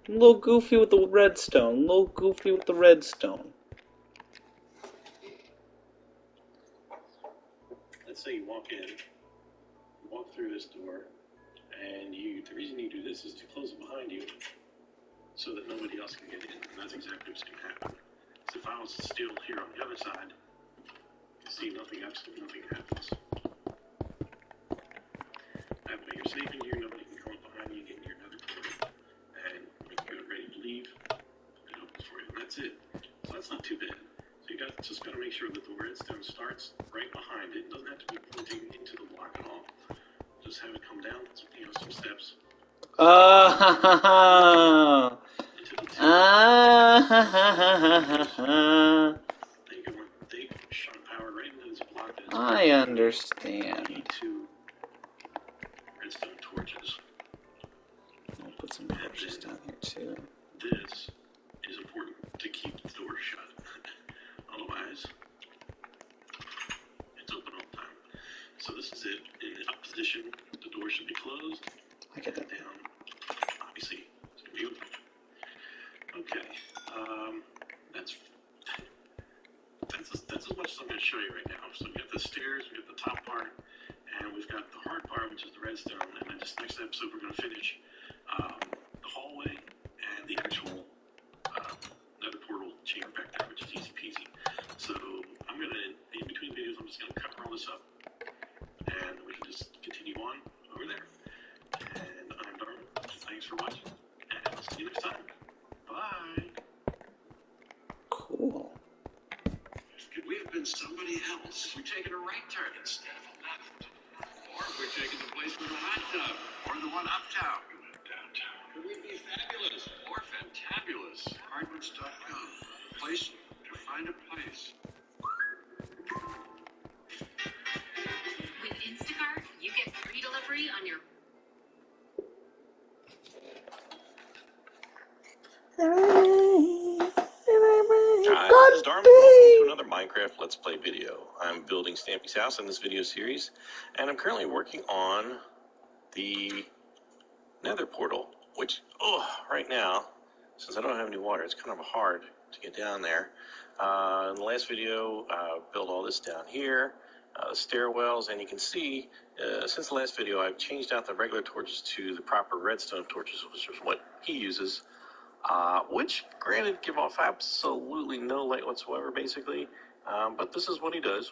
I'm a little goofy with the redstone. A little goofy with the redstone. Let's say you walk in, you walk through this door, and the reason you do this is to close it behind you so that nobody else can get in. And that's exactly what's going to happen. So if I was still here on the other side, you see absolutely nothing happens. That way you're safe in here, nobody can come up behind you, get in your nether portal, and when you're ready to leave, it opens for you. And that's it. So that's not too bad. So you just got to make sure that the redstone starts right behind it. It doesn't have to be pointing into the block at all. Just have it come down, some steps. I understand. Two redstone torches. I'll put some torches down here too. This is important to keep the door shut. Otherwise, it's open all the time. So this is it. In the up position, the door should be closed. I get that. Down. Obviously, it's going to be open. Okay. That's as much as I'm going to show you right now. So we've got the stairs, we've got the top part, and we've got the hard part, which is the redstone. And then this next episode, we're going to finish the hallway and the actual nether portal chamber back there, which is easy peasy. So I'm going to, in between videos, I'm just going to cover all this up, and we can just continue on over there. And I'm Darwin. Thanks for watching, and I'll see you next time. Bye. Cool. Could we have been somebody else? We're taking a right turn instead of a left. Or if we're taking the place with the hot tub. Or the one uptown. Downtown. Could we be fabulous or fantabulous? Hardwoods.com. A place to find a place. With Instacart, you get free delivery on your... Hi, this is Darwin. Welcome to another Minecraft Let's Play video. I'm building Stampy's house in this video series, and I'm currently working on the nether portal, which, right now, since I don't have any water, it's kind of hard to get down there. In the last video, built all this down here, the stairwells, and you can see, since the last video, I've changed out the regular torches to the proper redstone torches, which is what he uses. Which, granted, give off absolutely no light whatsoever, basically, but this is what he does.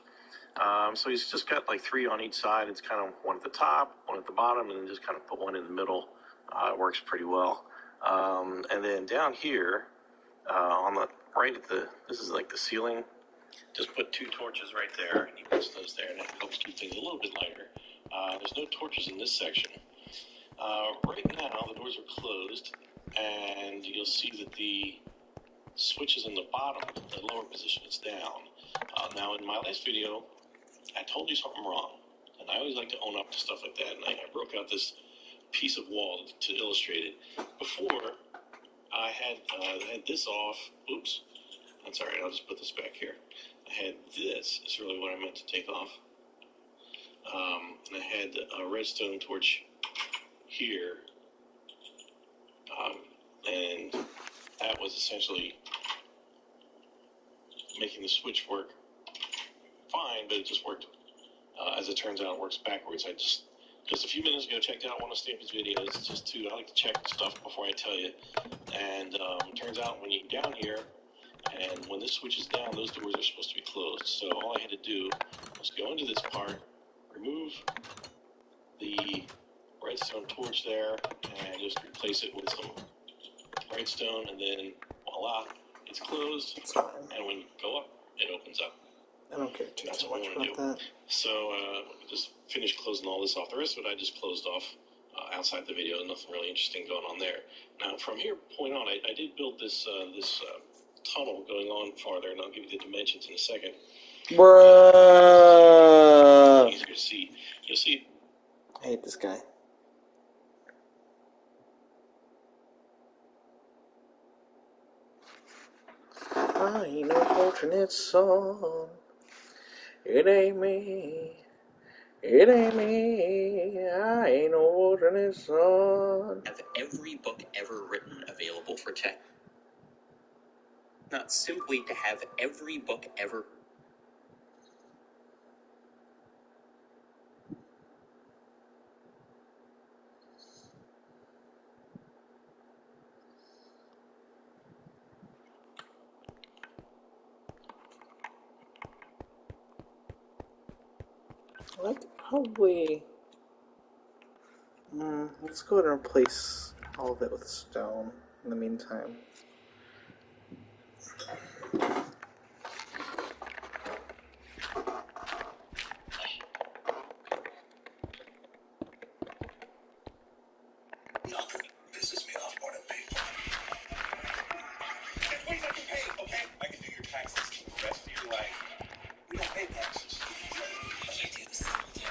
So he's just got like 3 on each side. It's kind of one at the top, one at the bottom, and then just kind of put one in the middle. It works pretty well. And then down here, on the right at this is like the ceiling, just put 2 torches right there, and he puts those there, and it helps keep things a little bit lighter. There's no torches in this section. Right now, the doors are closed, and you'll see that the switch is in the bottom, the lower position is down. Now, in my last video, I told you something wrong. And I always like to own up to stuff like that. And I broke out this piece of wall to illustrate it. Before, I had this off. Oops. That's all right. I'll just put this back here. I had this. Is really what I meant to take off. And I had a redstone torch here. And that was essentially making the switch work fine, but it just worked. As it turns out, it works backwards. I just a few minutes ago checked out one of Stampy's videos I like to check stuff before I tell you. And it turns out when you're down here, and when this switch is down, those doors are supposed to be closed. So all I had to do was go into this part, remove the redstone torch there, and just replace it with some redstone, and then voila, it's closed. It's fine. And when you go up, it opens up. I don't care too much about that. So just finished closing all this off. The rest of it I just closed off outside the video. Nothing really interesting going on there. Now from here point on, I did build this tunnel going on farther, and I'll give you the dimensions in a second. Bruh. Easier to see. You'll see. I hate this guy. I ain't no fortunate son. It ain't me. It ain't me. I ain't no fortunate son. Have every book ever written available for tech. Not simply to have every book ever. I could probably. Let's go ahead and replace all of it with stone in the meantime. Nothing pisses me off more than people. It's ways I can pay, okay? I can do your taxes for the rest of your life. We don't pay taxes. I do the simple thing.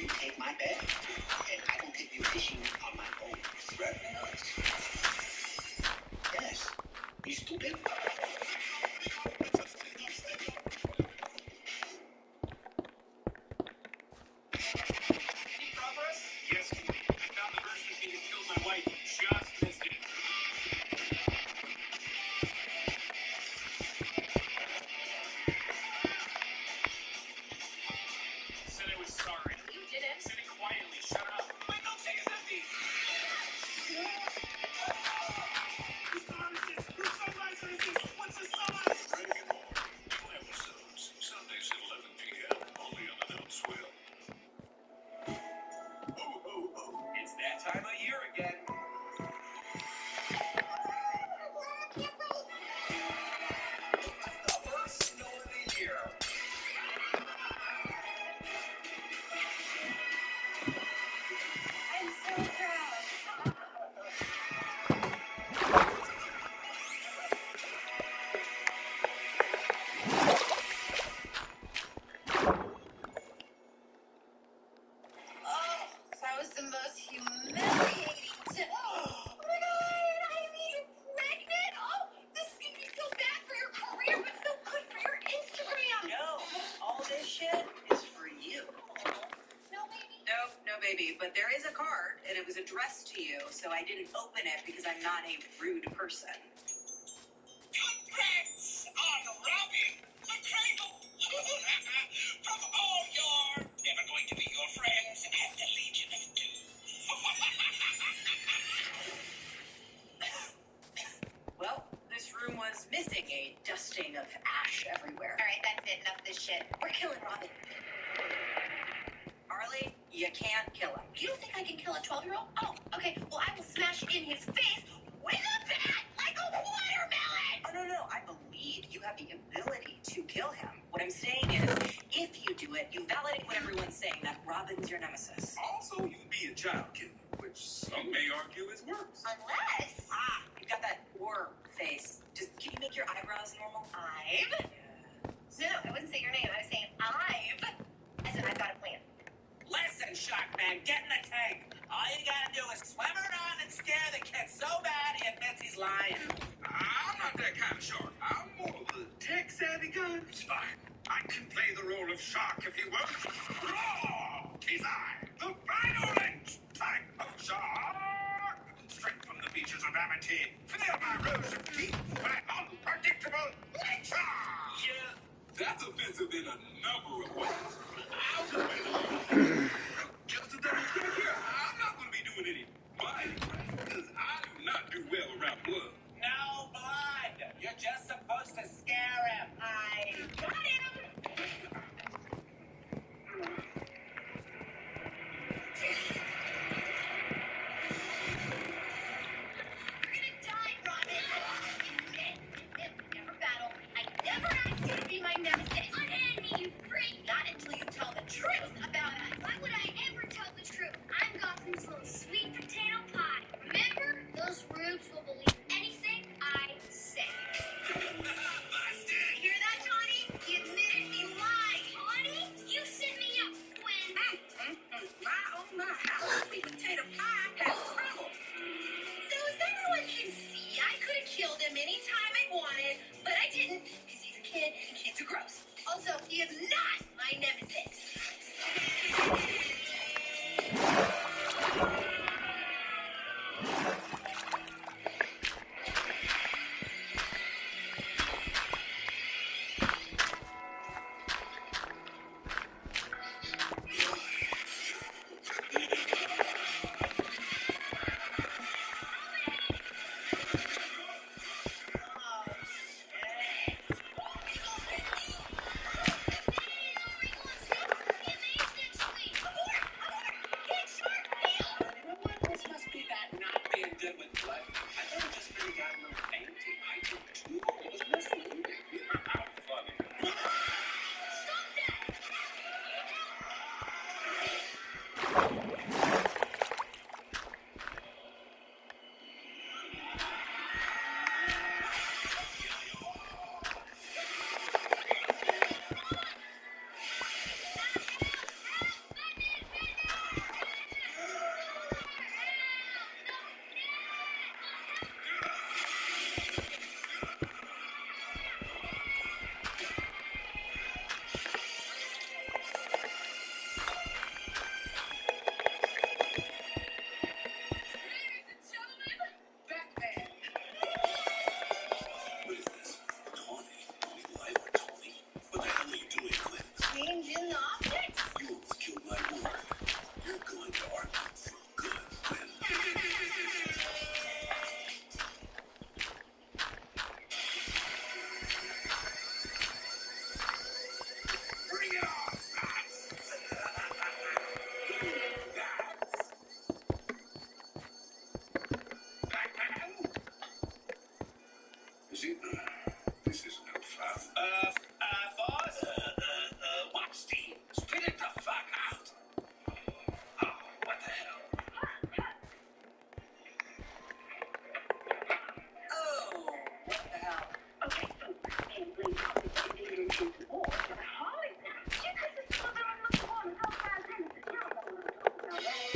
You take my bed, and I don't take you fishing on my own. Threatening us? Yes. You stupid? Yes, I found the version of me that killed my wife. Just missed it. Said I was sorry. You didn't. Said it quietly. Shut up. My milkshake is empty. Whose car is this? Whose sunriser is this? What's the size? Rick and Morty. New episodes. Sundays at 11 p.m. Only on Adult Swim. It's that time of year again. The first snow of the year. I'm so proud. Oh, that was the most humiliating. Oh my God, Ivy, you're pregnant? Oh, this is gonna be so bad for your career, but so good for your Instagram. No, all this shit is for you. No, baby. No, baby, but there is a card, and it was addressed to you, so I didn't open it because I'm not a rude person. Congrats on robbing the cradle from all your never going to be your friends and the Legion of Doom. Well, this room was missing a dusting of ash everywhere. All right, that's it. Enough of this shit. We're killing Robin. Harley, you can't kill him. You don't think I can kill a 12-year-old? Oh, okay. Well, I will smash in his face with a bat like a watermelon. Oh, no, I believe you have the ability to kill him. What I'm saying is, if you do it, you validate what everyone's saying, that Robin's your nemesis. Also, you can be a child killer, which which some may argue is worse. Unless... you've got that worm face. Just, can you make your eyebrows normal? Ive? No, I wouldn't say your name. I was saying Ive. I said I've got a plan. Listen, Sharkman, get in the tank. All you gotta do is swim around and scare the kid so bad he admits he's lying. I'm not that kind of shark. I'm more of a tech-savvy guy. It's fine. I can play the role of shark if you will. Roar! Tis I, the final lynch type of shark. Straight from the beaches of Amity. Feel my rows of teeth, my unpredictable nature. Yeah, that's offensive in a number of ways. I'll just wait alone. Just to double check here, I'm not going to be doing any biting, because I do not do well around blood. No blood. You're just supposed to scare him. I got him. You're gonna die, Robin. Never battle. I never asked you to be my nemesis. Unhand me, you freak. Not until you tell the truth about us. Why would I ever tell the truth? I'm Gotham's little sweet potato pie. Remember? Those rubes will believe anything I say. Hear that, Johnny? He admitted he lied. Johnny, you set me up when... My, oh my, how sweet potato pie has crumbled. So as everyone can see, I could have killed him anytime I wanted, but I didn't, because he's a kid and kids are gross. Also, he is not my nemesis. You know what? This must be that not being good with blood. I thought it just really got a little fainty. I took two. It was mostly you. How funny. Change in the optics? You almost killed my ward. You're going to Arkham for good, Gwen. Bring it on, rats! Batman? Is he? This is no fun. Boss? What, Steve? Spit it the fuck out! Oh, what the hell? Oh, what the hell? Okay, so can't blame Papa for getting into war, but Holly, you could just put them on the phone and help out him. You don't know what I'm talking about, right?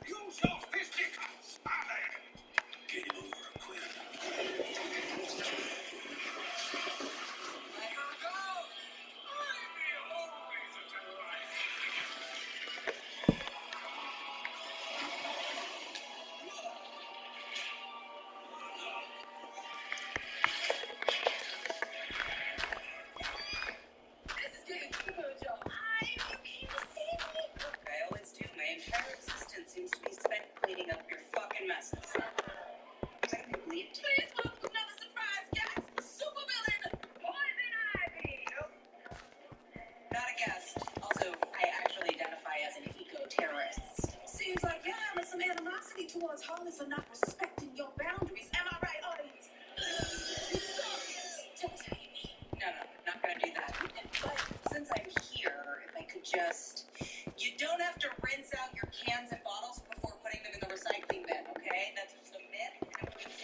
Use your fisticuffs! Game over, Gwen. Let her go! I'm the only such a life. This is getting too much, y'all. You came to save me. I always do. My entire existence seems to be spent cleaning up your fucking messes. Technically, please welcome another surprise guest, supervillain, Poison Ivy. Not a guest. Also, I actually identify as an eco-terrorist. Seems like you're having some animosity directly towards Holly for not respecting your boundaries. Am I right, audience? Don't tell me. No, not gonna do that. But since I'm here, if I could just... You don't have to rinse out your cans and bottles before putting them in the recycling bin, okay? That's just a myth. And I'm just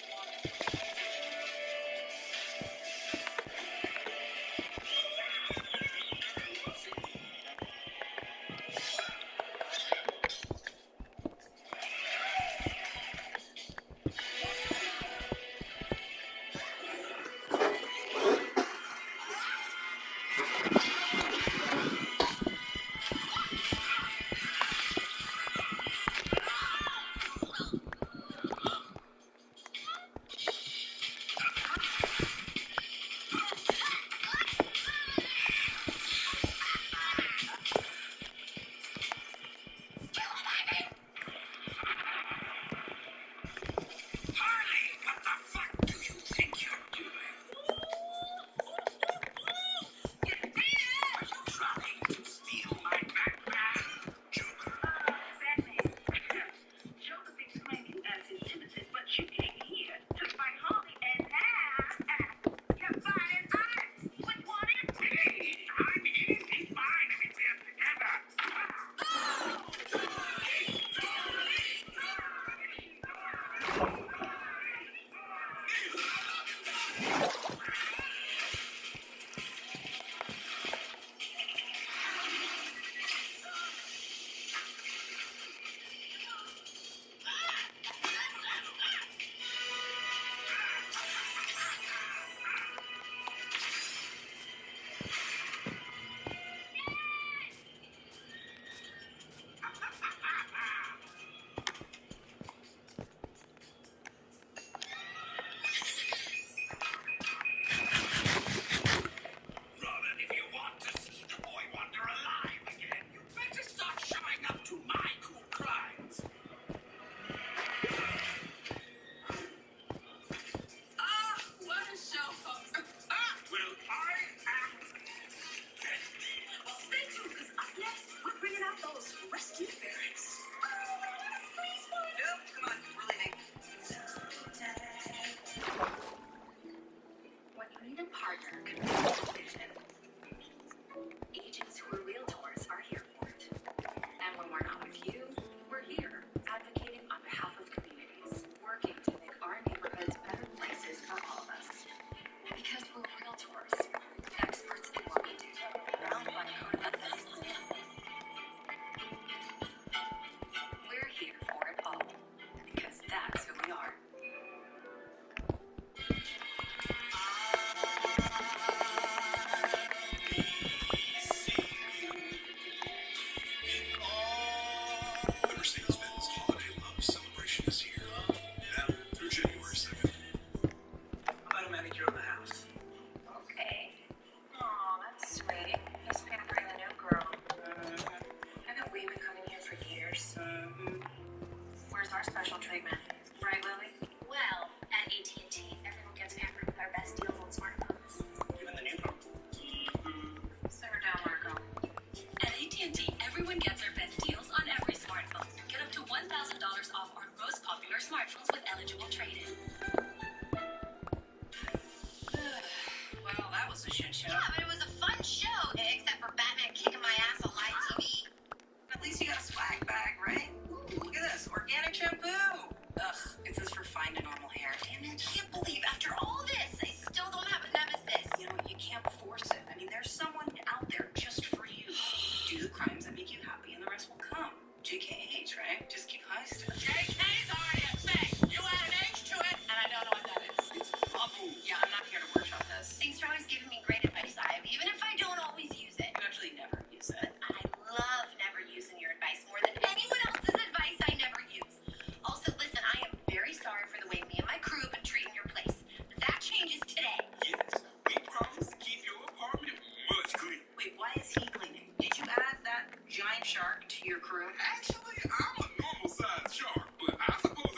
giant shark to your crew? Actually, I'm a normal sized shark, but I suppose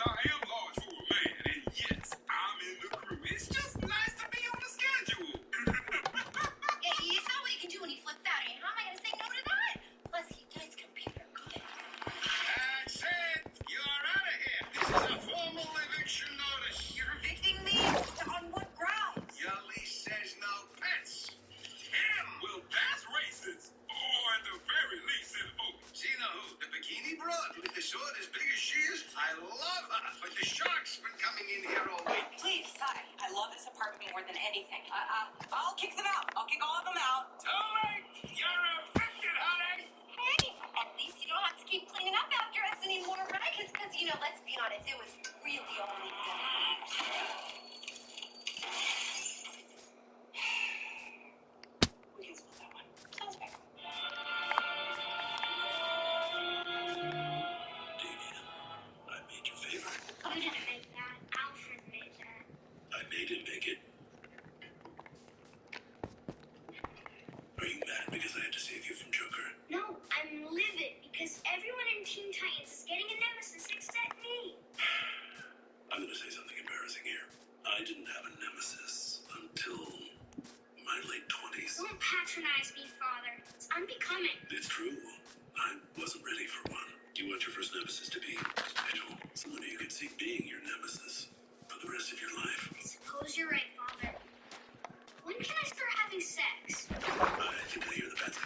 know, let's be honest, it was really only good. We can split that one. Sounds fair. Damien, I made your favorite. You didn't make that. Alfred made that. I made him make it. Are you mad because I had to save you from Joker? No, I'm livid because everyone in Teen Titans is getting a nemesis except me. I'm gonna say something embarrassing here. I didn't have a nemesis until my late 20s. Don't patronize me, Father. It's unbecoming. It's true. I wasn't ready for one. Do you want your first nemesis to be special? Someone you can see being your nemesis for the rest of your life. I suppose you're right, Father. When can I start having sex? I think I hear the bats.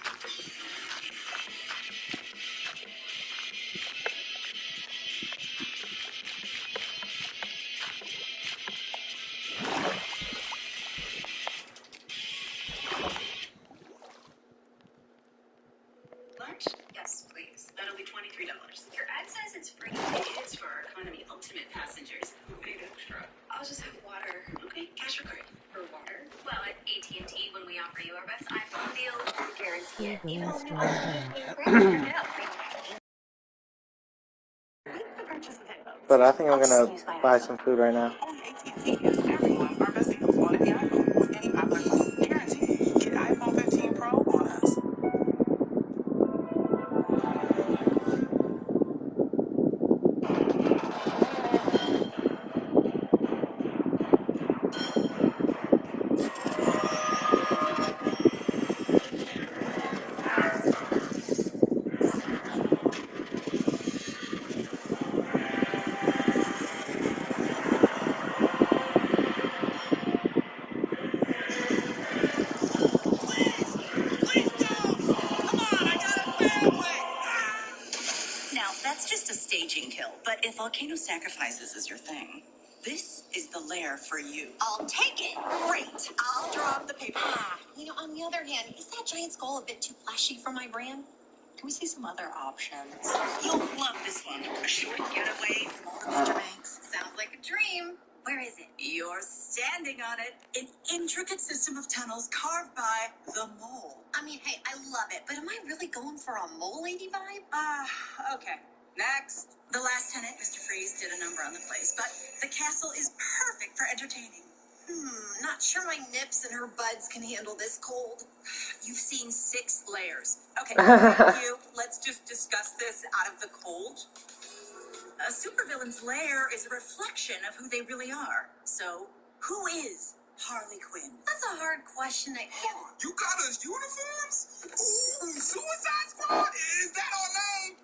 Lunch? Yes, please. That'll be $23. Your ad says it's free. It is for our economy ultimate passengers. Who paid extra? I'll just have water. Okay, cash or card? For water? Well, at AT&T, when we offer you our best iPhone deal, we guarantee it. Even when you But I think I'm gonna buy some food right now. AT&T gives everyone our best deals on the iPhone with any popular phone. Guaranteed. Get iPhone 15 Pro on us. Now, that's just a staging kill, but if volcano sacrifices is your thing, this is the lair for you. I'll take it. Great. I'll draw up the paper. On the other hand, is that giant skull a bit too flashy for my brand? Can we see some other options? You'll love this one. A short getaway from all the major banks. Sounds like a dream. Where is it? You're standing on it. An intricate system of tunnels carved by the mole. I mean, hey, I love it, but am I really going for a mole lady vibe? Okay. Next. The last tenant, Mr. Freeze, did a number on the place, but the castle is perfect for entertaining. Not sure my nips and her buds can handle this cold. You've seen 6 layers. Okay, thank you. Let's just discuss this out of the cold. A supervillain's lair is a reflection of who they really are. So, who is Harley Quinn? That's a hard question to answer. You got us uniforms? Ooh, Suicide Squad? Is that our name?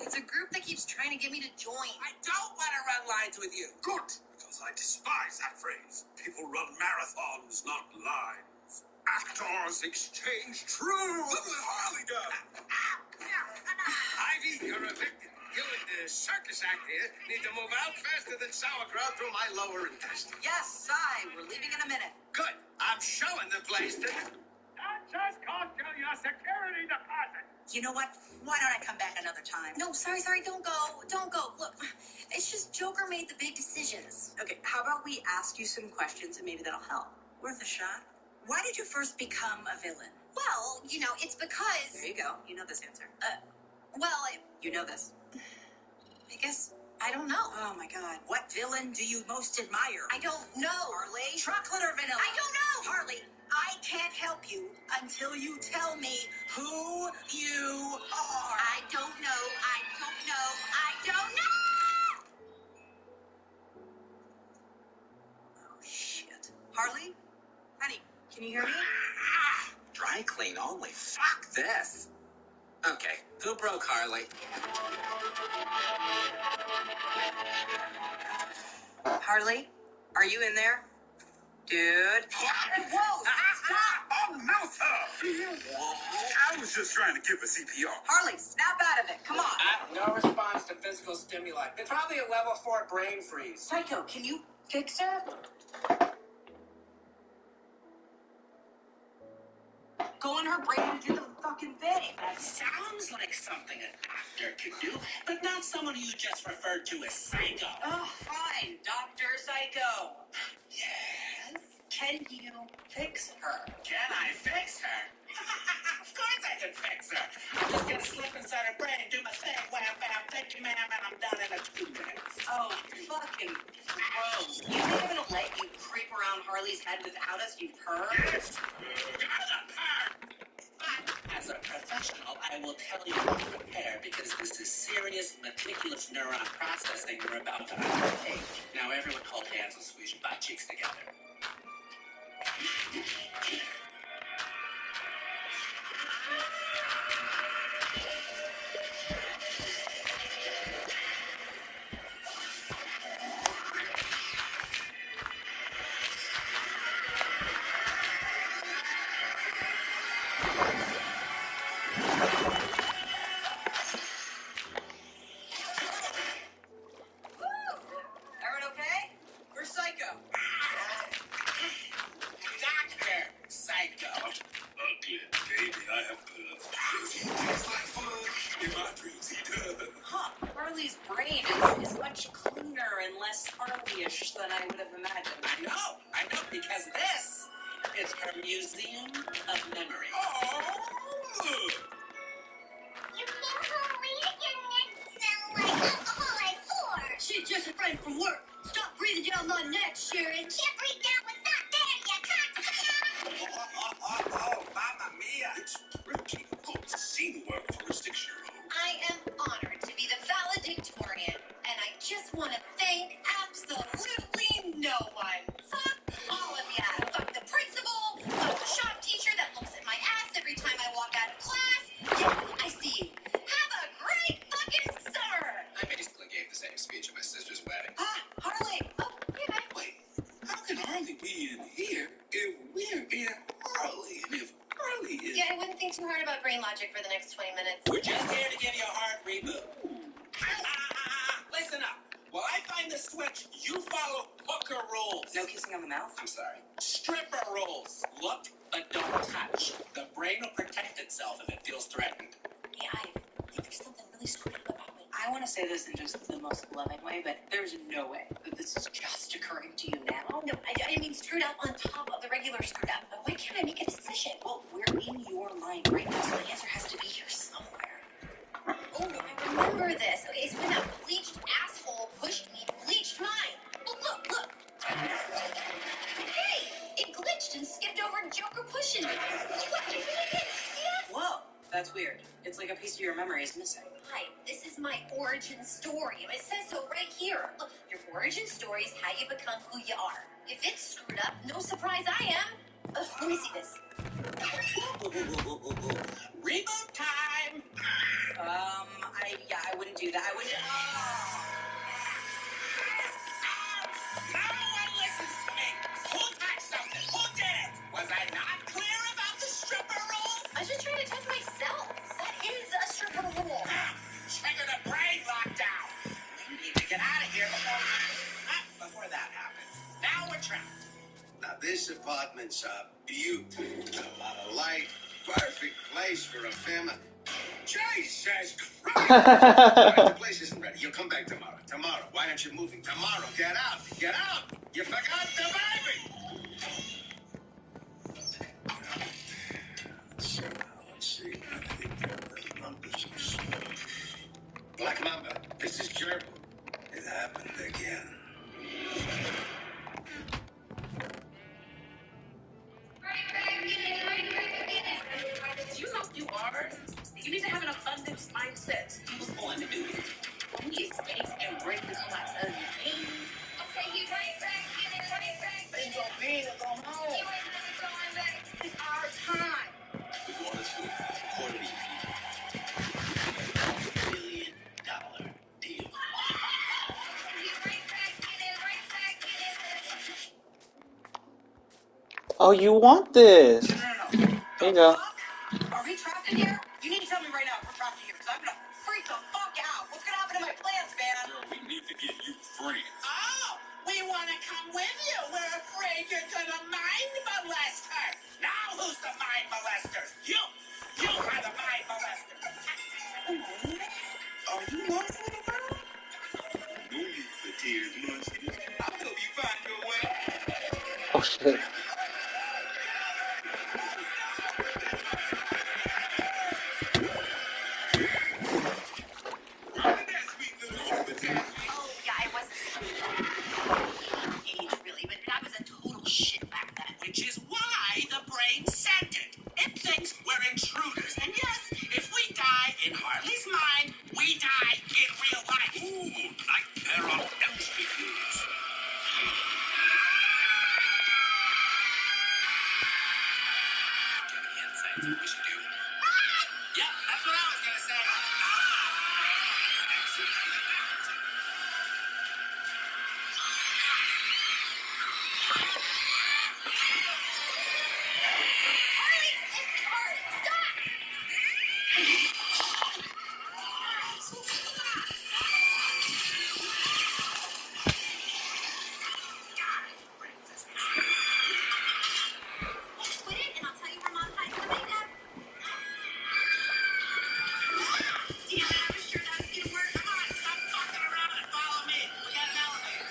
It's a group that keeps trying to get me to join. I don't want to run lines with you. Good, because I despise that phrase. People run marathons, not lines. Actors exchange truth. Look what Harley does. Ivy, you're a victim. You and the circus act here need to move out faster than sauerkraut through my lower intestine. Yes, sign. We're leaving in a minute. Good. I'm showing the place to... That just cost you your security deposit. You know what? Why don't I come back another time? No, sorry, don't go. Don't go. Look, it's just Joker made the big decisions. Okay, how about we ask you some questions and maybe that'll help? Worth a shot. Why did you first become a villain? Well, it's because... There you go. You know this answer. You know this. I guess I don't know. Oh my God. What villain do you most admire? I don't know. Harley? Chocolate or vanilla? I don't know. Harley, I can't help you until you tell me who you are. I don't know. I don't know. I don't know. Oh, shit. Harley? Honey, can you hear me? Dry clean only. Fuck this. Okay, who broke Harley? Harley? Are you in there? Dude? Whoa! Oh, no, sir! I was just trying to give a CPR. Harley, snap out of it. Come on. No response to physical stimuli. It's probably a level 4 brain freeze. Psycho, can you fix her? Go go in her brain and do the fucking thing. That sounds like something an actor could do, but not someone you just referred to as Psycho. Oh, fine, Dr. Psycho. Yes? Can you fix her? Can I fix her? Of course I can fix her. I'm just gonna slip inside her brain, do my thing, wham, bam, thank you, ma'am, and I'm done in 2 minutes. Oh, fucking gross. You think I'm gonna let you creep around Harley's head without us, you perv? Yes! You're the perv! But as a professional, I will tell you to prepare because this is serious, meticulous neuron processing we're about to undertake. Now everyone hold hands and squeeze your butt cheeks together. Everyone okay? We're Psycho. Dr. Psycho. Ugly, baby, I have birds. It's like fun. In my dreams, he does. Huh. Harley's brain is much cleaner and less Harley-ish than I would have imagined. I know, because this is her Museum of Memory. Oh, look. You can't Harley. Your neck smell like alcohol and four. She's just a friend from work. Stop breathing down my neck, Sharon. Can't breathe down what's not there, you cock. Oh, mamma mia. It's pretty good scene work for a 6-year-old. I am honored to be the valedictorian, and I just want to thank absolutely no one. Fuck all of ya. Fuck the principal. Fuck the shop teacher that looks at my ass every time I walk out of class. Yeah, I see you. Have a great fucking summer. I basically gave the same speech at my sister's wedding. Ah, Harley. Oh, yeah. Wait, how can Harley be in here if we're in Harley? And if Harley is... Yeah, I wouldn't think too hard about brain logic for the next 20 minutes. We're just here to give you a hard reboot. Listen up. While I find the switch, you follow hooker rules. No kissing on the mouth? I'm sorry. Stripper rules. Look, but don't touch. The brain will protect itself if it feels threatened. Yeah, I think there's something really screwed up about me. I want to say this in just the most loving way, but there's no way that this is just occurring to you now. Oh, no, I mean screwed up on top of the regular screwed up. But why can't I make a decision? Well, we're in your mind right now, so the answer has to be here somewhere. Oh, I remember this. Okay, it's when that bleached asshole pushed me, bleached mine. Look. Hey, it glitched and skipped over Joker pushing me. What? You really didn't see that? Whoa, that's weird. It's like a piece of your memory is missing. Hi, this is my origin story. It says so right here. Look, your origin story is how you become who you are. If it's screwed up, no surprise I am. Let me see this. Reboot time. I wouldn't do that. I wouldn't. No one listens to me. Who touched something? Who did it? Was I not clear about the stripper rules? I was just trying to touch myself. That is a stripper rule. Trigger the brain lockdown. We need to get out of here before that happens. Now we're trapped. Now, this apartment's beautiful. A lot of light. Perfect place for a family. Jesus Christ! The place isn't ready. You'll come back tomorrow. Tomorrow. Why aren't you moving? Tomorrow. Get out. Get out. You forgot the baby. So, let's see. I think the numbers are slow. Black Mamba, this is Gerbil. It happened again. Do you know who you are? You need to have an abundance mindset. He was born to do it. Please take and break this class of pain. Okay, you right back. Get it right back. Things are being to go home. You ain't never going back. It's our time. We want us to support it. $1 billion deal. You right back. Get it right back. Get it. Oh, you want this? No. There you go. Are we trapped in here? You need to tell me right now if we're trapped in here, because I'm gonna freak the fuck out. What's gonna happen to my plants, man? Girl, we need to get you friends. Oh, we want to come with you. We're afraid you're going to mind molest her. Now who's the mind molester? Are you lost, little girl? No need for tears, Munchkins. I'll help you find your way. Oh shit. Oh, yeah, I wasn't age, really, but I was a total shit back then. Which is why the brain sent it. It thinks we're intruders. And yes, if we die in Harley's mind, we die in real life. Ooh, like they're on Elm Street rules. That's what we should do. Yeah, that's what I was gonna say. Quit it, and I'll tell you where Mom hides the makeup. Damn it, I was sure that was gonna work. Come on, stop fucking around and follow me. We got an elevator.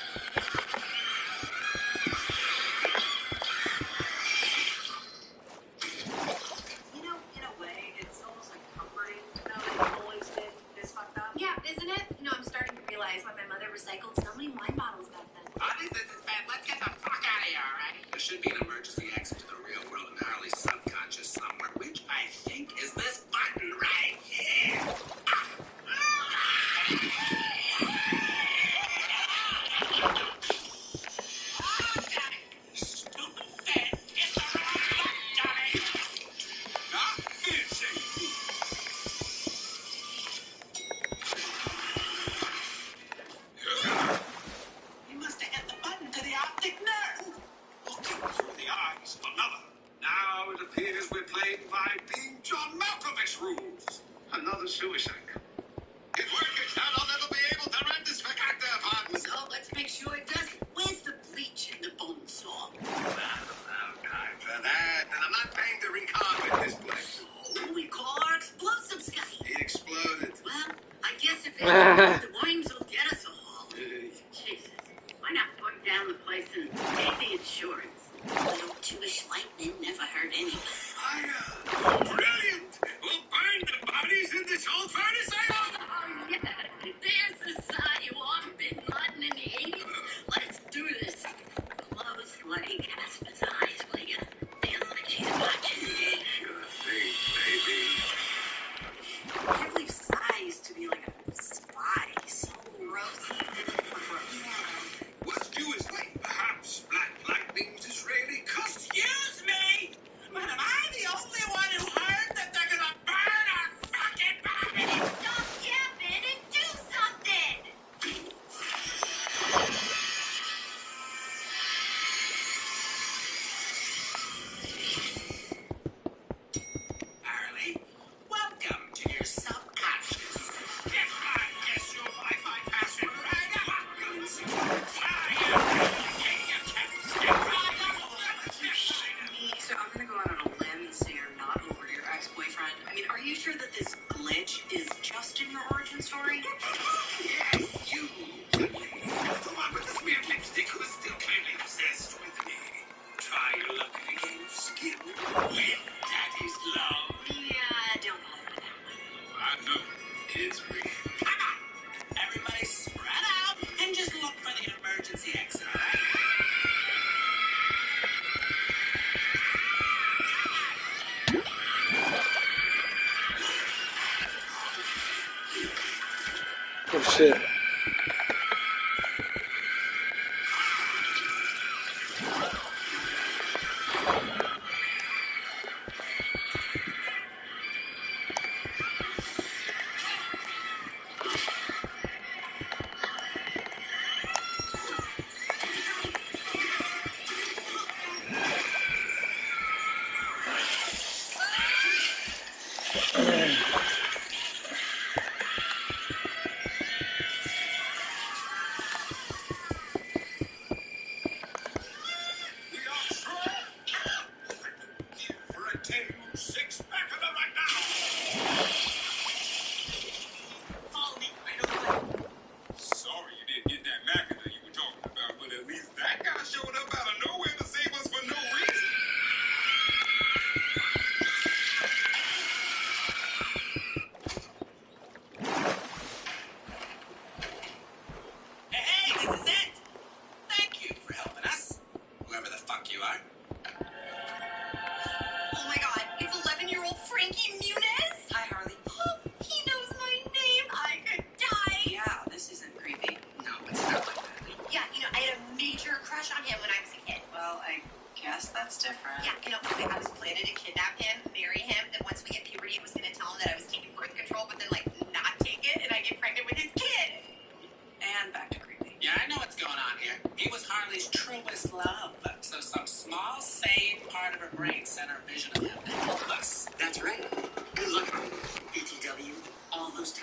You know, in a way, it's almost like comforting to know that you've always been this fucked up. Yeah, isn't it? You know, I'm starting to realize why my mother recycled so many wine bottles back then. Honey, this is bad. Let's get the fuck out of here, all right? There should be an emergency exit to the real world in Harley's subconscious somewhere, which I think is this button right here. Stupid fan. It's the wrong button, dummy. Not finishing. You must have hit the button to the optic nerve. Looking through the eyes of another. Now it appears we're playing by being John Malkovich rules. Another suicide. It works out. I'll never be able to rent this forgotten upon. So let's make sure it does it. Where's the bleach in the bone saw? Time for that. And I'm not paying to recarpet this place. Oh, we call our explosive Scotty. It exploded. Well, I guess if it's the wines will get us all. Jesus, why not put down the place and pay the insurance? Little Jewish lightning never hurt anyone. Fire! Brilliant! We'll burn the bodies in this old furnace. Oh, yeah. There's the side you want, Bin Laden in the 80s. Let's do this. Close bloody Casper's eyes, will you? Feel like she's watching me. Sure thing, baby. I can't believe Sai used to be like a spy. So gross. What's due is late. Perhaps Black Lightning's Israeli costume. Excuse me! But am I the only one who heard that they're gonna burn our fucking bodies? Stop yapping and do something! Harley, welcome to your subconscious. Guess your Wi-Fi password right up. So I'm gonna go out on a limb and say you're not over your ex-boyfriend. I mean, are you sure that this glitch is just in your origin story? Yes, you. The one with the smeared lipstick who is still clearly obsessed with me. Try your luck at a game of skill with Daddy's love. Yeah, don't bother with that one. I know. It's real. Come on. Everybody spread out and just look for the emergency exit, all right? Oh shit.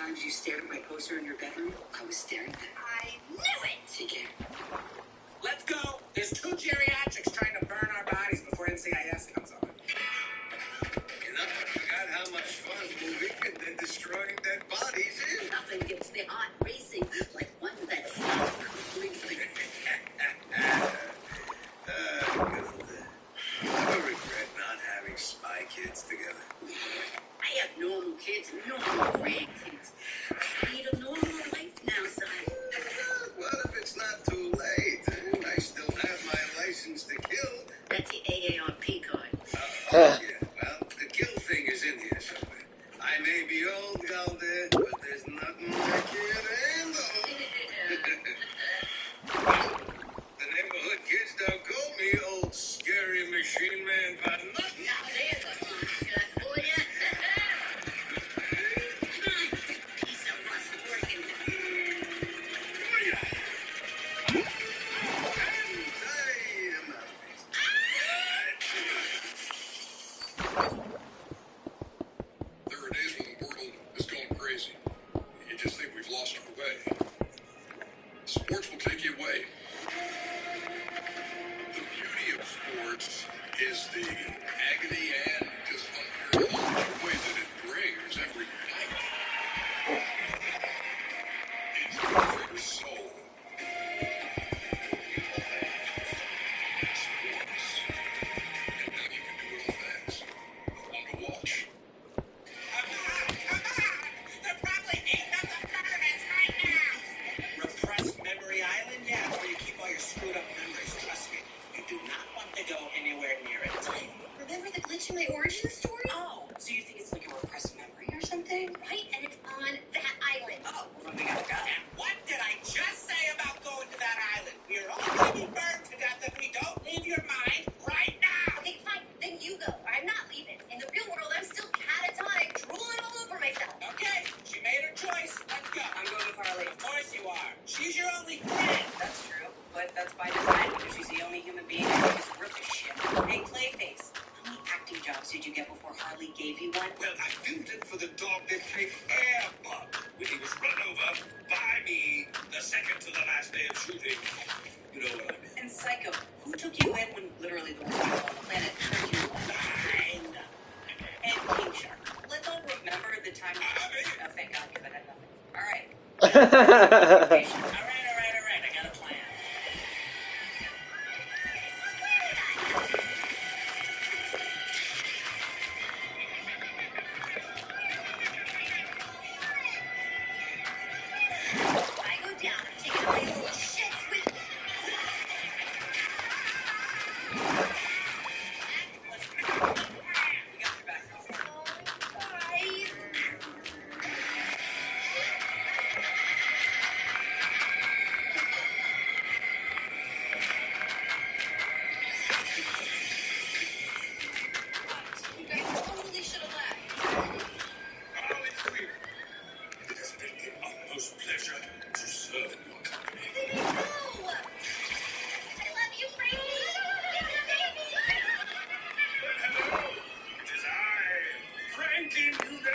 times you stared at my poster in your bedroom, I was staring at it. I knew it! Take care. Let's go. There's 2 geriatrics trying to burn our bodies before NCIS comes on. You know, I forgot how much fun moving and then destroying dead bodies is. Nothing gets the heart racing like one that stops completely. I regret not having spy kids together. I have normal kids, normal grandkids. I need a normal life now, son. What if it's not too late? I still have my license to kill. That's the AARP card. Yeah, well, the kill thing is in here somewhere. I may be old, Galde, but there's nothing I can't handle. The neighborhood kids don't call me old scary machine man for nothing. Now there's a shot for ya. Piece of rust working. There are days when the world is going crazy. You just think we've lost our way. Sports will take you away. The beauty of sports is the agony and just unparalleled joy that it brings every night. It's good for your soul. Sports. And now you can do it on Max. Fun to watch. There probably ain't nothing permanent right now. Repressed Memory Island? Yeah, where you keep all your screwed up memories. Trust me, you do not want to go anywhere near it. Remember the glitch in my origin story? Oh, so you think it's like a repressed memory or something? Right, and it's on that island. Oh, well, we gotta go. And what did I just say about going to that island? We're all gonna be burned to death if we don't leave your mind right now. Okay, fine. Then you go. I'm not leaving. In the real world, I'm still catatonic, drooling all over myself. Okay, she made her choice. Let's go. I'm going with Harley. Of course you are. She's your only friend. That's true, but that's by design because she's the only human being I think is worth a shit. Hey, Clayface, how many acting jobs did you get before Harley gave you one? Well, I filled in for the dog that played Airbug when he was run over by me the second to the last day of shooting. You know what I mean? And Psycho, who took you in when literally the worst people on the planet turned you blind? And King Shark. Let's all remember the time. Oh, thank God, because I had nothing. All right. All right. I got a plan. I go down, I'm taking away little shits with me. We got your back. Bye. You guys totally should have left. Harley Quinn, it has been an utmost pleasure to serve in your company. No! I love you, Frankie! Hello, it is I, Frankie Muniz.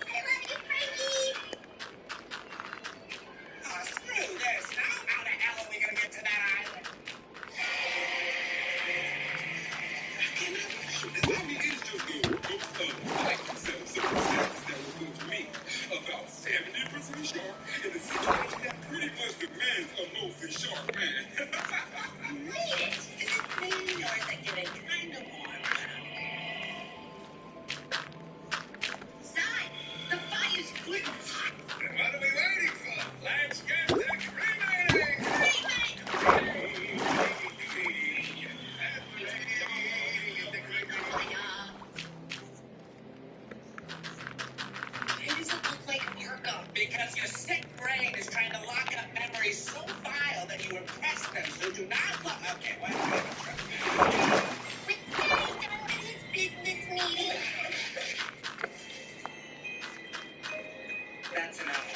I love you, Frankie! Oh, screw this. Now how the hell are we gonna get to that island? Let me introduce you to like circumstances that was going to me about 70% sure in a situation that pretty much demands a mostly sharp man. You made it! Is it me or is it getting kind of warm? Side! The fire's gluten hot! What are we waiting for? Let's get the cremating! Why does it look like Arkham? Because your sick brain is trying to lock up memories so vile that you repress them. So do not look. Okay, wait. With Danny down at his business meeting! That's enough.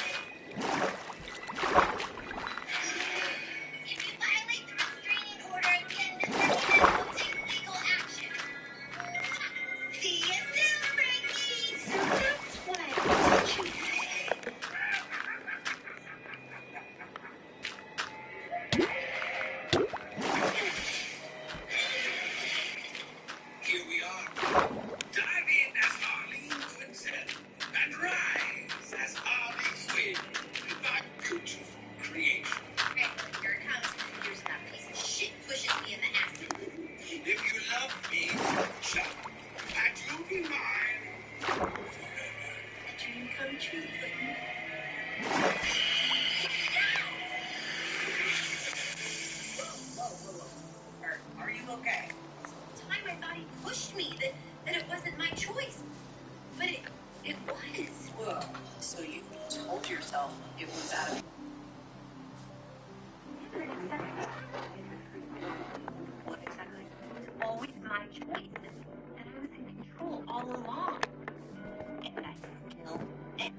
If you violate the restraining order again, Mr. Smith will take legal action. See you soon, Frankie! So that's what I want you to hurt you, but Are you okay? the time I thought he pushed me, that it wasn't my choice. But it was. Well, so you told yourself it was out of... What exactly? It was always my choice, and I was in control all along. And I still am.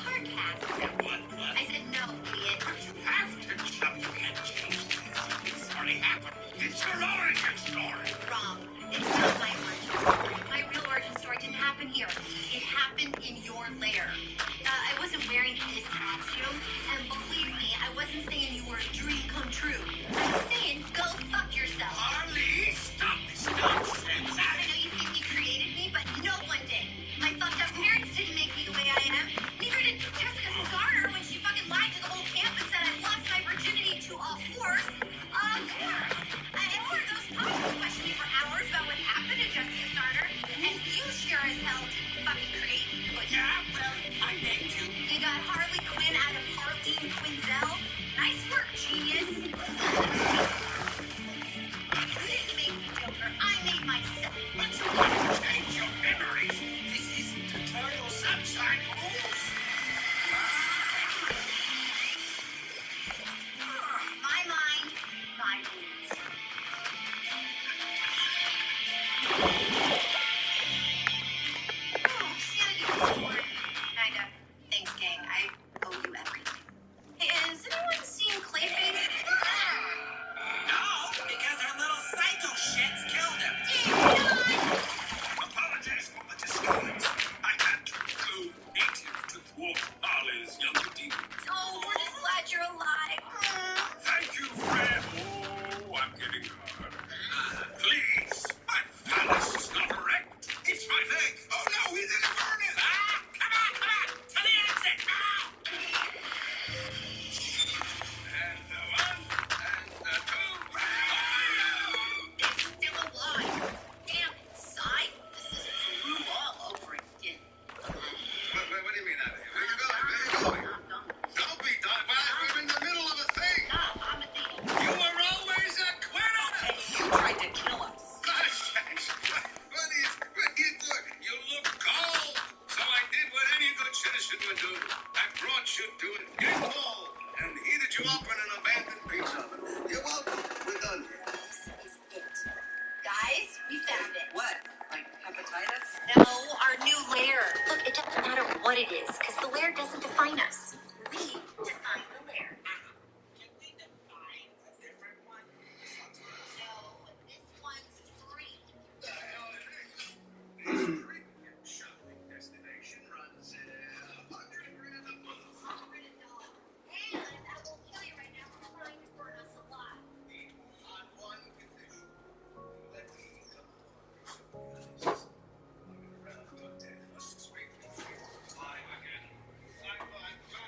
Hardcast. What? I said no, idiot. But you have to jump. You can't change this. It's already happened. It's your origin story. Wrong. It's not my origin story. My real origin story didn't happen here. It happened in your lair. I wasn't wearing this costume, and believe me, I wasn't saying you were a dream come true. I was saying go fuck yourself. Harley, stop this nonsense. I know you think you created me, but no one did. My fucked up parents didn't make me the way I am. Neither did Jessica Garner when she fucking lied to the whole campus that I lost my virginity to a horse. And those cops questioned me for hours about what happened to Jessica Garner, and you sure as hell didn't fucking create me. Yeah, well, I named you. You got Harley Quinn out of Harleen Quinzel. Nice work, genius. You didn't make me Joker. I made myself. But you want to change your memories. This isn't Eternal Sunshine rules. My mind, my rules. Oh, sanity report. Kinda. Thanks, gang. I owe you everything. Hey, has anyone seen Clayface? No, because her little psycho shits killed him. Apologize for the disturbance. I had to go native to thwart Harley's younger demons. Oh, we're just glad you're alive. Thank you, Fred. Oh, I'm getting hard. Please, my phallus is not erect. It's my leg. Oh no, he's in a burning. Come on, to the exit now. And the one, and the two. It's still alive. Damn it, Psy. This is Peru all over again. What do you mean out of here? Where you going? Where you going? Don't be done. We're in the middle of a thing. I'm a thief. You were always a quitter. And you tried to kill us. Gosh, what are you doing? You look cold. So I did what any good citizen would do. I brought you to it. Get home and heated you up in an abandoned pizza oven. You're welcome. We're done here. This is it. Guys, we found it. What? Like hepatitis? No, our new lair. Look, it doesn't matter what it is, because the lair doesn't define us. We define the lair. Can we define a different one? No, this one's free. The hell it is. Shopping destination runs $100 grand a month. And I will tell you right now, we're trying to burn us alive. On one condition. Let me come on. Sci-fi again. Sci-fi.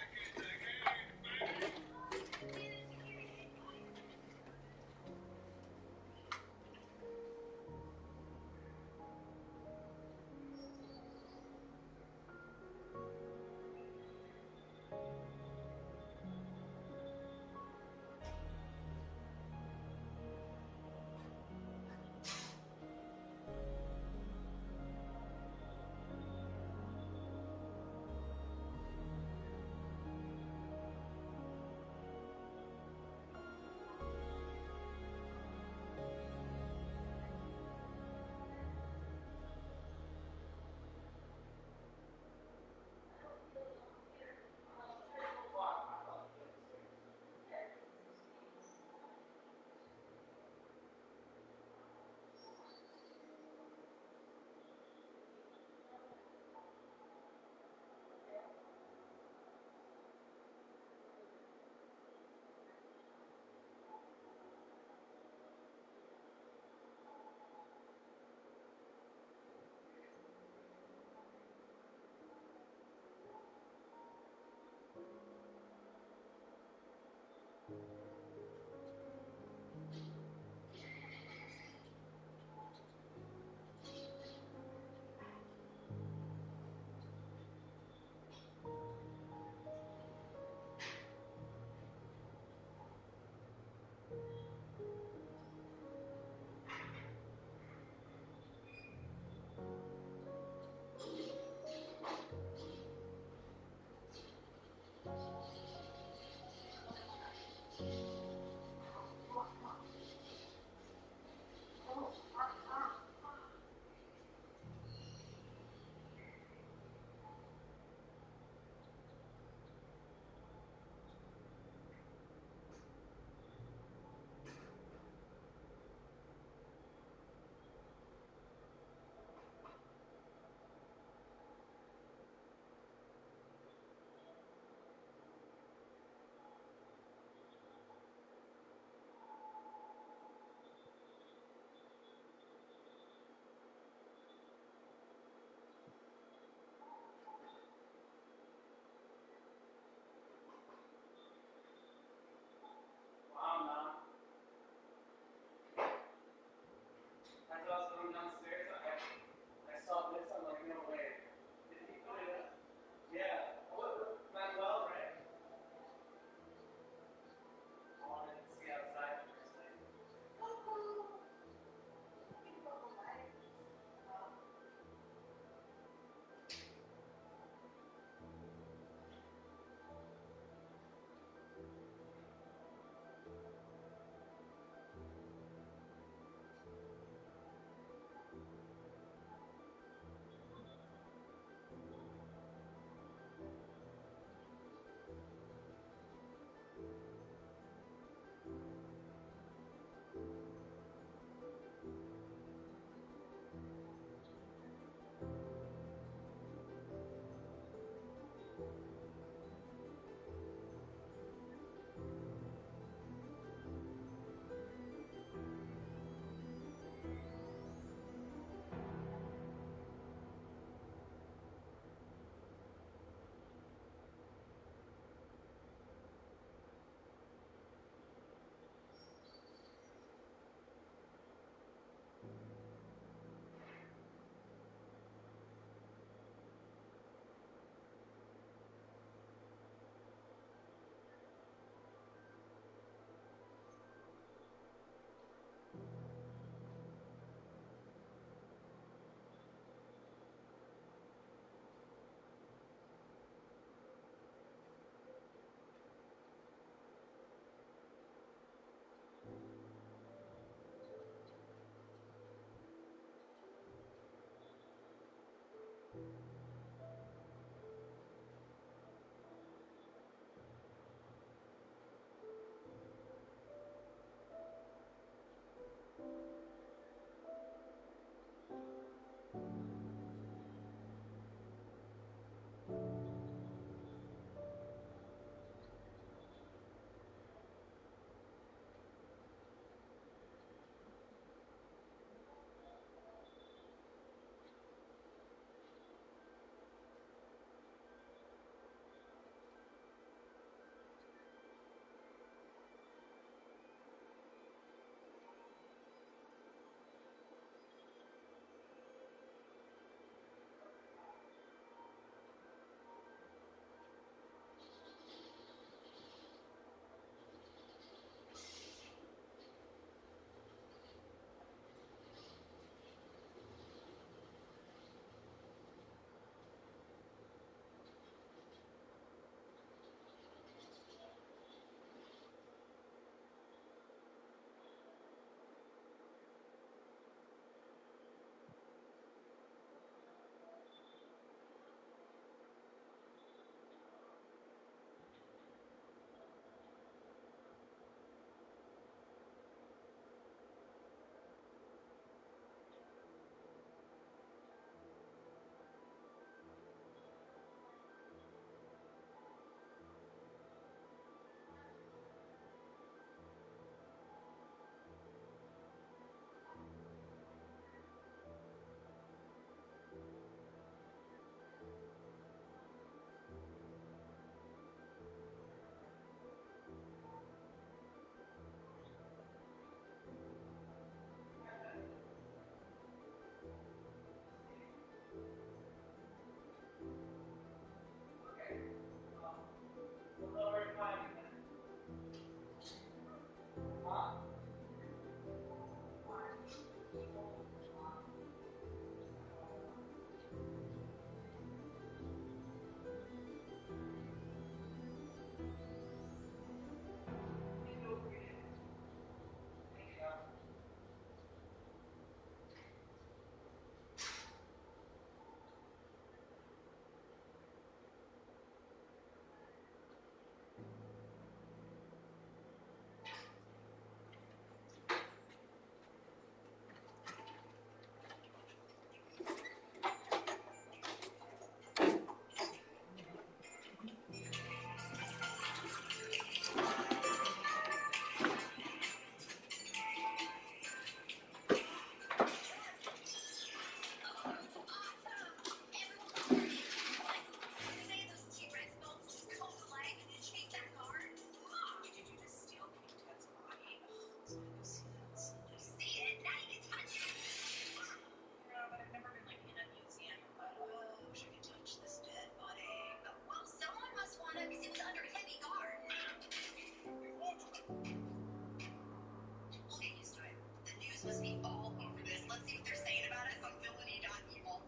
just must be all over this. Let's see what they're saying about us on villainy.evil.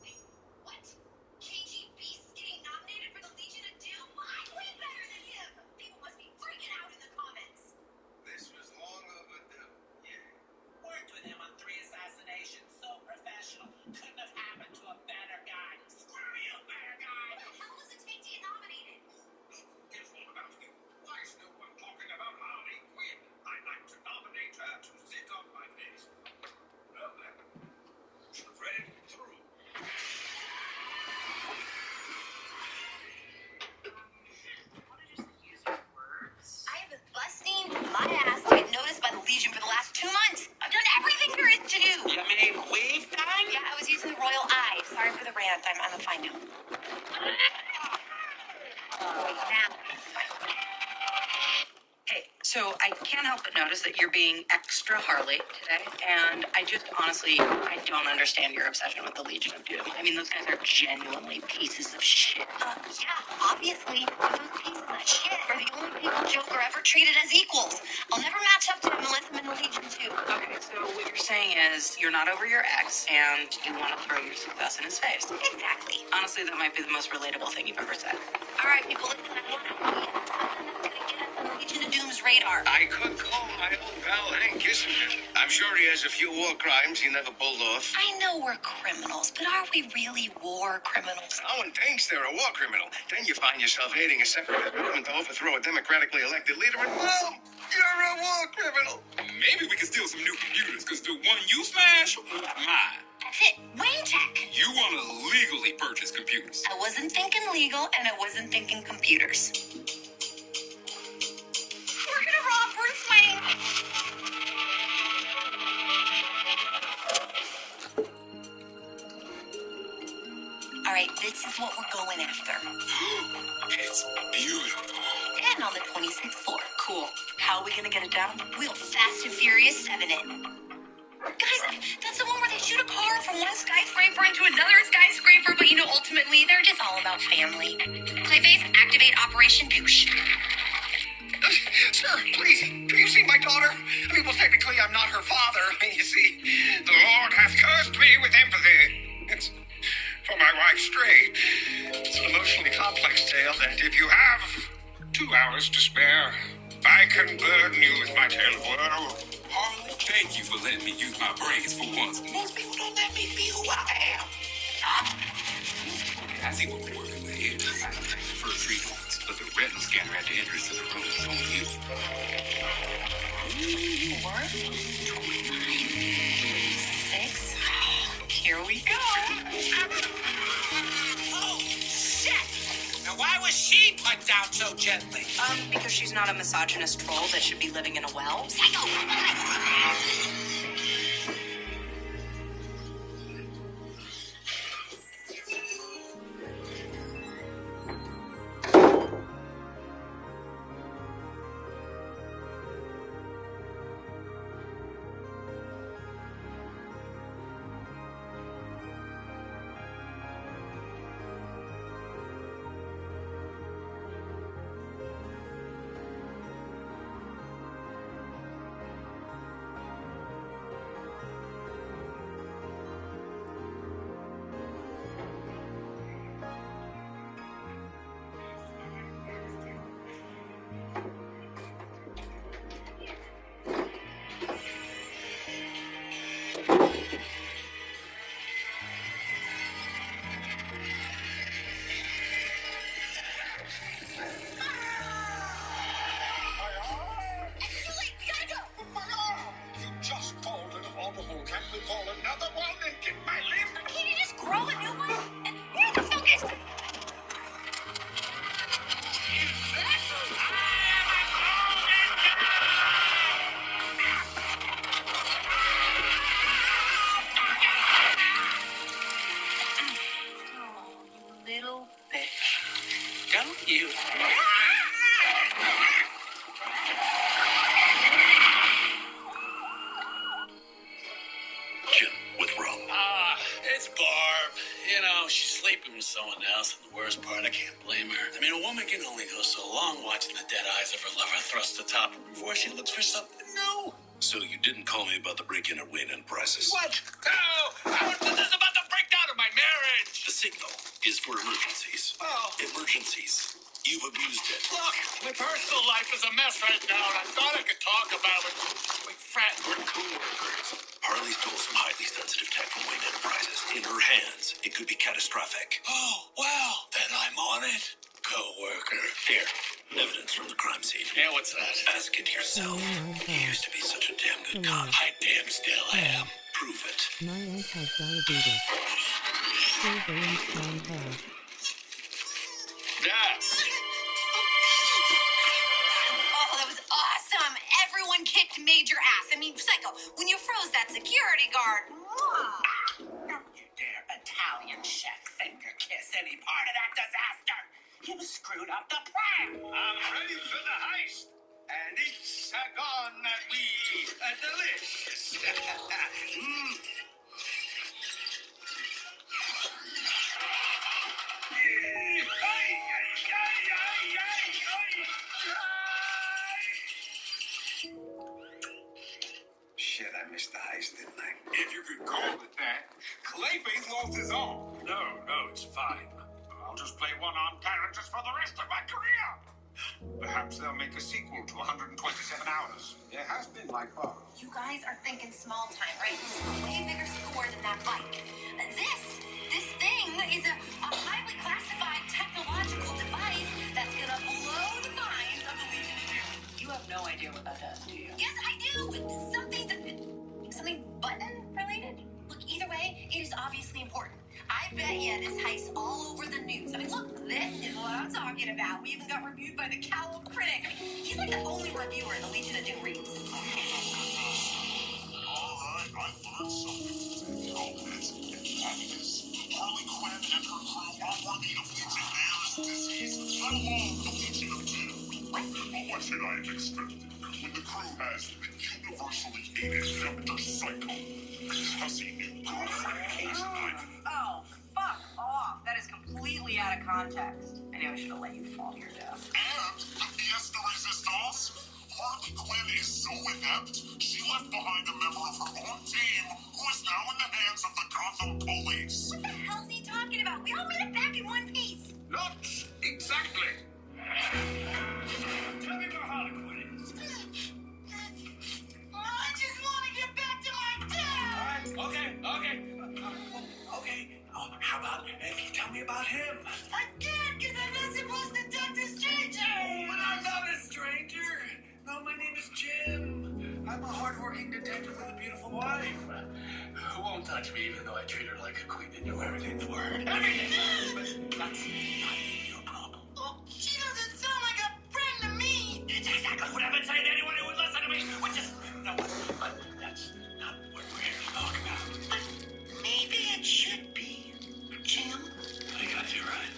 Wait, what? KGB's getting nominated for the Legion of Doom? I'm way better than him! People must be freaking out in the comments. This was long overdue. Yeah. Worked with him on 3 assassinations. So professional. Couldn't have happened to a better guy. Screw you, better guy! What the hell does it take to get nominated? It's all about you. Why is no one talking about Harley Quinn? I'd like to nominate her to sit on my face. Well then, read through. I have been busting my ass to get noticed by the Legion for the last 2 months. I've done everything there is to do. You mean wave time? Yeah, I was using the Royal Eye. Sorry for the rant. I'm a fine now. Hey, so I can't help but notice that you're being extra Harley today, and I don't understand your obsession with the Legion of Doom. I mean, those guys are genuinely pieces of shit. Yeah, obviously, those pieces of shit are the only people Joker ever treated as equals. I'll never match up to him unless I'm in the Legion too. Okay, so what you're saying is you're not over your ex, and you want to throw your success in his face. Exactly. Honestly, that might be the most relatable thing you've ever said. All right, people, listen, I want to get us on the Legion of Doom's radar. I could call my old pal Hank Kissinger. I'm sure he has a few war crimes he never pulled off. I know we're criminals, but are we really war criminals? No one thinks they're a war criminal. Then you find yourself aiding a separatist movement to overthrow a democratically elected leader, and well, you're a war criminal. Maybe we can steal some new computers, because the one you smash was mine. That's it. Wayne Tech. You want to legally purchase computers. I wasn't thinking legal, and I wasn't thinking computers. We're gonna rob Bruce Wayne. All right, this is what we're going after. It's beautiful. And on the 26th floor. Cool. How are we gonna get it down? We'll Fast and Furious 7 it. Guys, that's the one where they shoot a car from one skyscraper into another skyscraper, but ultimately, they're just all about family. Clayface, activate Operation Douche. Sir, please, can you see my daughter? I mean, well, technically, I'm not her father. You see, the Lord hath cursed me with empathy. It's for my wife, Stray. It's an emotionally complex tale that if you have 2 hours to spare, I can burden you with my tale of woe. Harley, thank you for letting me use my brains for once. Most people don't let me be who I am. Okay, I see what we're working with here. First 3 points, but the retinal scanner at the entrance to the room is on you. 4, 6. Here we go. Oh, shit! Now why was she put down so gently? Because she's not a misogynist troll that should be living in a well. Psycho! you. Jim, with Rob. It's Barb. You know, she's sleeping with someone else, and the worst part, I can't blame her. I mean, a woman can only go so long watching the dead eyes of her lover thrust atop her before she looks for something new. So you didn't call me about the break-in at Wayne Enterprises? What? No! How is this about to break down in my marriage? The signal is for emergencies. Oh. Emergencies. You've abused it. Look, my personal life is a mess right now, and I thought I could talk about it with friends or coworkers. Harley stole some highly sensitive tech from Wayne Enterprises. In her hands, it could be catastrophic. Oh, well, then I'm on it. Co-worker. Here. Evidence from the crime scene. Yeah, what's that? Ask it yourself. You used to be such a damn good cop. I damn still am. Prove it. My aunt has diabetes. Still very strong hair. Yeah. Oh, that was awesome. Everyone kicked major ass. I mean, Psycho, when you froze that security guard. Don't you dare Italian chef finger kiss any part of that disaster. You screwed up the plan. I'm ready for the heist. And it's gonna be delicious. Shit, I missed the heist, didn't I? If you could call it that. Clayface lost his own. No, it's fine. I'll just play one-armed characters for the rest of my career. Perhaps they'll make a sequel to 127 Hours. It has been like that. You guys are thinking small time, right? This is a way bigger score than that bike. This thing is a highly classified technological device that's gonna blow the minds of the Legion of Doom. You have no idea what that does, do you? Yes, I do. Something button related. Look, either way, it is obviously important. I bet you this heist's all over the news. I mean, look, this is what I'm talking about. We even got reviewed by the Cowl Critic. I mean, he's like the only reviewer the Legion of Doom reads. All right, I learned something. Helmets and happiness. Harley Quinn and her crew are worthy of Legion Air's disease, let alone the Legion of Doom. What should I have expected when the crew has the universally hated Dr. Psycho as a new girlfriend case knife? Oh, fuck off. That is completely out of context. I knew I should have let you fall to your death. And the pièce de résistance, Harley Quinn is so inept, she left behind a member of her own team who is now in the hands of the Gotham police. What the hell is he talking about? We all made it back in one piece. Not exactly. Tell me where Harley Quinn is. I just want to get back to my dad. All right, okay. How about if you tell me about him? I can't, because I'm not supposed to talk to strangers. But I'm not a stranger. No, my name is Jim. I'm a hardworking detective with a beautiful wife. Who won't touch me even though I treat her like a queen and do everything for her. Everything! But that's not your problem. Oh, she doesn't sound like a friend to me. It's exactly what I've been saying to anyone who would listen to me. Which is, no, but that's not what we're here to talk about. Maybe it should be, Jim. I got you right.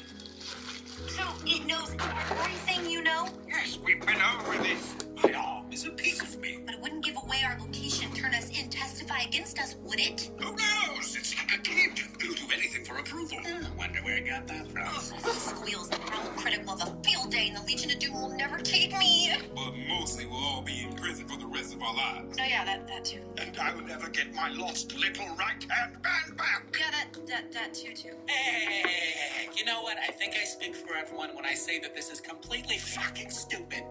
So it knows everything you know? Yes, we've been over this. My arm is a piece of me. But it wouldn't give away our location, turn us in, testify against us, would it? Who knows? It's like a kid. It'll do anything for approval. I wonder where I got that from. Squeals, the Cowl Critic will have a field day, and the Legion of Doom will never take me. But mostly we'll all be in prison for the rest of our lives. Oh yeah, that too. And I will never get my lost little right-hand man back. Yeah, that too. Hey, you know what? I think I speak for everyone when I say that this is completely fucking stupid.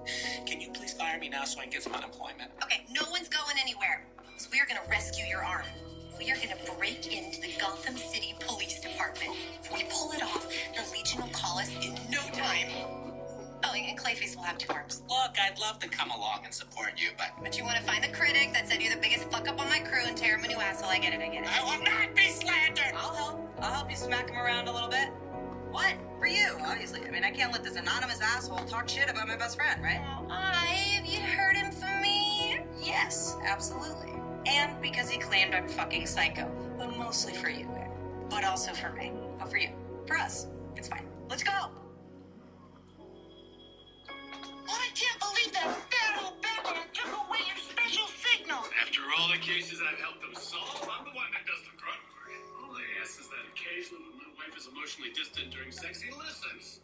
Can you please fire me now so I can get some unemployment? Okay, no one's going anywhere. So we are gonna rescue your arm. We are gonna break into the Gotham City Police Department. If we pull it off, the Legion will call us in no time. Oh, and Clayface will have 2 arms. Look, I'd love to come along and support you, But you want to find the critic that said you're the biggest fuck up on my crew and tear him a new asshole. I get it. I will not be slandered! I'll help you smack him around a little bit. What? For you, obviously. I mean, I can't let this anonymous asshole talk shit about my best friend, right? Have you heard him from me? Yes, absolutely. And because he claimed I'm fucking psycho. But mostly for you. But also for me. But for you. For us. It's fine. Let's go! I can't believe that bad old Batman took away your special signal. After all the cases I've helped them solve, I'm the one that does the grunt work. All I ask is that occasionally when my wife is emotionally distant during sex, he listens.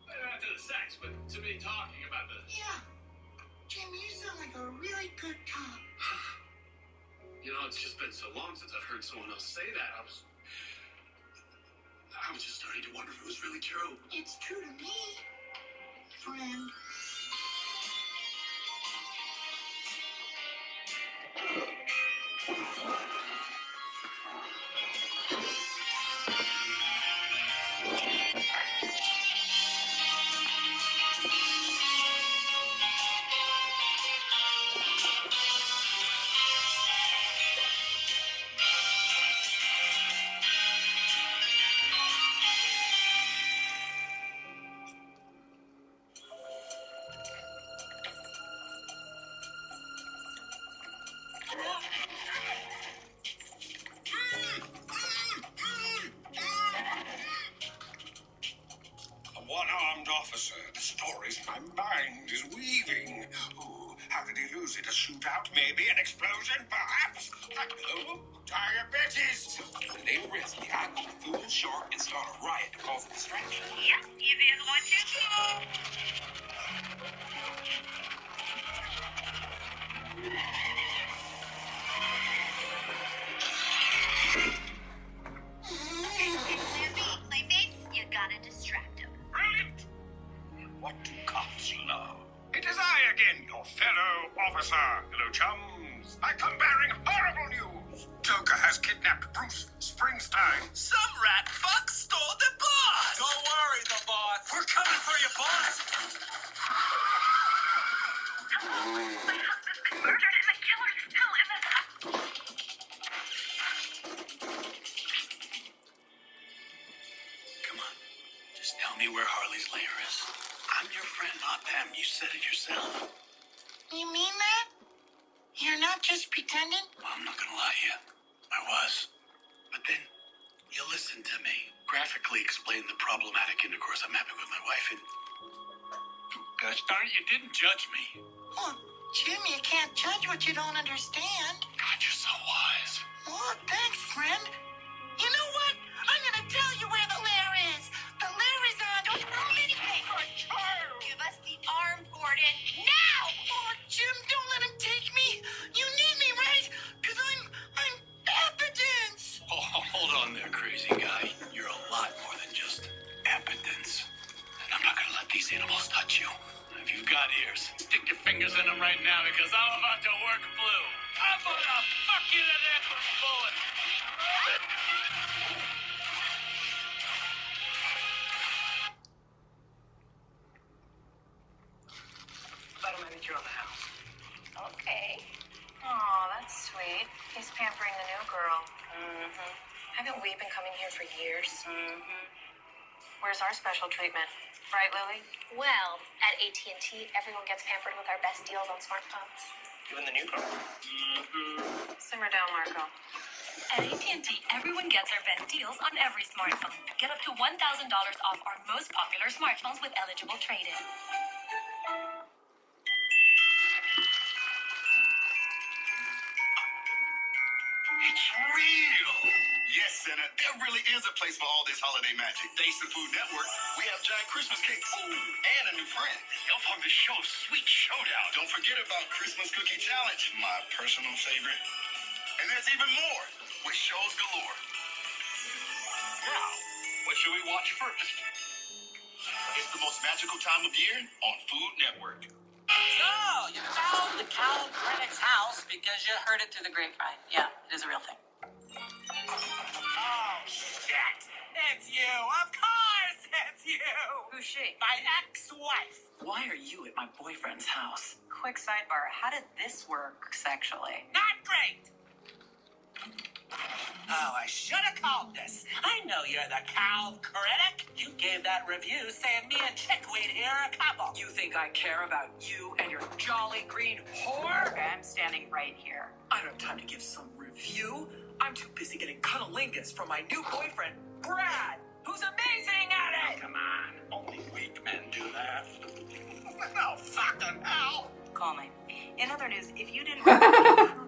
Not to the sex, but to me talking about the... Yeah. Jim, you sound like a really good cop. You know, it's just been so long since I've heard someone else say that. I was just starting to wonder if it was really true. It's true to me, friend. A one-armed officer. The stories my mind is weaving. Ooh, how did he lose it? A shootout, maybe? An explosion, perhaps? Oh, diabetes! So, when they arrest me, I go full shark and start a riot to cause a distraction. Yep, easy as 1, 2, 2. Clayface, you gotta distract him. Brilliant! What do cops love? It is I again, your fellow officer. Hello, chums. I come bearing horrible news. Joker has kidnapped Bruce Springsteen. Some rat fuck stole the boss! Don't worry, the boss. We're coming for you, boss! My husband's been murdered and the killer's still in the house. Come on. Just tell me where Harley's lair is. I'm your friend, not them. You said it yourself. You mean that? You're not just pretending? Well, I'm not gonna lie to you. I was. But then, you listened to me. Graphically explain the problematic intercourse I'm having with my wife, and gosh darn it, you didn't judge me. Well, Jim, you can't judge what you don't understand. God, you're so wise. Oh, thanks, friend. You know what? I'm gonna tell you where the lair is. The lair is on... Give us the arm, Gordon. Now! Oh, Jim, don't let him take me. You need me, right? Because I'm impotence. Oh, hold on there, crazy guy. You're a lot more than just impotence. And I'm not gonna let these animals touch you. If you've got ears, stick your fingers in them right now because I'm about to work blue. I'm gonna fuck you to death with bullets. Let him enter on the house. Okay. Aw, that's sweet. He's pampering the new girl. Mm-hmm. Haven't we been coming here for years? Mm-hmm. Where's our special treatment? Right, Lily? Well, at AT&T, everyone gets pampered with our best deals on smartphones. Even the new girl. Mm-hmm. Simmer down, Marco. At AT&T, everyone gets our best deals on every smartphone. Get up to $1,000 off our most popular smartphones with eligible trade-in. It's real. Yes, Santa, there really is a place for all this holiday magic. Thanks to Food Network, we have giant Christmas cakes and a new friend. Elf on the Shelf Sweet Showdown. Don't forget about Christmas Cookie Challenge, my personal favorite. And there's even more with shows galore. Now, what should we watch first? It's the most magical time of year on Food Network. So, you found the Cal Critic's house because you heard it through the grapevine. Yeah, it is a real thing. Oh, shit! It's you! Of course it's you! Who's she? My ex-wife! Why are you at my boyfriend's house? Quick sidebar. How did this work sexually? Not great! Oh, I should have called this. I know you're the Cal Critic. You gave that review saying me and Chickweed here are a couple. You think I care about you and your jolly green whore? Okay, I'm standing right here. I don't have time to give some review. I'm too busy getting cunnilingus from my new boyfriend, Brad, who's amazing at it! Come on, only weak men do that. No fucking hell! Call me. In other news, if you didn't who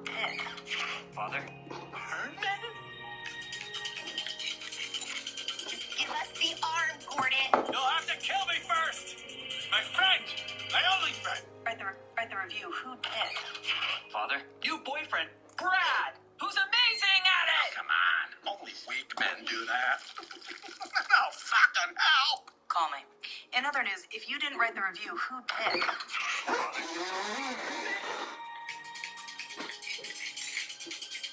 did? Father? Herman? Give us the arm, Gordon. You'll have to kill me first! My friend! My only friend! Write the review. Men do that. Oh, fucking hell! Call me. In other news, if you didn't write the review, who did?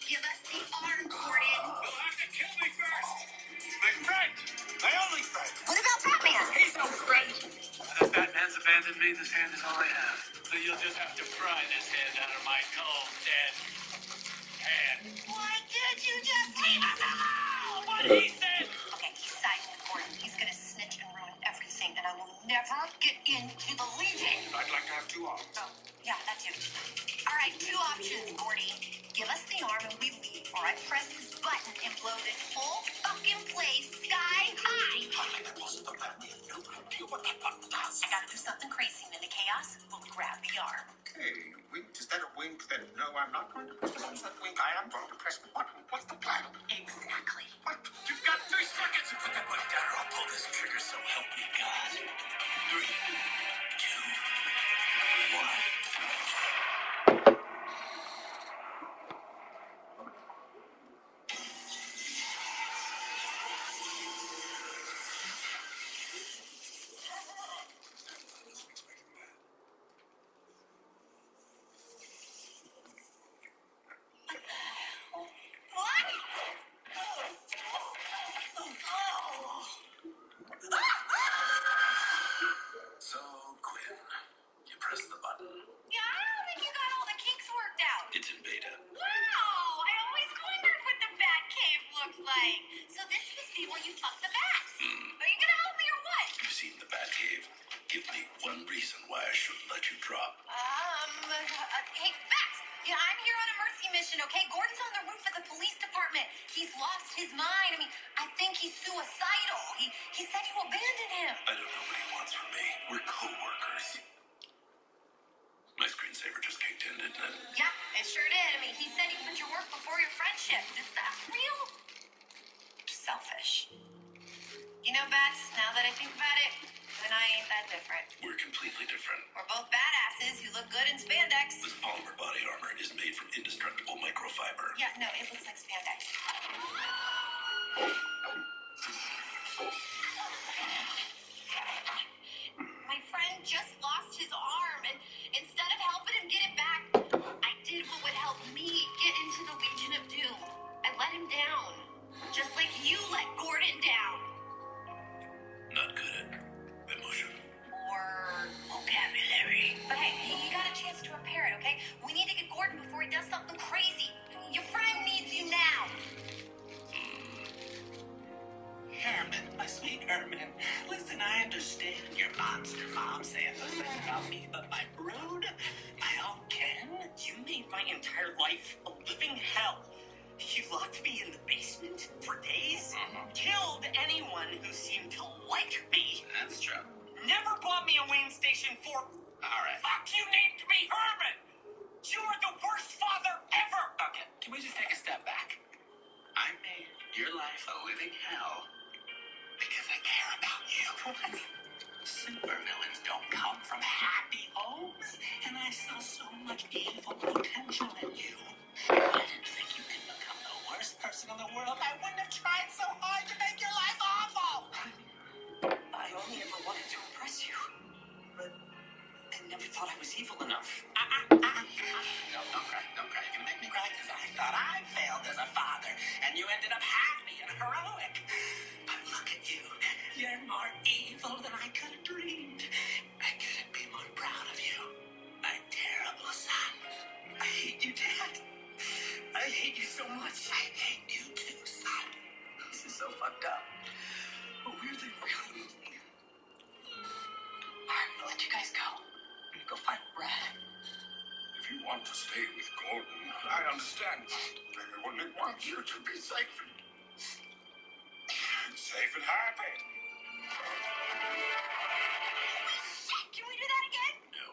Give us the arm, Gordon. You'll have to kill me first. My friend. My only friend. What about Batman? He's no friend. If Batman's abandoned me, this hand is all I have. So you'll just have to pry this hand out of my cold, dead hand. Why can't you just leave us alone? What he said! Okay, he's siding with Gordon. He's gonna snitch and ruin everything, and I will never get into the Legion. I'd like to have two arms. Oh, yeah, that too. All right, two options, Gordy. Give us the arm and we leave, or I press this button and blow this whole fucking place sky high. That wasn't the plan. We have no idea what that button does. I gotta do something crazy, and in the chaos, we'll grab the arm. Okay, wink. Is that a wink? Then no, I'm not going to press the button. That wink. I am going to press the button. What's the plan? Exactly. What? You've got 3 seconds to put that button down, or I'll pull this trigger. So help me God. 3, 2, 1. So, Quinn, you press the button. Yeah, I don't think you got all the kinks worked out. It's in beta. Wow, I always wondered what the bat cave looked like. So this must be where you fuck the bats. Are you gonna help me or what? You've seen the Batcave. Give me one reason why I shouldn't let you drop. Hey, bats! Yeah, I'm here on a mercy mission, okay? Gordon's on the roof of the police department. He's lost his mind. I mean, I think he's suicidal. He said you abandoned him. I don't know what he wants from me. We're co-workers. My screensaver just kicked in, didn't it? Yeah, it sure did. I mean, he said you put your work before your friendship. Is that real? Selfish. You know, Bats, now that I think about it, you and I ain't that different. We're completely different. We're both badasses who look good in spandex. This polymer body armor is made from indestructible microfiber. Yeah, no, it looks like spandex. My friend just lost his arm, and instead of helping him get it back, I did what would help me get into the Legion of Doom. I let him down, just like you let Gordon down. Not good at emotion. Or vocabulary. But hey, you got a chance to repair it, okay? We need to get Gordon before he does something crazy. Your friend needs you now. Herman, my sweet Herman. Listen, I understand your monster mom saying those things about me, but my brood, my own Ken, You made my entire life a living hell. You locked me in the basement for days, killed anyone who seemed to like me. That's true. Never bought me a Wayne Station 4. Alright. Fuck, you named me Herman! You are the worst father ever! Okay, can we just take a step back? I made your life a living hell because I care about you. What? Supervillains don't come from happy homes, and I saw so much evil potential in you. I didn't think you could become the worst person in the world. I wouldn't have tried so hard to make your life awful. I only ever wanted to impress you. But I never thought I was evil enough. No, don't cry. Don't cry. You're gonna make me cry because I thought I failed as a father, and you ended up happy and heroic. But look at you. You're more evil than I could have dreamed. I couldn't be more proud of you. My terrible son. I hate you, Dad. I hate you so much. I hate you too, son. This is so fucked up. But weirdly real. I'm gonna let you guys go. I'm gonna go find Brad. If you want to stay with Gordon, I understand. I only want you to be safe. Safe and happy. Can we do that again? No.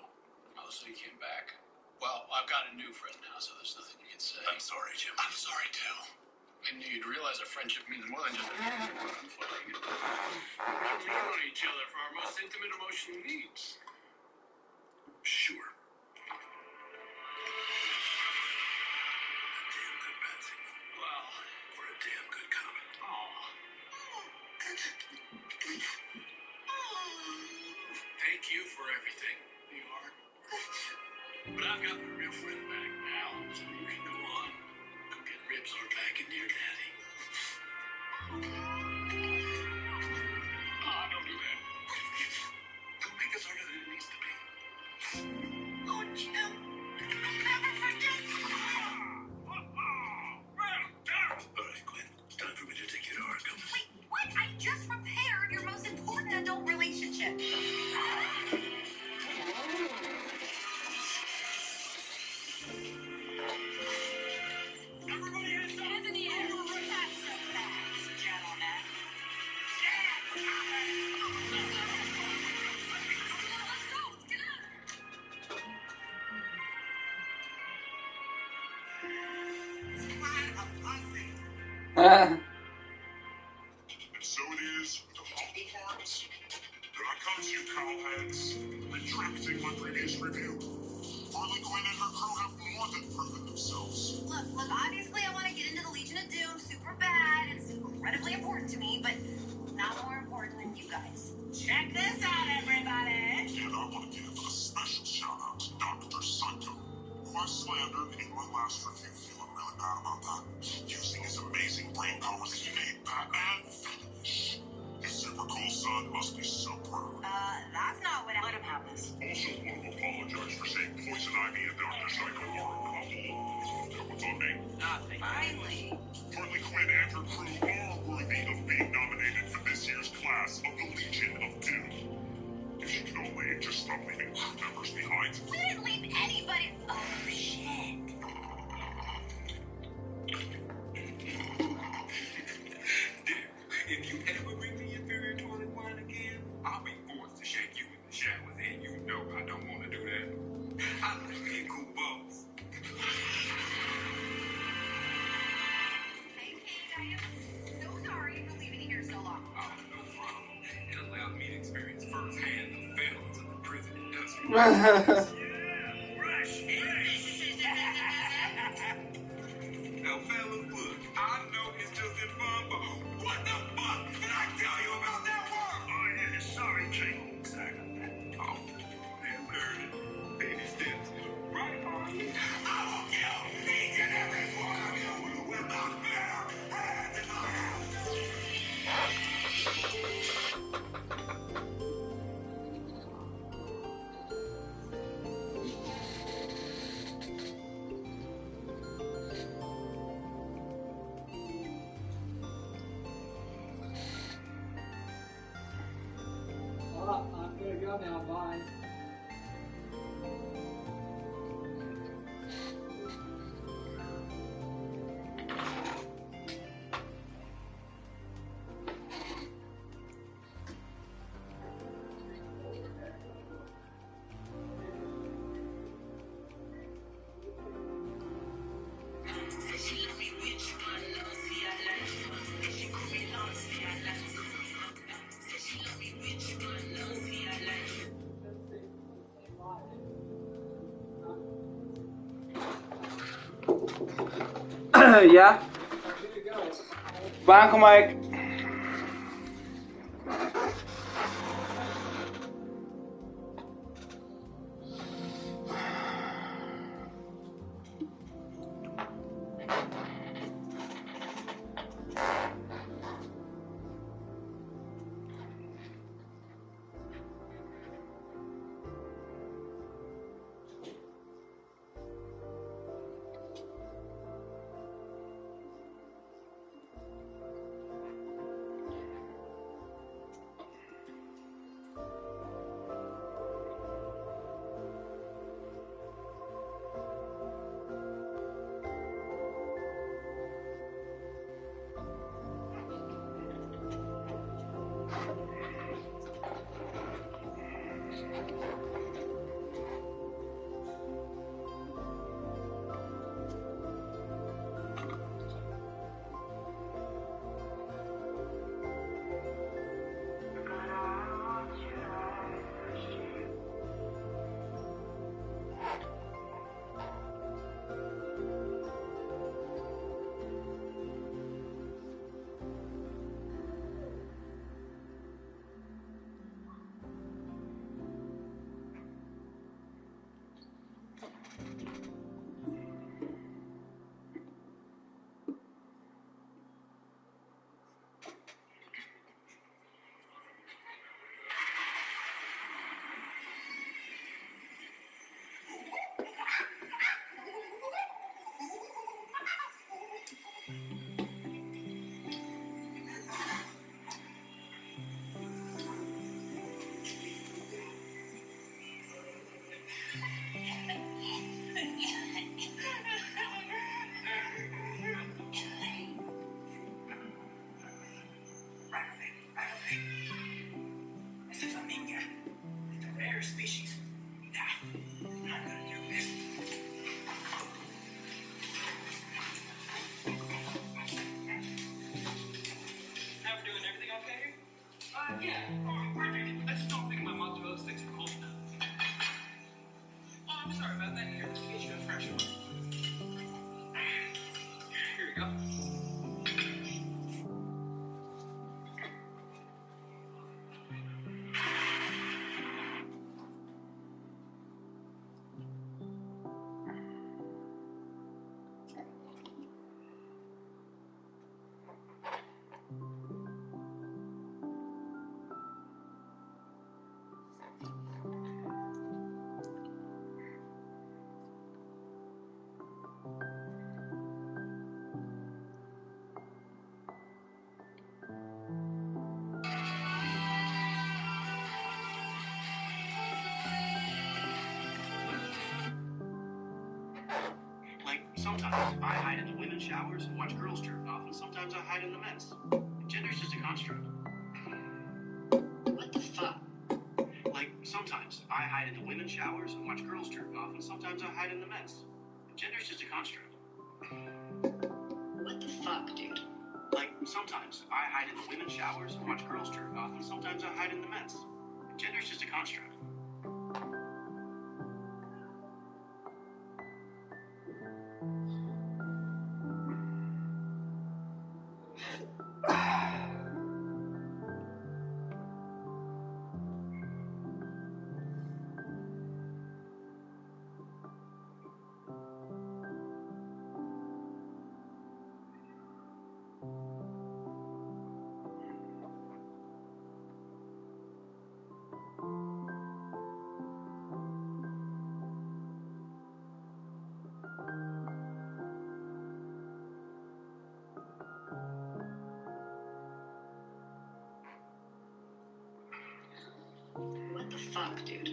Melissa came back. Well, I've got a new friend now, so there's nothing you can say. I'm sorry, Jim. I'm sorry, too. I knew you'd realize our friendship means more than just a footing. We lean on each other for our most intimate emotional needs. Sure. Well, we're a damn good cop. Oh, Thank you for everything, VR. But I've got my real friend back now, so you can go on. Go get ribs or back in dear daddy. Oh, don't do that. Don't make this harder than it needs to be. Oh, Jim. I'll never forget. All right, Gwen. It's time for me to take you to Arkham. Wait, what? I just repaired your most important adult relationship. Everybody hands up. Hands in the air. Not so fast, gentlemen. Let's go. Let's get out. And so it is with the humble hearts that I come to you, cowheads, retracting my previous review. Harley Quinn and her crew have more than proven themselves. Look, obviously I want to get into the Legion of Doom super bad. It's incredibly important to me, but not more important than you guys. Check this out, everybody. And I want to give a special shout out to Dr. Psycho, who I slandered in my last review, feeling really bad about that. Using his amazing brain powers, he made Batman vanish. His super cool son must be so proud. That's not what let him have this. Also want to apologize for saying Poison Ivy and Dr. Psycho are a couple. Know what's on me? Nothing. Finally. Harley Quinn and her crew are worthy of being nominated for this year's class of the Legion of Doom. If she could only just stop leaving crew members behind. We didn't leave anybody. Oh, shit. If you ever bring me inferior toilet wine again, I'll be forced to shake you in the showers, and you know I don't want to do that. I like being cool balls. Hey, Kate, I am so sorry for leaving you here so long. Oh, no problem. It allowed me to experience firsthand the failings of the prison industry. Now, fellas, look, I know it's just in fun, but what the fuck did I tell you about that work? Oh, yeah, sorry, Kate. Exactly. Oh, man, learning. Baby steps. Right, Harley? I will kill each and every one of you with my bare hands in my house. Well, I'm gonna go now. Bye. Yeah. Bye, Uncle Mike. species. Now, I'm gonna do this. How we doing? Everything okay here? Yeah. Oh, I just don't think my mozzarella sticks are cold enough. Oh, I'm sorry about that. Here, let's get you a fresh one. Here you go. Like, sometimes I hide in the women's showers and watch girls jerk off, and sometimes I hide in the men's. Gender's just a construct. What the fuck? Like, sometimes I hide in the women's showers and watch girls jerk off, and sometimes I hide in the men's. Gender's just a construct. What the fuck, dude? Like, sometimes I hide in the women's showers and watch girls jerk off, and sometimes I hide in the men's. Gender's just a construct. What the fuck, dude?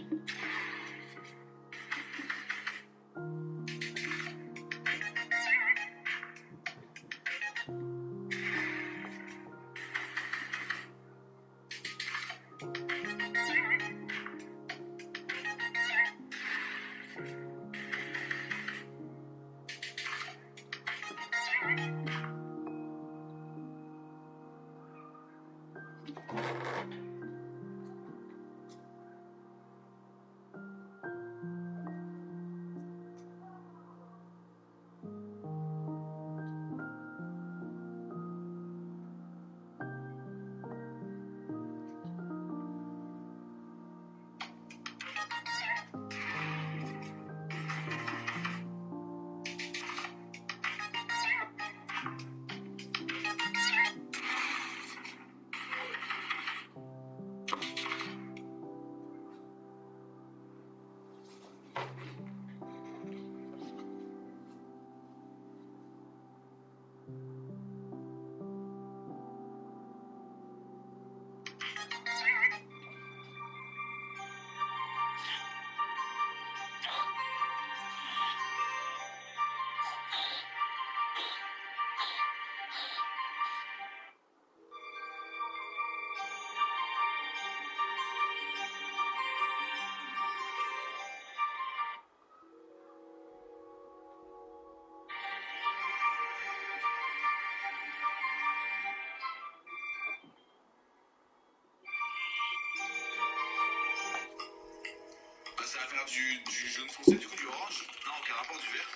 Bah, ça va faire du jaune foncé, du coup du orange. Non, aucun rapport, du vert.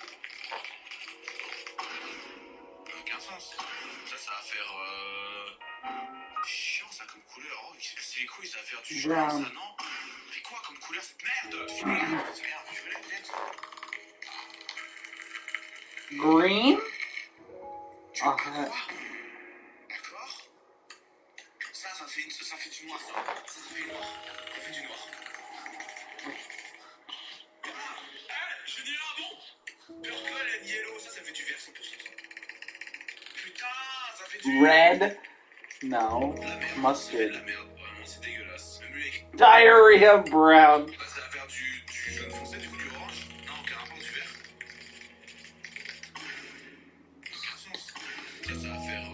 Aucun sens. Ça va faire. Chiant ça comme couleur. Oh, c'est les couilles, ça va faire du jaune, Brown. ça, non? Mais quoi comme couleur cette merde? Merde, je voulais peut-être. Green? Quoi? D'accord. Ça fait du noir, ça. Ça fait du noir. Ça fait du noir. Je dis ah bon. Purple and yellow, ça fait du vert 100%. Putain, ça fait du... Red? No. Mustard. La merde, vraiment, c'est dégueulasse. Même lui, Diarrhea brown. bah, ça va faire du jaune foncé, du coup du orange. Non, aucun rapport, du vert. Aucun sens. Ça va faire...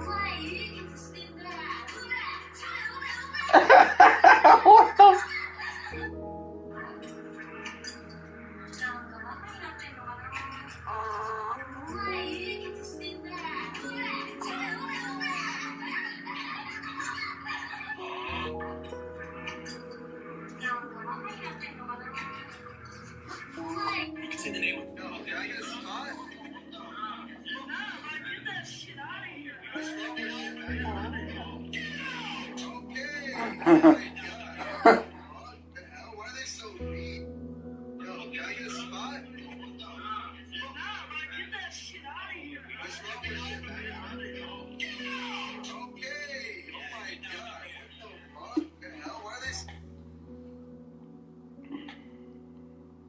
Why? You can spin in the name of... No, can I get a spot? Get that shit out of here. What's wrong with you? Okay. What the hell? Why are they so mean? Yo, can I get a spot? Get that shit out of here. What's wrong with you? Okay. Oh my god. What the hell? Why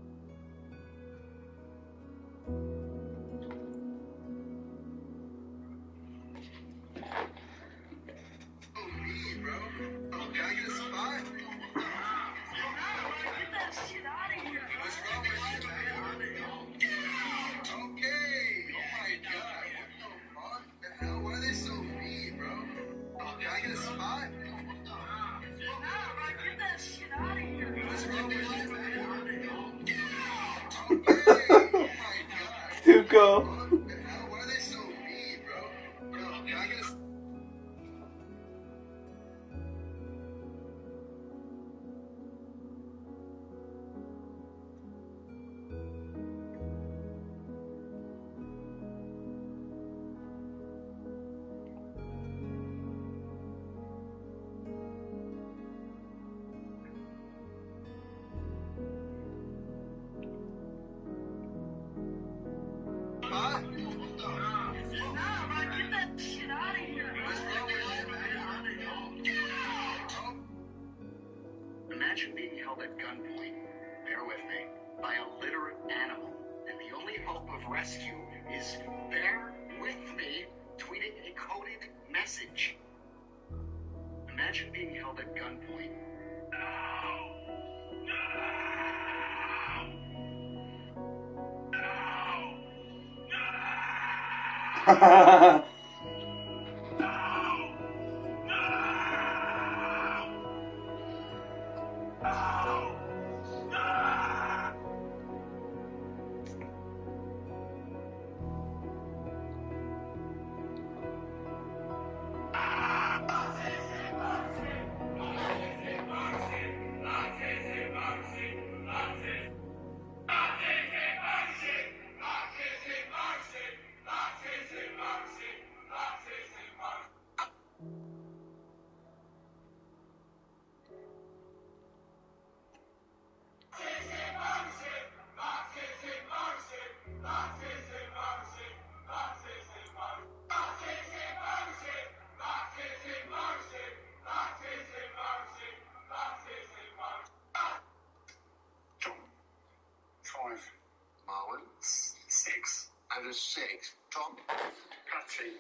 are they so... mean, bro? Oh, can I get a spot? Get that shit out of here. What's wrong with you? Okay. Oh my god. What the hell? Why are they so mean, bro? Oh, can I get a spot? Get that shit out of here. What's wrong with you? Okay. Oh my god. Tuco. What the hell? Why are they so mean, bro? Yo, can I get a spot? Get that shit out of here. Imagine being held at gunpoint, bear with me, by a literate animal, and the only hope of rescue is bear with me tweeting a coded message. Imagine being held at gunpoint. Five. Marlon. 6. And a 6. Tom. Patty.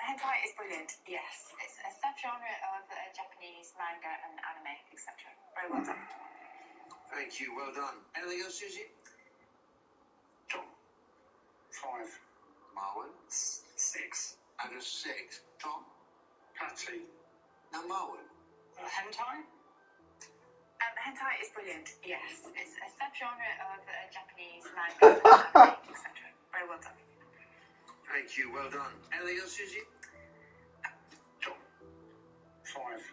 Hentai is brilliant, yes. It's a subgenre of Japanese manga and anime, etc. Very well done. Thank you, well done. Anything else, Susie? Tom. 5. Marlon. 6. And a 6. Tom. Patty. Now, Marlon. hentai? Hentai is brilliant, yes. It's a subgenre of Japanese manga and anime, etc. Very well done. Thank you, well done. Anything else, Susie? Tom. 5.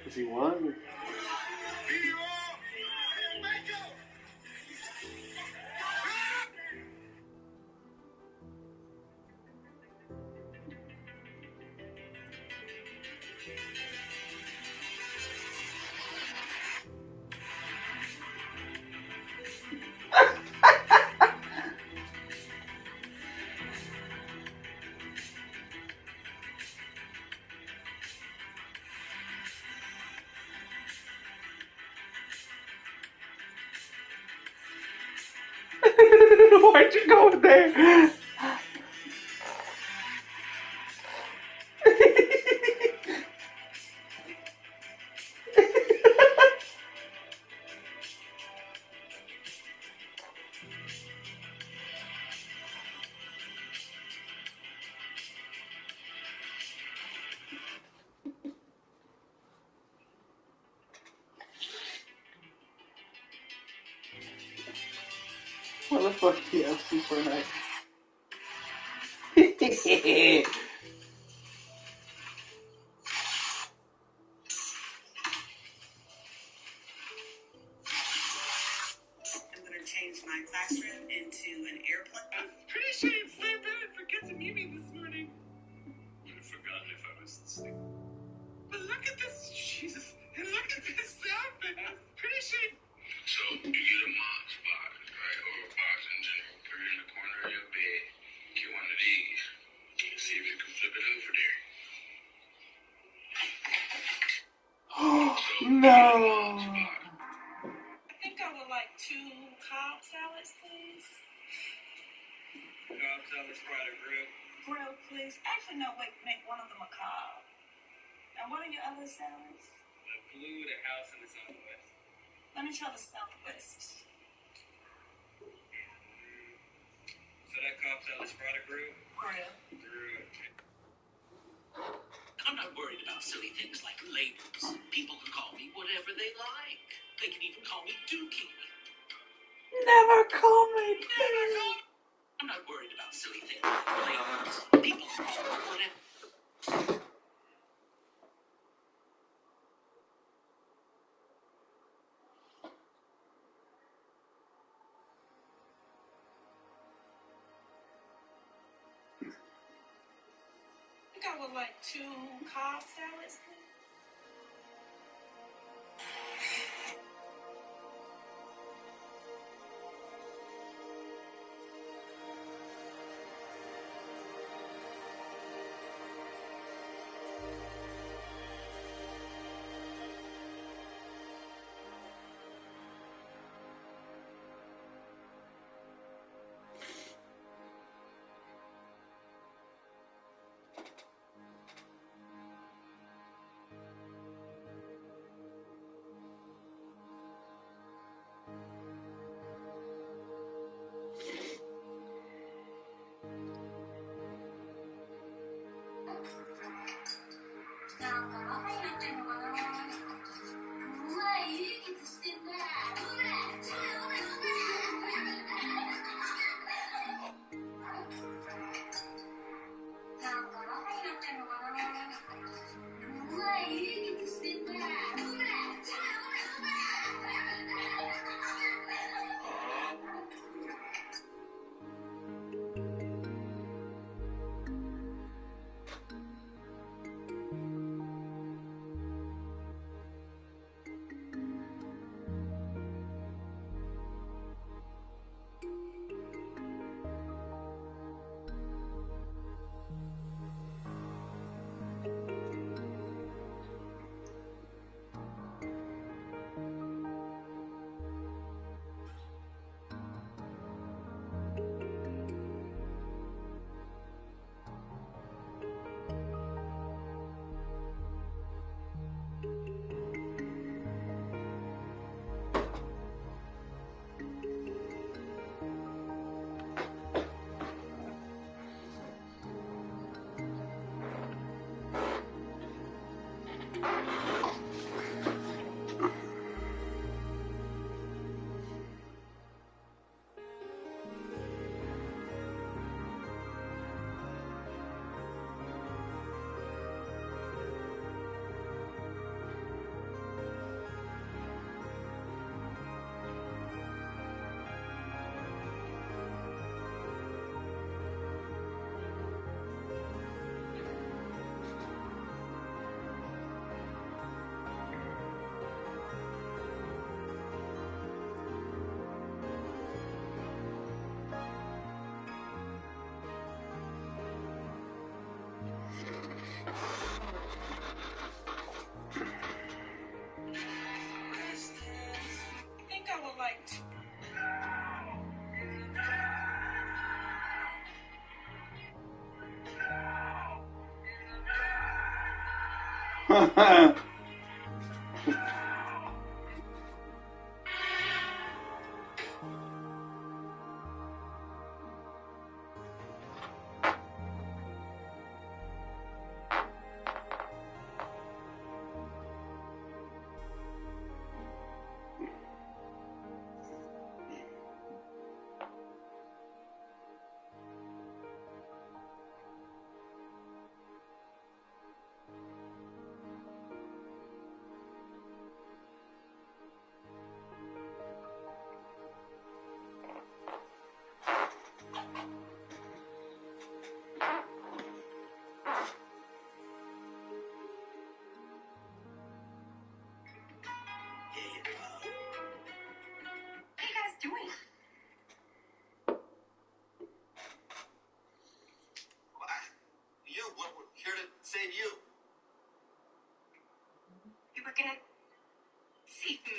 Is he one? Why'd you go there? What the fuck do you have super nice? I'm gonna change my classroom into an airplane. Pretty sure you'd sleep in and forget to meet me this morning. Would have forgotten if I was asleep. But look at this, Jesus, and look at this outfit. Pretty sure. So you get a mop spot, right, or a box in general, put it in the corner of your bed, get one of these, and see if you can flip it over there. No. I think I would like 2 Cobb salads, please. Cobb salad, fried or grilled? Grilled, please. Actually, no, wait, make one of them a Cobb. And what are your other salads? The blue, the house, and the southwest. Let me try the Southwest. So that Cobb salad, fried or grilled? Grilled. Grilled. I'm not worried about silly things like labels. People can call me whatever they like. They can even call me Dookie. Never call me. I'm not worried about silly things like labels. People can call me whatever. I think I would like 2 Cobb salads, please.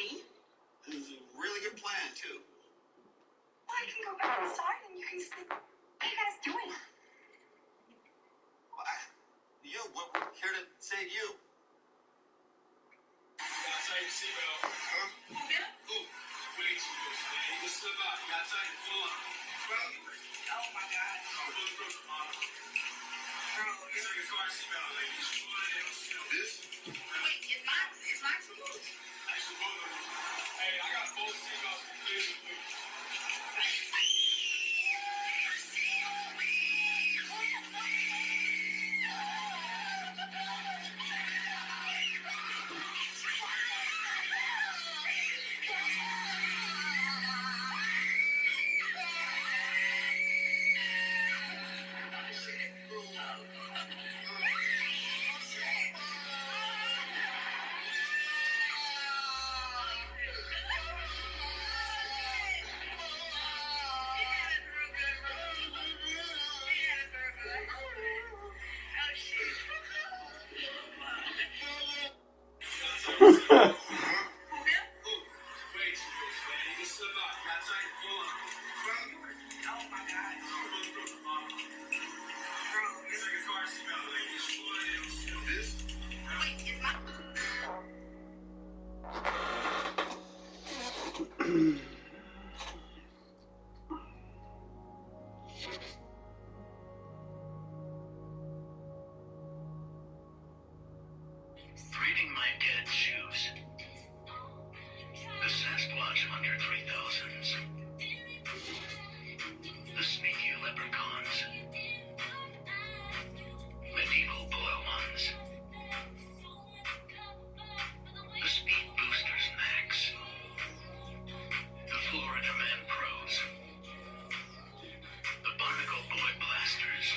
me? This is a really good plan, too. Well, I can go back inside and you can sleep. What are you guys doing? Yo, we're here to save you. Gotta tighten your seatbelt. Huh? Ooh, way too close, man. You just slip out. You gotta tighten it. Pull up. Oh my god. Bro, Take a car seatbelt, ladies. This? wait, is mine too loose? Actually, both of them. Hey, I got both seatbelts completely loose. Reading my dead shoes. The Sasquatch under 3000s. The sneaky leprechauns. Medieval boy ones. The speed boosters max. The Florida man pros. The barnacle boy blasters.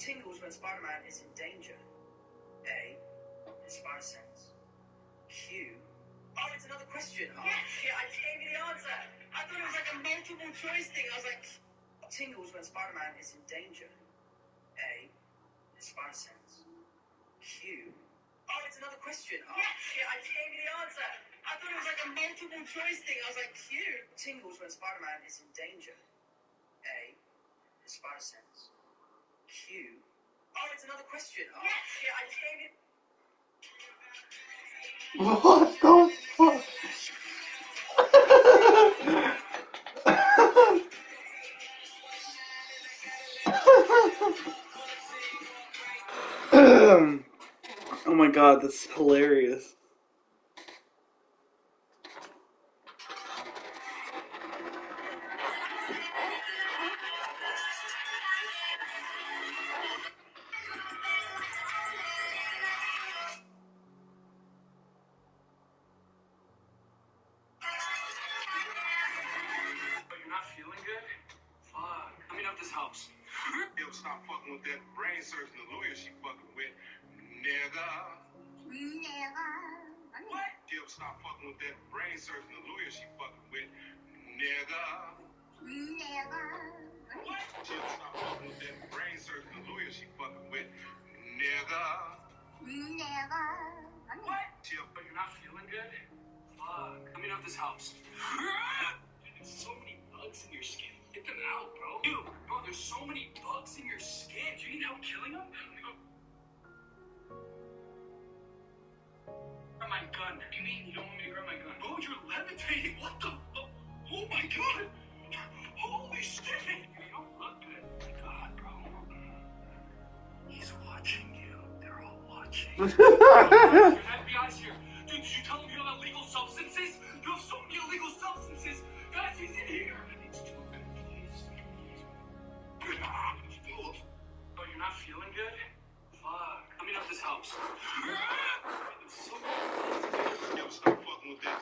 Tingles when Spider-Man is in danger. A. His spider sense. Q. Oh, it's another question. Oh, shit, I gave you the answer. I thought it was like a multiple choice thing. I was like, tingles when Spider-Man is in danger. A. His spider sense. Q. Oh, it's another question. Oh, shit, I gave you the answer. I thought it was like a multiple choice thing. I was like, Q. Tingles when Spider-Man is in danger. A. His spider sense. Q. Oh, it's another question. Oh, shit, I gave you. What the fuck? Oh my god, that's hilarious. You're not feeling good? Fuck. Let me know if this helps. Yo, stop fucking with that brain surgeon, the lawyer she fucking with. Nigga. What? Yo, stop fucking with that brain surgeon, the lawyer she fucking with. Nigga. What? Yo, stop fucking with that brain surgeon, the lawyer she fucking with. Nigga. What? Yo, But you're not feeling good? Fuck. Let me know if this helps. Dude, it's so many bugs in your skin. Get them out, bro. Dude, bro, there's so many bugs in your skin. Do you need help killing them? Grab my gun. What do you mean you don't want me to grab my gun? Bro, you're levitating. What the? Oh my god. Holy shit. You don't look good. Oh my god, bro. He's watching you. They're all watching. FBI's here. Dude, did you tell him you have illegal substances? You have so many illegal substances. Guys, he's in here. It's too good, please. Oh, you're not feeling good? Fuck. Let me know if this helps. Yo, stop fucking with this.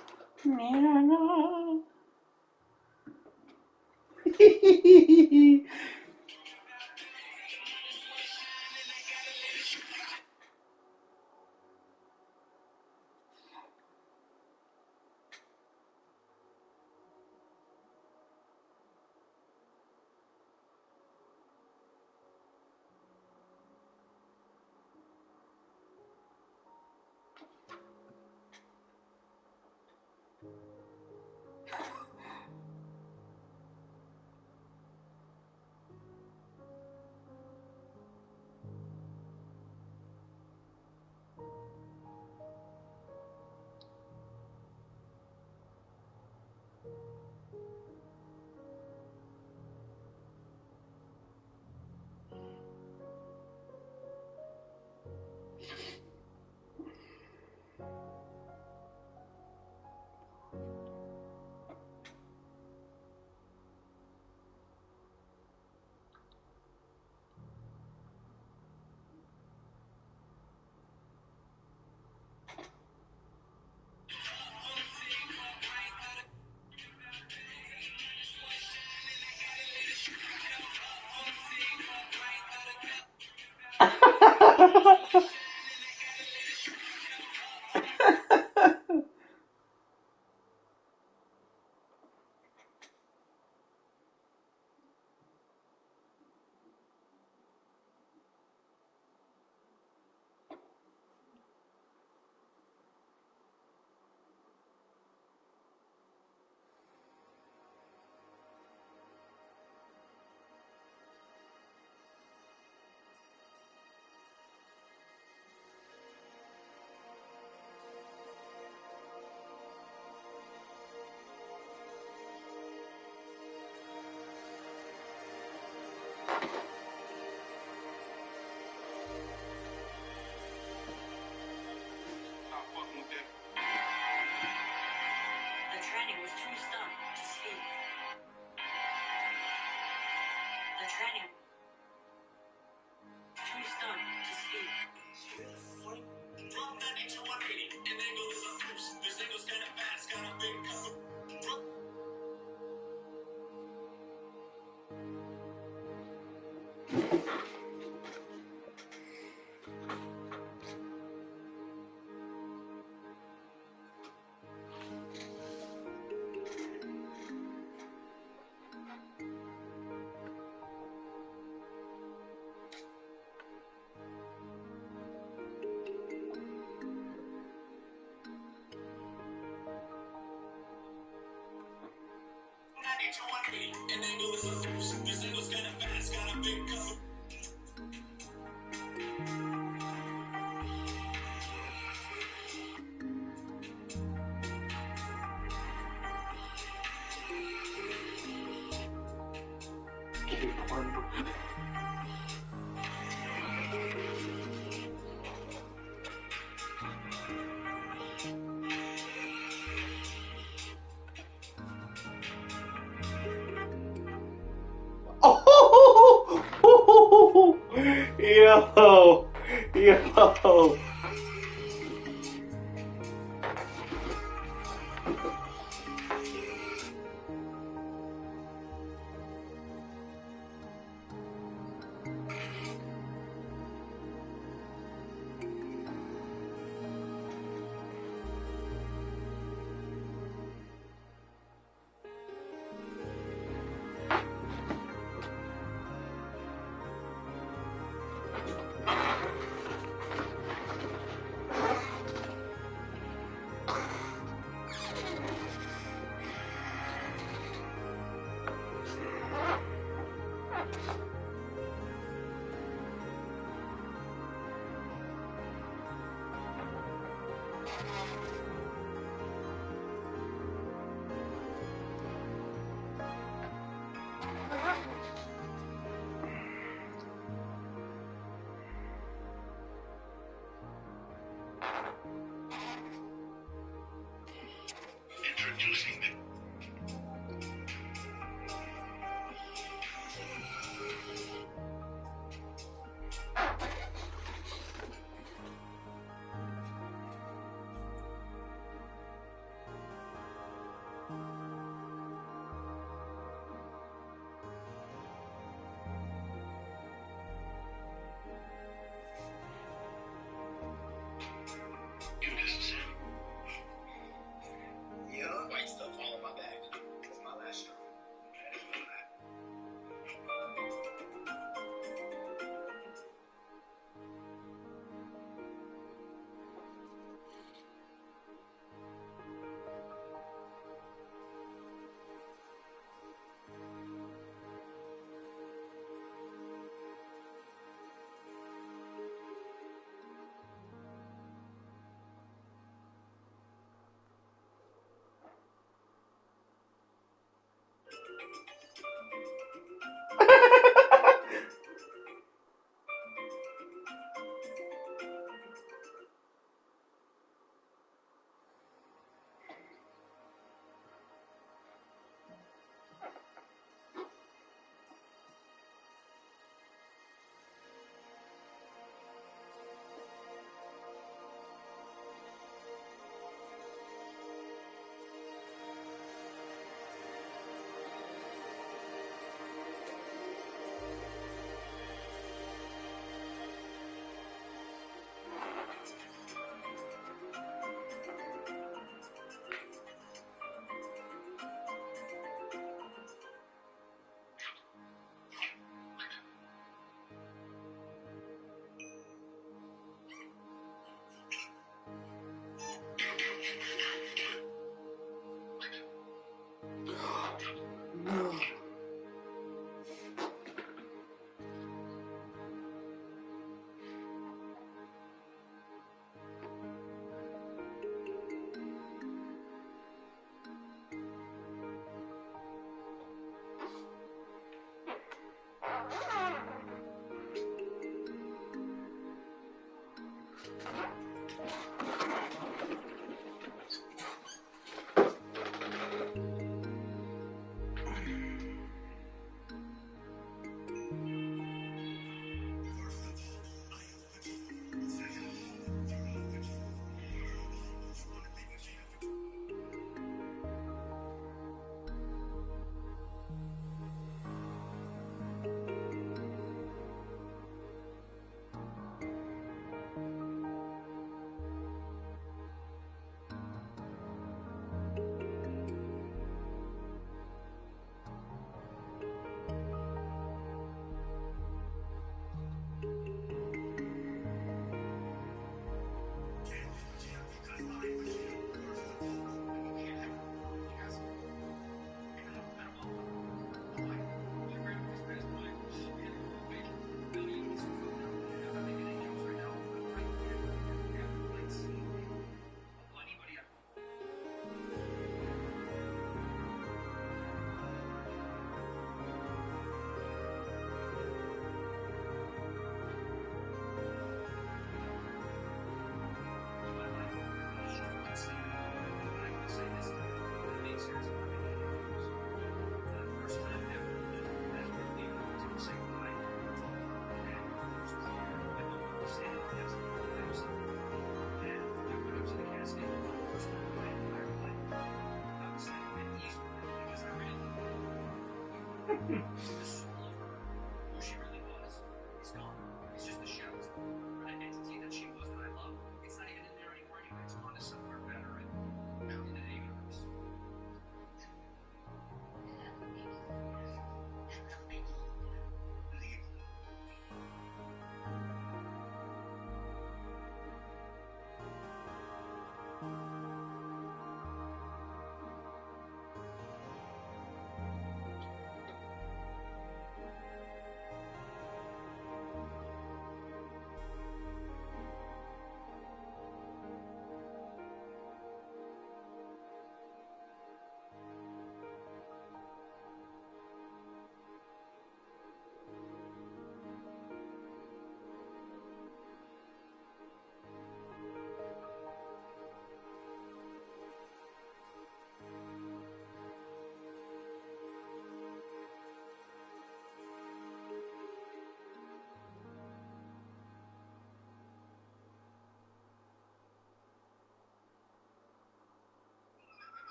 The training was too stunned to speak. The training too stunned to speak. Drop that into 180 and then go to the first. This thing was kind of fast, got a big cover. And then go to the first. This thing was kind of fast, got a big cover. Yo, yo. Introducing the Why you still follow my back? That's my last straw.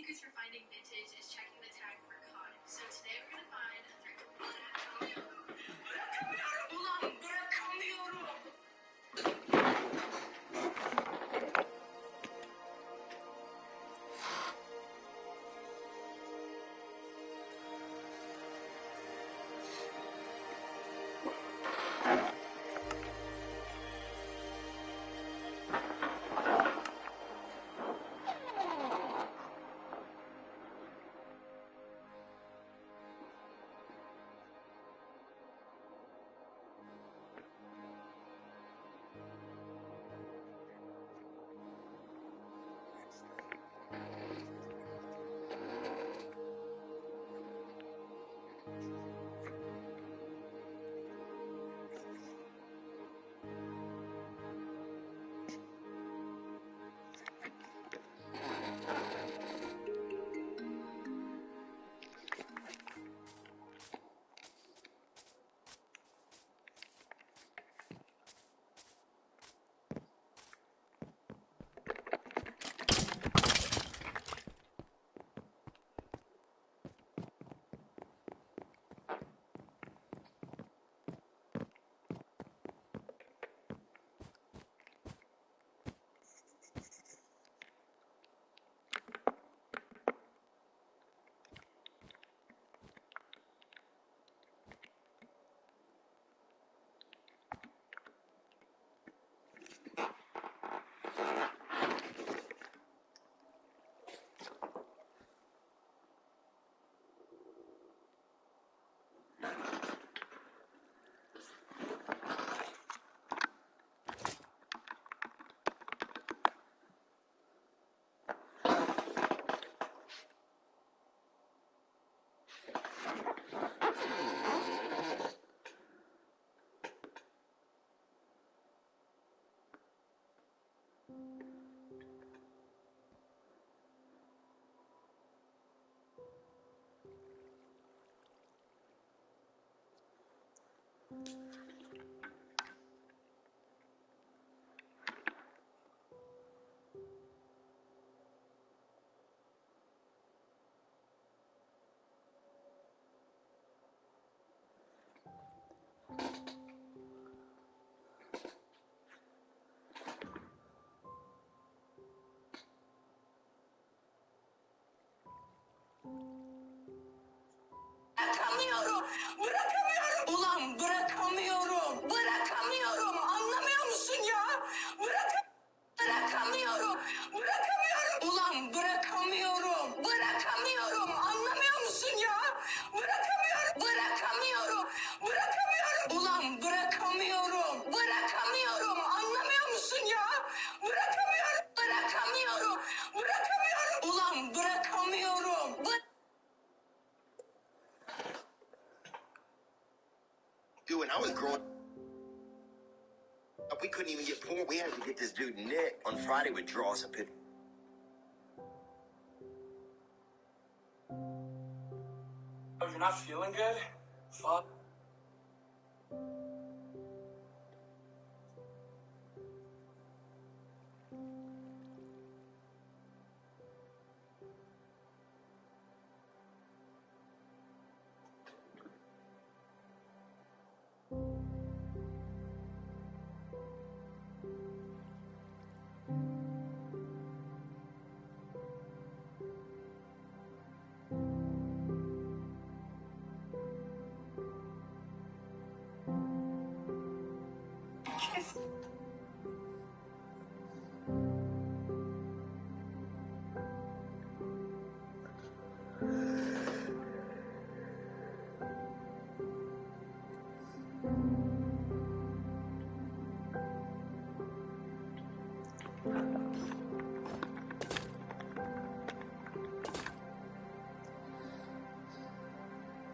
secrets for finding vintage is checking the tag for cotton. So today we're gonna find a thread. Bırakamıyorum. Bırakamıyorum. Ulan bırakamıyorum. Bırakamıyorum. Anlamıyor musun ya? Bırakamıyorum. Bırakamıyorum. Ulan bırakamıyorum. Bırakamıyorum. Anlamıyor musun ya? Bırakamıyorum. Bırakamıyorum. Bırakamıyorum. Ulan bırakamıyorum. Bırakamıyorum. Anlamıyor musun ya? Bırakamıyorum. Bırakamıyorum. Bırakamıyorum. Ulan bırakamıyorum. Dude, when I was growing up, we couldn't even get porn. We had to get this dude Nick on Friday would draw us a picture. Oh, you're not feeling good? Fuck.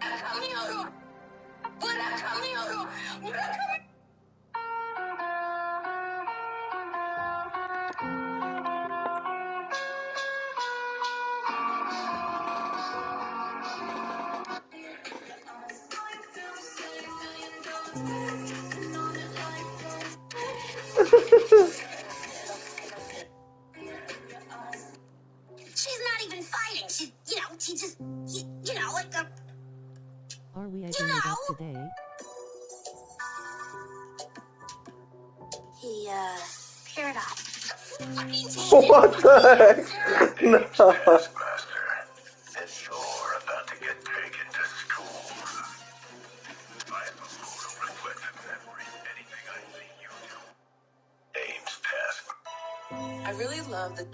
Bırakamıyorum. Bırakamıyorum. Bırakamıyorum. She's not even fighting. He just, you know, like a... Are we egging it up today? He, paired up. What the heck? No. Taskmaster, and you're about to get taken to school. I have a photo-reflective memory. Anything I see you do. Ames task. I really love the...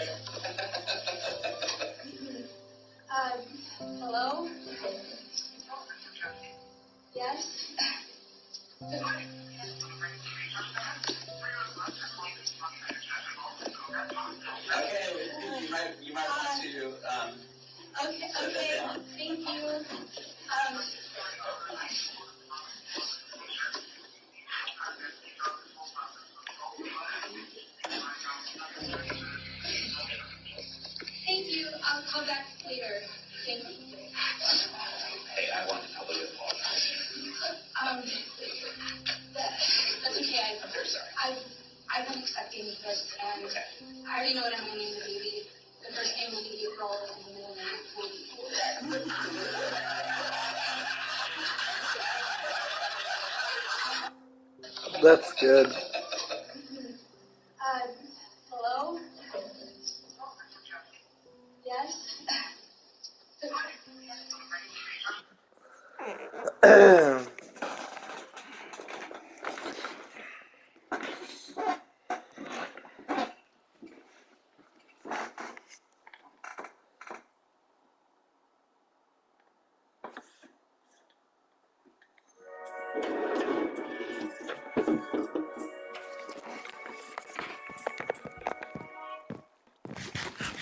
Hello? Yes? Okay, you might want to, Okay, thank you. Thank you. I'll call back later. Thank you. hey, I want to publicly apologize. That's okay. I'm very sorry. I've been expecting this, and I already know what I'm going to name the baby. The first name will be April, and the middle name will be That's good. hello? Yes?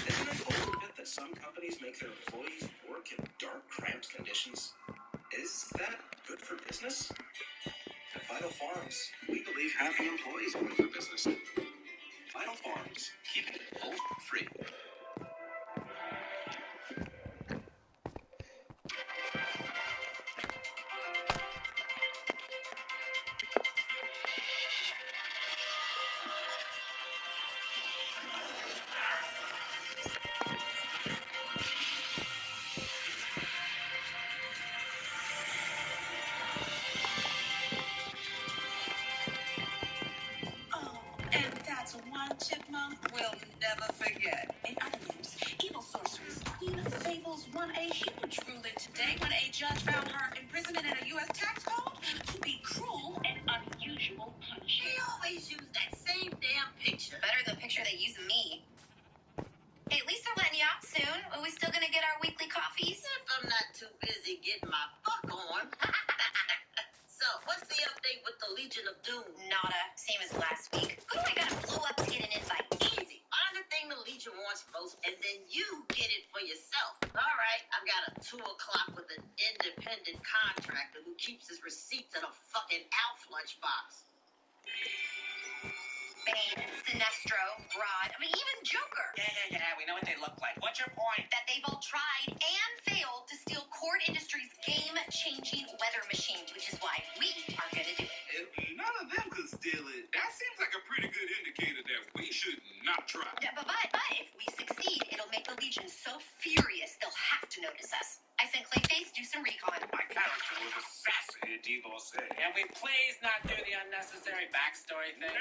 Isn't it old to bet that some companies make their employees work in dark, cramped conditions? Is that good for business? At Vital Farms, we believe happy employees are good for business. Vital Farms, keeping it both free. Oh, and that's one chipmunk we'll never forget. In other news, evil sorceress Queen of Fables won a huge ruling today when a judge found her imprisonment in a U.S. tax code to be cruel and unusual punishment. They always use that same damn picture. Better the picture they use of me. Hey, at least they're letting you out soon. Are we still gonna get our weekly coffees? If I'm not too busy getting my fuck on. So, what's the update with the Legion of Doom? Nada. Same as last week. Who do I gotta blow up to get an invite? Easy. Find the thing the Legion wants most, and then you get it for yourself. All right, I've got a 2 o'clock with an independent contractor who keeps his receipts in a fucking Alf lunchbox. Bane, Sinestro, Grodd, I mean, even Joker. Yeah, we know what they look like. What's your point? That they've all tried and failed to steal Cord Industries' game-changing weather machine, which is why we are gonna do it. If none of them could steal it, that seems like a pretty good indicator that we should not try. Yeah, but if we succeed, it'll make the Legion so furious they'll have to notice us. I sent Clayface do some recon. My character was a sassy divorcee. Can we please not do the unnecessary backstory thing?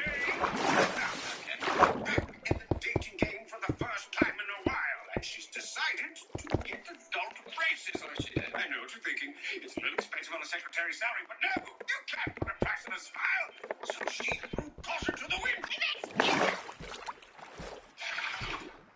Okay. In the dating game for the first time in a while, and she's decided to get adult braces. Of course she did. I know what you're thinking. It's a little expensive on a secretary's salary, but no, you can't put a price on a smile. So she threw caution to the wind.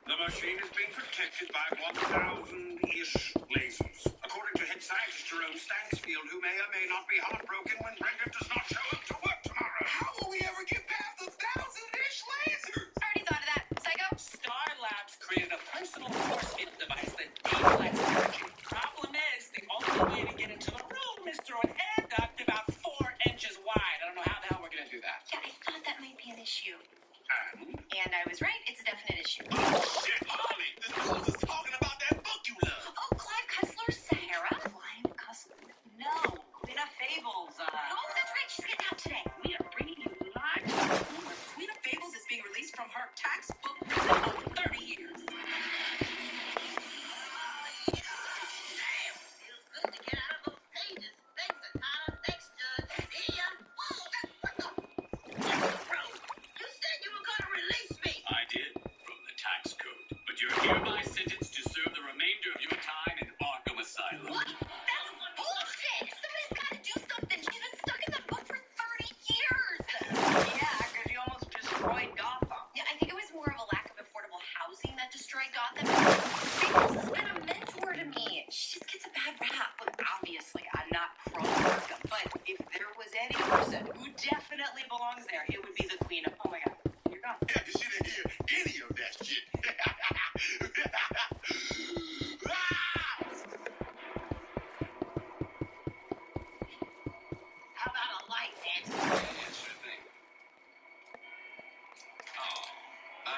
The machine is being protected by 1,000-ish lasers. According to head scientist Jerome Stansfield, who may or may not be heartbroken when Brenda does not show up to work tomorrow. How will we ever get past the 1,000-ish lasers? I already thought of that. Psycho? Star Labs created a personal force field device that deflects energy. Problem is, the only way to get into the room is through an air duct about 4 inches wide. I don't know how the hell we're gonna do that. Yeah, I thought that might be an issue. And I was right. It's a definite issue. oh shit, Harley! The news is talking about that book you love. Oh, Clive Cussler, Sahara? Clive Cussler. No, Queen of Fables. Oh, that's right. She's getting out today. We are bringing you live to the rumor. Queen of Fables is being released from her textbook prison of 30 years.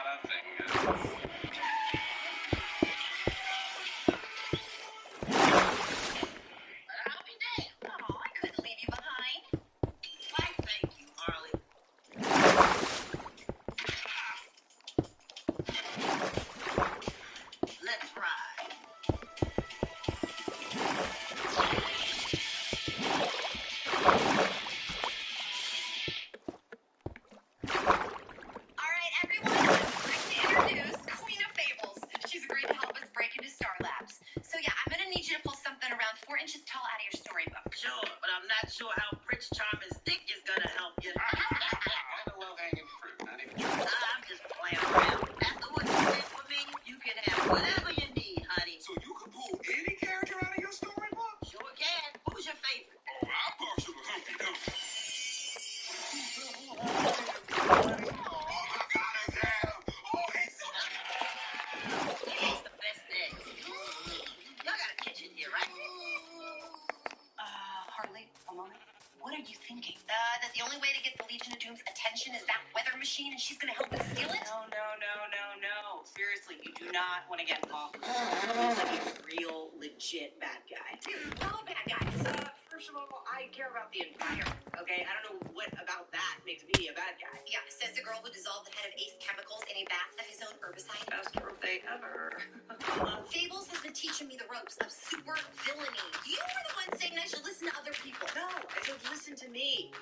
not a thing. I'll be damned. Oh, I couldn't leave you behind. Why, thank you, Harley. Let's ride. All right, everyone, I'd like to introduce Queen of Fables. She's agreed to help us break into Star Labs. So yeah, I'm gonna need you to pull something around 4 inches tall out of your storybook. Sure, but I'm not sure how Prince Charming's dick is gonna help you. Kind of low-hanging fruit, not even true. I'm just playing around. After what you did for me, you can have whatever you need, honey. So you can pull any character out of your storybook? Sure can. Who's your favorite? Oh, I'm partial to Humpty Dumpty. He's the best egg. Y'all got a kitchen here, right? Harley, a moment. What are you thinking? That the only way to get the Legion of Doom's attention is that weather machine, and she's gonna help us steal it? No. Seriously, you do not want to get involved with this. He's like a real, legit bad guy. Fellow bad guys. First of all, I care about the environment, okay? I don't know what about that makes me a bad guy. Yeah, says the girl who dissolved the head of Ace Chemicals in a bath of his own herbicide. Best birthday ever. Fables has been teaching me the ropes of super villainy. You were the one saying I should listen to other people. No, I said listen to me.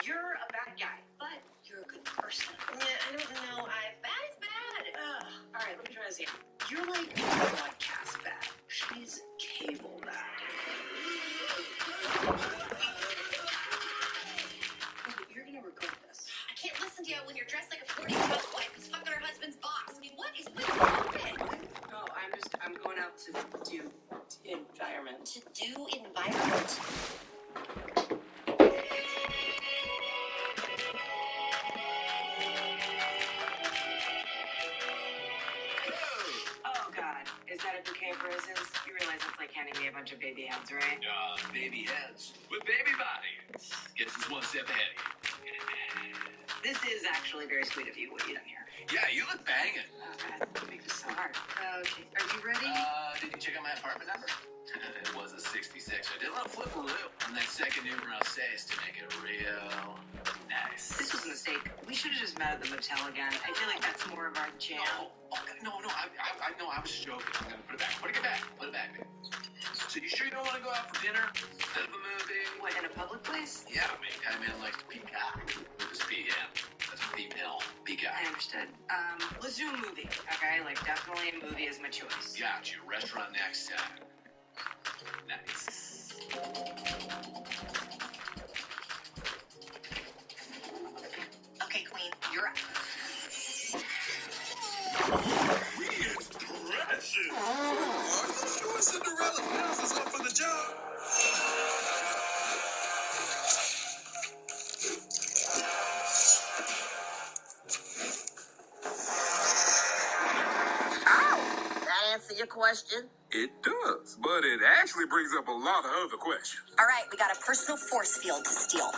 You're a bad guy, but you're a good person. Yeah, I don't know. Bad is bad. All right, let me try this again. You're like broadcast bad. She's cable bad. You're gonna regret this. I can't listen to you when you're dressed like a 40-year housewife who's fucking her husband's boss. I mean, what is with you? No, I'm going out to do environment. To do environment? Oh, God. Is that a bouquet of roses? You realize it's like handing me a bunch of baby heads, right? Baby heads with baby bodies. Guess it's one step ahead of you. This is actually very sweet of you, what you done here. Yeah, you look banging. Oh, God, don't make this so hard. Okay, are you ready? Did you check out my apartment number? It was a 66. I did a little flip a little on that second numero 6 to make it real nice. This was a mistake. We should have just met at the motel again. I feel like that's more of our jam. No, I know, I was just joking. I'm gonna put it back. Put it back, babe. So you sure you don't want to go out for dinner instead of a movie? What, in a public place? Yeah, I mean, kind of man likes to peacock. It's PM. That's a female peacock. I understood. Let's do a movie, okay? Like, definitely a movie is my choice. Got you. Restaurant next time. Nice. Okay, Queen, you're up. We is precious. Are you sure Cinderella's house is up for the job? That answer your question? It does, but it actually brings up a lot of other questions. All right, we got a personal force field to steal.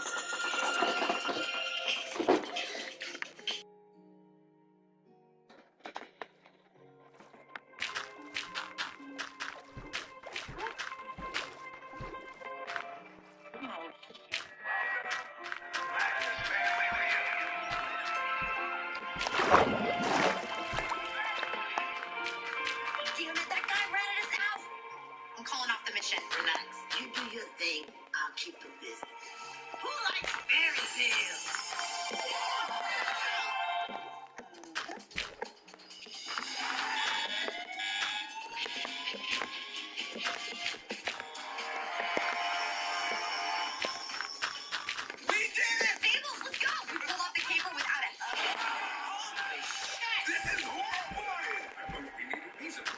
Damn it, that guy ratted us out. I'm calling off the mission. Relax. You do your thing. I'll keep the business. Who likes fairy tales? We did it! Fables, let's go! We pulled off the caper without it. Holy shit! This is horrifying! We need a piece of it.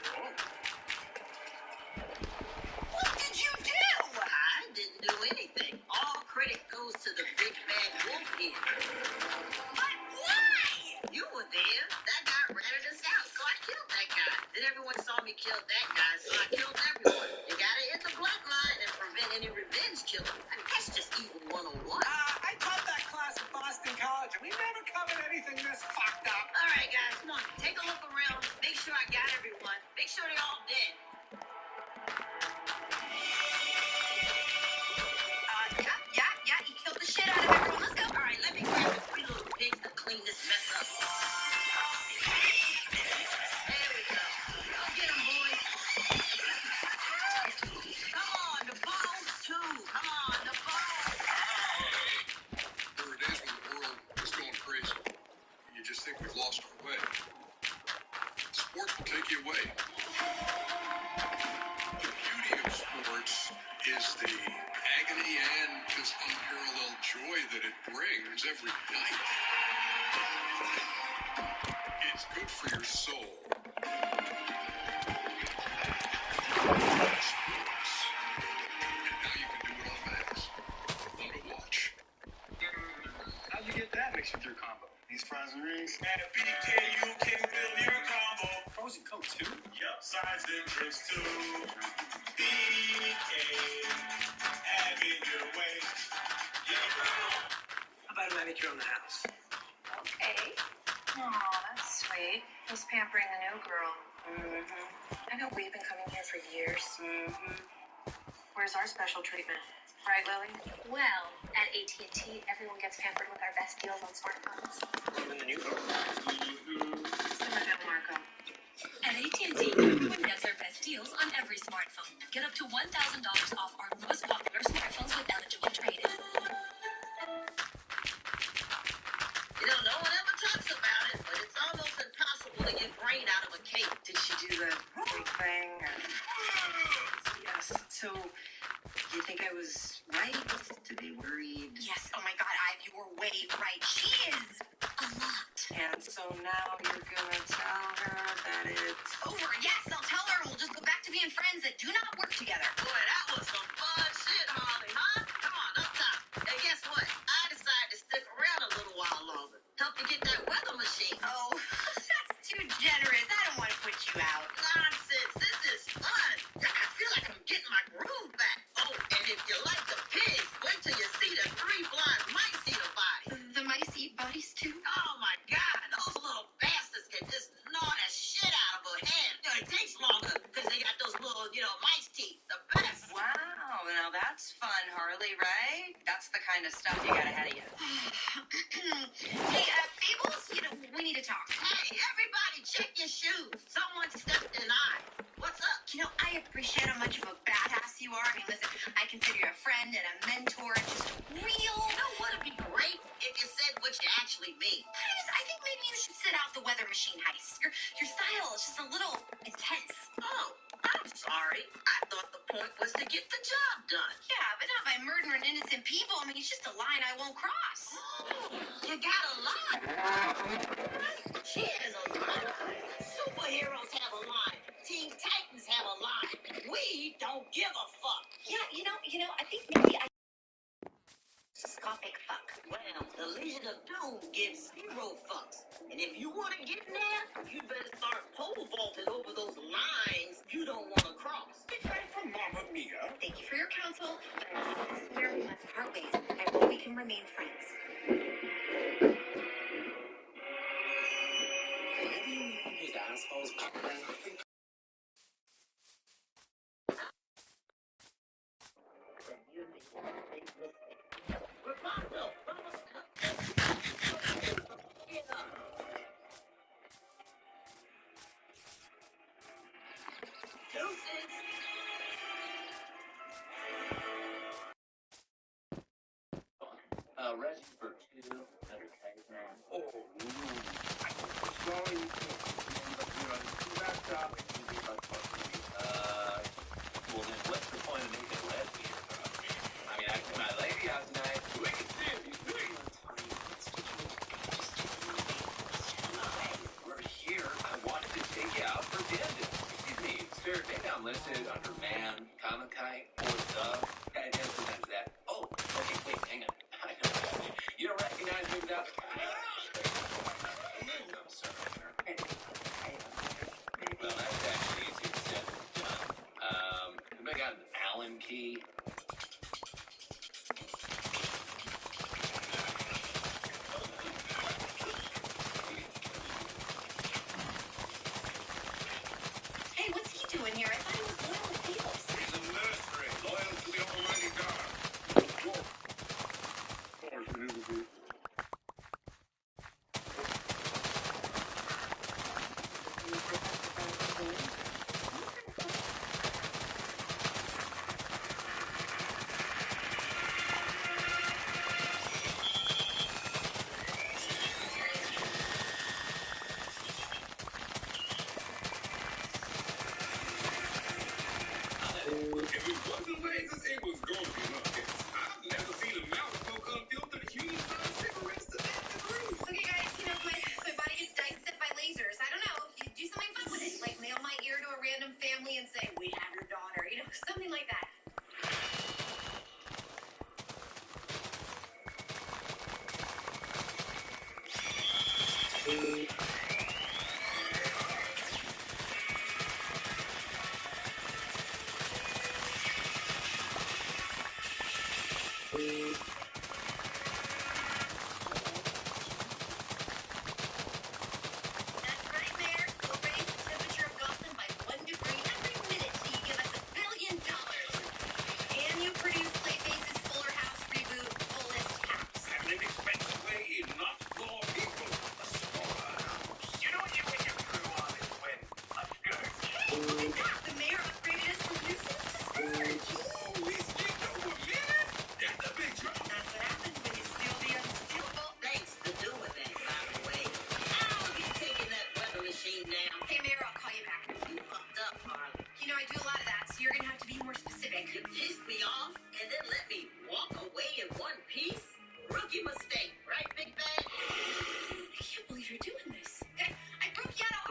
What did you do? I didn't do anything. All credit goes to the big bad wolf here. But why? You were there. That guy ratted us out, so I killed that guy. Then everyone saw me kill that guy, so I killed everyone. You gotta hit the bloodline and prevent any revenge killing. I mean, that's just evil 101. I taught that class at Boston College, and we never covered anything this fucked up. All right, guys, sure I got everyone. Make sure they're all dead. Yeah, you killed the shit out of everyone. Let's go. All right, let me grab the 3 little pigs to clean this mess up. There we go. Go get them, boys. Come on, the balls, too. Come on, the balls. There were days when the world was going crazy. You just think we've lost our way. Sports will take you away. The beauty of sports is the agony and just unparalleled joy that it brings every night. It's good for your soul. Sports. And now you can do it on Max. What a watch. How'd you get that mixture through combo? These fries and rings? At BKU can fill your combo. Frozen Coke too? Yup, sides and drinks too. BK, have it your way. How about a manicure on the house? Okay. Aw, that's sweet. Who's pampering the new girl? I know we've been coming here for years. Where's our special treatment? Right, Lily? Well, at AT&T, everyone gets pampered with our best deals on smartphones. Even the new girl. Simmer down, Marco. At AT&T, everyone gets their best deals on every smartphone. Get up to $1,000 off our most popular smartphones with eligible trade-in. You know, no one ever talks about it, but it's almost impossible to get brain out of a cake. Did she do the big thing? Yes. So, do you think I was right to be worried? Yes, oh my God, Ive, you were way right. She is a lot. And so now you're gonna tell her that it's Over, yes, I'll tell her and we'll just go back to being friends that do not work together. Boy, that was some fun shit, Harley, huh? Come on, up top. And guess what? I decided to stick around a little while longer. Help you get that weather machine. Oh, that's too generous. I don't want to put you out. Nonsense. This is fun. I feel like I'm getting my groove back. Oh, and if you like the pigs, wait till you see the 3 blind mice eat a body. The mice eat bodies too? Oh my God, those little bastards can just gnaw the shit out of a head. You know, it takes longer because they got those little, mice teeth. The best. wow, now that's fun, Harley, right? That's the kind of stuff you got ahead of you. Hey, Fables, we need to talk. Hey, everybody, check your shoes. Someone stepped in eye. What's up? I appreciate how much of a badass you are. I mean, listen, I consider you a friend and a mentor and just real. Wouldn't it be great if you said what you actually mean? I think maybe you should sit out the weather machine heist. Your style is just a little intense. Oh, I'm sorry. I thought the point was to get the job done. Yeah, but not by murdering innocent people. I mean, it's just a line I won't cross. Oh, you got a line. She has a line. Superheroes have a line. Teen Titans have a line. We don't give a fuck. Yeah, I think maybe I... Scopic fuck. Well, the Legion of Doom gives 0 fucks. And if you want to get in there, you better start pole vaulting over those lines you don't want to cross. From Mamma Mia. Thank you for your counsel, but this is where we must part ways. I hope we can remain friends. These assholes. Ready for 2 entertainment. Oh, no. Sorry. That's well, then what's the point of making a lesbian from me? I mean, I took my lady out tonight. We can see if he's doing it. We're here. I wanted to take you out for dinner. Excuse me, sir, maybe I'm listed under man, Kamakai, or the. And sometimes that. Oh, okay, wait, hang on. I know that.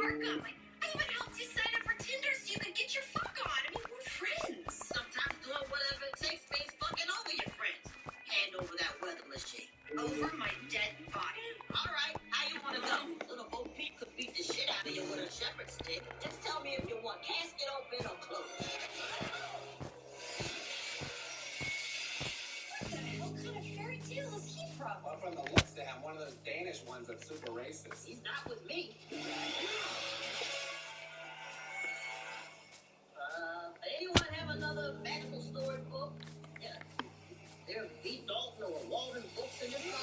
spark up. I even helped you sign up for Tinder so you could get your fuck on. I mean, we're friends. Sometimes doing whatever it takes means fucking over your friends. Hand over that weather machine. Over my dead body. All right, how you want to go? Little Bo Peep could beat the shit out of you with a shepherd's stick. Just tell me if you want casket open or closed. What the hell kind of fairy tale is he from? Well, from the looks to him, one of those Danish ones that's super racist. He's not with me. Anyone have another magical story book? Yeah. There are B. Dalton or Walden books in this one.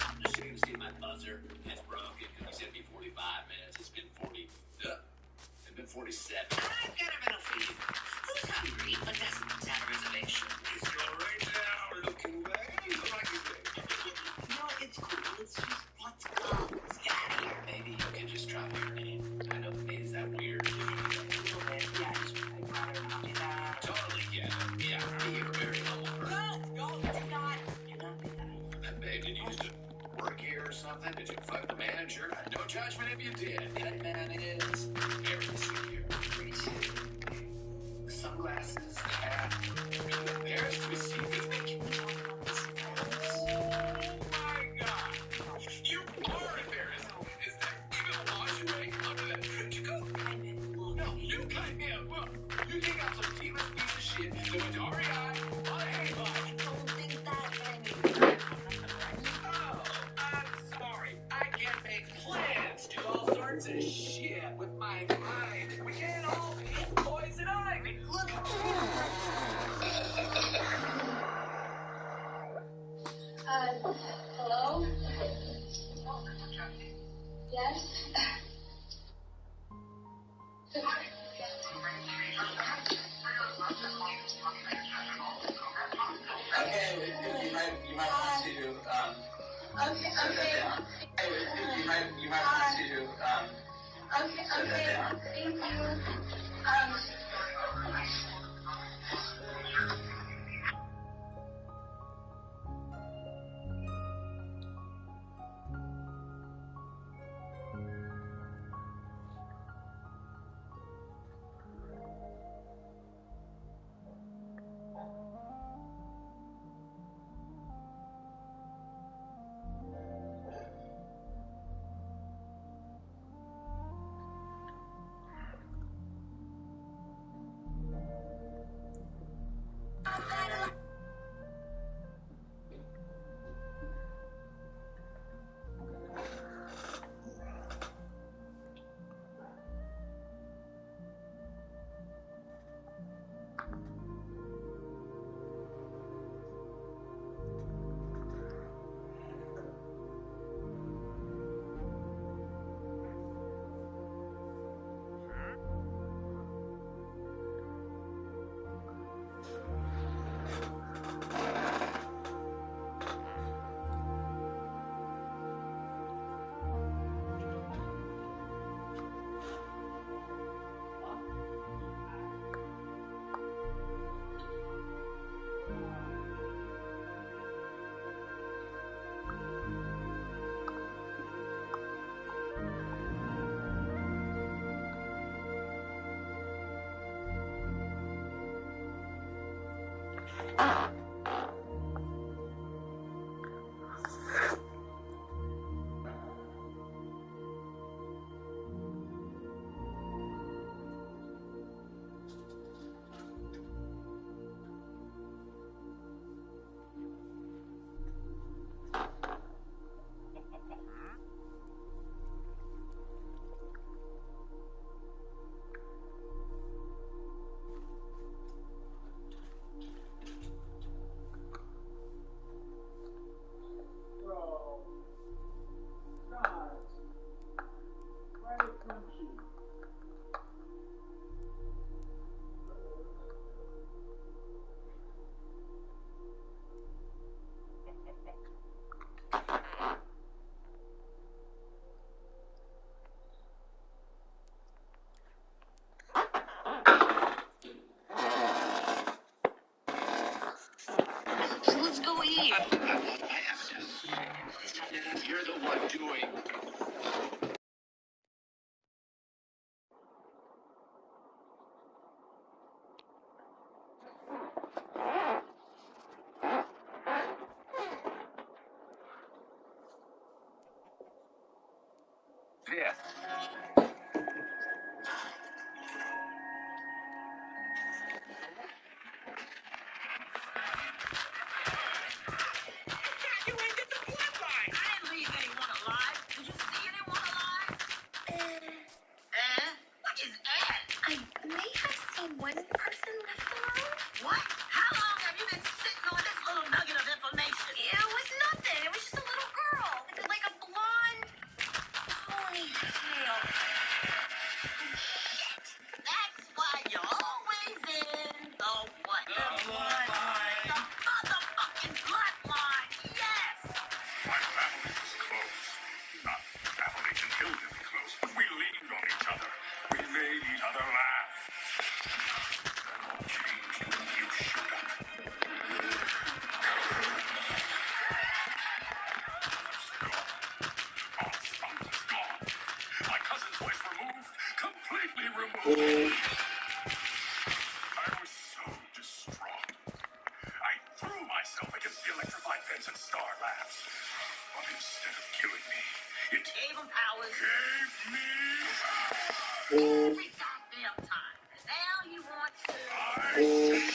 I'm just checking to see if my buzzer is broken because he said it'd be 45 minutes. It's been 40. It's been 47. I've got a middle feed. Who's hungry but doesn't have a reservation? Is you right now looking way like you think? No, it's cool. It's just what's up? Let's get out of here. Maybe you can just drop your name. I know, is that weird? Yeah, just I'd rather not do that. Totally get it. Yeah, be a very humble person. Go, do not. Do not do that. Babe, did you used to work here or something? Did you fuck the manager? No judgment if you did. That man is very secure. Sunglasses, hat. There's to see if they can Oh my God! You are embarrassed. Is that even lingerie under that trench coat? No, you cut me a book. You think I'm some demon piece of shit that went to REI on a hay bike? I don't think that Oh, I'm sorry. I can't make plans to all sorts of shit with my mind. We can't all be poison ivy. Look. hello? Yes? Okay, you might want to, Okay. set that down. Hey, you might want to, set that down. Thank you. leave. I lost my appetite. You're the one doing. Yeah. You ain't get the bloodline. I didn't leave anyone alive. Did you see anyone alive? What is I may have seen one person left alone. What? How long have you been sitting on this little nugget of information? It was nothing. It was just a little girl with like a blonde ponytail. That's why you're always in the what? The bloodline. The motherfucking bloodline. Yes. My family was close. Not family until very close, but we leaned on each other. We made each other laugh. That all changed when you showed up. Aunt Spunk is gone. My cousin's wife removed. Completely removed. I was so distraught. I threw myself against the electrified fence at Star Labs. But instead of killing me, it Gave him powers. gave me Every goddamn time. Now you want to. revenge.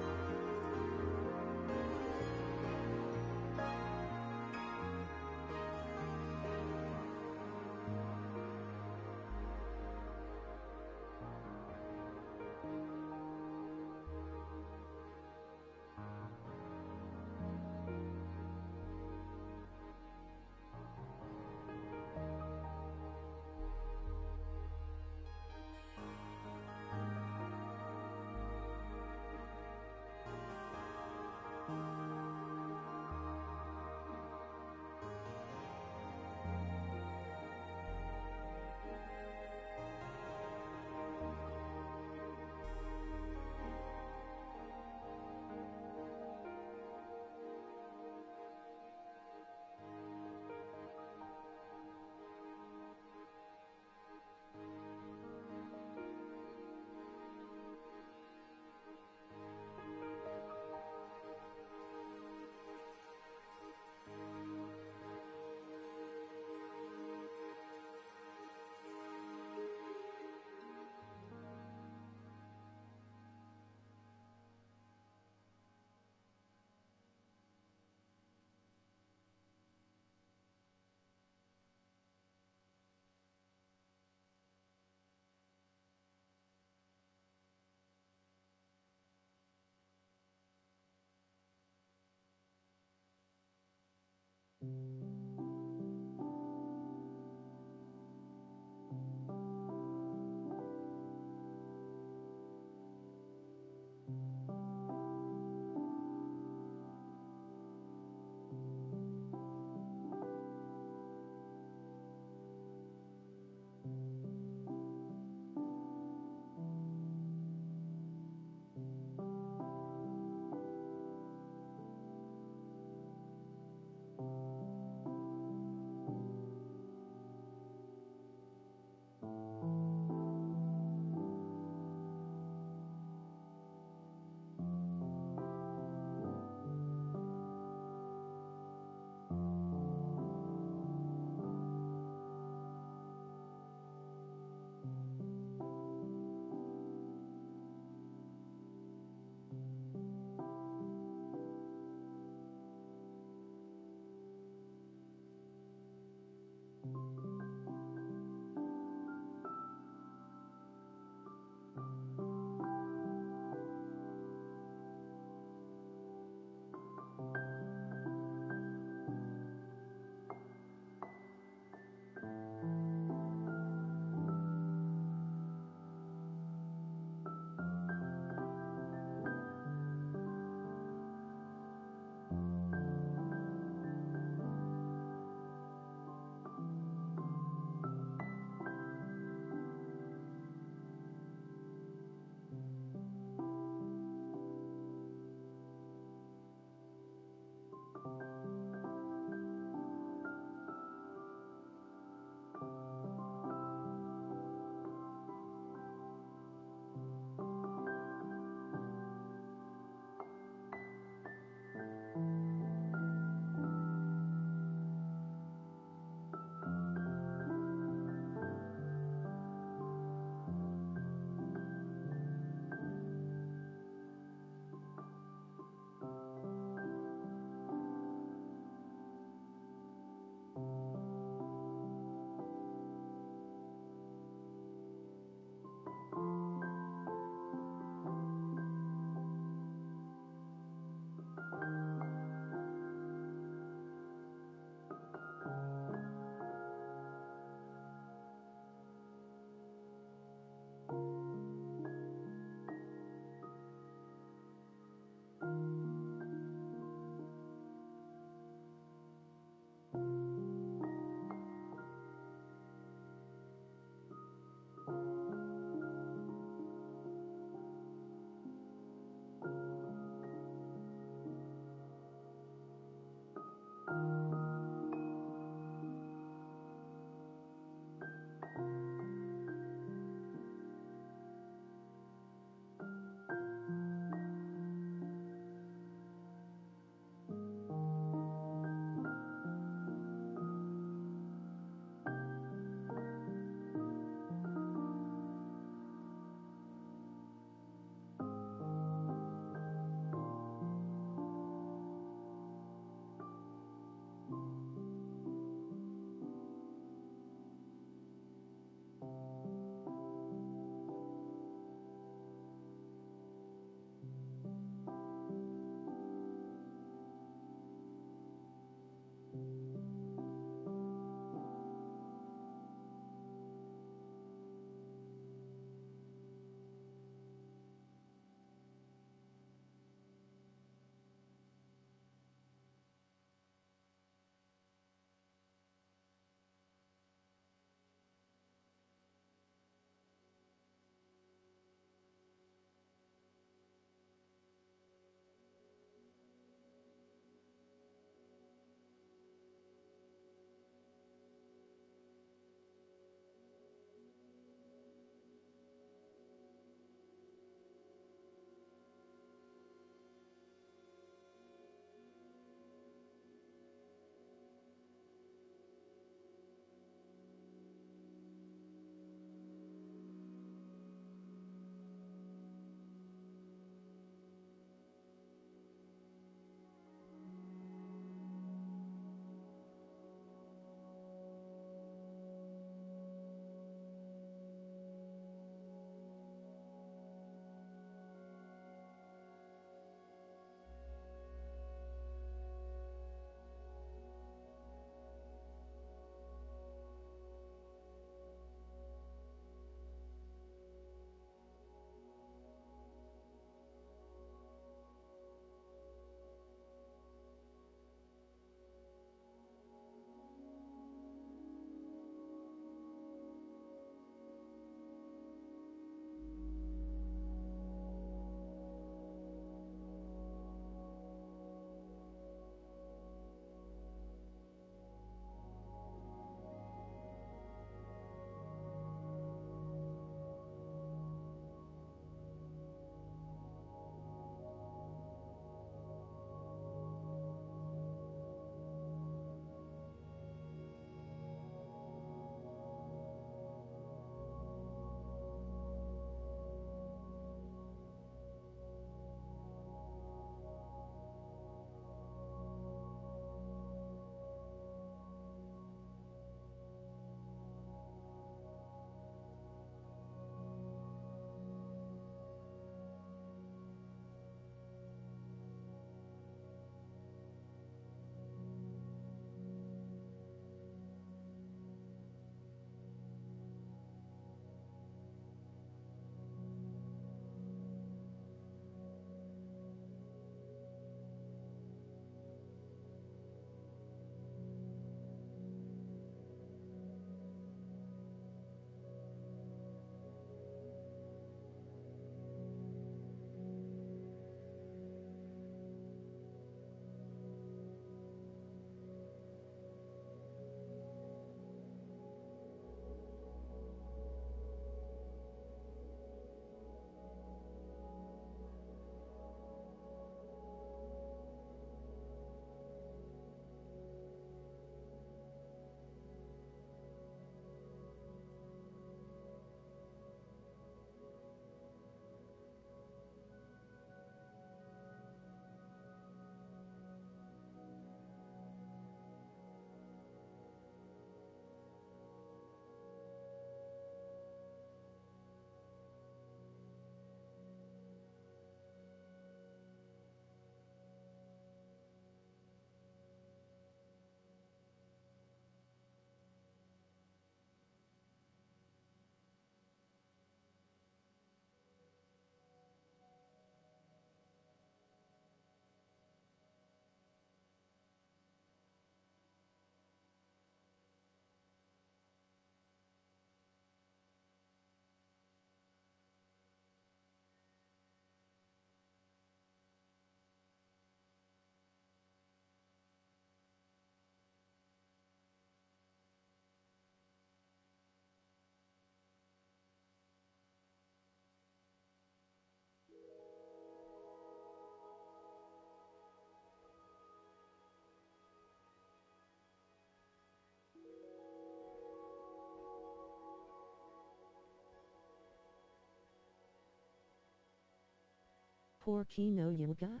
Porky no yoga?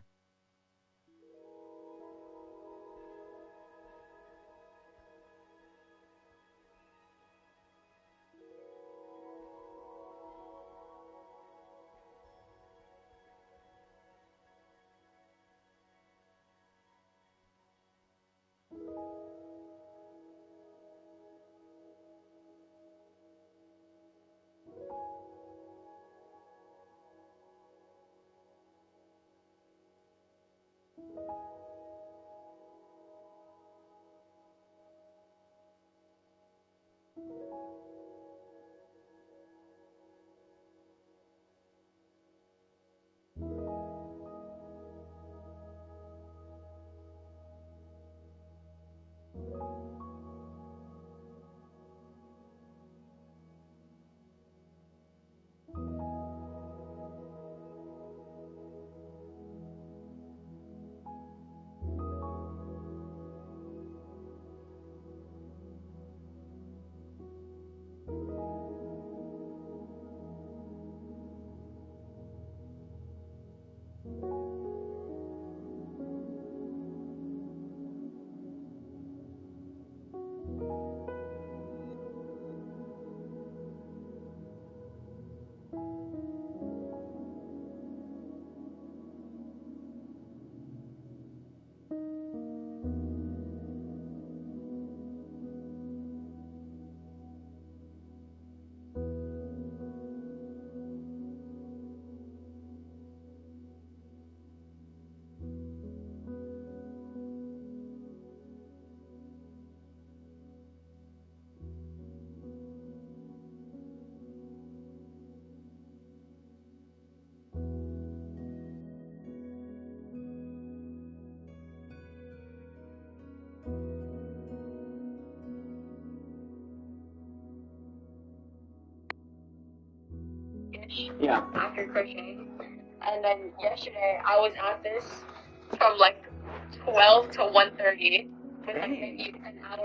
Yeah. After crocheting. And then yesterday I was at this from like 12 to 1:30 with like maybe an hour.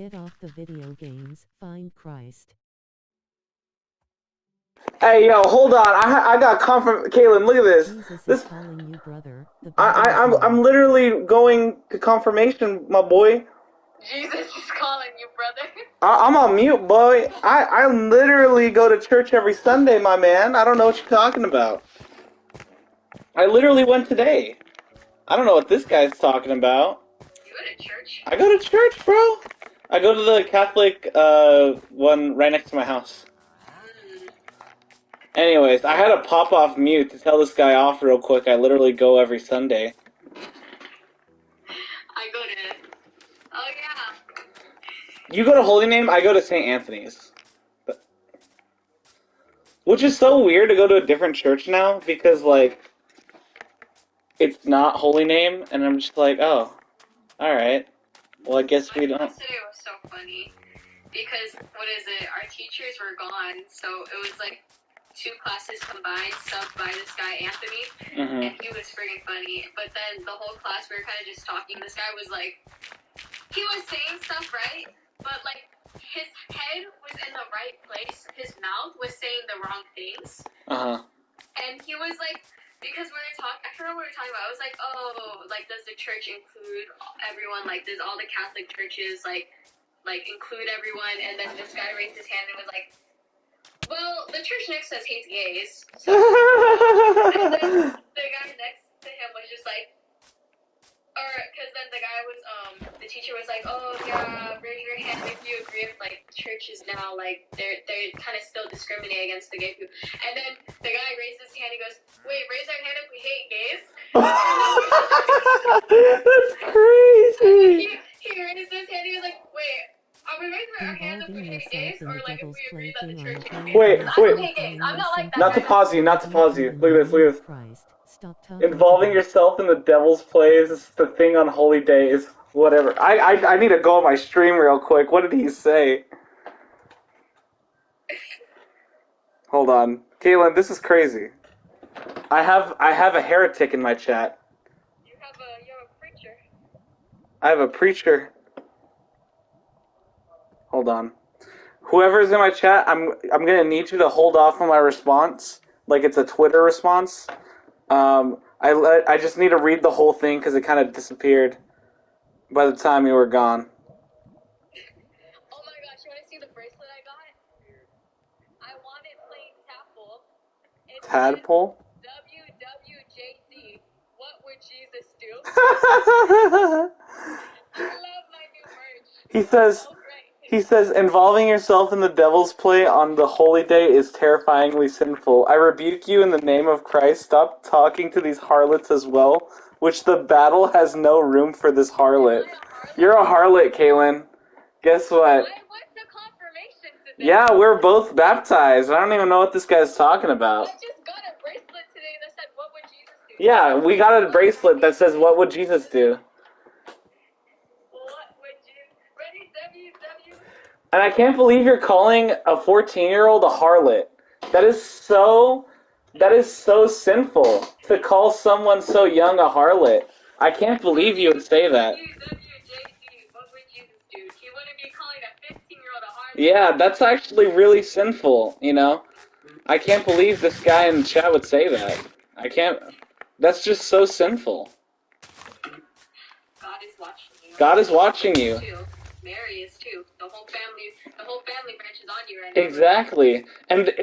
Get off the video games. Find Christ. Hey, yo, hold on. I got Kaylin, look at this. Jesus This is calling you brother. The I'm literally going to confirmation, my boy. Jesus is calling you brother. I'm on mute, boy. I literally go to church every Sunday, my man. I don't know what you're talking about. I literally went today. I don't know what this guy's talking about. You go to church? I go to church, bro. I go to the Catholic one right next to my house. Anyways, I had to pop off mute to tell this guy off real quick. I literally go every Sunday. I go to... Oh, yeah. You go to Holy Name, I go to St. Anthony's. Which is so weird to go to a different church now, because, like, it's not Holy Name, and I'm just like, oh, alright. Well, I guess we don't... Yesterday was so funny, because, what is it, our teachers were gone, so it was, like, 2 classes combined, subbed by this guy, Anthony, and he was friggin' funny, but then the whole class, we were kind of just talking, this guy was like, he was saying stuff right, but, like, his head was in the right place, his mouth was saying the wrong things, and he was like, because we were talking, I can't remember what we were talking about, I was like, oh, like, does the church include everyone, like, does all the Catholic churches, like, include everyone, and then this guy raised his hand and was like, well, the church next to us hates gays. So, and then the guy next to him was just like, because then the guy was, the teacher was like, oh yeah, raise your hand if you agree with, like, churches now, like, they're kind of still discriminating against the gay people. And then the guy raised his hand, he goes, wait, raise our hand if we hate gays? That's crazy! He raised his hand, he was like, wait, are we raising our hand if we hate gays, or like if we agree that the church hates gays? Wait. I don't hate gays. I'm not like that. Not to pause you. Look at this. Involving yourself in the devil's plays is the thing on Holy Day is whatever. I need to go on my stream real quick. What did he say? Hold on. Kaylin, this is crazy. I have a heretic in my chat. You're a preacher. I have a preacher. Hold on. Whoever's in my chat, I'm gonna need you to hold off on my response, like it's a Twitter response. I just need to read the whole thing because it kind of disappeared by the time you were gone. Oh my gosh, you want to see the bracelet I got? I want it plain tadpole. Tadpole? WWJD. What would Jesus do? I love my new merch. He says, involving yourself in the devil's play on the holy day is terrifyingly sinful. I rebuke you in the name of Christ. Stop talking to these harlots as well, which the battle has no room for this harlot. You're a harlot, Kaylin. Guess what? I went to confirmation today. Yeah, we're both baptized. I don't even know what this guy's talking about. I just got a bracelet today that said, what would Jesus do? Yeah, we got a bracelet that says, what would Jesus do? And I can't believe you're calling a 14-year-old a harlot. That is so sinful to call someone so young a harlot. I can't believe you would say that. Yeah, that's actually really sinful, you know? I can't believe this guy in the chat would say that. I can't... That's just so sinful. God is watching you. God is watching you. Mary is too. The whole family branch is on you right now. Exactly. And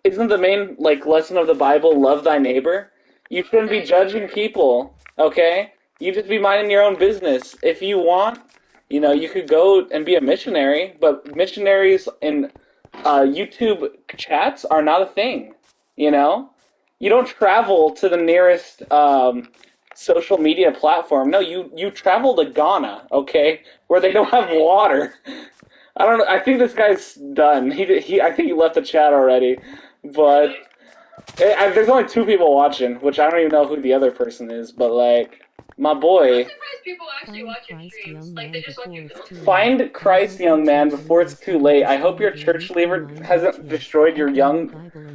isn't the main, like, lesson of the Bible love thy neighbor? You shouldn't be judging people, okay? You just be minding your own business. If you want, you know, you could go and be a missionary, but missionaries in YouTube chats are not a thing, you know? You don't travel to the nearest social media platform. No, you travel to Ghana, okay, where they don't have water. I don't know. I think this guy's done. I think he left the chat already, but there's only 2 people watching, which I don't even know who the other person is. But like, my boy. I'm surprised people actually watch your streams. Like they just watch your videos. Find Christ, young man, before it's too late. I hope your church leader hasn't destroyed your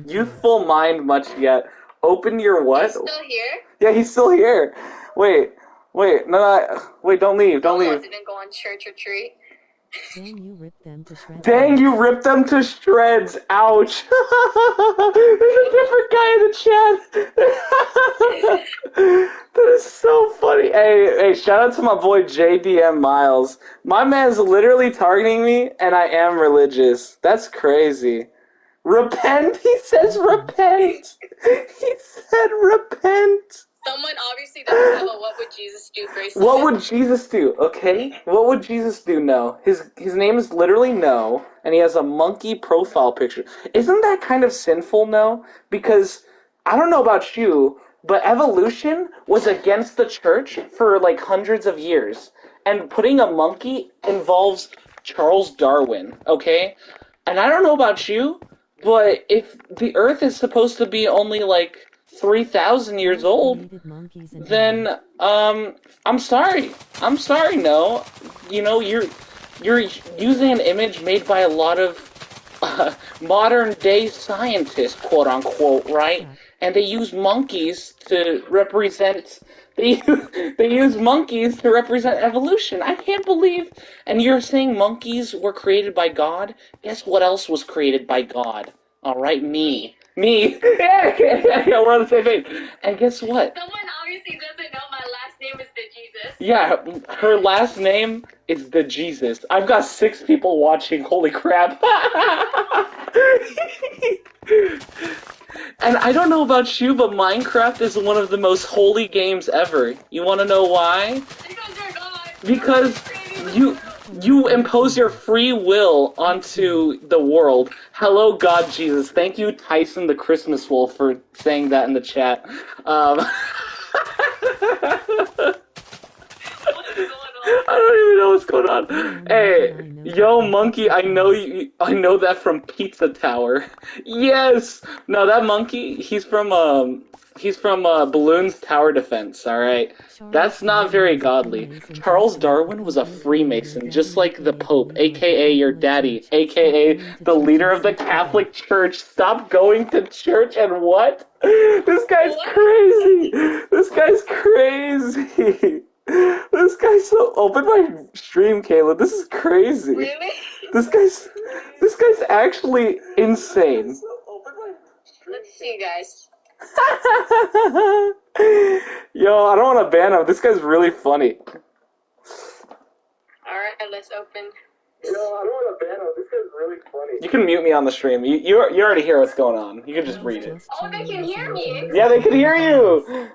youthful mind much yet. Open your what? He's still here? Yeah, he's still here. Wait, don't leave. Didn't go on church retreat. Dang, you ripped them to shreds. Dang, you ripped them to shreds. Ouch. There's a different guy in the chat. That is so funny. Hey, shout out to my boy JDM Miles. My man's literally targeting me, and I am religious. That's crazy. Repent? He says repent. He said repent. Someone obviously doesn't know what would Jesus do for What would Jesus do? Okay, what would Jesus do? No, his name is literally No, and he has a monkey profile picture. Isn't that kind of sinful? No, because I don't know about you, but evolution was against the church for like hundreds of years, and putting a monkey involves Charles Darwin. Okay, and I don't know about you, but if the Earth is supposed to be only like 3,000 years old, then I'm sorry, No. You know, you're using an image made by a lot of modern day scientists, quote unquote, right? And they use monkeys to represent. They use monkeys to represent evolution. I can't believe. And you're saying monkeys were created by God? Guess what else was created by God? All right, me. Yeah, we're on the same page. And guess what? Someone obviously doesn't know my last name is the Jesus. Yeah, her last name is the Jesus. I've got 6 people watching. Holy crap. And I don't know about you, but Minecraft is one of the most holy games ever. You want to know why? Because you impose your free will onto the world. Hello, God Jesus. Thank you, Tyson the Christmas Wolf, for saying that in the chat. I don't even know what's going on. Hey, yo, monkey, I know that from Pizza Tower. Yes! No, that monkey, he's from Balloon's Tower Defense, alright? That's not very godly. Charles Darwin was a Freemason, just like the Pope, aka your daddy, aka the leader of the Catholic Church. Stop going to church and what? This guy's crazy! This guy's crazy! This guy's so... Open my stream, Caleb. This is crazy. Really? This guy's actually insane. Let's see, guys. Yo, I don't want to ban him. This guy's really funny. Alright, let's open. Yo, I don't want to ban him. This guy's really funny. You can mute me on the stream. You already hear what's going on. You can just read it. Oh, they can hear me. Yeah, they can hear you.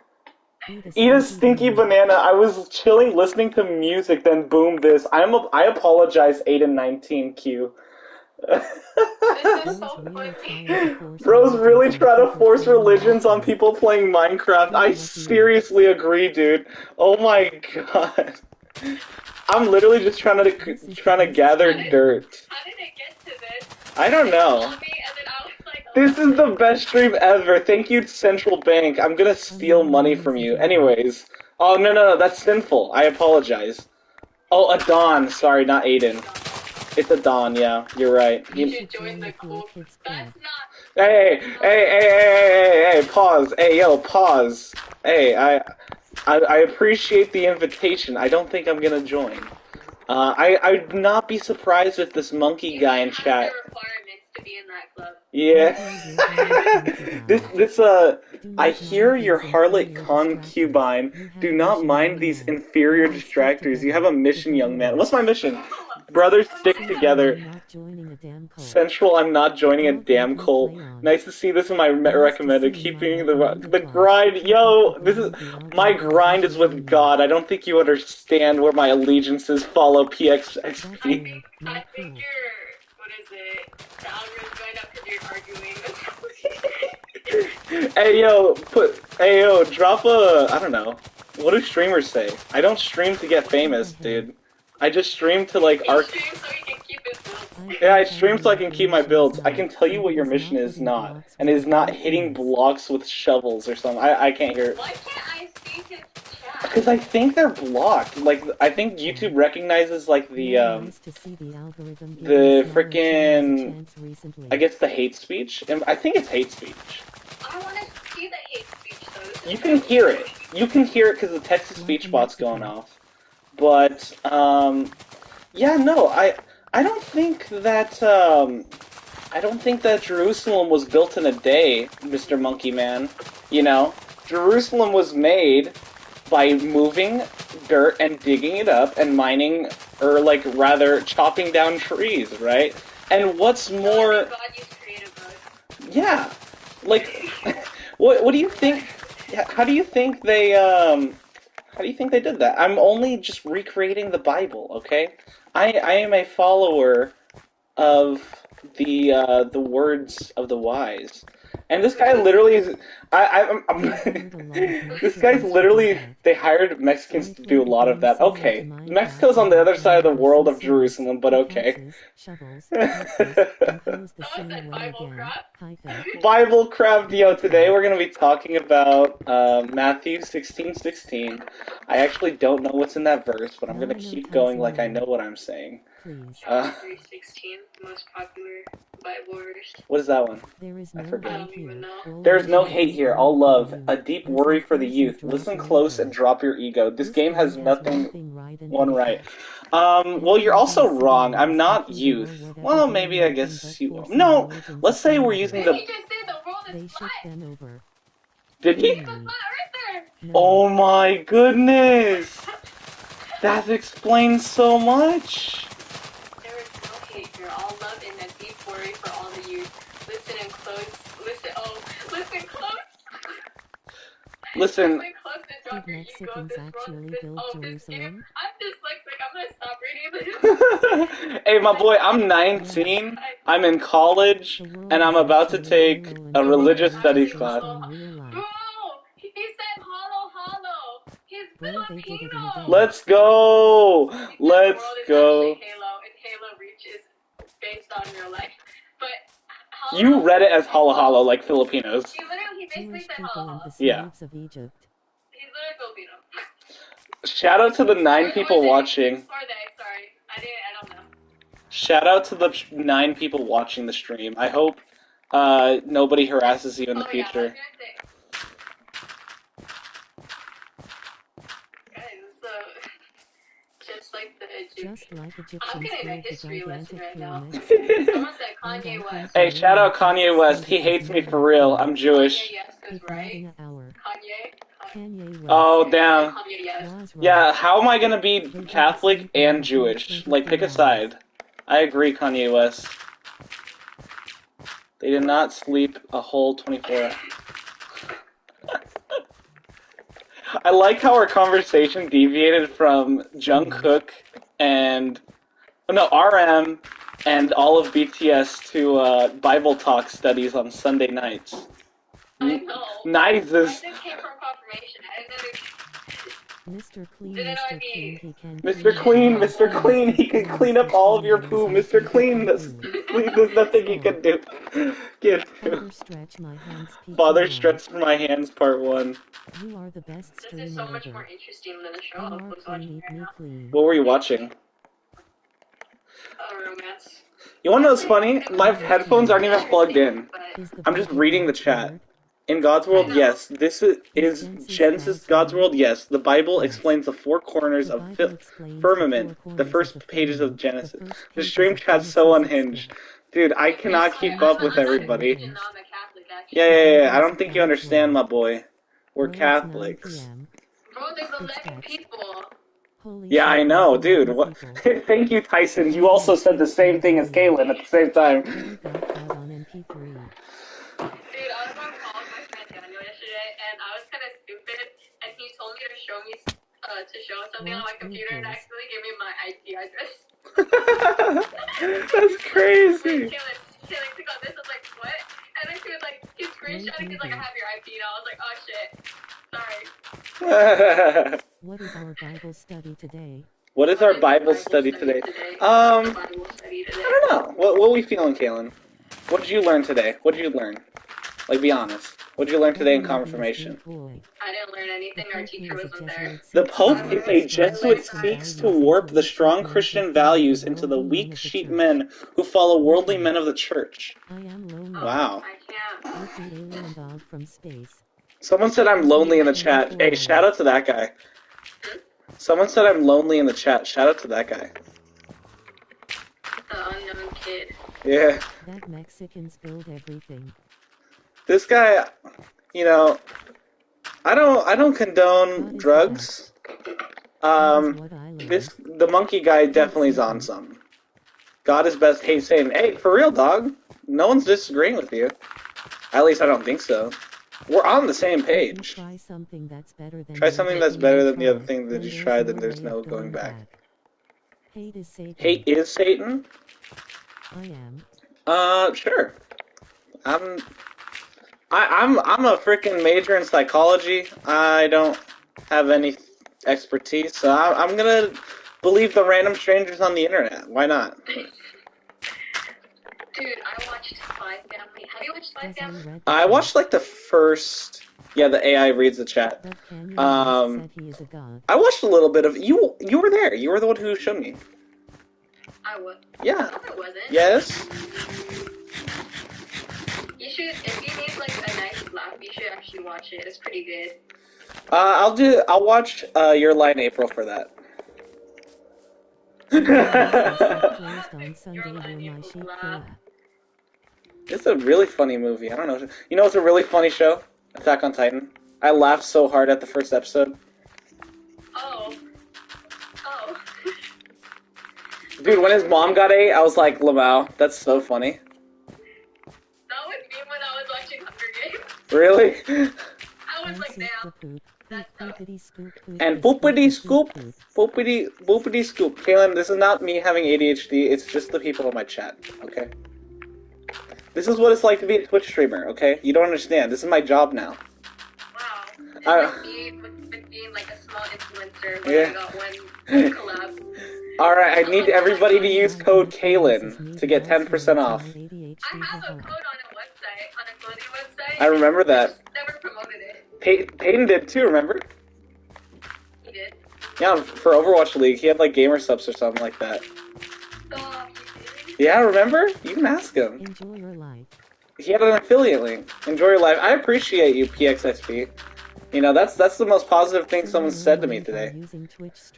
Eat a stinky banana. I was chilling, listening to music, then boom, this. I apologize, Aiden19Q. This is so funny. Bro's really trying to force religions on people playing Minecraft. I seriously agree, dude. Oh my god. I'm literally just trying to gather dirt. How did it get to this? I don't know. This is the best stream ever. Thank you, Central Bank. I'm gonna steal money from you. Anyways. Oh, no, that's sinful. I apologize. Oh, Adon. Sorry, not Aiden. It's Adon, yeah. You're right. You should join the cool. That's not... Hey, pause. Hey, yo, pause. Hey, I appreciate the invitation. I don't think I'm gonna join. I'd not be surprised if this monkey guy in chat... to be in that club. Yeah. I hear your harlot concubine. Do not mind these inferior distractors. You have a mission, young man. What's my mission? Brothers stick together. Central, I'm not joining a damn cult. Nice to see this in my recommended. Keeping the grind. Yo, my grind is with God. I don't think you understand where my allegiances follow PXXP. I think what is it? The algorithm's going up because you're arguing. Hey yo, drop a, I don't know. What do streamers say? I don't stream to get famous, dude. I just stream to like Yeah, I stream so I can keep my builds. I can tell you what your mission is not. And it is not hitting blocks with shovels or something. I can't hear it. Why can't I see his chat? Because I think they're blocked. Like, I think YouTube recognizes, like, the frickin', I guess the hate speech. And I think it's hate speech. I want to see the hate speech, though. You can hear it. You can hear it because the text-to-speech bot's going off. But, Yeah, no, I don't think that I don't think that Jerusalem was built in a day, Mr. Monkey Man. You know, Jerusalem was made by moving dirt and digging it up and mining, or like rather chopping down trees, right? And what's more, yeah, like, what do you think? How do you think they how do you think they did that? I'm only just recreating the Bible, okay? I am a follower of the words of the wise. And this guy literally is. This guy's literally. They hired Mexicans to do a lot of that. Okay, Mexico's on the other side of the world of Jerusalem, but okay. Bible craft, yo. Today we're gonna be talking about Matthew 16:16. I actually don't know what's in that verse, but I'm gonna keep going like I know what I'm saying. 3:16, most popular Bible verse. What is that one? I I forget. don't even know. There's no hate here, all love. A deep worry for the youth. Listen close and drop your ego. This game has nothing one right. Well, you're also wrong. I'm not youth. Well, maybe I guess you. No, let's say we're using the. He just said the world is flat. Did he? It's flat right there. Oh my goodness! That explains so much. There is no hate here, all love and a deep worry for all the youth. Listen and close. Listen close. Listen. Listen close and drop your ego. This world is this game. I'm dyslexic. I'm gonna stop reading this. Hey, my boy, I'm 19. I'm in college, and I'm about to take a religious studies class. Bro, he said hollow. He's Filipino. Let's go. Let's go. Halo, and Halo Reach is based on real life. But You read it as halo halo like Filipinos. he basically said hollow. Yeah. He's literally Filipino. Shout out to the 9 people watching. Or they, sorry. I don't know. Shout out to the 9 people watching the stream. I hope nobody harasses you in the future. Just like the Just like Egyptians I'm getting a built the history lesson gigantic right now. pyramids. Someone said Kanye West. Hey, shout out Kanye West. He hates me for real. I'm Jewish. Kanye. Kanye West. Oh, damn. Kanye, yes. Yeah, how am I gonna be Catholic and Jewish? Like, pick a side. I agree, Kanye West. They did not sleep a whole 24 hours. I like how our conversation deviated from Jungkook and RM and all of BTS to Bible talk studies on Sunday nights. I know. Nice. I just came from confirmation. I didn't know. Mr. Clean, Didn't know Mr. I'd be- Clean, he can Mr. Clean, he can clean up all of your poo. Mr. Clean, there's nothing he can do. Get Father stretch my hands, Father stretch my hands, part 1. You are the best This streamer is so much ever. more interesting than the show You I are was clean, watching eat right me now. clean. What were you watching? Romance. You wanna know what's funny? My headphones aren't even plugged in. I'm just reading the chat. In God's world, yes. This is Genesis God's world, yes. The Bible explains the 4 corners of firmament, the first pages of Genesis. The stream chat's so unhinged. Dude, I cannot keep up with everybody. Yeah. I don't think you understand, my boy. We're Catholics. Bro, there's 11 people. Yeah, I know, dude. What? Thank you, Tyson. You also said the same thing as Kaylin at the same time. Dude, I was on call with my friend Daniel yesterday, and I was kind of stupid, and he told me to show something on my computer, and accidentally gave me my IP address. That's crazy. Kaylin, click on this. I was like, what? And then he was like, he screenshotted, he's like, I have your IP now. I was like, oh shit. Sorry. What is our Bible study today? What is our Bible study today? I don't know. What are we feeling, Kaylin? What did you learn today? What did you learn? Like, be honest. What did you learn today in confirmation? I didn't learn anything. Our teacher wasn't there. The Pope is a Jesuit seeks to warp the strong Christian values into the weak sheep men who follow worldly men of the church. I am lonely. Wow. I can't. With the alien dog from space. Someone said I'm lonely in the chat. Hey, shout out to that guy. Someone said I'm lonely in the chat. Shout out to that guy. the unknown kid. Yeah. That Mexicans build everything. This guy, you know, I don't condone drugs. The monkey guy definitely is on something. God is best. Hey, saying, hey, for real, dog. No one's disagreeing with you. At least I don't think so. We're on the same page. Try something that's better than Try something that's better than the other thing that you tried, then there's no going back. Hate is Satan. Hate is Satan? I am. Sure. I'm a freaking major in psychology. I don't have any expertise, so I'm gonna believe the random strangers on the internet. Why not? Dude, I watched Spy Family. Have you watched Spy Family? I watched like the first. Yeah, the AI reads the chat. I watched a little bit of you. You were there. You were the one who showed me. I was. Yeah. No, I wasn't. Yes. You should, if you need like a nice laugh, you should actually watch it. It's pretty good. I'll watch Your Lie in April for that. It's a really funny movie. I don't know. You know, it's a really funny show. Attack on Titan. I laughed so hard at the first episode. Oh. Dude, when his mom got ate, I was like, Lamau, that's so funny. That was me when I was watching Hunger Games. Really? I was like, damn. And poopity scoop, poopity scoop. Kaylin, this is not me having ADHD, it's just the people in my chat, okay? This is what it's like to be a Twitch streamer, okay? You don't understand. This is my job now. Wow. It's like me with being like a small influencer, but I got one collab. Alright, I need everybody to use code Kaylin to get 10% off. I have a code on a website, on a clothing website. I remember that. Never promoted it. Peyton did too, remember? He did? Yeah, for Overwatch League, he had like gamer subs or something like that. Oh, Yeah, remember? You can ask him. Enjoy your life. He had an affiliate link. Enjoy your life. I appreciate you, PXSP. You know, that's the most positive thing someone said to me today.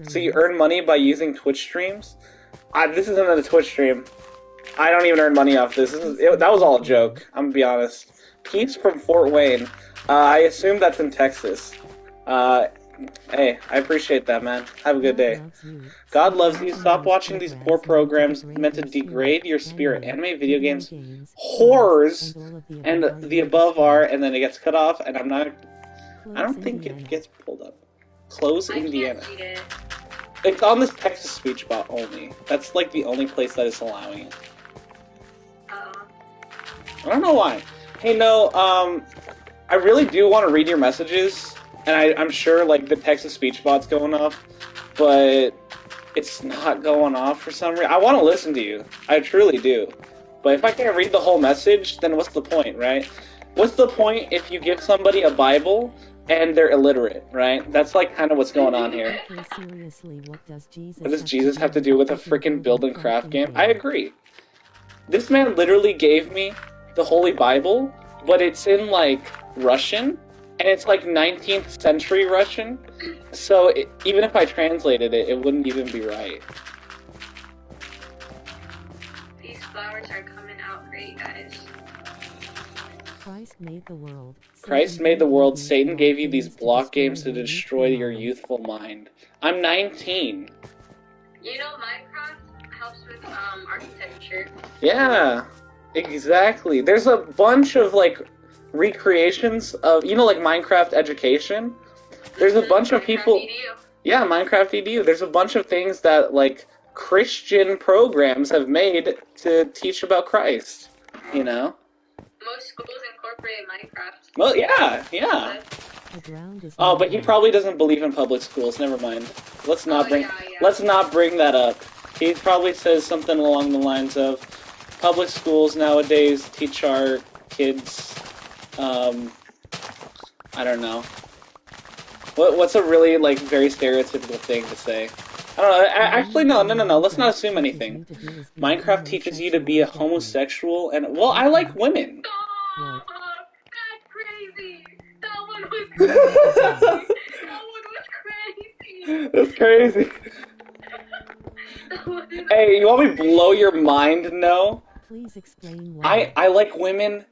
So you earn money by using Twitch streams? This isn't a Twitch stream. I don't even earn money off this. That was all a joke. I'm gonna be honest. Pete's from Fort Wayne. I assume that's in Texas. Hey, I appreciate that, man. Have a good day. God loves you. Stop watching these poor programs meant to degrade your spirit. Anime, video games, horrors, and the above are, and then it gets cut off, and I don't think it gets pulled up. Close Indiana. It's on this Texas speech bot only. That's like the only place that is allowing it. I don't know why. Hey, no, I really do want to read your messages, and I'm sure like the Texas speech bot's going off, but it's not going off for some reason. I want to listen to you. I truly do. But if I can't read the whole message, then what's the point, right? What's the point if you give somebody a Bible and they're illiterate, right? That's like kind of what's going on here. Seriously, what does Jesus have to do with a freaking build and craft game? I agree. This man literally gave me the Holy Bible, but it's in like Russian, and it's like 19th century Russian, so even if I translated it, it wouldn't even be right. These flowers are coming out great, guys. Christ made the world. Christ made the world. Satan gave you these block games to destroy your youthful mind. I'm 19. You know Minecraft helps with architecture. Yeah, exactly. There's a bunch of like recreations of, you know, like Minecraft education. There's a bunch of people. Yeah, Minecraft EDU. There's a bunch of things that like Christian programs have made to teach about Christ. You know. Most schools incorporate Minecraft. Well, yeah. Oh, but he probably doesn't believe in public schools. Never mind. Let's not bring that up. He probably says something along the lines of, public schools nowadays teach our kids, I don't know. What's a really, like, very stereotypical thing to say? I don't know. Actually, no. Let's not assume anything. Minecraft teaches you to be a homosexual, and, well, I like women. Oh, that's crazy. That one was crazy. That's crazy. That was Hey, you want me to blow your mind? No. Please explain why. I like women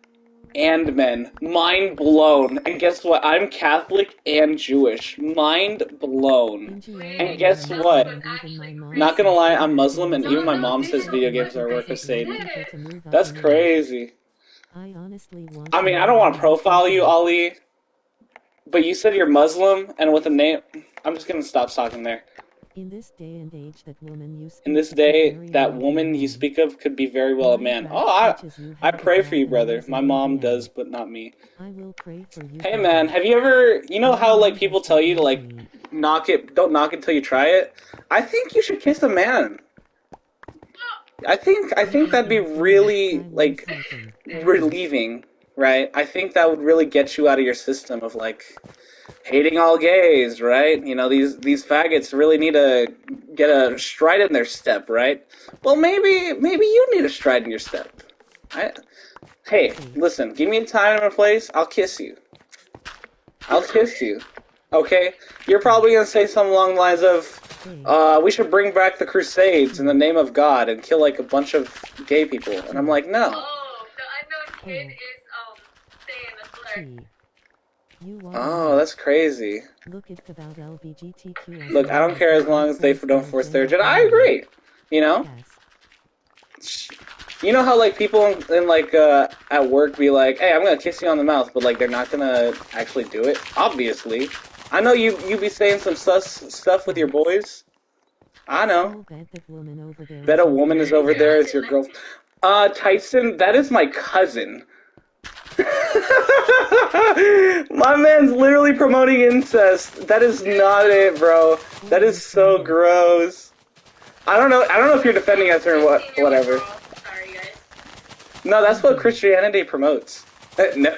and men. Mind blown. And guess what? I'm Catholic and Jewish. Mind blown. And guess what? Not gonna lie, I'm Muslim, and even my mom says video games are a work of Satan. That's crazy. I mean, I don't want to profile you, Ali, but you said you're Muslim, and with a name... I'm just gonna stop talking there. In this day and age, that woman you speak In this day, that woman you speak of could be very well a man. Oh, I pray for you, brother. My mom does, but not me. I will pray for you. Hey, man, have you ever... You know how, like, people tell you to, like, don't knock it until you try it? I think you should kiss a man. I think that'd be really, like, relieving, right? I think that would really get you out of your system of, like... hating all gays, right? You know, these faggots really need to get a stride in their step, right? Well, maybe you need a stride in your step. Hey, listen, give me a time and a place, I'll kiss you. I'll kiss you. Okay? You're probably gonna say something along the lines of, we should bring back the Crusades in the name of God and kill, like, a bunch of gay people. And I'm like, no. Oh, the unknown kid is saying a slur. Oh, that's crazy. Look, I don't care as long as they don't force their agenda. I agree. You know? You know how, like, people in like, at work be like, hey, I'm gonna kiss you on the mouth, but, like, they're not gonna actually do it? Obviously. I know you be saying some sus stuff with your boys. I know. Bet a woman is over there as your girl. Tyson, that is my cousin. My man's literally promoting incest. That is not it, bro. That is so gross. I don't know if you're defending us or whatever. Sorry, guys. No, that's what Christianity promotes. No.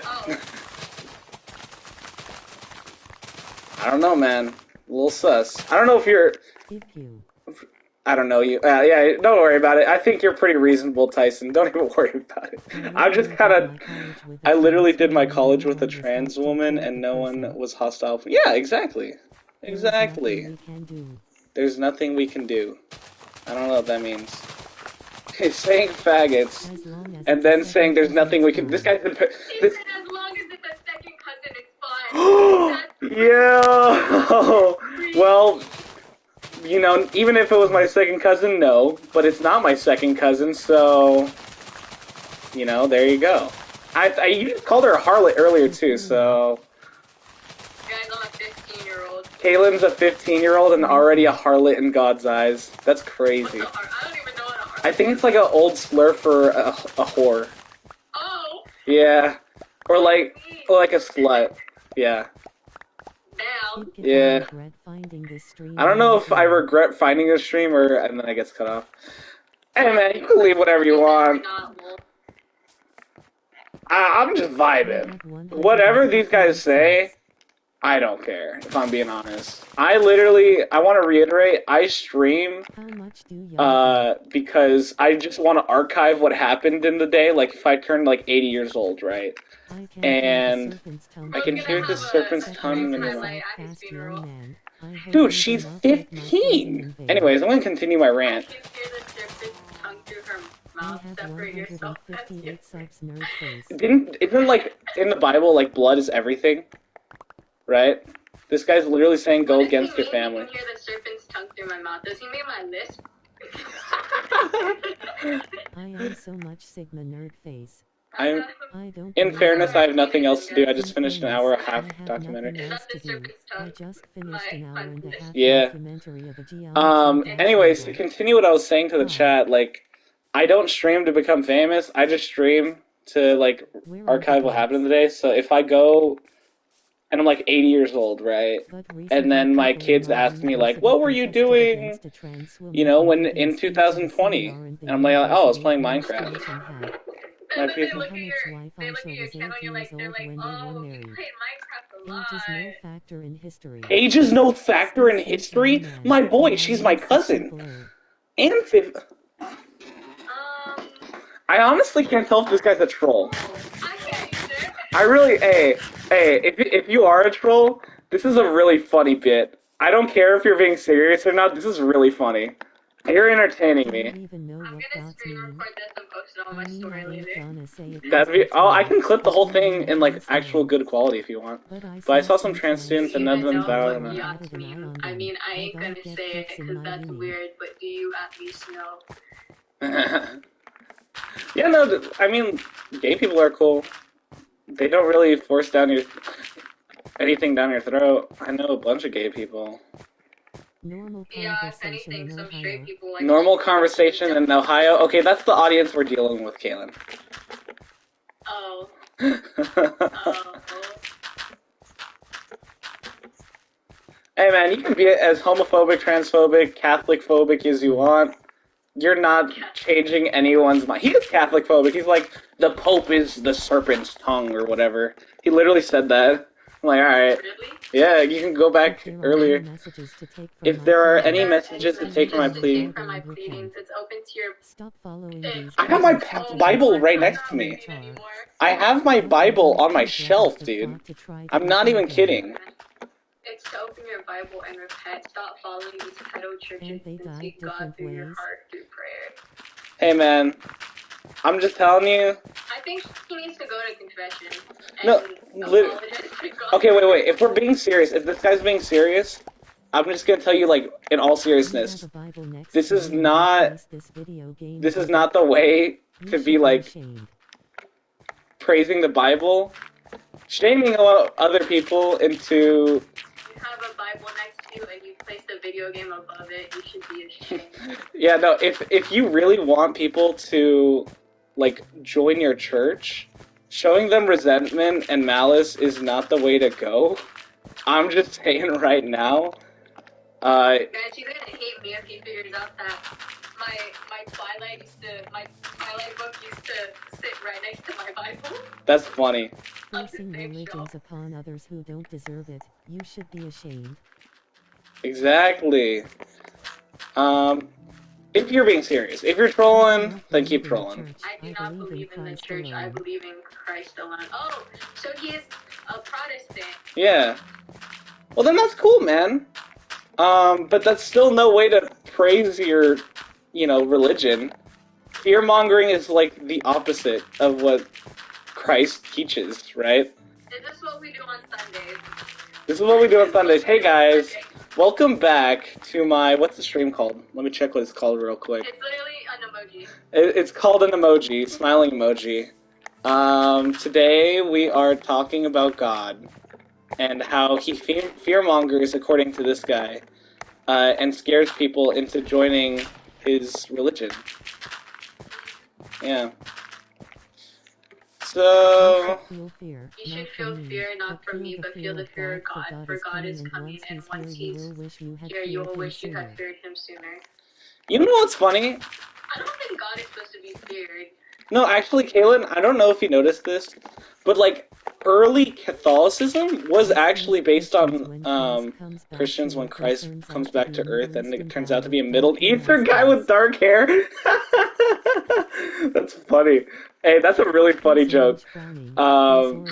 I don't know, man. A little sus. I don't know if you're... I don't know you. Yeah, don't worry about it. I think you're pretty reasonable, Tyson. Don't even worry about it. I'm just kind of... I literally did my college with a trans woman, and no one was hostile. Yeah, exactly. Exactly. There's nothing we can do. I don't know what that means. Saying faggots, and then saying there's nothing we can... This guy's... As long as it's a second cousin, it's fine. Yeah. Well... You know, even if it was my second cousin, no. But it's not my second cousin, so... You know, there you go. You called her a harlot earlier, too, so... Guys, I'm a 15-year-old. Kaylin's a 15-year-old and already a harlot in God's eyes. That's crazy. I don't even know what a harlot I think it's like an old slur for a whore. Oh! Yeah. Or like a slut. Yeah. Yeah. I don't know if I regret finding this stream or and then I gets cut off. Hey man, you can leave whatever you want. I'm just vibing. Whatever these guys say, I don't care, if I'm being honest. I want to reiterate, I stream because I just want to archive what happened in the day, like if I turned like 80 years old, right? And I can hear the serpent's tongue in your mouth. Dude, she's 15! Anyways, I'm gonna continue my rant. Isn't like, in the Bible, like, blood is everything? Right? This guy's literally saying go against your family. I can hear the serpent's tongue through my mouth. Does he make my list? I am so much Sigma nerd face. In fairness, I have nothing else to do. I just finished an hour and a half documentary. I just finished an hour and a half Yeah. documentary of a geology. Anyways, to continue what I was saying to the chat, like, I don't stream to become famous. I just stream to, like, archive what happened today. So if I go... And I'm like 80 years old, right? And then my kids ask me like, what were you doing, you know, when in 2020? And I'm like, oh, I was playing Minecraft. My people. They look at your channel and they're like, oh, you played Minecraft a lot. Age is no factor in history. Age is no factor in history? My boy, she's my cousin. And I honestly can't tell if this guy's a troll. I really, hey, if you are a troll, this is a really funny bit. I don't care if you're being serious or not, this is really funny. You're entertaining me. Even know I'm what gonna dots screen mean. record this and post it on my story later. Gonna say it That'd be. Oh, I can clip the whole thing in like Yes, actual no. good quality if you want. But I saw some sometimes trans students and You none even of them know found what it. yachts mean. I mean, I ain't I gonna don't get say it clicks in because my that's uni. weird, but do you at least know? Yeah, no, I mean, gay people are cool. They don't really force down anything down your throat. I know a bunch of gay people. Normal Yeah, if conversation anything, in some Ohio. straight people like Normal conversation in Ohio. Okay, that's the audience we're dealing with, Kaylin. Oh. Hey man, you can be as homophobic, transphobic, Catholic-phobic as you want. You're not changing anyone's mind. He is Catholic-phobic. He's like, the Pope is the serpent's tongue or whatever. He literally said that. I'm like, alright. Yeah, you can go back earlier. If there are any messages to take from my plea, from my pleadings, it's open to your... Stop following these. I have my Bible right next to me. I have my Bible on my shelf, dude. I'm not even kidding. It's to open your Bible and repent. Stop following these pedo churches and seek God through your heart through prayer. Hey man, I'm just telling you. I think he needs to go to confession. No, apologize to God. okay, wait. If we're being serious, if this guy's being serious, I'm just gonna tell you, like, in all seriousness, this is not the way to be, like, praising the Bible, shaming other people into... You have a Bible next to you and you place the video game above it, you should be ashamed. Yeah, no, if you really want people to, like, join your church, showing them resentment and malice is not the way to go. I'm just saying right now. Guys, he's gonna hate me if he figures out that my Twilight book used to sit right next to my Bible. That's funny. Forcing religions upon others who don't deserve it. You should be ashamed. Exactly. If you're being serious. If you're trolling, then keep trolling. I do not believe in the church. I believe in Christ alone. Oh, so he is a Protestant. Yeah. Well, then that's cool, man. But that's still no way to praise your, religion. Fear-mongering is like the opposite of what Christ teaches, right? This is what we do on Sundays. This is what we do on Sundays. Hey guys, welcome back to my, what's the stream called? Let me check what it's called real quick. It's literally an emoji. It's called an emoji, smiling emoji. Today we are talking about God and how he fear-mongers, according to this guy, and scares people into joining his religion. Yeah. So... You should feel fear, not from me, but feel the fear of God. For God is coming, and once he's here, you will wish you had feared him sooner. You know what's funny? I don't think God is supposed to be feared. No, actually, Kaylin, I don't know if you noticed this, but, like, early Catholicism was actually based on Christians when Christ comes back to Earth, and it turns out to be a Middle Eastern guy with dark hair. That's funny. Hey, that's a really funny joke. No,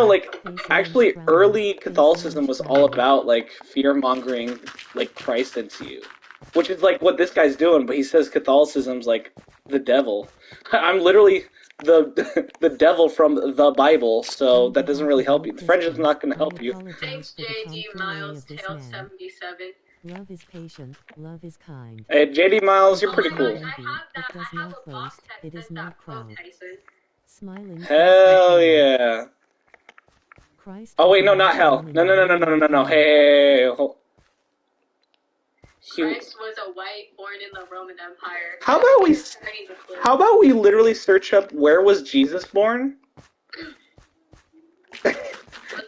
like, actually, early Catholicism was all about, like, fear-mongering, like, Christ into you. Which is, like, what this guy's doing, but he says Catholicism's, like, the devil. I'm literally the devil from the Bible, so that doesn't really help you. The French is not going to help you. Thanks, JD Miles, Tail 77. Love is patient, love is kind. Hey, JD Miles, you're pretty cool. It does not boast, it is not proud. Smiling. Hell yeah. Oh wait, no, not hell. No. Hey. Christ was a white born in the Roman Empire. How about we literally search up where was Jesus born?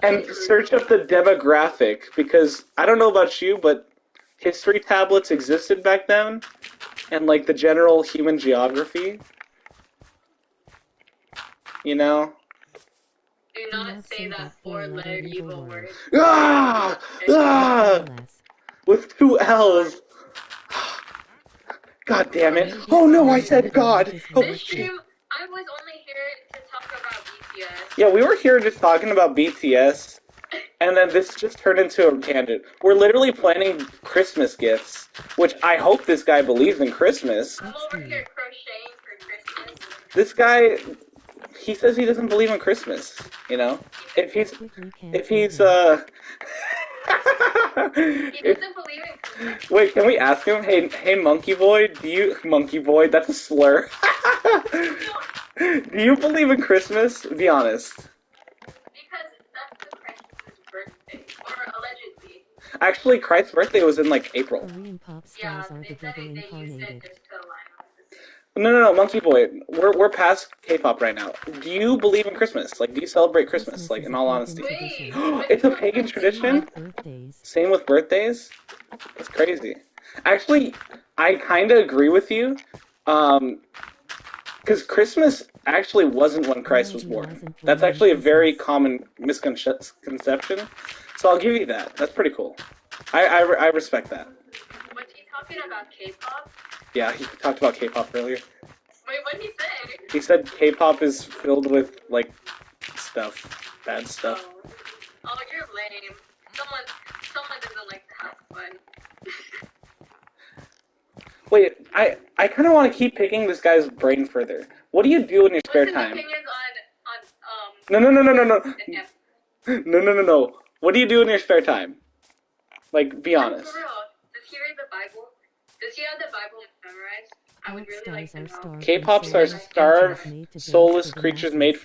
And search up the demographic, because I don't know about you, but history tablets existed back then, and like the general human geography. You know? Do not say that four-letter evil word. With 2 L's. God damn it. Oh no, I said God. Oh shit. I was only here to talk about BTS. Yeah, we were here just talking about BTS. And then this just turned into a tangent. We're literally planning Christmas gifts, which I hope this guy believes in Christmas. I'm over here crocheting for Christmas. This guy, he says he doesn't believe in Christmas, you know? If he's He doesn't believe in Christmas. Wait, can we ask him? Hey, Monkey Boy, Monkey Boy, that's a slur. Do you believe in Christmas? Be honest. Because that's the Christ's birthday, or allegedly. Actually, Christ's birthday was in, like, April. Korean pop Yeah, stars are the they said devil they used it incarnated. just to align with this. No, Monkey Boy, we're past K-pop right now. Do you believe in Christmas? Like, do you celebrate Christmas? Like, in all honesty. Wait, It's a pagan tradition? Birthdays. Same with birthdays? It's crazy. Actually, I kind of agree with you. Because Christmas actually wasn't when Christ was born. That's actually a very common misconception. So I'll give you that. That's pretty cool. I respect that. Was he talking about K-pop? Yeah, he talked about K-pop earlier. Wait, what did he say? He said K-pop is filled with, like, stuff. Bad stuff. Oh, you're lame. Someone doesn't like to have fun. Wait, I kind of want to keep picking this guy's brain further. What do you do in your spare What's his time? opinions on No. Yeah. No. What do you do in your spare time? Like, be For honest. real, does he read the Bible? Does he have the Bible memorized? I would really like to know. K-pops are starved, soulless creatures made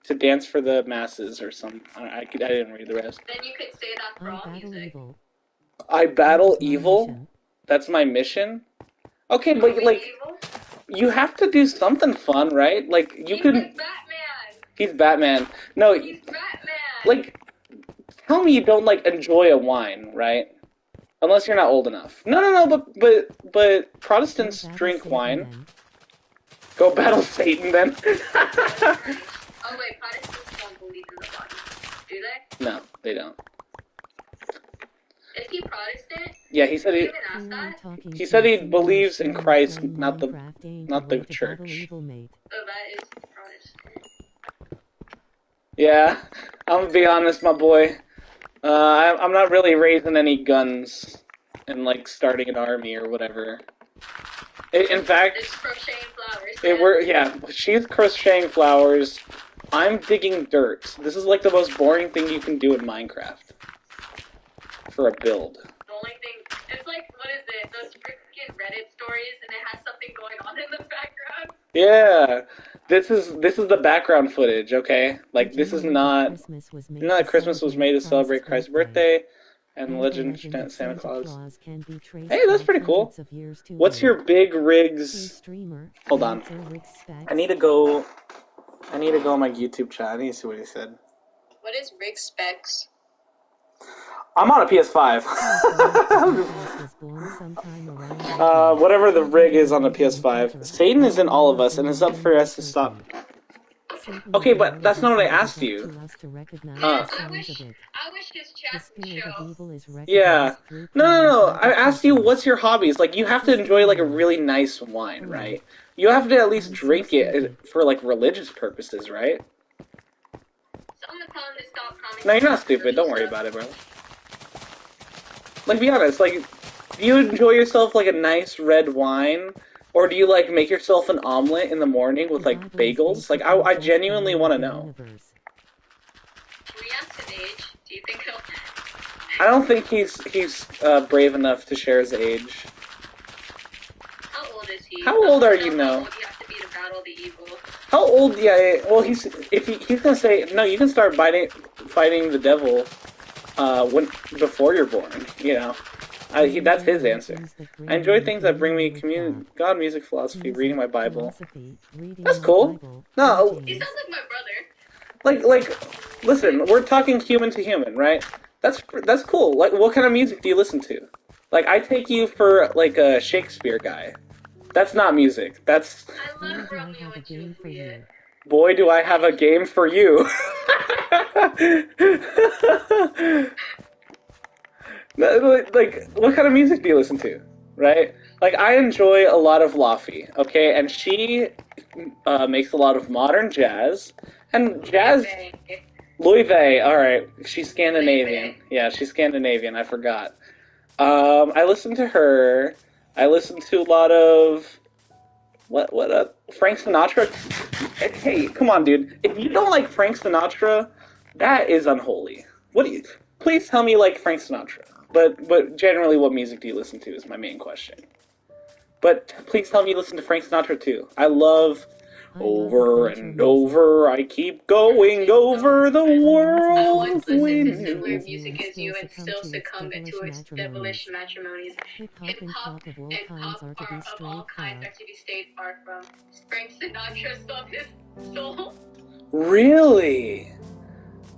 to dance for the masses, or something. I didn't read the rest. Then you could say that for all music. I battle evil? That's my mission? Okay, but, like, you have to do something fun, right? Like, you He's can... Batman! He's Batman. No, He's Batman! like, tell me you don't, like, enjoy a wine, right? Unless you're not old enough. No, but Protestants drink wine. Go battle Satan, then. Oh wait, Protestants don't believe in the body, do they? No, they don't. Is he Protestant? Yeah, he said Did he... you even ask that? He said he believes in Christ, not the church. Oh, that is Protestant. Yeah, I'm gonna be honest, my boy. I'm not really raising any guns and, like, starting an army or whatever. In fact, It's crocheting flowers. she's crocheting flowers. I'm digging dirt. This is, like, the most boring thing you can do in Minecraft. For a build. The only thing, it's like, what is it? Those freaking Reddit stories, and it has something going on in the background. Yeah, this is the background footage, okay? Like, this is not... You know that Christmas was made to celebrate Christ's birthday, and the legend of Santa Claus. Hey, that's pretty cool. What's your big rigs... Hold on. I need to go on my YouTube chat. I need to see what he said. What is Rick Specs? I'm on a PS5. Whatever the rig is on the PS5. Satan is in all of us, and it's up for us to stop. Okay, but that's not what I asked you. I wish his chat would show. Yeah. No. I asked you what's your hobbies. Like, you have to enjoy, like, a really nice wine, right? You have to at least drink it for, like, religious purposes, right? Someone tell him to stop commenting. No, you're not stupid. Don't worry about it, bro. Like, be honest, like, do you enjoy yourself, like, a nice red wine? Or do you, like, make yourself an omelet in the morning with, like, bagels? Like, I genuinely want to know. Can we ask his age? Do you think he'll... I don't think he's brave enough to share his age. How old is he? How old are you now? How old you have to be to battle the evil? How old? Yeah. Well, he's gonna say no. You can start fighting the devil before you're born. You know, that's his answer. I enjoy things that bring me God, music, philosophy, reading my Bible. That's cool. No, He sounds like my brother. like, listen, we're talking human to human, right? That's cool. Like, what kind of music do you listen to? Like, I take you for, like, a Shakespeare guy. That's not music. That's... I love Romeo and Juliet. Boy, do I have a game for you. Like, what kind of music do you listen to, right? Like, I enjoy a lot of Laufey, okay? And she makes a lot of modern jazz. And jazz... Loewe, alright. She's Scandinavian. Yeah, she's Scandinavian, I forgot. I listened to her. I listened to a lot of... Frank Sinatra? Hey, come on, dude. If you don't like Frank Sinatra, that is unholy. Please tell me you like Frank Sinatra. But generally, what music do you listen to is my main question. But please tell me you listen to Frank Sinatra, too. I love... Over and over, I keep going over the world Once listen with to similar you. music as you and still succumb to its devilish matrimonies. Hip-hop and pop art of all kinds are to be stayed far from. Frank Sinatra sold his soul. Really?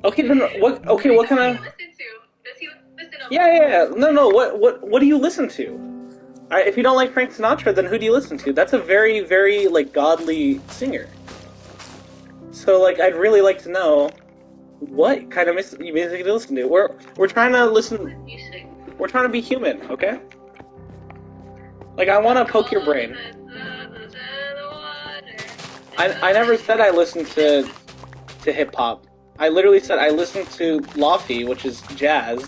Okay, then what? Okay, what kind of? Does he listen to? Yeah. No. What do you listen to? If you don't like Frank Sinatra, then who do you listen to? That's a very, very like godly singer. So like, I'd really like to know what kind of music you listen to. We're trying to listen. We're trying to be human, okay? Like, I want to poke your brain. I never said I listened to hip hop. I literally said I listened to Lofi, which is jazz,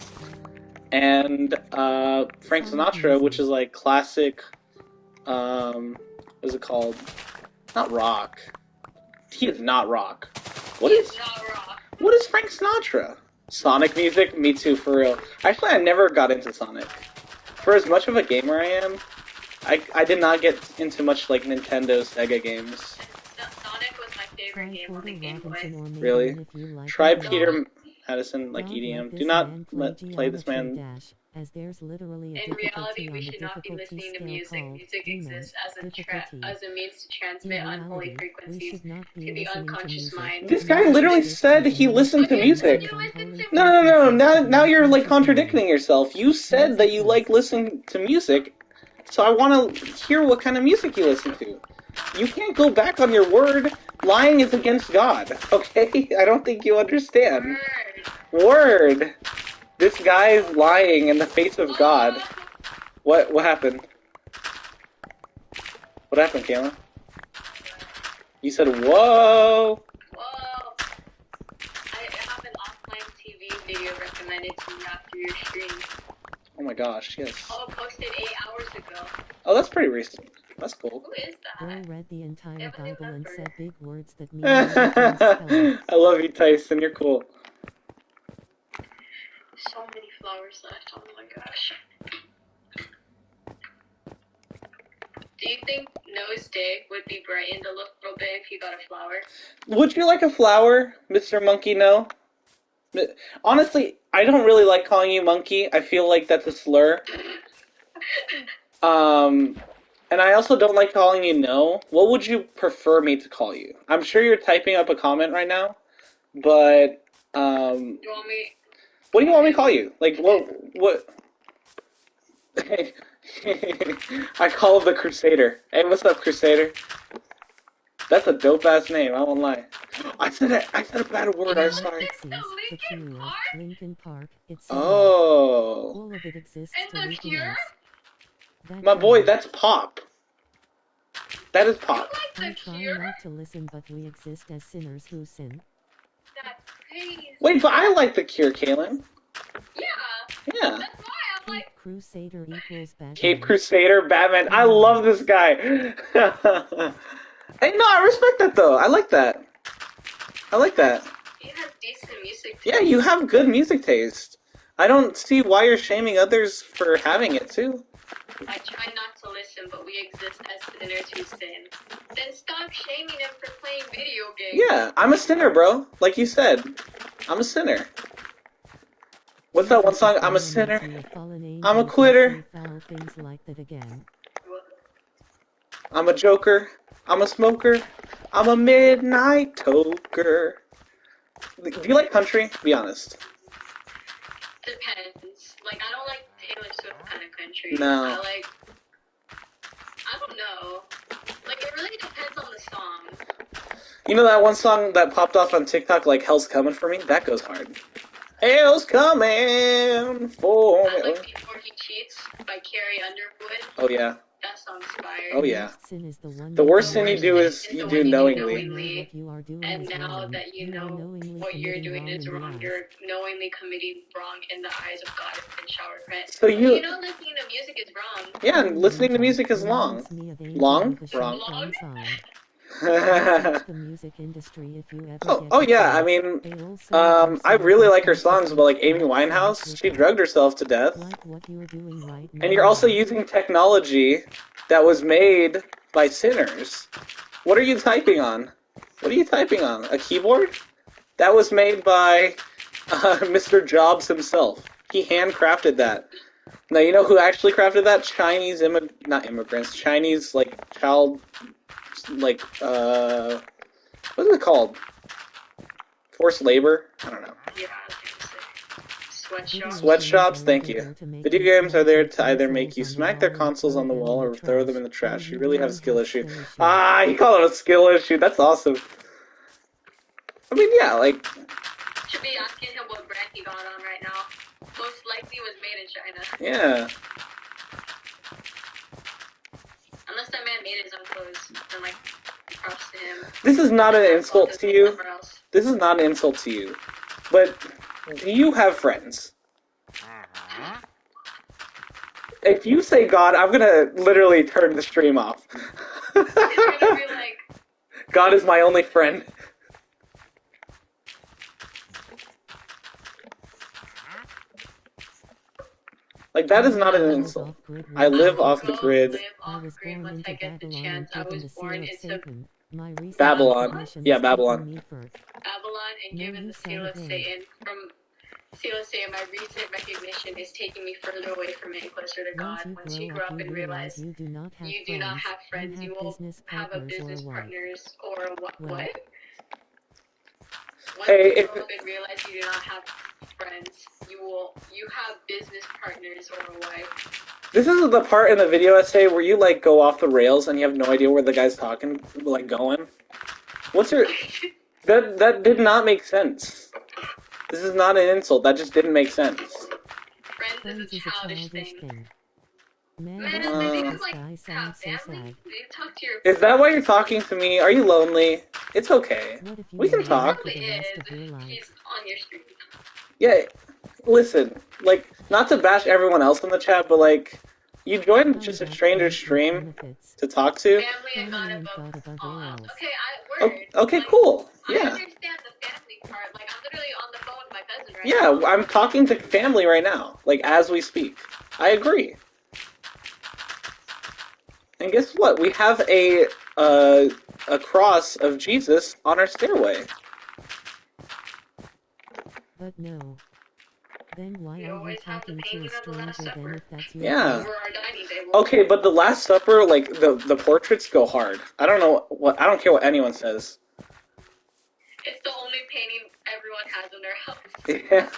and Frank Sinatra, which is like classic. What is it called? Not rock. He is not rock. What is Frank Sinatra? Sonic music? Me too, for real. Actually, I never got into Sonic. For as much of a gamer I am, I did not get into much like Nintendo, Sega games. Sonic was my favorite game on the Game Boy. Really? Try Peter Addison, like EDM. Do not play this man. As there's literally a In reality, difficulty we on the should not be difficulty listening to scale music. called Music exists as a means to In transmit unholy reality, we frequencies should not to be the listening to unconscious music. mind. This guy literally said he listened to music. No. Now you're like contradicting yourself. You said that you like listening to music, so I want to hear what kind of music you listen to. You can't go back on your word. Lying is against God, okay? I don't think you understand. Word. This guy is lying in the face of God. What happened? What happened, Kayla? You said, whoa! Whoa! I have an offline TV video recommended to me after your stream. Oh my gosh, yes. Oh, posted 8 hours ago. Oh, that's pretty recent. That's cool. Who is that? Bro read the entire Bible and said big words that mean nothing can spell. I love you, Tyson. You're cool. So many flowers left. Oh my gosh. Do you think Noah's Day would be brightened a little bit if you got a flower? Would you like a flower, Mr. Monkey? No. Honestly, I don't really like calling you monkey. I feel like that's a slur. And I also don't like calling you no. What would you prefer me to call you? I'm sure you're typing up a comment right now, but You want me? what do you want me to call you? Like what? I call him the Crusader. Hey, what's up, Crusader? That's a dope ass name. I won't lie. I said a bad word. I'm sorry. Lincoln Park. It's Oh. all of it exists And to the weaken Cure? us. That My boy, guy, that's pop. That is pop. I try not to listen, but we exist as sinners who sin. That's crazy. Wait, but I like the Cure, Kaylin. Yeah. Yeah. That's why I'm like. Crusader equals Batman. Cape Crusader, Batman. I love this guy. Hey, no, I respect that though. I like that. I like that. He has decent music. Yeah, you have good music taste. I don't see why you're shaming others for having it too. I try not to listen, but we exist as sinners who sin. Then stop shaming him for playing video games. Yeah, I'm a sinner, bro. Like you said, I'm a sinner. What's that one song? I'm a sinner. I'm a quitter. Things like that again. I'm a joker. I'm a smoker. I'm a midnight toker. Do you like country? Be honest. Depends. Like, I don't like Taylor Swift kind of country. No. I don't know. Like, it really depends on the song. You know that one song that popped off on TikTok, like Hell's Coming for Me? That goes hard. Hell's coming for me. I like Before He Cheats by Carrie Underwood. Oh, yeah. That song's fire. Oh yeah. Sin is the one The you worst do sin you do is you do knowingly. What you are doing And is now wrong. that you You are know knowingly what you're committing doing wrong is in the wrong, eyes. you're knowingly committing wrong in the eyes of God and shall repent. So you- You know listening to music is wrong. Yeah, and listening to music is long. Long? Wrong. Research the music industry if you ever get Oh the yeah, I chance. mean, They also have I songs really that like her practice songs, but like Amy each songs Winehouse, with she that. drugged herself to death. Like what you are doing right now. And you're also using technology that was made by sinners. What are you typing on? What are you typing on? A keyboard? That was made by Mr. Jobs himself. He handcrafted that. Now, you know who actually crafted that? Chinese not immigrants, Chinese, like, child, like, what is it called? Forced labor? I don't know. Yeah, sweatshops. Sweatshops, thank you. Video games are there to either make you smack their consoles on the wall or throw them in the trash. You really have a skill issue. Ah, you call it a skill issue. That's awesome. I mean, yeah, like... Should be asking him what brand he got on right now. Most likely was made in China. Yeah. Unless that man made his own clothes and like props to him. This is not an insult to you. This is not an insult to you. But do you have friends? If you say God, I'm gonna literally turn the stream off. He's gonna be like, God is my only friend. Like, that is not an insult. I live off the grid. I was born into Babylon and given the seal of Satan. My recent Babylon. recognition Yeah, is Babylon. keeping me for Babylon and No, given you the seal of said it. Satan. From seal of Satan, my recent recognition is taking me further away from it and closer to God. Once you grow up and realize you do not have you do not have friends, you will have a business partners or what? Well, What? Once Hey, you if- grow up and realize you do not have friends, you have business partners or a wife. This is the part in the video essay where you, like, go off the rails and you have no idea where the guy's talking, like, going. What's your... That did not make sense. This is not an insult. That just didn't make sense. Friends is a childish thing. Man, Man, this they makes do this like guy have sound so family. sad. They talk to your. Is that why you're talking to me? Are you lonely? It's okay. What if you We can were talk. for the rest of your life? He's on your street. Yeah, listen, like, not to bash everyone else in the chat, but, like, you joined just a stranger's stream to talk to? Family and God above all else. Okay, Okay, cool. I Yeah. understand the family part. Like, I'm literally on the phone with my cousin right now. Yeah, I'm talking to family right now, like, as we speak. I agree. And guess what? We have a cross of Jesus on our stairway. But no. Then why are you talking to a stranger then if that's your Yeah. fault? Okay, but the Last Supper, like, the portraits go hard. I don't know what, I don't care what anyone says. It's the only painting everyone has in their house. Yeah.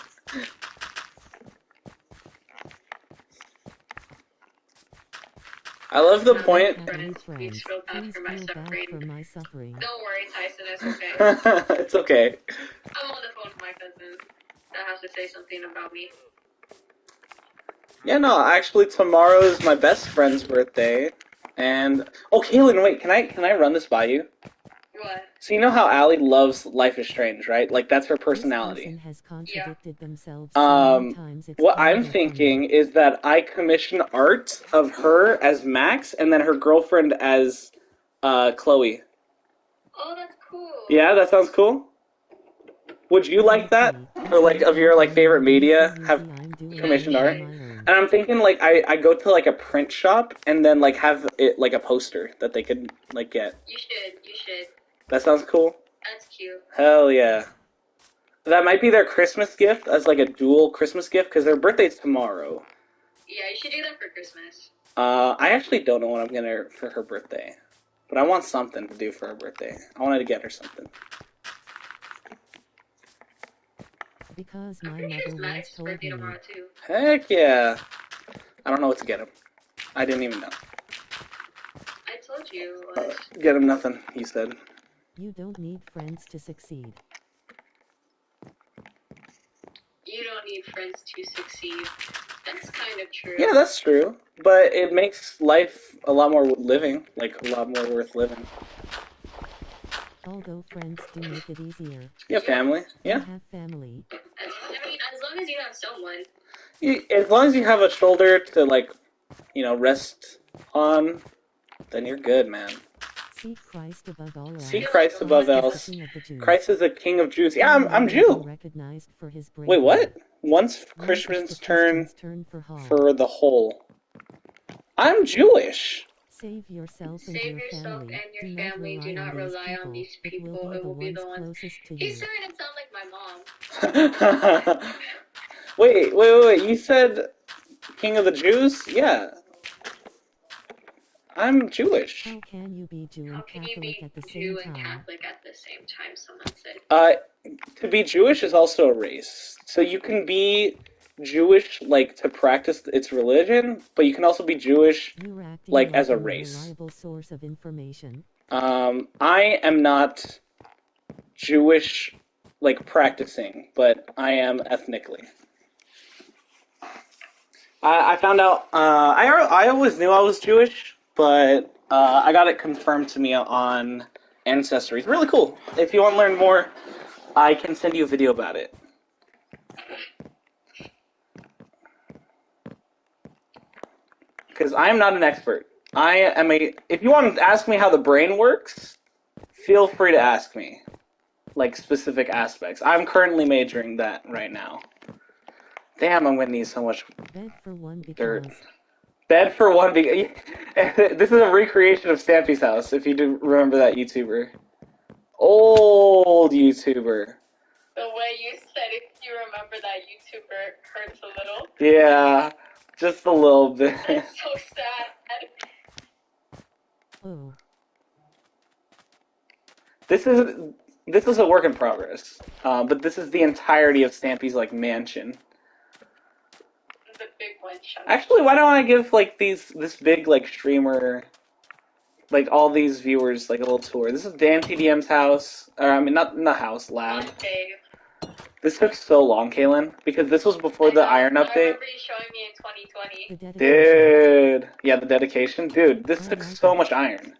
I love the point. Please feel bad for my suffering. For my suffering. Don't worry, Tyson. It's okay. It's okay. I'm on the phone with my cousin that has to say something about me. Yeah, no, actually tomorrow is my best friend's birthday, and oh, Kaylin, wait, can I run this by you? What? So you know how Allie loves Life is Strange, right? Like that's her personality. Has contradicted themselves so many times, it's What I'm kinda thinking is that I commission art of her as Max, and then her girlfriend as Chloe. Oh, that's cool. Yeah, that sounds cool. Would you like that? Or like of your like favorite media have commissioned art? And I'm thinking like I go to like a print shop and then like have it like a poster that they could like get. You should. That sounds cool. That's cute. Hell yeah. That might be their Christmas gift as like a dual Christmas gift because their birthday's tomorrow. Yeah, you should do that for Christmas. I actually don't know what I'm gonna for her birthday, but I want something to do for her birthday. I wanted to get her something. Because my Pretty sure it's mother once Max's told birthday me. tomorrow too. Heck yeah. I don't know what to get him. I didn't even know. I told you. it was. Get him nothing, he said. You don't need friends to succeed. You don't need friends to succeed. That's kind of true. Yeah, that's true. But it makes life a lot more living, like a lot more worth living. Although friends do make it easier. Yeah, family. Yeah. I have family. I mean, as long as you have someone. As long as you have a shoulder to, like, you know, rest on, then you're good, man. Seek Christ above all else. Seek Christ above else. Christ is the King of Jews. Yeah, I'm Jew. Recognized for his Wait, what? Once Christians turn for the whole. I'm Jewish. Save yourself and Save your yourself family. and your family. Do not rely on these people. It will be the ones closest to He's you. starting to sound like my mom. Wait. You said King of the Jews? Yeah. I'm Jewish. How can you be Jew and How can you Catholic be at the same Jew and time? Catholic at the same time? Someone said. To be Jewish is also a race. So you can be Jewish, like, to practice its religion, but you can also be Jewish, like, as a race. Reliable source of information. I am not Jewish, like, practicing, but I am ethnically. I found out, I always knew I was Jewish, but I got it confirmed to me on Ancestry. It's really cool. If you want to learn more, I can send you a video about it. Because I am not an expert. If you want to ask me how the brain works, feel free to ask me. Like, specific aspects. I'm currently majoring that right now. Damn, I'm going to need so much dirt. Bed for one because... This is a recreation of Stampy's house, if you do remember that YouTuber. Old YouTuber. The way you said if you remember that YouTuber hurts a little. Yeah, just a little bit. That's so sad. Oh. This is a work in progress, but this is the entirety of Stampy's, like, mansion. The big one. Actually, why don't I give, like, this big, like, streamer, like, all these viewers, like, a little tour. This is Dan TDM's house, or, I mean, not house, lab. This took so long, Kaylin, because this was before the Iron update. I remember you showing me in 2020. Dude, yeah, the dedication. Dude, this took so much iron.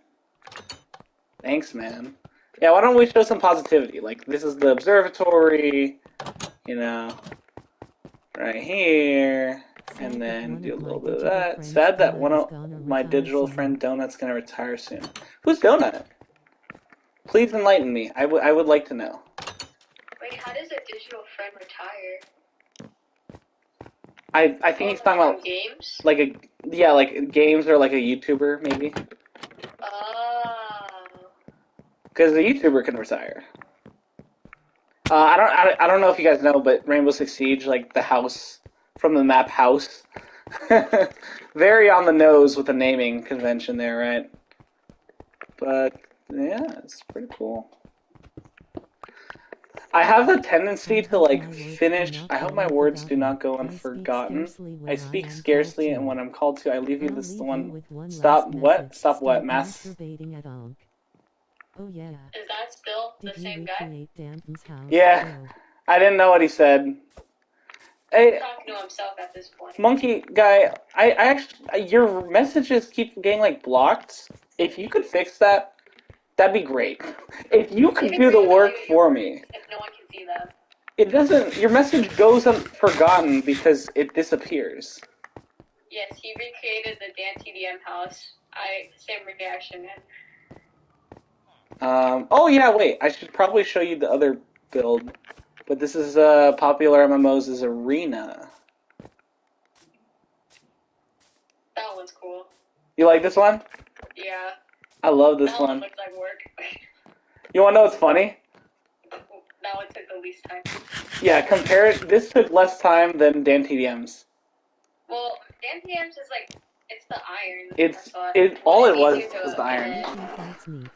Thanks, man. Yeah, why don't we show some positivity? Like, this is the observatory, you know, right here, and then do a little bit of that. Sad that one of my digital friend Donut's gonna retire soon. Who's Donut? Please enlighten me. I would like to know. Wait, how does a digital friend retire? I think he's talking about games? like like games or like a YouTuber maybe. Oh. Because a YouTuber can retire. I don't know if you guys know, but Rainbow Six Siege, like the house from the map House, very on the nose with the naming convention there, right? But yeah, it's pretty cool. I have a tendency to, like, finish. I hope my words do not go unforgotten. I speak scarcely, and when I'm called to, I leave you this one. Stop what? Stop what? Mass. Oh yeah. Is that still the same guy? Yeah. I didn't know what he said. He's talking to himself at this point. Monkey guy, I actually, your messages keep getting, like, blocked. If you could fix that, that'd be great. If you could do the work for me. If no one can see them. It doesn't, your message goes unforgotten because it disappears. Yes, he recreated the Dan TDM house. Same reaction, man. Oh yeah, wait, I should probably show you the other build. But this is, Popular MMOs' Arena. That one's cool. You like this one? Yeah. I love this that one. looks like work. You wanna know what's funny? That one took the least time. Yeah, this took less time than Dan TDM's. Well, Dan TDM's is like, it's the iron. All it was the iron.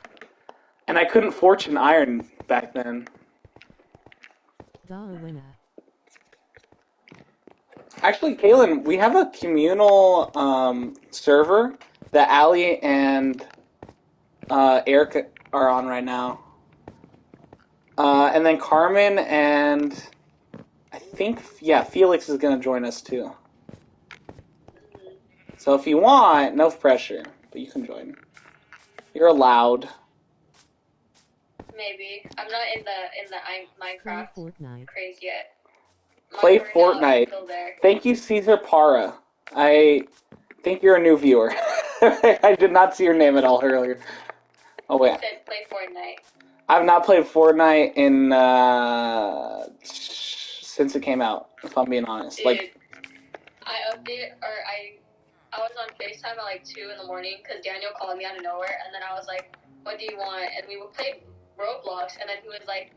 And I couldn't fortune iron back then. Actually, Kaylin, we have a communal server that Ali and Eric are on right now. And then Carmen and I think, Felix is going to join us too. So if you want, no pressure, but you can join. You're allowed. Maybe. I'm not in the Minecraft Fortnite. craze yet. Play Mine right now is Fortnite. still there. Thank you, Caesar Para. I think you're a new viewer. I did not see your name at all earlier. Oh wait. I said play Fortnite. I've not played Fortnite in since it came out, if I'm being honest. Dude, Like, I was on FaceTime at like 2 in the morning because Daniel called me out of nowhere, and then I was like, "What do you want?" And we would play Roblox, and then he was like,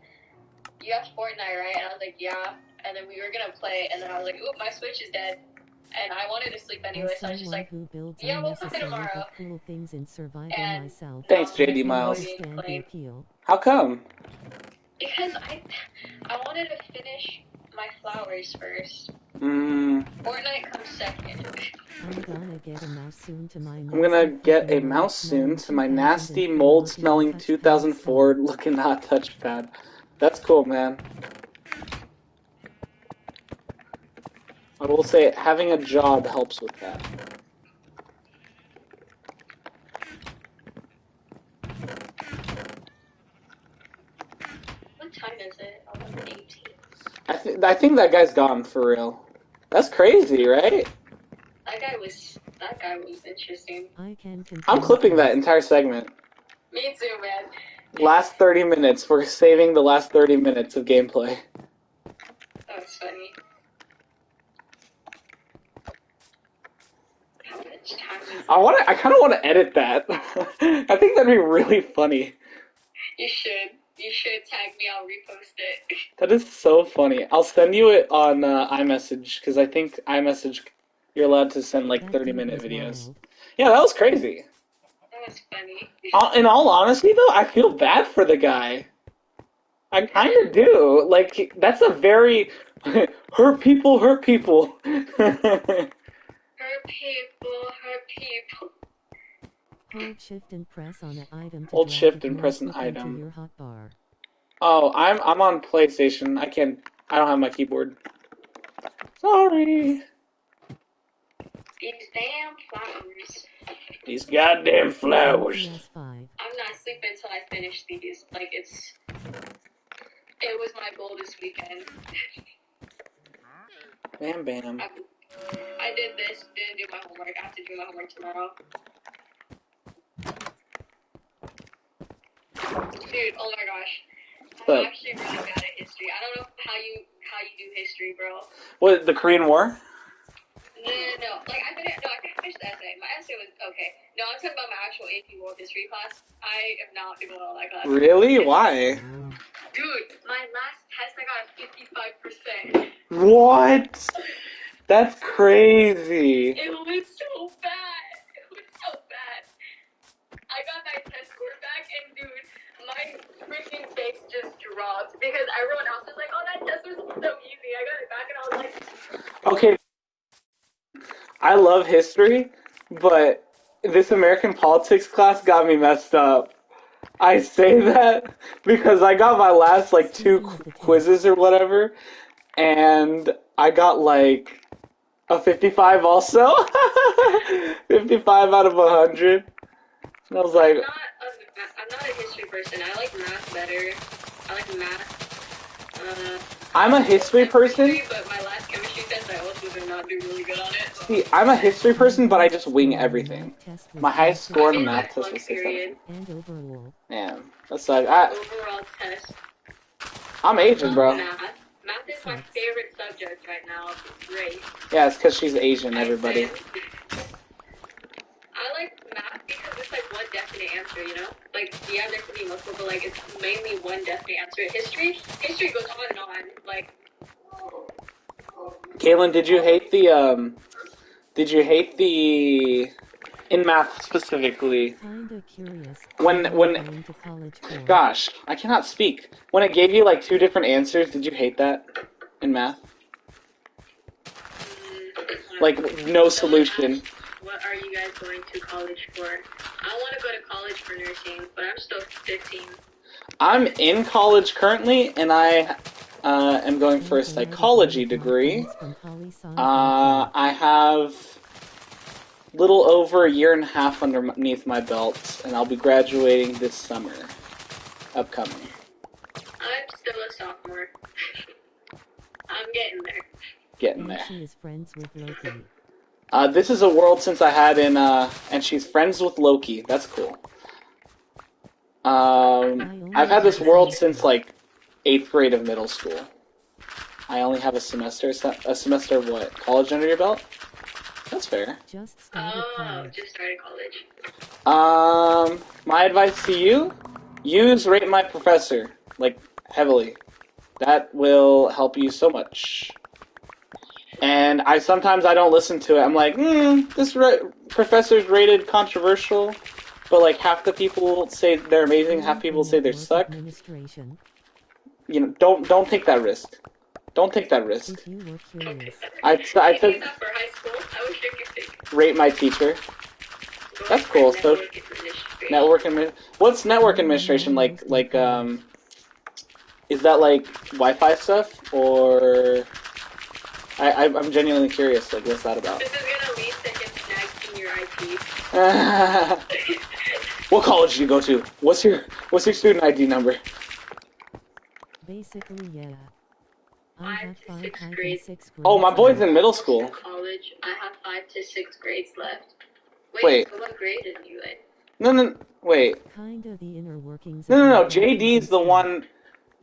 "You have Fortnite, right?" And I was like, "Yeah." And then we were gonna play, and then I was like, "Oop, my Switch is dead," and I wanted to sleep anyway, so I was just like, "Yeah, we'll play tomorrow." Cool things in survival And myself. thanks, JD I Miles. understand the appeal. How come? Because I wanted to finish my flowers first. Fortnite comes second. I'm gonna get a mouse soon to my nasty mold-smelling 2004 looking hot touchpad. That's cool, man. I will say having a job helps with that. What time is it? 11:18. I think that guy's gone for real. That's crazy, right? That guy was interesting. I'm clipping that entire segment. Me too, man. Last 30 minutes. We're saving the last 30 minutes of gameplay. That was funny. How much time is it? I kind of want to edit that. I think that'd be really funny. You should. You should tag me. I'll repost it. That is so funny. I'll send you it on iMessage, because I think iMessage, you're allowed to send like 30-minute videos. Yeah, that was crazy. That was funny. In all honesty, though, I feel bad for the guy. I kind of do. Like, that's a very hurt people. Her people. Hold shift and press on an item to Hold drag shift it and more press an quickly to item. your hotbar. Oh, I'm on PlayStation. I don't have my keyboard. Sorry. These damn flowers. These goddamn flowers. I'm not sleeping until I finish these. Like, it was my goal this weekend. Bam, bam. I did this, didn't do my homework. I have to do my homework tomorrow. Dude, oh my gosh. I'm actually really bad at history. I don't know how you do history, bro. What, the Korean War? No. Like, I can finish the essay. My essay was okay. No, I'm talking about my actual AP World History class. I am not doing well in that class. Really? Why? Dude, my last test I got a 55%. What? That's crazy. It was so bad. I got my test score back, and dude, my freaking face just dropped because everyone else was like, "Oh, that test was so easy." I got it back, and I was like, Okay. I love history, but this American politics class got me messed up. I say that because I got my last, like, 2 quizzes or whatever, and I got, like, a 55 also. 55 out of 100. And I was like... I'm not a history person. I like math better. I like math. I'm a history person. But my last chemistry test, I also did not do really good on it. See, I'm a history person, but I just wing everything. My highest score in the math test was 6 Man, that's like overall test. I'm Asian, bro. Math is my favorite subject right now. It's great. Yeah, it's because she's Asian, everybody. I like math because it's like one definite answer, you know? Like, yeah, there could be multiple, but like, it's mainly one definite answer. History goes on and on. Like, Kaylin, did you hate the, in math specifically, when, gosh, I cannot speak. When it gave you like 2 different answers, did you hate that in math? Like, no solution. what are you guys going to college for? I want to go to college for nursing, but I'm still 15. I'm in college currently, and I am going for a psychology degree. I have little over a year and a half underneath my belt, and I'll be graduating this summer. Upcoming. I'm still a sophomore. I'm getting there. Getting And there. she is friends with Loki. This is a world since I had in, and she's friends with Loki. That's cool. I've had this world since, like, 8th grade of middle school. I only have a semester of what? College under your belt? That's fair. Just started college. Just started college. My advice to you, rate my professor, like, heavily. That will help you so much. And sometimes I don't listen to it. I'm like, this professor's rated controversial, but like half the people say they're amazing, half people say they suck. You know, don't take that risk. Don't take that risk. If you were curious. I took rate my teacher. That's cool. So what's network administration like? Is that like Wi-Fi stuff or? I'm genuinely curious. Like, what's that about? This is gonna lead to him snagging your IP. What college did you go to? What's your student ID number? Basically, yeah. I have 5 and 6 grades. Oh, my boy's in middle school. College. I have 5 to 6 grades left. Wait. So what grade are you in? No, wait. Kinda the inner workings. No. JD's the one.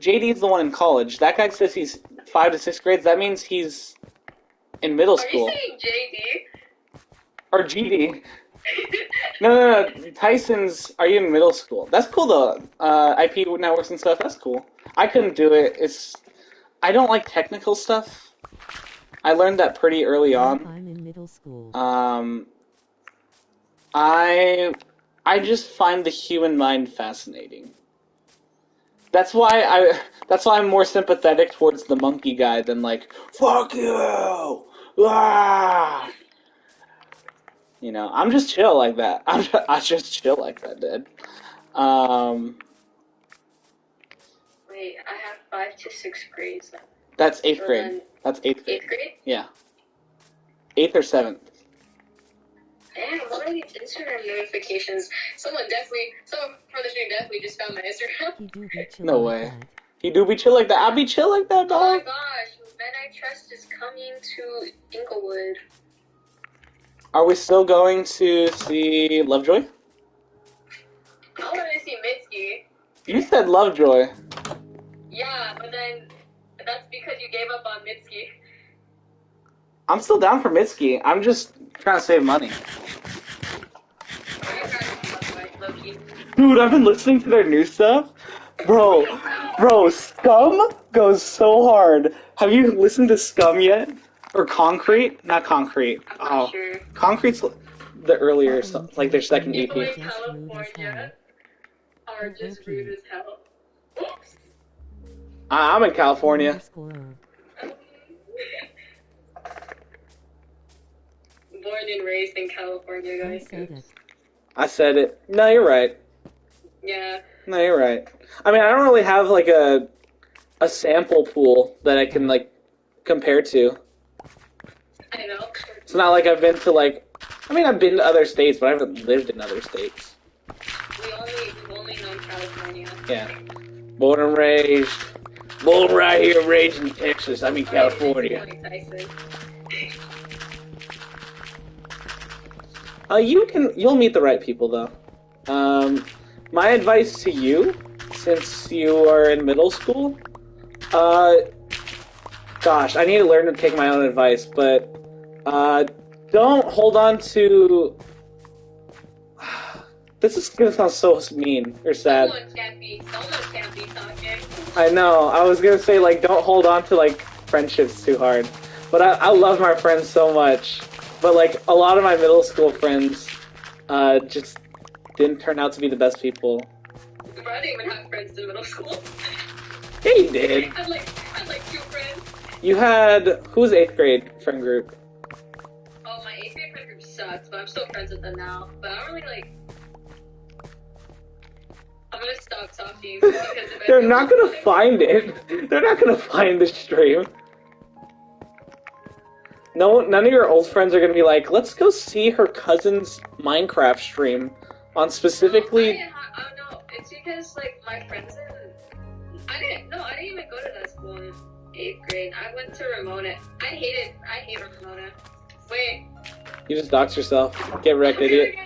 JD's the one in college. That guy says he's 5 to 6 grades. That means he's in middle school. Are you saying JD? Or GD. No. Tyson's. Are you in middle school? That's cool though. IP networks and stuff. That's cool. I couldn't do it. I don't like technical stuff. I learned that pretty early on. I'm in middle school. I just find the human mind fascinating. That's why I'm more sympathetic towards the monkey guy than like, fuck you! Ah! You know, I'm just chill like that. I just chill like that, dude. Wait, I have 5 to 6 grades left. That's 8th grade. That's 8th grade. 8th grade? Yeah. 8th or 7th. Damn, what are these Instagram notifications? Someone from the stream definitely just found my Instagram. No way. He do be chill like that. I be chill like that, dog. Oh my gosh, Men I Trust is coming to Inglewood. Are we still going to see Lovejoy? I want to see Mitski. You said Lovejoy. Yeah, but then that's because you gave up on Mitski. I'm still down for Mitski. I'm just trying to save money. Dude, I've been listening to their new stuff. Bro, Scum goes so hard. Have you listened to Scum yet? Or Concrete? Not Concrete. Sure. Concrete's the earlier stuff, like their second EP. People in California are just rude as hell. Oops. I'm in California. Born and raised in California, guys. I said it. No, you're right. Yeah. No, you're right. I mean, I don't really have like a sample pool that I can like compare to. I know. It's not like I've been to like. I mean, I've been to other states, but I haven't lived in other states. We've only known California. Yeah. Born and raised. Born right here, raised in Texas. I'm in California. You'll meet the right people though. My advice to you, since you are in middle school, gosh, I need to learn to take my own advice, but don't hold on to. This is gonna sound so mean or sad. Someone can't be talking. I know. I was gonna say like don't hold on to like friendships too hard, but I love my friends so much. But like a lot of my middle school friends, just didn't turn out to be the best people. I didn't even have friends in middle school. Yeah, you did. I had like 2 friends. You had who's 8th grade friend group? Oh, my 8th grade friend group sucks, but I'm still friends with them now. But I don't really like. I'm gonna stop talking because They're not gonna find it. They're not gonna find the stream. No, none of your old friends are gonna be like, let's go see her cousin's Minecraft stream on specifically. I don't know. It's because like my friends I didn't even go to that school in 8th grade. I went to Ramona. I hate Ramona. Wait. You just dox yourself. Get wrecked, idiot.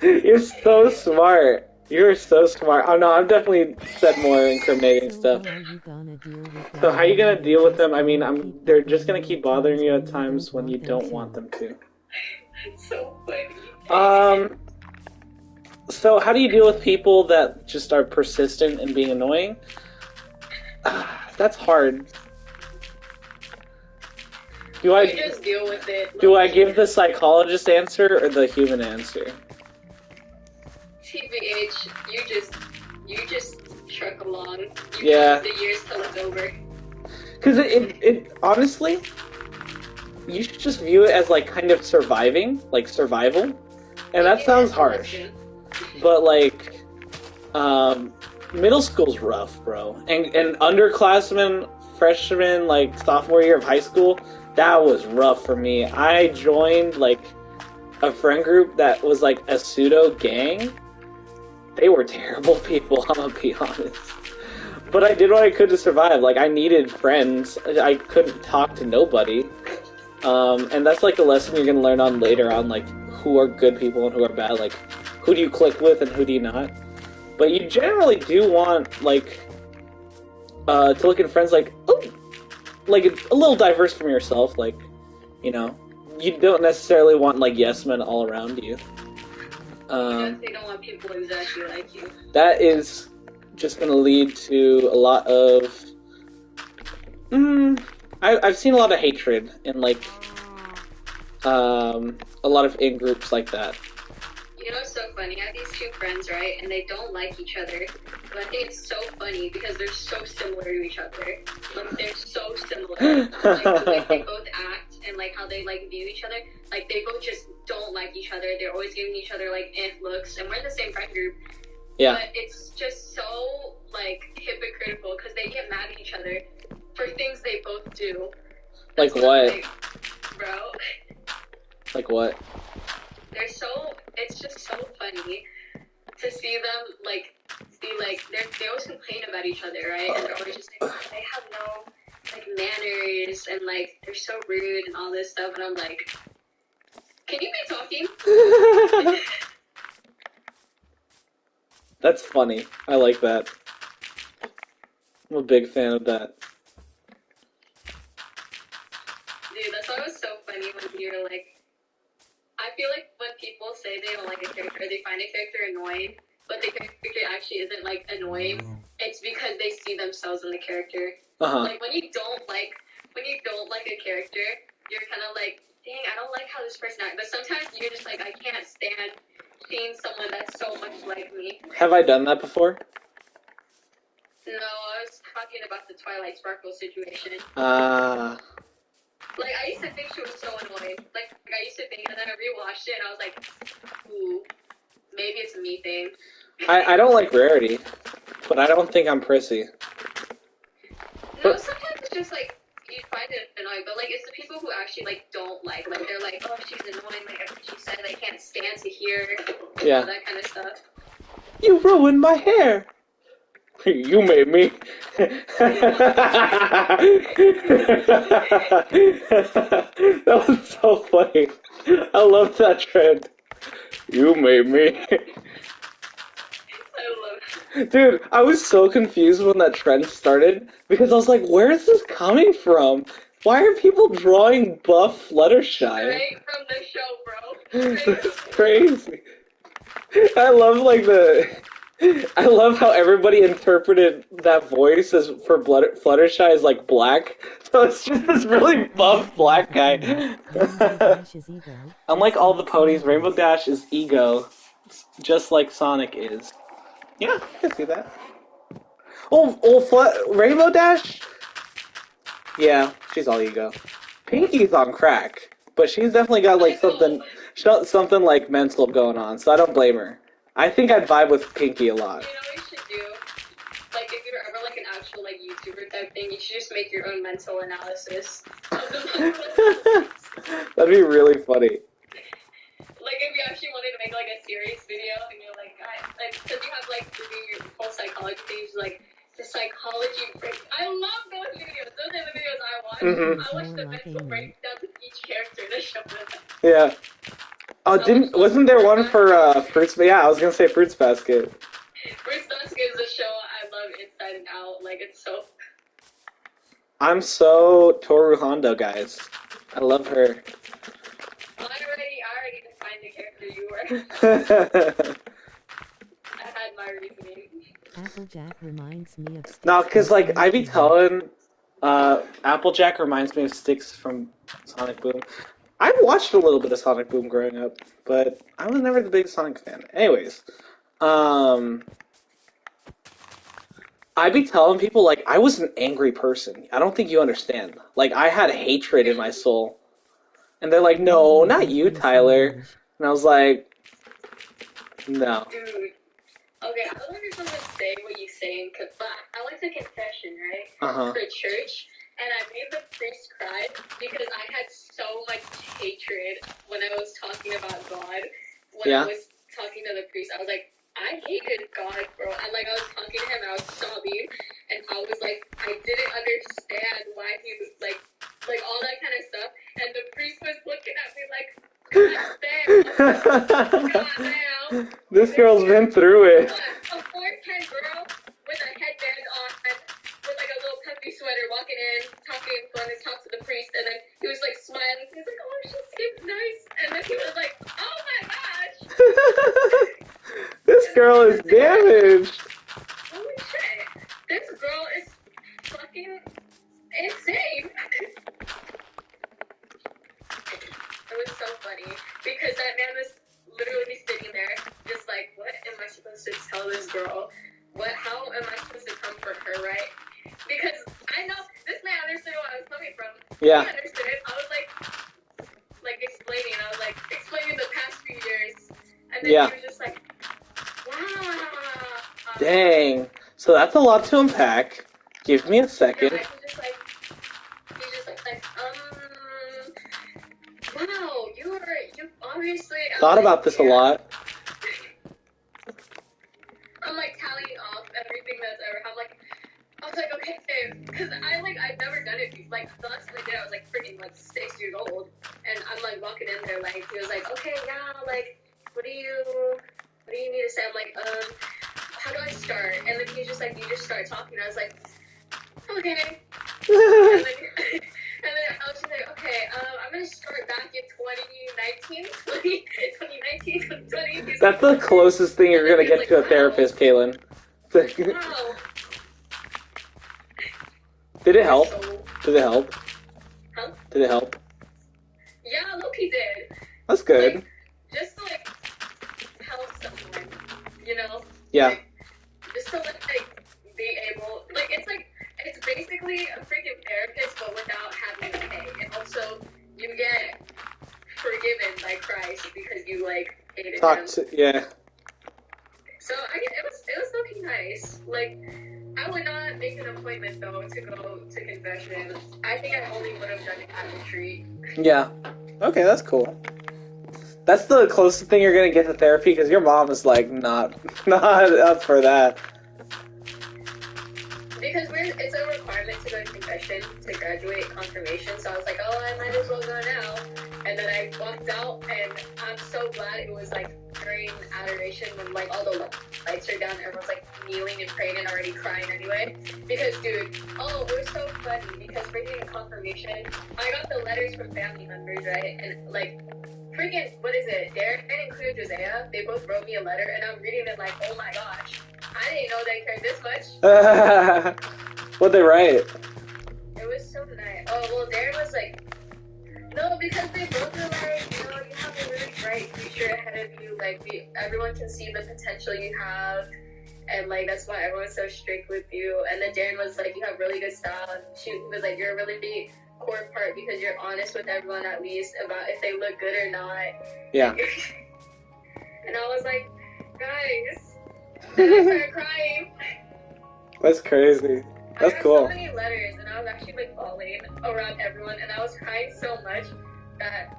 You're so smart. You're so smart. Oh no, I've definitely said more incriminating stuff. So how are you gonna deal with them? I mean, they're just gonna keep bothering you at times when you don't want them to. It's so funny. So how do you deal with people that just are persistent in being annoying? That's hard. Do I just deal with it? Do I give the psychologist answer or the human answer? TBH, you just truck along. Yeah. The years till it's over. Because it honestly, you should just view it as like kind of surviving, like survival, and that sounds harsh. But like, middle school's rough, bro, and underclassmen, freshmen, like sophomore year of high school, that was rough for me. I joined like a friend group that was like a pseudo gang. They were terrible people, I'm gonna be honest. But I did what I could to survive. Like, I needed friends. I couldn't talk to nobody. And that's like a lesson you're gonna learn on later on, like, who are good people and who are bad. Like, who do you click with and who do you not? But you generally do want, like, to look at friends like, oh, like a little diverse from yourself. Like, you know, you don't necessarily want, like, yes men all around you. They don't want people exactly like you. That is just going to lead to a lot of... I've seen a lot of hatred in, like, a lot of in-groups like that. You know what's so funny? I have these two friends, right? And they don't like each other. But I think it's so funny because they're so similar to each other. Like, they're so similar. Like, the way they both act and, like, how they, like, view each other. Like, they both just don't like each other. They're always giving each other, like, looks. And we're in the same friend group. Yeah. But it's just so, like, hypocritical because they get mad at each other for things they both do. Like what? Like, bro. Like what? They're so, it's just so funny to see them, like, they always complain about each other, right? And they're always just like, they have no, like, manners, and, like, they're so rude and all this stuff, and I'm like, can you be talking? That's funny. I like that. I'm a big fan of that. Dude, that's always so funny when you're, like, I feel like when people say they don't like a character, they find a character annoying, but the character actually isn't, like, annoying, it's because they see themselves in the character. Like, when you don't like a character, you're kind of like, dang, I don't like how this person acts, but sometimes you're just like, I can't stand seeing someone that's so much like me. Have I done that before? No, I was talking about the Twilight Sparkle situation. Like, I used to think she was so annoying. Like, I used to think, and then I rewatched it, and I was like, ooh, maybe it's a me thing. I don't like Rarity, but I don't think I'm prissy. No, sometimes it's just, like, you find it annoying, but, like, it's the people who actually, like, don't like, they're like, oh, she's annoying, like, everything she said, I can't stand to hear, Yeah. all that kind of stuff. You ruined my hair! You made me. That was so funny. I love that trend. You made me. Dude, I was so confused when that trend started because I was like, where is this coming from? Why are people drawing buff Fluttershy? Right from the show, bro. That's crazy. I love how everybody interpreted that voice as for Fluttershy as like black. So it's just this really buff black guy. Unlike all the ponies, Rainbow Dash is ego, just like Sonic is. Yeah, I can see that. Rainbow Dash? Yeah, she's all ego. Pinky's on crack, but she's definitely got like something like mental going on, so I don't blame her. I think I'd vibe with Pinky a lot. You know what you should do? Like, if you're ever, like, an actual, like, like YouTuber type thing. You should just make your own mental analysis of the That'd be really funny. Like if you actually wanted to make like a serious video and you're like, because you have like to do your whole psychology things, like the psychology break. I love those videos. Those are the videos I watch. Mhm. I watch the mental breakdowns of each character that show them. Yeah. Oh, wasn't there one for Fruits? Yeah, I was gonna say Fruits Basket. Fruits Basket is a show I love inside and out. Like it's so. I'm so Toru Hondo, guys. I love her. I already defined the character you were. I had my reasoning. Applejack reminds me of Styx. No, because like I be telling, Applejack reminds me of Styx from Sonic Boom. I've watched a little bit of Sonic Boom growing up, but I was never the biggest Sonic fan. Anyways, I be telling people like I was an angry person. I don't think you understand. Like I had hatred in my soul, and they're like, "No, not you, Tyler." And I was like, "No." Dude. Okay, I don't know if say what you say, but I went to confession, right? Uh-huh. For church, and I made the priest cry because I had so much hatred when I was talking about God. When I was talking to the priest, I was like, I hated God, bro. And like I was talking to him and I was sobbing, and I was like, I didn't understand why he was like all that kind of stuff. And the priest was looking at me like, God damn. This girl's been through it. A 4'10" girl with a headband on, with like a little puffy sweater, walking in, talking fun and talk to the priest, and then he was like smiling. He was like, "Oh, she seems nice," and then he was like, "Oh my gosh." This girl is damaged. Holy shit! This girl is fucking insane. It was so funny because that man was literally sitting there, just like, what am I supposed to tell this girl? How am I supposed to comfort her, right? Because I know this man understood where I was coming from. Yeah. He understood it. I was like explaining. I was like explaining the past few years, and then he was just like, wow. Dang. So that's a lot to unpack. Give me a second. He's just like, wow, you obviously Thought about this a lot. I'm like tallying off everything that's ever happened. I was like, okay, because I've never done it. Like the last time I did, I was like freaking like 6 years old, and I'm like walking in there, like he was like, okay, yeah, like what do you need to say? I'm like, how do I start? And then he's just like, you just start talking. I was like, okay. And then I was just like, okay, I'm going to start back in 2020. That's the closest thing you're going to get to a therapist, Kaylin. Wow. Did it help? Did it help? Huh? Did it help? Yeah, look, he did. That's good. Like, just to, like, help someone, you know? Yeah. Like, just to, like, be able, like, it's basically a freaking therapist, but without having to pay. And also, you get forgiven by Christ because you, like, hated him. Yeah. So, it was looking nice. Like, I would not make an appointment, though, to go to confession. I think I only would have done it at a retreat. Yeah. Okay, that's cool. That's the closest thing you're gonna get to therapy, because your mom is like not up for that. Because it's a requirement to go to confession to graduate confirmation, so I was like, oh, I might as well go now. And then I walked out, and I'm so glad it was like during adoration when like all the lights are down, everyone's like kneeling and praying and already crying anyway. Because dude, it was so funny because freaking confirmation, I got the letters from family members, right? And like freaking, what is it? Darren and Cleo Josiah, they both wrote me a letter, and I'm reading it like, oh my gosh, I didn't know they cared this much. What'd they write? It was so nice. Oh, well, Darren was like, no, because they both were like, you know, you have a really bright future ahead of you. Like, everyone can see the potential you have. And, like, that's why everyone's so strict with you. And then Darren was like, you have really good style. And she was like, you're a really big core part because you're honest with everyone at least about if they look good or not. Yeah. And I was like, guys. And I started crying. That's crazy. That's I got cool. so many letters, and I was actually like bawling around everyone, and I was crying so much that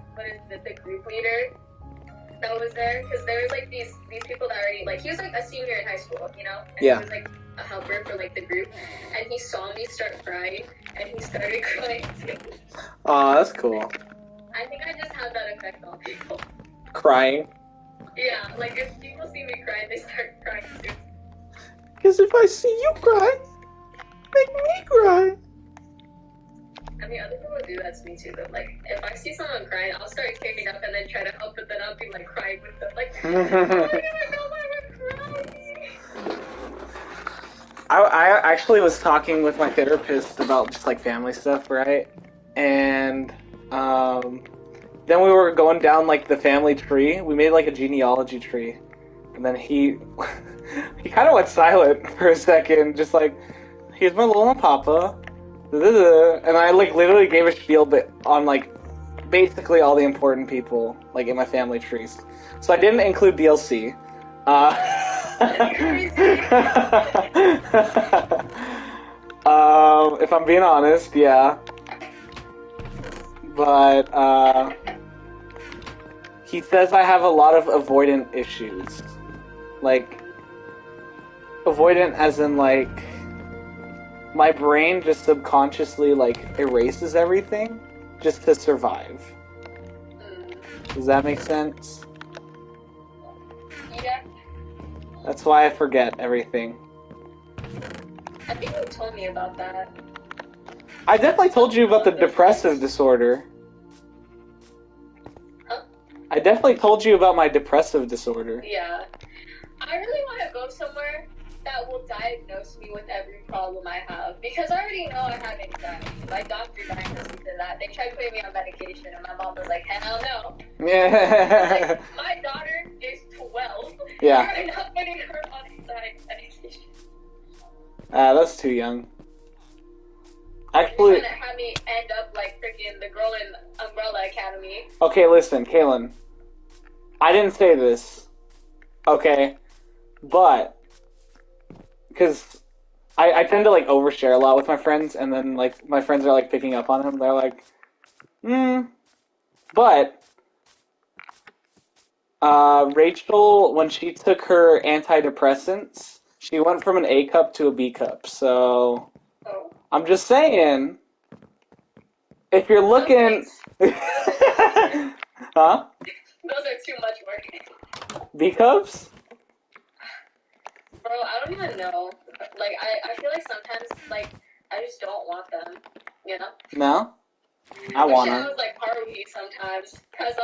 the group leader that was there, because there was like these people that already like he was like a senior in high school, you know, and Yeah. he was like a helper for like the group, and he saw me start crying, and he started crying too. Aw, that's cool. I think I just have that effect on people. Crying. Yeah, like if people see me crying, they start crying too. Because if I see you cry, make me cry. I mean, other people do that to me too, though. Like, if I see someone crying, I'll start tearing up and then try to help, but then I'll be like crying with them. Like, oh my god, I'm crying. I actually was talking with my therapist about just like family stuff, right? And then we were going down like the family tree. We made like a genealogy tree, and then he kind of went silent for a second, just like, here's my little papa, and I like literally gave a spiel on like basically all the important people like in my family trees. So I didn't include DLC. If I'm being honest, yeah. But he says I have a lot of avoidant issues. Like, avoidant as in like my brain just subconsciously like erases everything just to survive. Does that make sense? Yeah. That's why I forget everything. I think you told me about that. I definitely told you about the depressive disorder. Huh? I definitely told you about my depressive disorder. Yeah. I really want to go somewhere that will diagnose me with every problem I have, because I already know I have anxiety. My doctor diagnosed me to that. They tried putting me on medication, and my mom was like, hell no. Yeah. Like, my daughter is 12. Yeah. You're not putting her on anxiety medication. That's too young. Actually, You're gonna have me end up like freaking the girl in Umbrella Academy. okay, listen, Kaylin. I didn't say this. Okay? But, because I tend to like overshare a lot with my friends, and then like my friends are like picking up on him. They're like, But Rachel, when she took her antidepressants, she went from an A cup to a B cup. So I'm just saying, if you're looking, huh? Those are too much work. B cups? Bro, I don't even know. Like, I feel like sometimes, like, I just don't want them, you know? No? I wish wanna. I was like Haruhi sometimes, because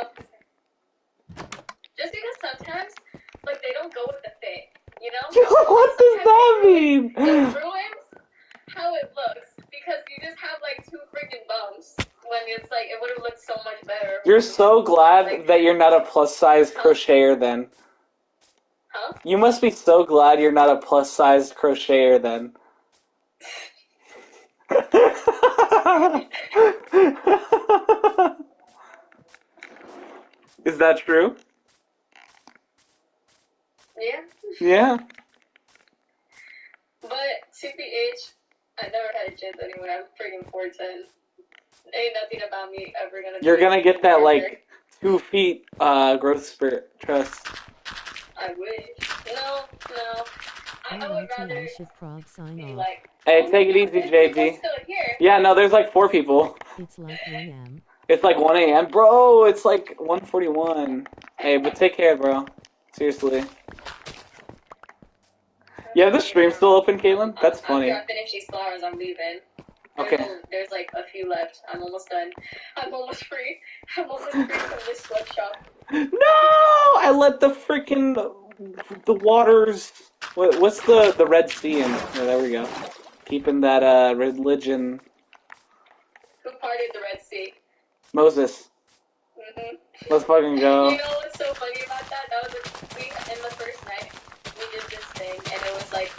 just because sometimes, like, they don't go with the fit, you know? What does that mean? It ruins how it looks, because you just have, like, 2 freaking bumps, when it's like, it would have looked so much better. You're so glad that you're not a plus-size crocheter then. Huh? You must be so glad you're not a plus-sized crocheter then. Is that true? Yeah. Yeah. But, TPH, I never had a chance anyway. I'm freaking 4'10". Ain't nothing about me ever gonna You're be gonna get that, larger. like, 2 feet growth spurt. Trust. I wish. No. I would rather I should prog sign be off. like, Hey, take it easy, JG. still here. Yeah, no, there's like 4 people. It's like 1 a.m. It's like 1 a.m. Bro, it's like 1:41. Hey, but take care, bro. Seriously. You have the stream still open, Caitlin? That's funny. After I finish these flowers, I'm leaving. Okay. There's like a few left. I'm almost done. I'm almost free. I'm almost free from this sweatshop. No! I let the freaking the waters. What's the Red Sea in? Yeah, there we go. Keeping that religion. Who parted the Red Sea? Moses. Mm-hmm. Let's fucking go. You know what's so funny about that? That was in the first night, we did this thing, and it was like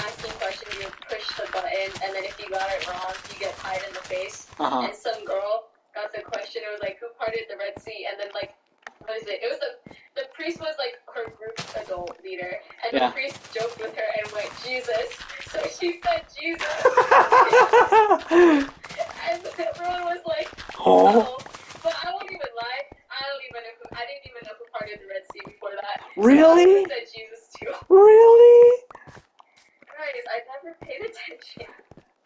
asking questions, you push the button, and then if you got it wrong, you get tied in the face. Uh-huh. And some girl got the question, it was like, who parted the Red Sea? And then like, what is it? It was the priest was like her group adult leader, and Yeah. the priest joked with her and went, Jesus. So she said Jesus. And everyone was like, Oh. no. But I won't even lie. I didn't even know who parted the Red Sea before that. Really? So I said Jesus too. Really? Guys, I never paid attention.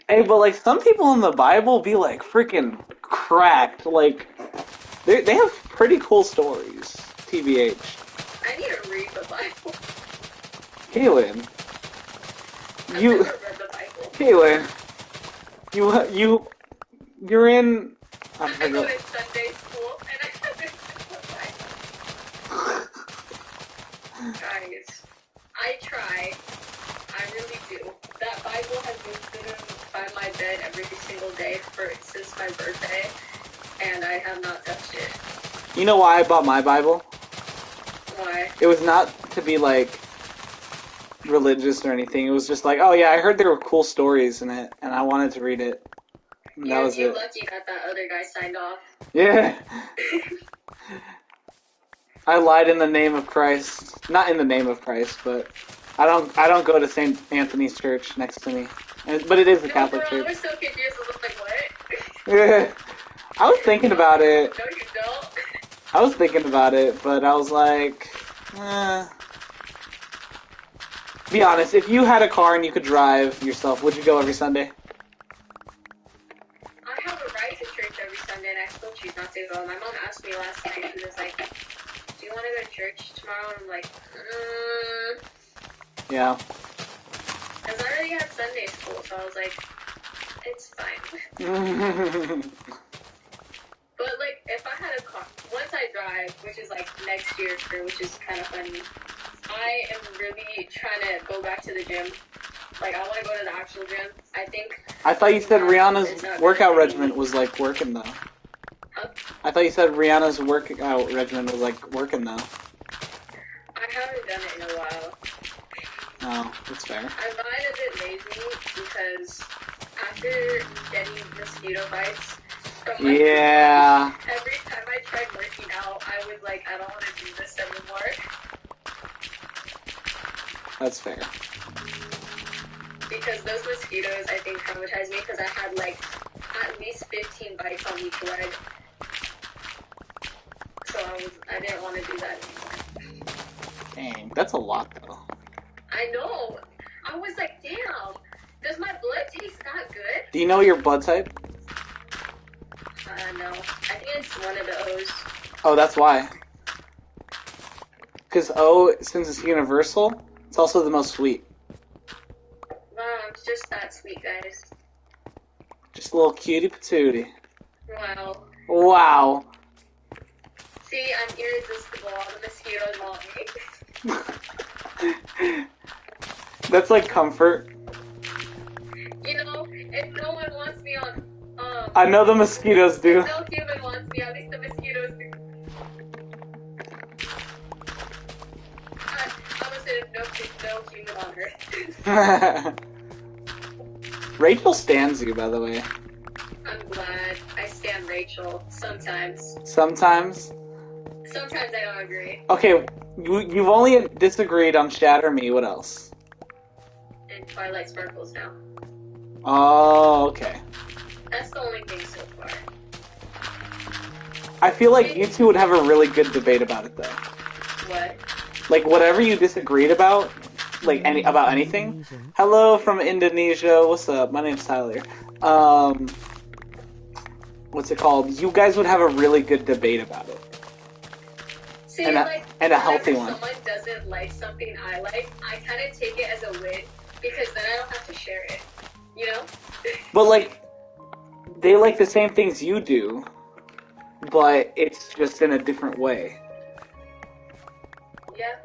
Hey, but like some people in the Bible be like freaking cracked. Like they have pretty cool stories. TBH. I need to read the Bible. Kaylin. I've never read the Bible. Kaylin. You're in. I go to Sunday school and I haven't read the Bible. Guys, I try. I really do. That Bible has been sitting by my bed every single day since my birthday, and I have not touched it. You know why I bought my Bible? Why? It was not to be like religious or anything. It was just like, oh yeah, I heard there were cool stories in it, and I wanted to read it. And that was You're it. lucky that other guy signed off. Yeah. I lied in the name of Christ. Not in the name of Christ, but I don't go to St. Anthony's Church next to me. But it is a Catholic bro, church. I was so confused. I was like, what? Yeah. I was thinking about it. No, you don't. I was thinking about it, but I was like, Be honest, if you had a car and you could drive yourself, would you go every Sunday? I have a ride to church every Sunday, and I still choose not to go. My mom asked me last night, she was like, do you want to go to church tomorrow? And I'm like, Yeah. Because I already had Sunday school, so I was like, it's fine. But, like, if I had a car, once I drive, which is, like, next year, which is kind of funny, I am really trying to go back to the gym. Like, I want to go to the actual gym. I thought you said Rihanna's workout regimen was, like, working, though. Huh? I thought you said Rihanna's workout regimen was, like, working, though. I haven't done it in a while. Oh, that's fair. I might a bit lazy because after getting mosquito bites from my Yeah. every time I tried working out, I was like, I don't want to do this anymore. That's fair. Because those mosquitoes, I think, traumatized me because I had like at least 15 bites on each leg. So I didn't want to do that anymore. Dang, that's a lot, though. I know. I was like, damn. Does my blood taste not good? Do you know your blood type? No. I think it's one of the O's. Oh, that's why. Because O, since it's universal, it's also the most sweet. Wow, I'm just that sweet, guys. Just a little cutie patootie. Wow. Wow. See, I'm irresistible. All the mosquitoes want me. That's like comfort. You know, if no one wants me on, I know the mosquitoes do. if no human wants me, at least the mosquitoes do. I almost said if no human on Earth. Rachel stands you, by the way. I'm glad. I stand Rachel. Sometimes. Sometimes. Sometimes I don't agree. Okay, you've only disagreed on Shatter Me. What else? And Twilight Sparkles now. Oh, okay. That's the only thing so far. I feel like you two would have a really good debate about it, though. What? Like, whatever you disagreed about, like, about anything. Hello from Indonesia. What's up? My name's Tyler. What's it called? You guys would have a really good debate about it. See, and a healthy one. If someone doesn't like something I like, I kind of take it as a win, because then I don't have to share it. You know? But, like, they like the same things you do, but it's just in a different way. Yeah.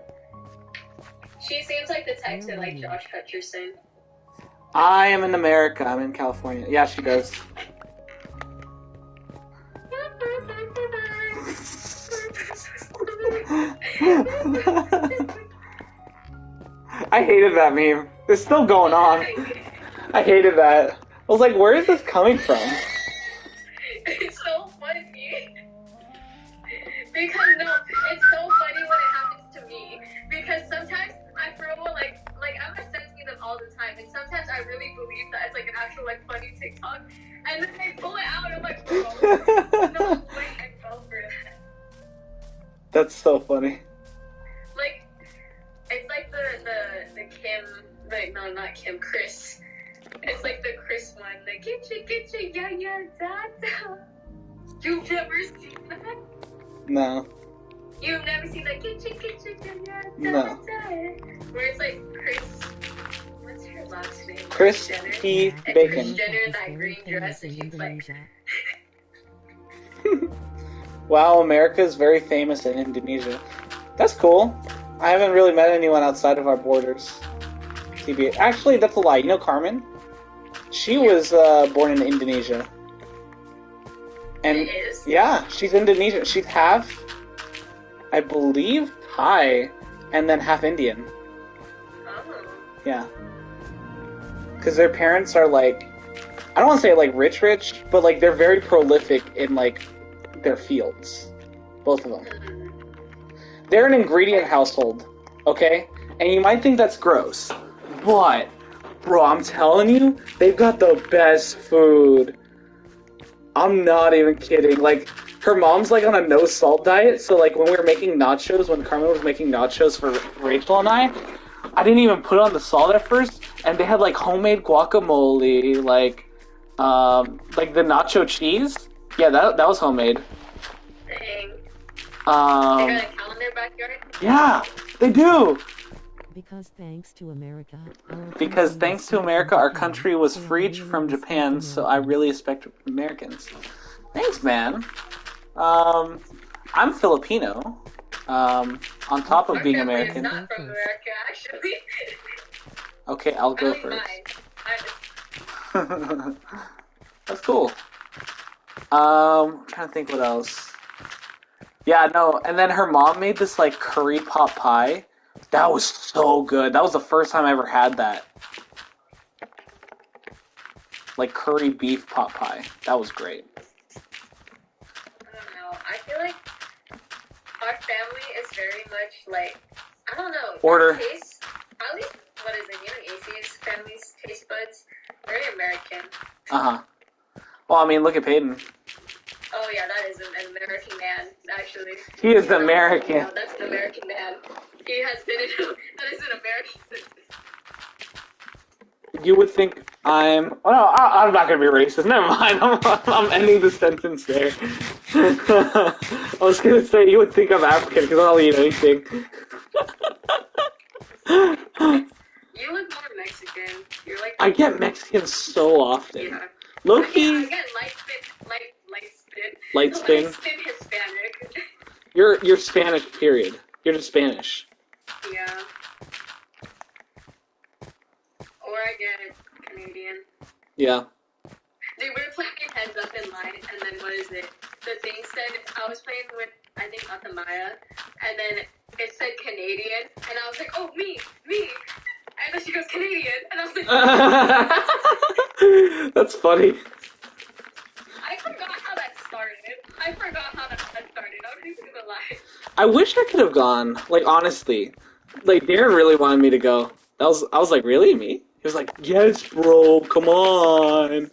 She seems like the type to like Josh Hutcherson. I am in America. I'm in California. Yeah, she does. I hated that meme. It's still going on. I hated that. I was like, where is this coming from? It's so funny. Because no, it's so funny when it happens to me. Because sometimes I throw like I'm gonna send me them all the time, and sometimes I That's so funny. Like, it's like the Kim, like, no, not Kim, Chris. It's like the Chris one, the kitchen, yeah, da. You've never seen that? No. You've never seen the kitchen, yeah, da. No. Where it's like Chris, what's her last name? Chris Jenner. P. And Bacon. Kris Jenner in that green dress, and she's like, Wow, America is very famous in Indonesia. That's cool. I haven't really met anyone outside of our borders. TBH. Actually, that's a lie. You know Carmen? She was born in Indonesia. And She is? yeah, she's Indonesian. She's half, I believe, Thai, and then half Indian. oh. Yeah. Because their parents are like, I don't want to say like rich, but like they're very prolific in like their fields. Both of them. They're an ingredient household, okay? And you might think that's gross, but, bro, I'm telling you, they've got the best food. I'm not even kidding. Like, her mom's like on a no salt diet, so like when we were making nachos, when Carmen was making nachos for Rachel and I didn't even put on the salt at first, and they had like homemade guacamole, like the nacho cheese. Yeah, that was homemade. Dang. They Um, got a cow in their backyard? yeah, they do. Because thanks to America, our country was freed from Japan, so I really respect Americans. Thanks, man. I'm Filipino. On top of being Our family is American. not from America, actually. Okay, I'll go Only first. mine. That's cool. I'm trying to think what else. Yeah, no, and then her mom made this like curry pot pie. That was so good. That was the first time I ever had that. Like curry beef pot pie. That was great. I don't know. I feel like our family is very much like, I don't know. Order. Taste, at least, what is it? You know, AC's family's taste buds? Very American. Uh-huh. Well, I mean, look at Peyton. Oh, yeah, that is an American man, actually. He is American. No, that's an American man. He has been that is an American citizen. You would think I'm... Oh, no, I'm not going to be racist. Never mind. I'm ending the sentence there. I was going to say, you would think I'm African because I'll eat anything. You look more Mexican. You're like... I get Mexican so often. Yeah. Low-key... Yeah, I get light spin. Light spin? Light spin Hispanic. You're Spanish, period. You're just Spanish. Yeah. Or I get Canadian. Yeah. Dude, we were playing heads up in line, and then what is it? The thing said, I was playing with, I think, Atamaya, and then it said Canadian, and I was like, oh, me. And then she goes, Canadian, and I was like, That's funny. I forgot how that started. I'm not even gonna lie. I wish I could have gone. Like, honestly. Like, Darren really wanted me to go. I was like, really? Me? He was like, yes, bro, come on.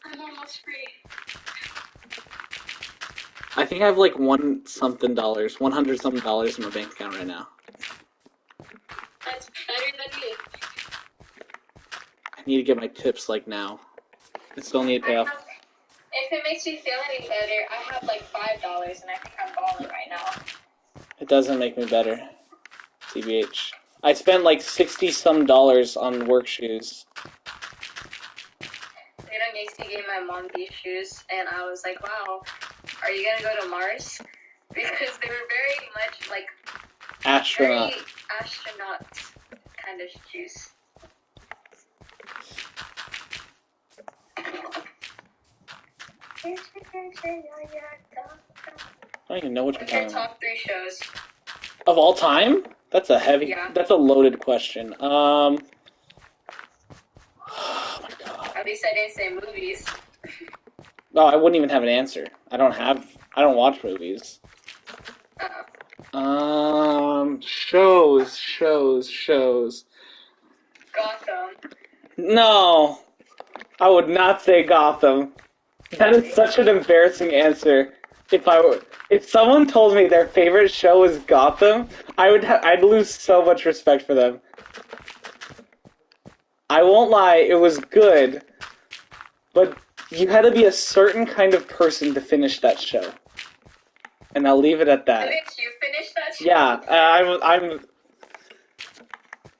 I'm almost free. I think I have like $100 something in my bank account right now. That's better than me. I need to get my tips like now. I still need to pay off. If it makes me feel any better, I have like $5, and I think I'm balling right now. It doesn't make me better. TBH. I spent like $60 some on work shoes. Macy gave my mom these shoes, and I was like, wow, are you gonna go to Mars? Because they were very much like Astronaut. very astronaut kind of shoes. I don't even know what you're What's your talking about. top 3 shows? Of all time? That's a heavy. Yeah. That's a loaded question. At least I didn't say movies. No, I wouldn't even have an answer. I don't watch movies. Shows. Gotham. No, I would not say Gotham. That is such an embarrassing answer. If someone told me their favorite show was Gotham, I'd lose so much respect for them. I won't lie, it was good, but you had to be a certain kind of person to finish that show. And I'll leave it at that. Didn't you finish that show? Yeah, I'm.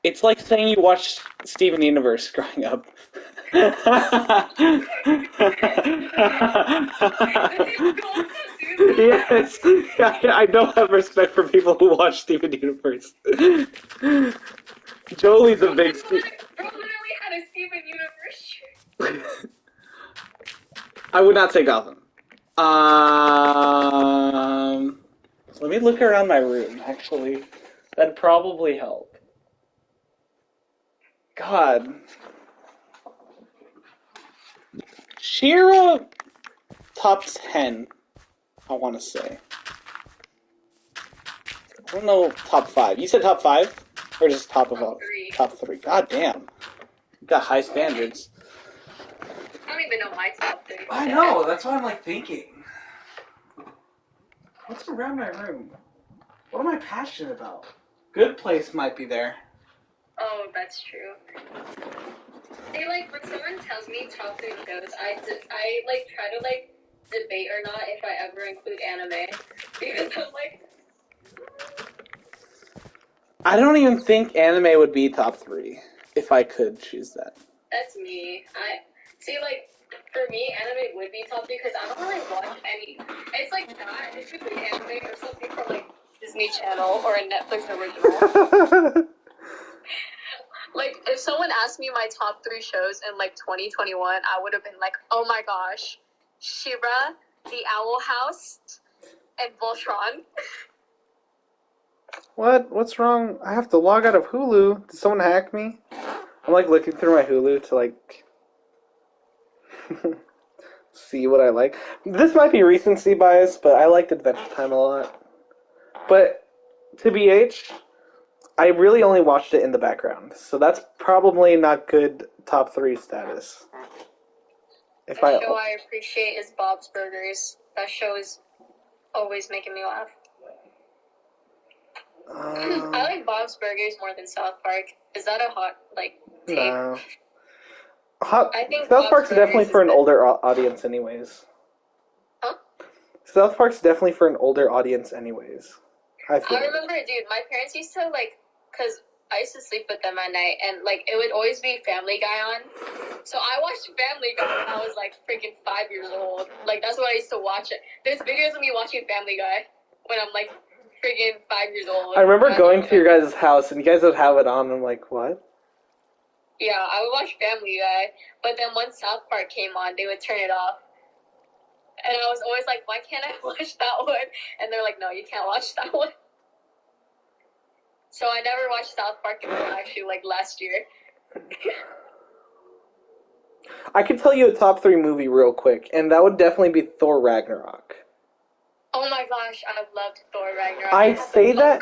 It's like saying you watched Steven Universe growing up. Yes, I don't have respect for people who watch Steven Universe. Jolie's a big. Bro literally had a Steven Universe shirt. I would not say Gotham. Let me look around my room. Actually, that'd probably help. God. She-Ra top 10, I want to say. I don't know top 5. You said top 5? Or just top of all? Top 3. God damn. You got high standards. I don't even know my top 3. I know, that's what I'm like thinking. What's around my room? What am I passionate about? Good Place might be there. Oh, that's true. See, like, when someone tells me top 3 shows, I like, try to, like, debate or not if I ever include anime. Because I'm like... I don't even think anime would be top 3, if I could choose that. That's me. See, like, for me, anime would be top 3 because I don't really watch any... It's like that. It's usually anime or something from, like, Disney Channel or a Netflix original. Like, if someone asked me my top 3 shows in, like, 2021, I would have been like, oh my gosh, She-Ra, The Owl House, and Voltron. What? What's wrong? I have to log out of Hulu. Did someone hack me? I'm, like, looking through my Hulu to, like, see what I like. This might be recency bias, but I liked Adventure Time a lot. But, to BH... I really only watched it in the background, so that's probably not good top 3 status. The show I appreciate is Bob's Burgers. That show is always making me laugh. I like Bob's Burgers more than South Park. Is that a hot, like, take? No. I think South Park's Bob's definitely Burgers for is an older audience anyways. Huh? South Park's definitely for an older audience anyways. I remember, dude, my parents used to, like, because I used to sleep with them at night, and, like, it would always be Family Guy on. So I watched Family Guy when I was, like, freaking 5 years old. Like, that's what I used to watch. There's videos of me watching Family Guy when I'm, like, freaking 5 years old. I remember going to your guys' house, and you guys would have it on, and I'm like, what? Yeah, I would watch Family Guy, but then once South Park came on, they would turn it off. And I was always like, why can't I watch that one? And they're like, no, you can't watch that one. So I never watched South Park until actually, like, last year. I could tell you a top 3 movie real quick, and that would definitely be Thor Ragnarok. Oh my gosh, I loved Thor Ragnarok. I say that...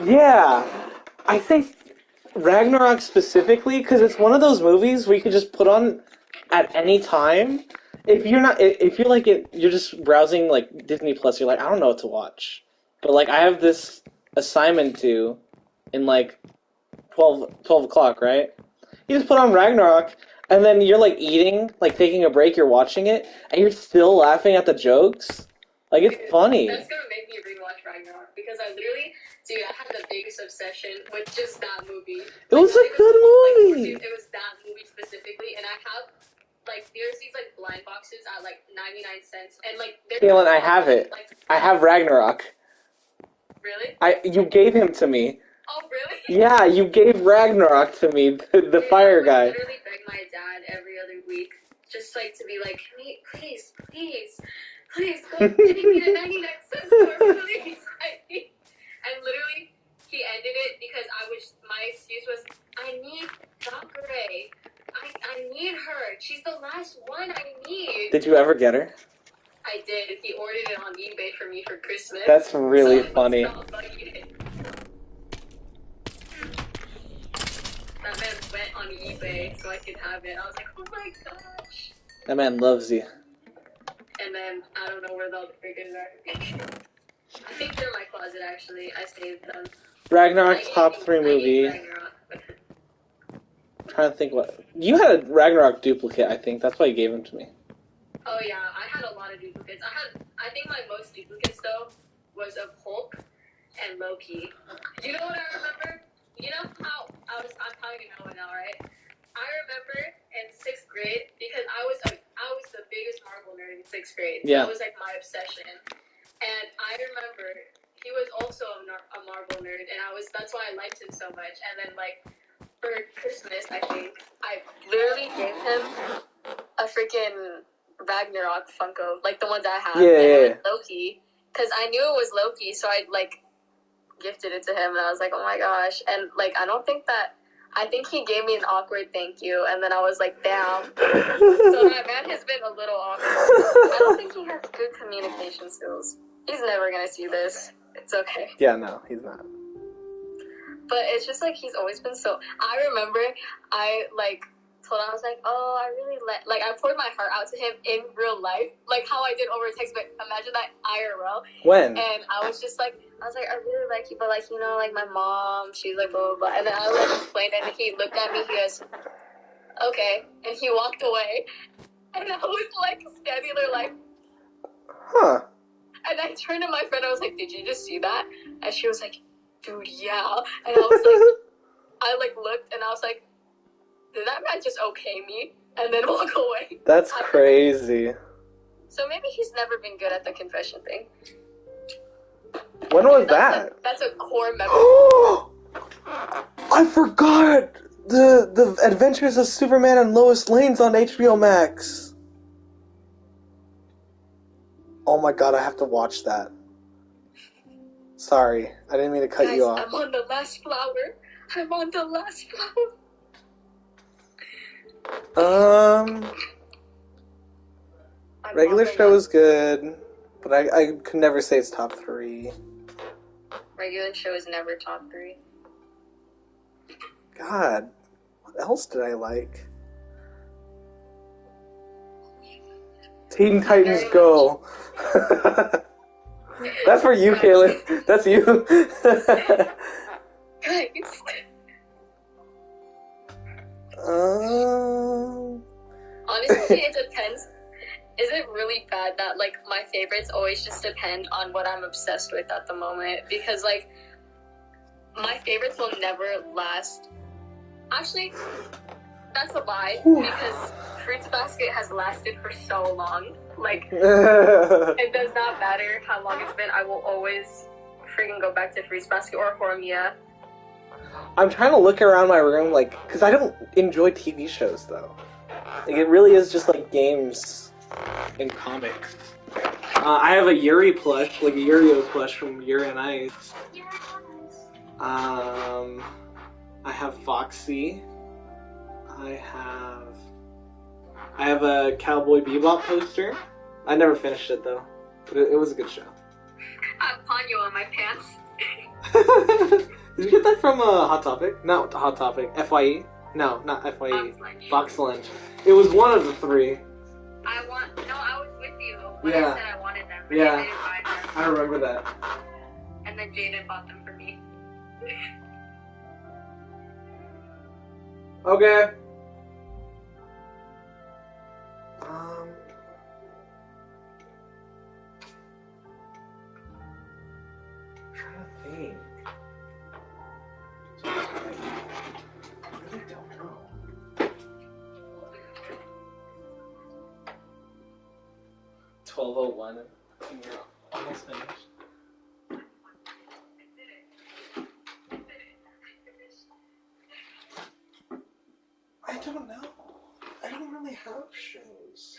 Yeah. I say Ragnarok specifically because it's one of those movies where you could just put on at any time. If you're like you're just browsing like Disney Plus, you're like, I don't know what to watch. But like I have this assignment due in like 12 o'clock, right? You just put on Ragnarok, and then you're like eating, like taking a break, you're watching it, and you're still laughing at the jokes. Like, it's funny. That's gonna make me rewatch Ragnarok, because I literally, dude, I had the biggest obsession with just that movie. It was a good movie! It was that movie specifically, and I have, like, there's these, like, blind boxes at, like, 99 cents, and, like, Kaylin, I have it. I have Ragnarok. Really? You gave him to me. Oh, really? Yeah, you gave Ragnarok to me, the fire guy. I literally beg my dad every other week, just, like, to be like, please, go take me to 99 cents store, please. And literally, he ended it because my excuse was, I need Sakura. I need her. She's the last one I need. Did you ever get her? I did. He ordered it on eBay for me for Christmas. That's really funny. That man went on eBay so I could have it. I was like, oh my gosh. That man loves you. and I don't know where the other freaking are. I think they're in my closet, actually. I saved them. Ragnarok's top 3 movie. I'm trying to think what... You had a Ragnarok duplicate, I think. That's why you gave them to me. Oh, yeah. I had a lot of duplicates. I think my most duplicates, though, was of Hulk and Loki. You know what I remember? You know how I'm probably gonna know it now, right? I remember in 6th grade, because I was the biggest Marvel nerd in 6th grade. Yeah. That was like my obsession. And I remember he was also a Marvel nerd, and that's why I liked him so much. And then like for Christmas, I think I literally gave him a freaking Ragnarok Funko, like the ones I have. Yeah. And Loki, because I knew it was Loki, so I like gifted it to him, and I was like, oh my gosh. And like I think he gave me an awkward thank you, and then I was like, damn. So that man has been a little awkward. I don't think he has good communication skills. He's never gonna see this. It's okay. Yeah, no, he's not. But it's just like he's always been so. I remember I like told him, I was like, oh, I really like I poured my heart out to him in real life, like how I did over text. But imagine that IRL. When? And I was like, I really like you, but like, you know, like my mom, she's like blah blah blah. And then I like explained it, and he looked at me, he goes, okay, and he walked away. And I was like standing there like, huh. And I turned to my friend, I was like, did you just see that? And she was like, dude, yeah. And I was like, I like looked, and I was like, did that man just okay me? And then walk away. That's crazy. So maybe he's never been good at the confession thing. When was that? That's a core memory. I forgot! The Adventures of Superman and Lois Lane's on HBO Max. Oh my god, I have to watch that. Sorry, I didn't mean to cut you off. I'm on the last flower. I'm on the last flower. Regular show is good, but I could never say it's top 3. Regular show is never top 3. God, what else did I like? Teen Titans Go. That's for you, Kaylin. That's you. Honestly, it depends. Is it really bad that like my favorites always just depend on what I'm obsessed with at the moment? Because like my favorites will never last. Actually, that's a lie, because Fruits Basket has lasted for so long. Like, it does not matter how long it's been, I will always freaking go back to Fruits Basket or Horimiya. I'm trying to look around my room, like, because I don't enjoy TV shows, though. Like, it really is just, like, games and comics. I have a Yuri plush, like a Yurio plush from Yuri on Ice. I have Foxy. I have a Cowboy Bebop poster. I never finished it though, but it was a good show. I have Ponyo on my pants. Did you get that from Hot Topic? No, Hot Topic. FYE? No, not FYE. Fox Lunch. It was one of the 3. I was with you when I said I wanted them. But Yeah. I didn't buy them. I remember that. And then Jaden bought them for me. Okay. Trying to think. I really don't know. 12:01. And you're almost finished. I don't know. I don't really have shows.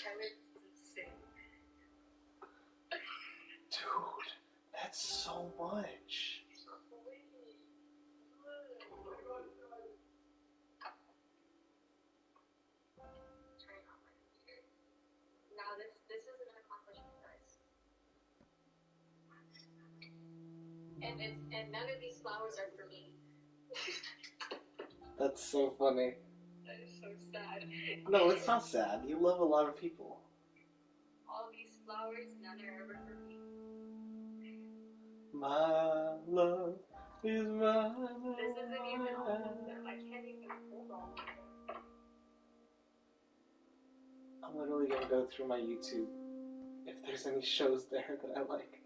Dude, that's so much. Now this is an accomplishment, guys. And none of these flowers are for me. That's so funny. That is so sad. No, it's not sad. You love a lot of people. all these flowers, none are ever for me. My love is my This isn't even almost there. I can't even hold on. I'm literally gonna go through my YouTube if there's any shows there that I like.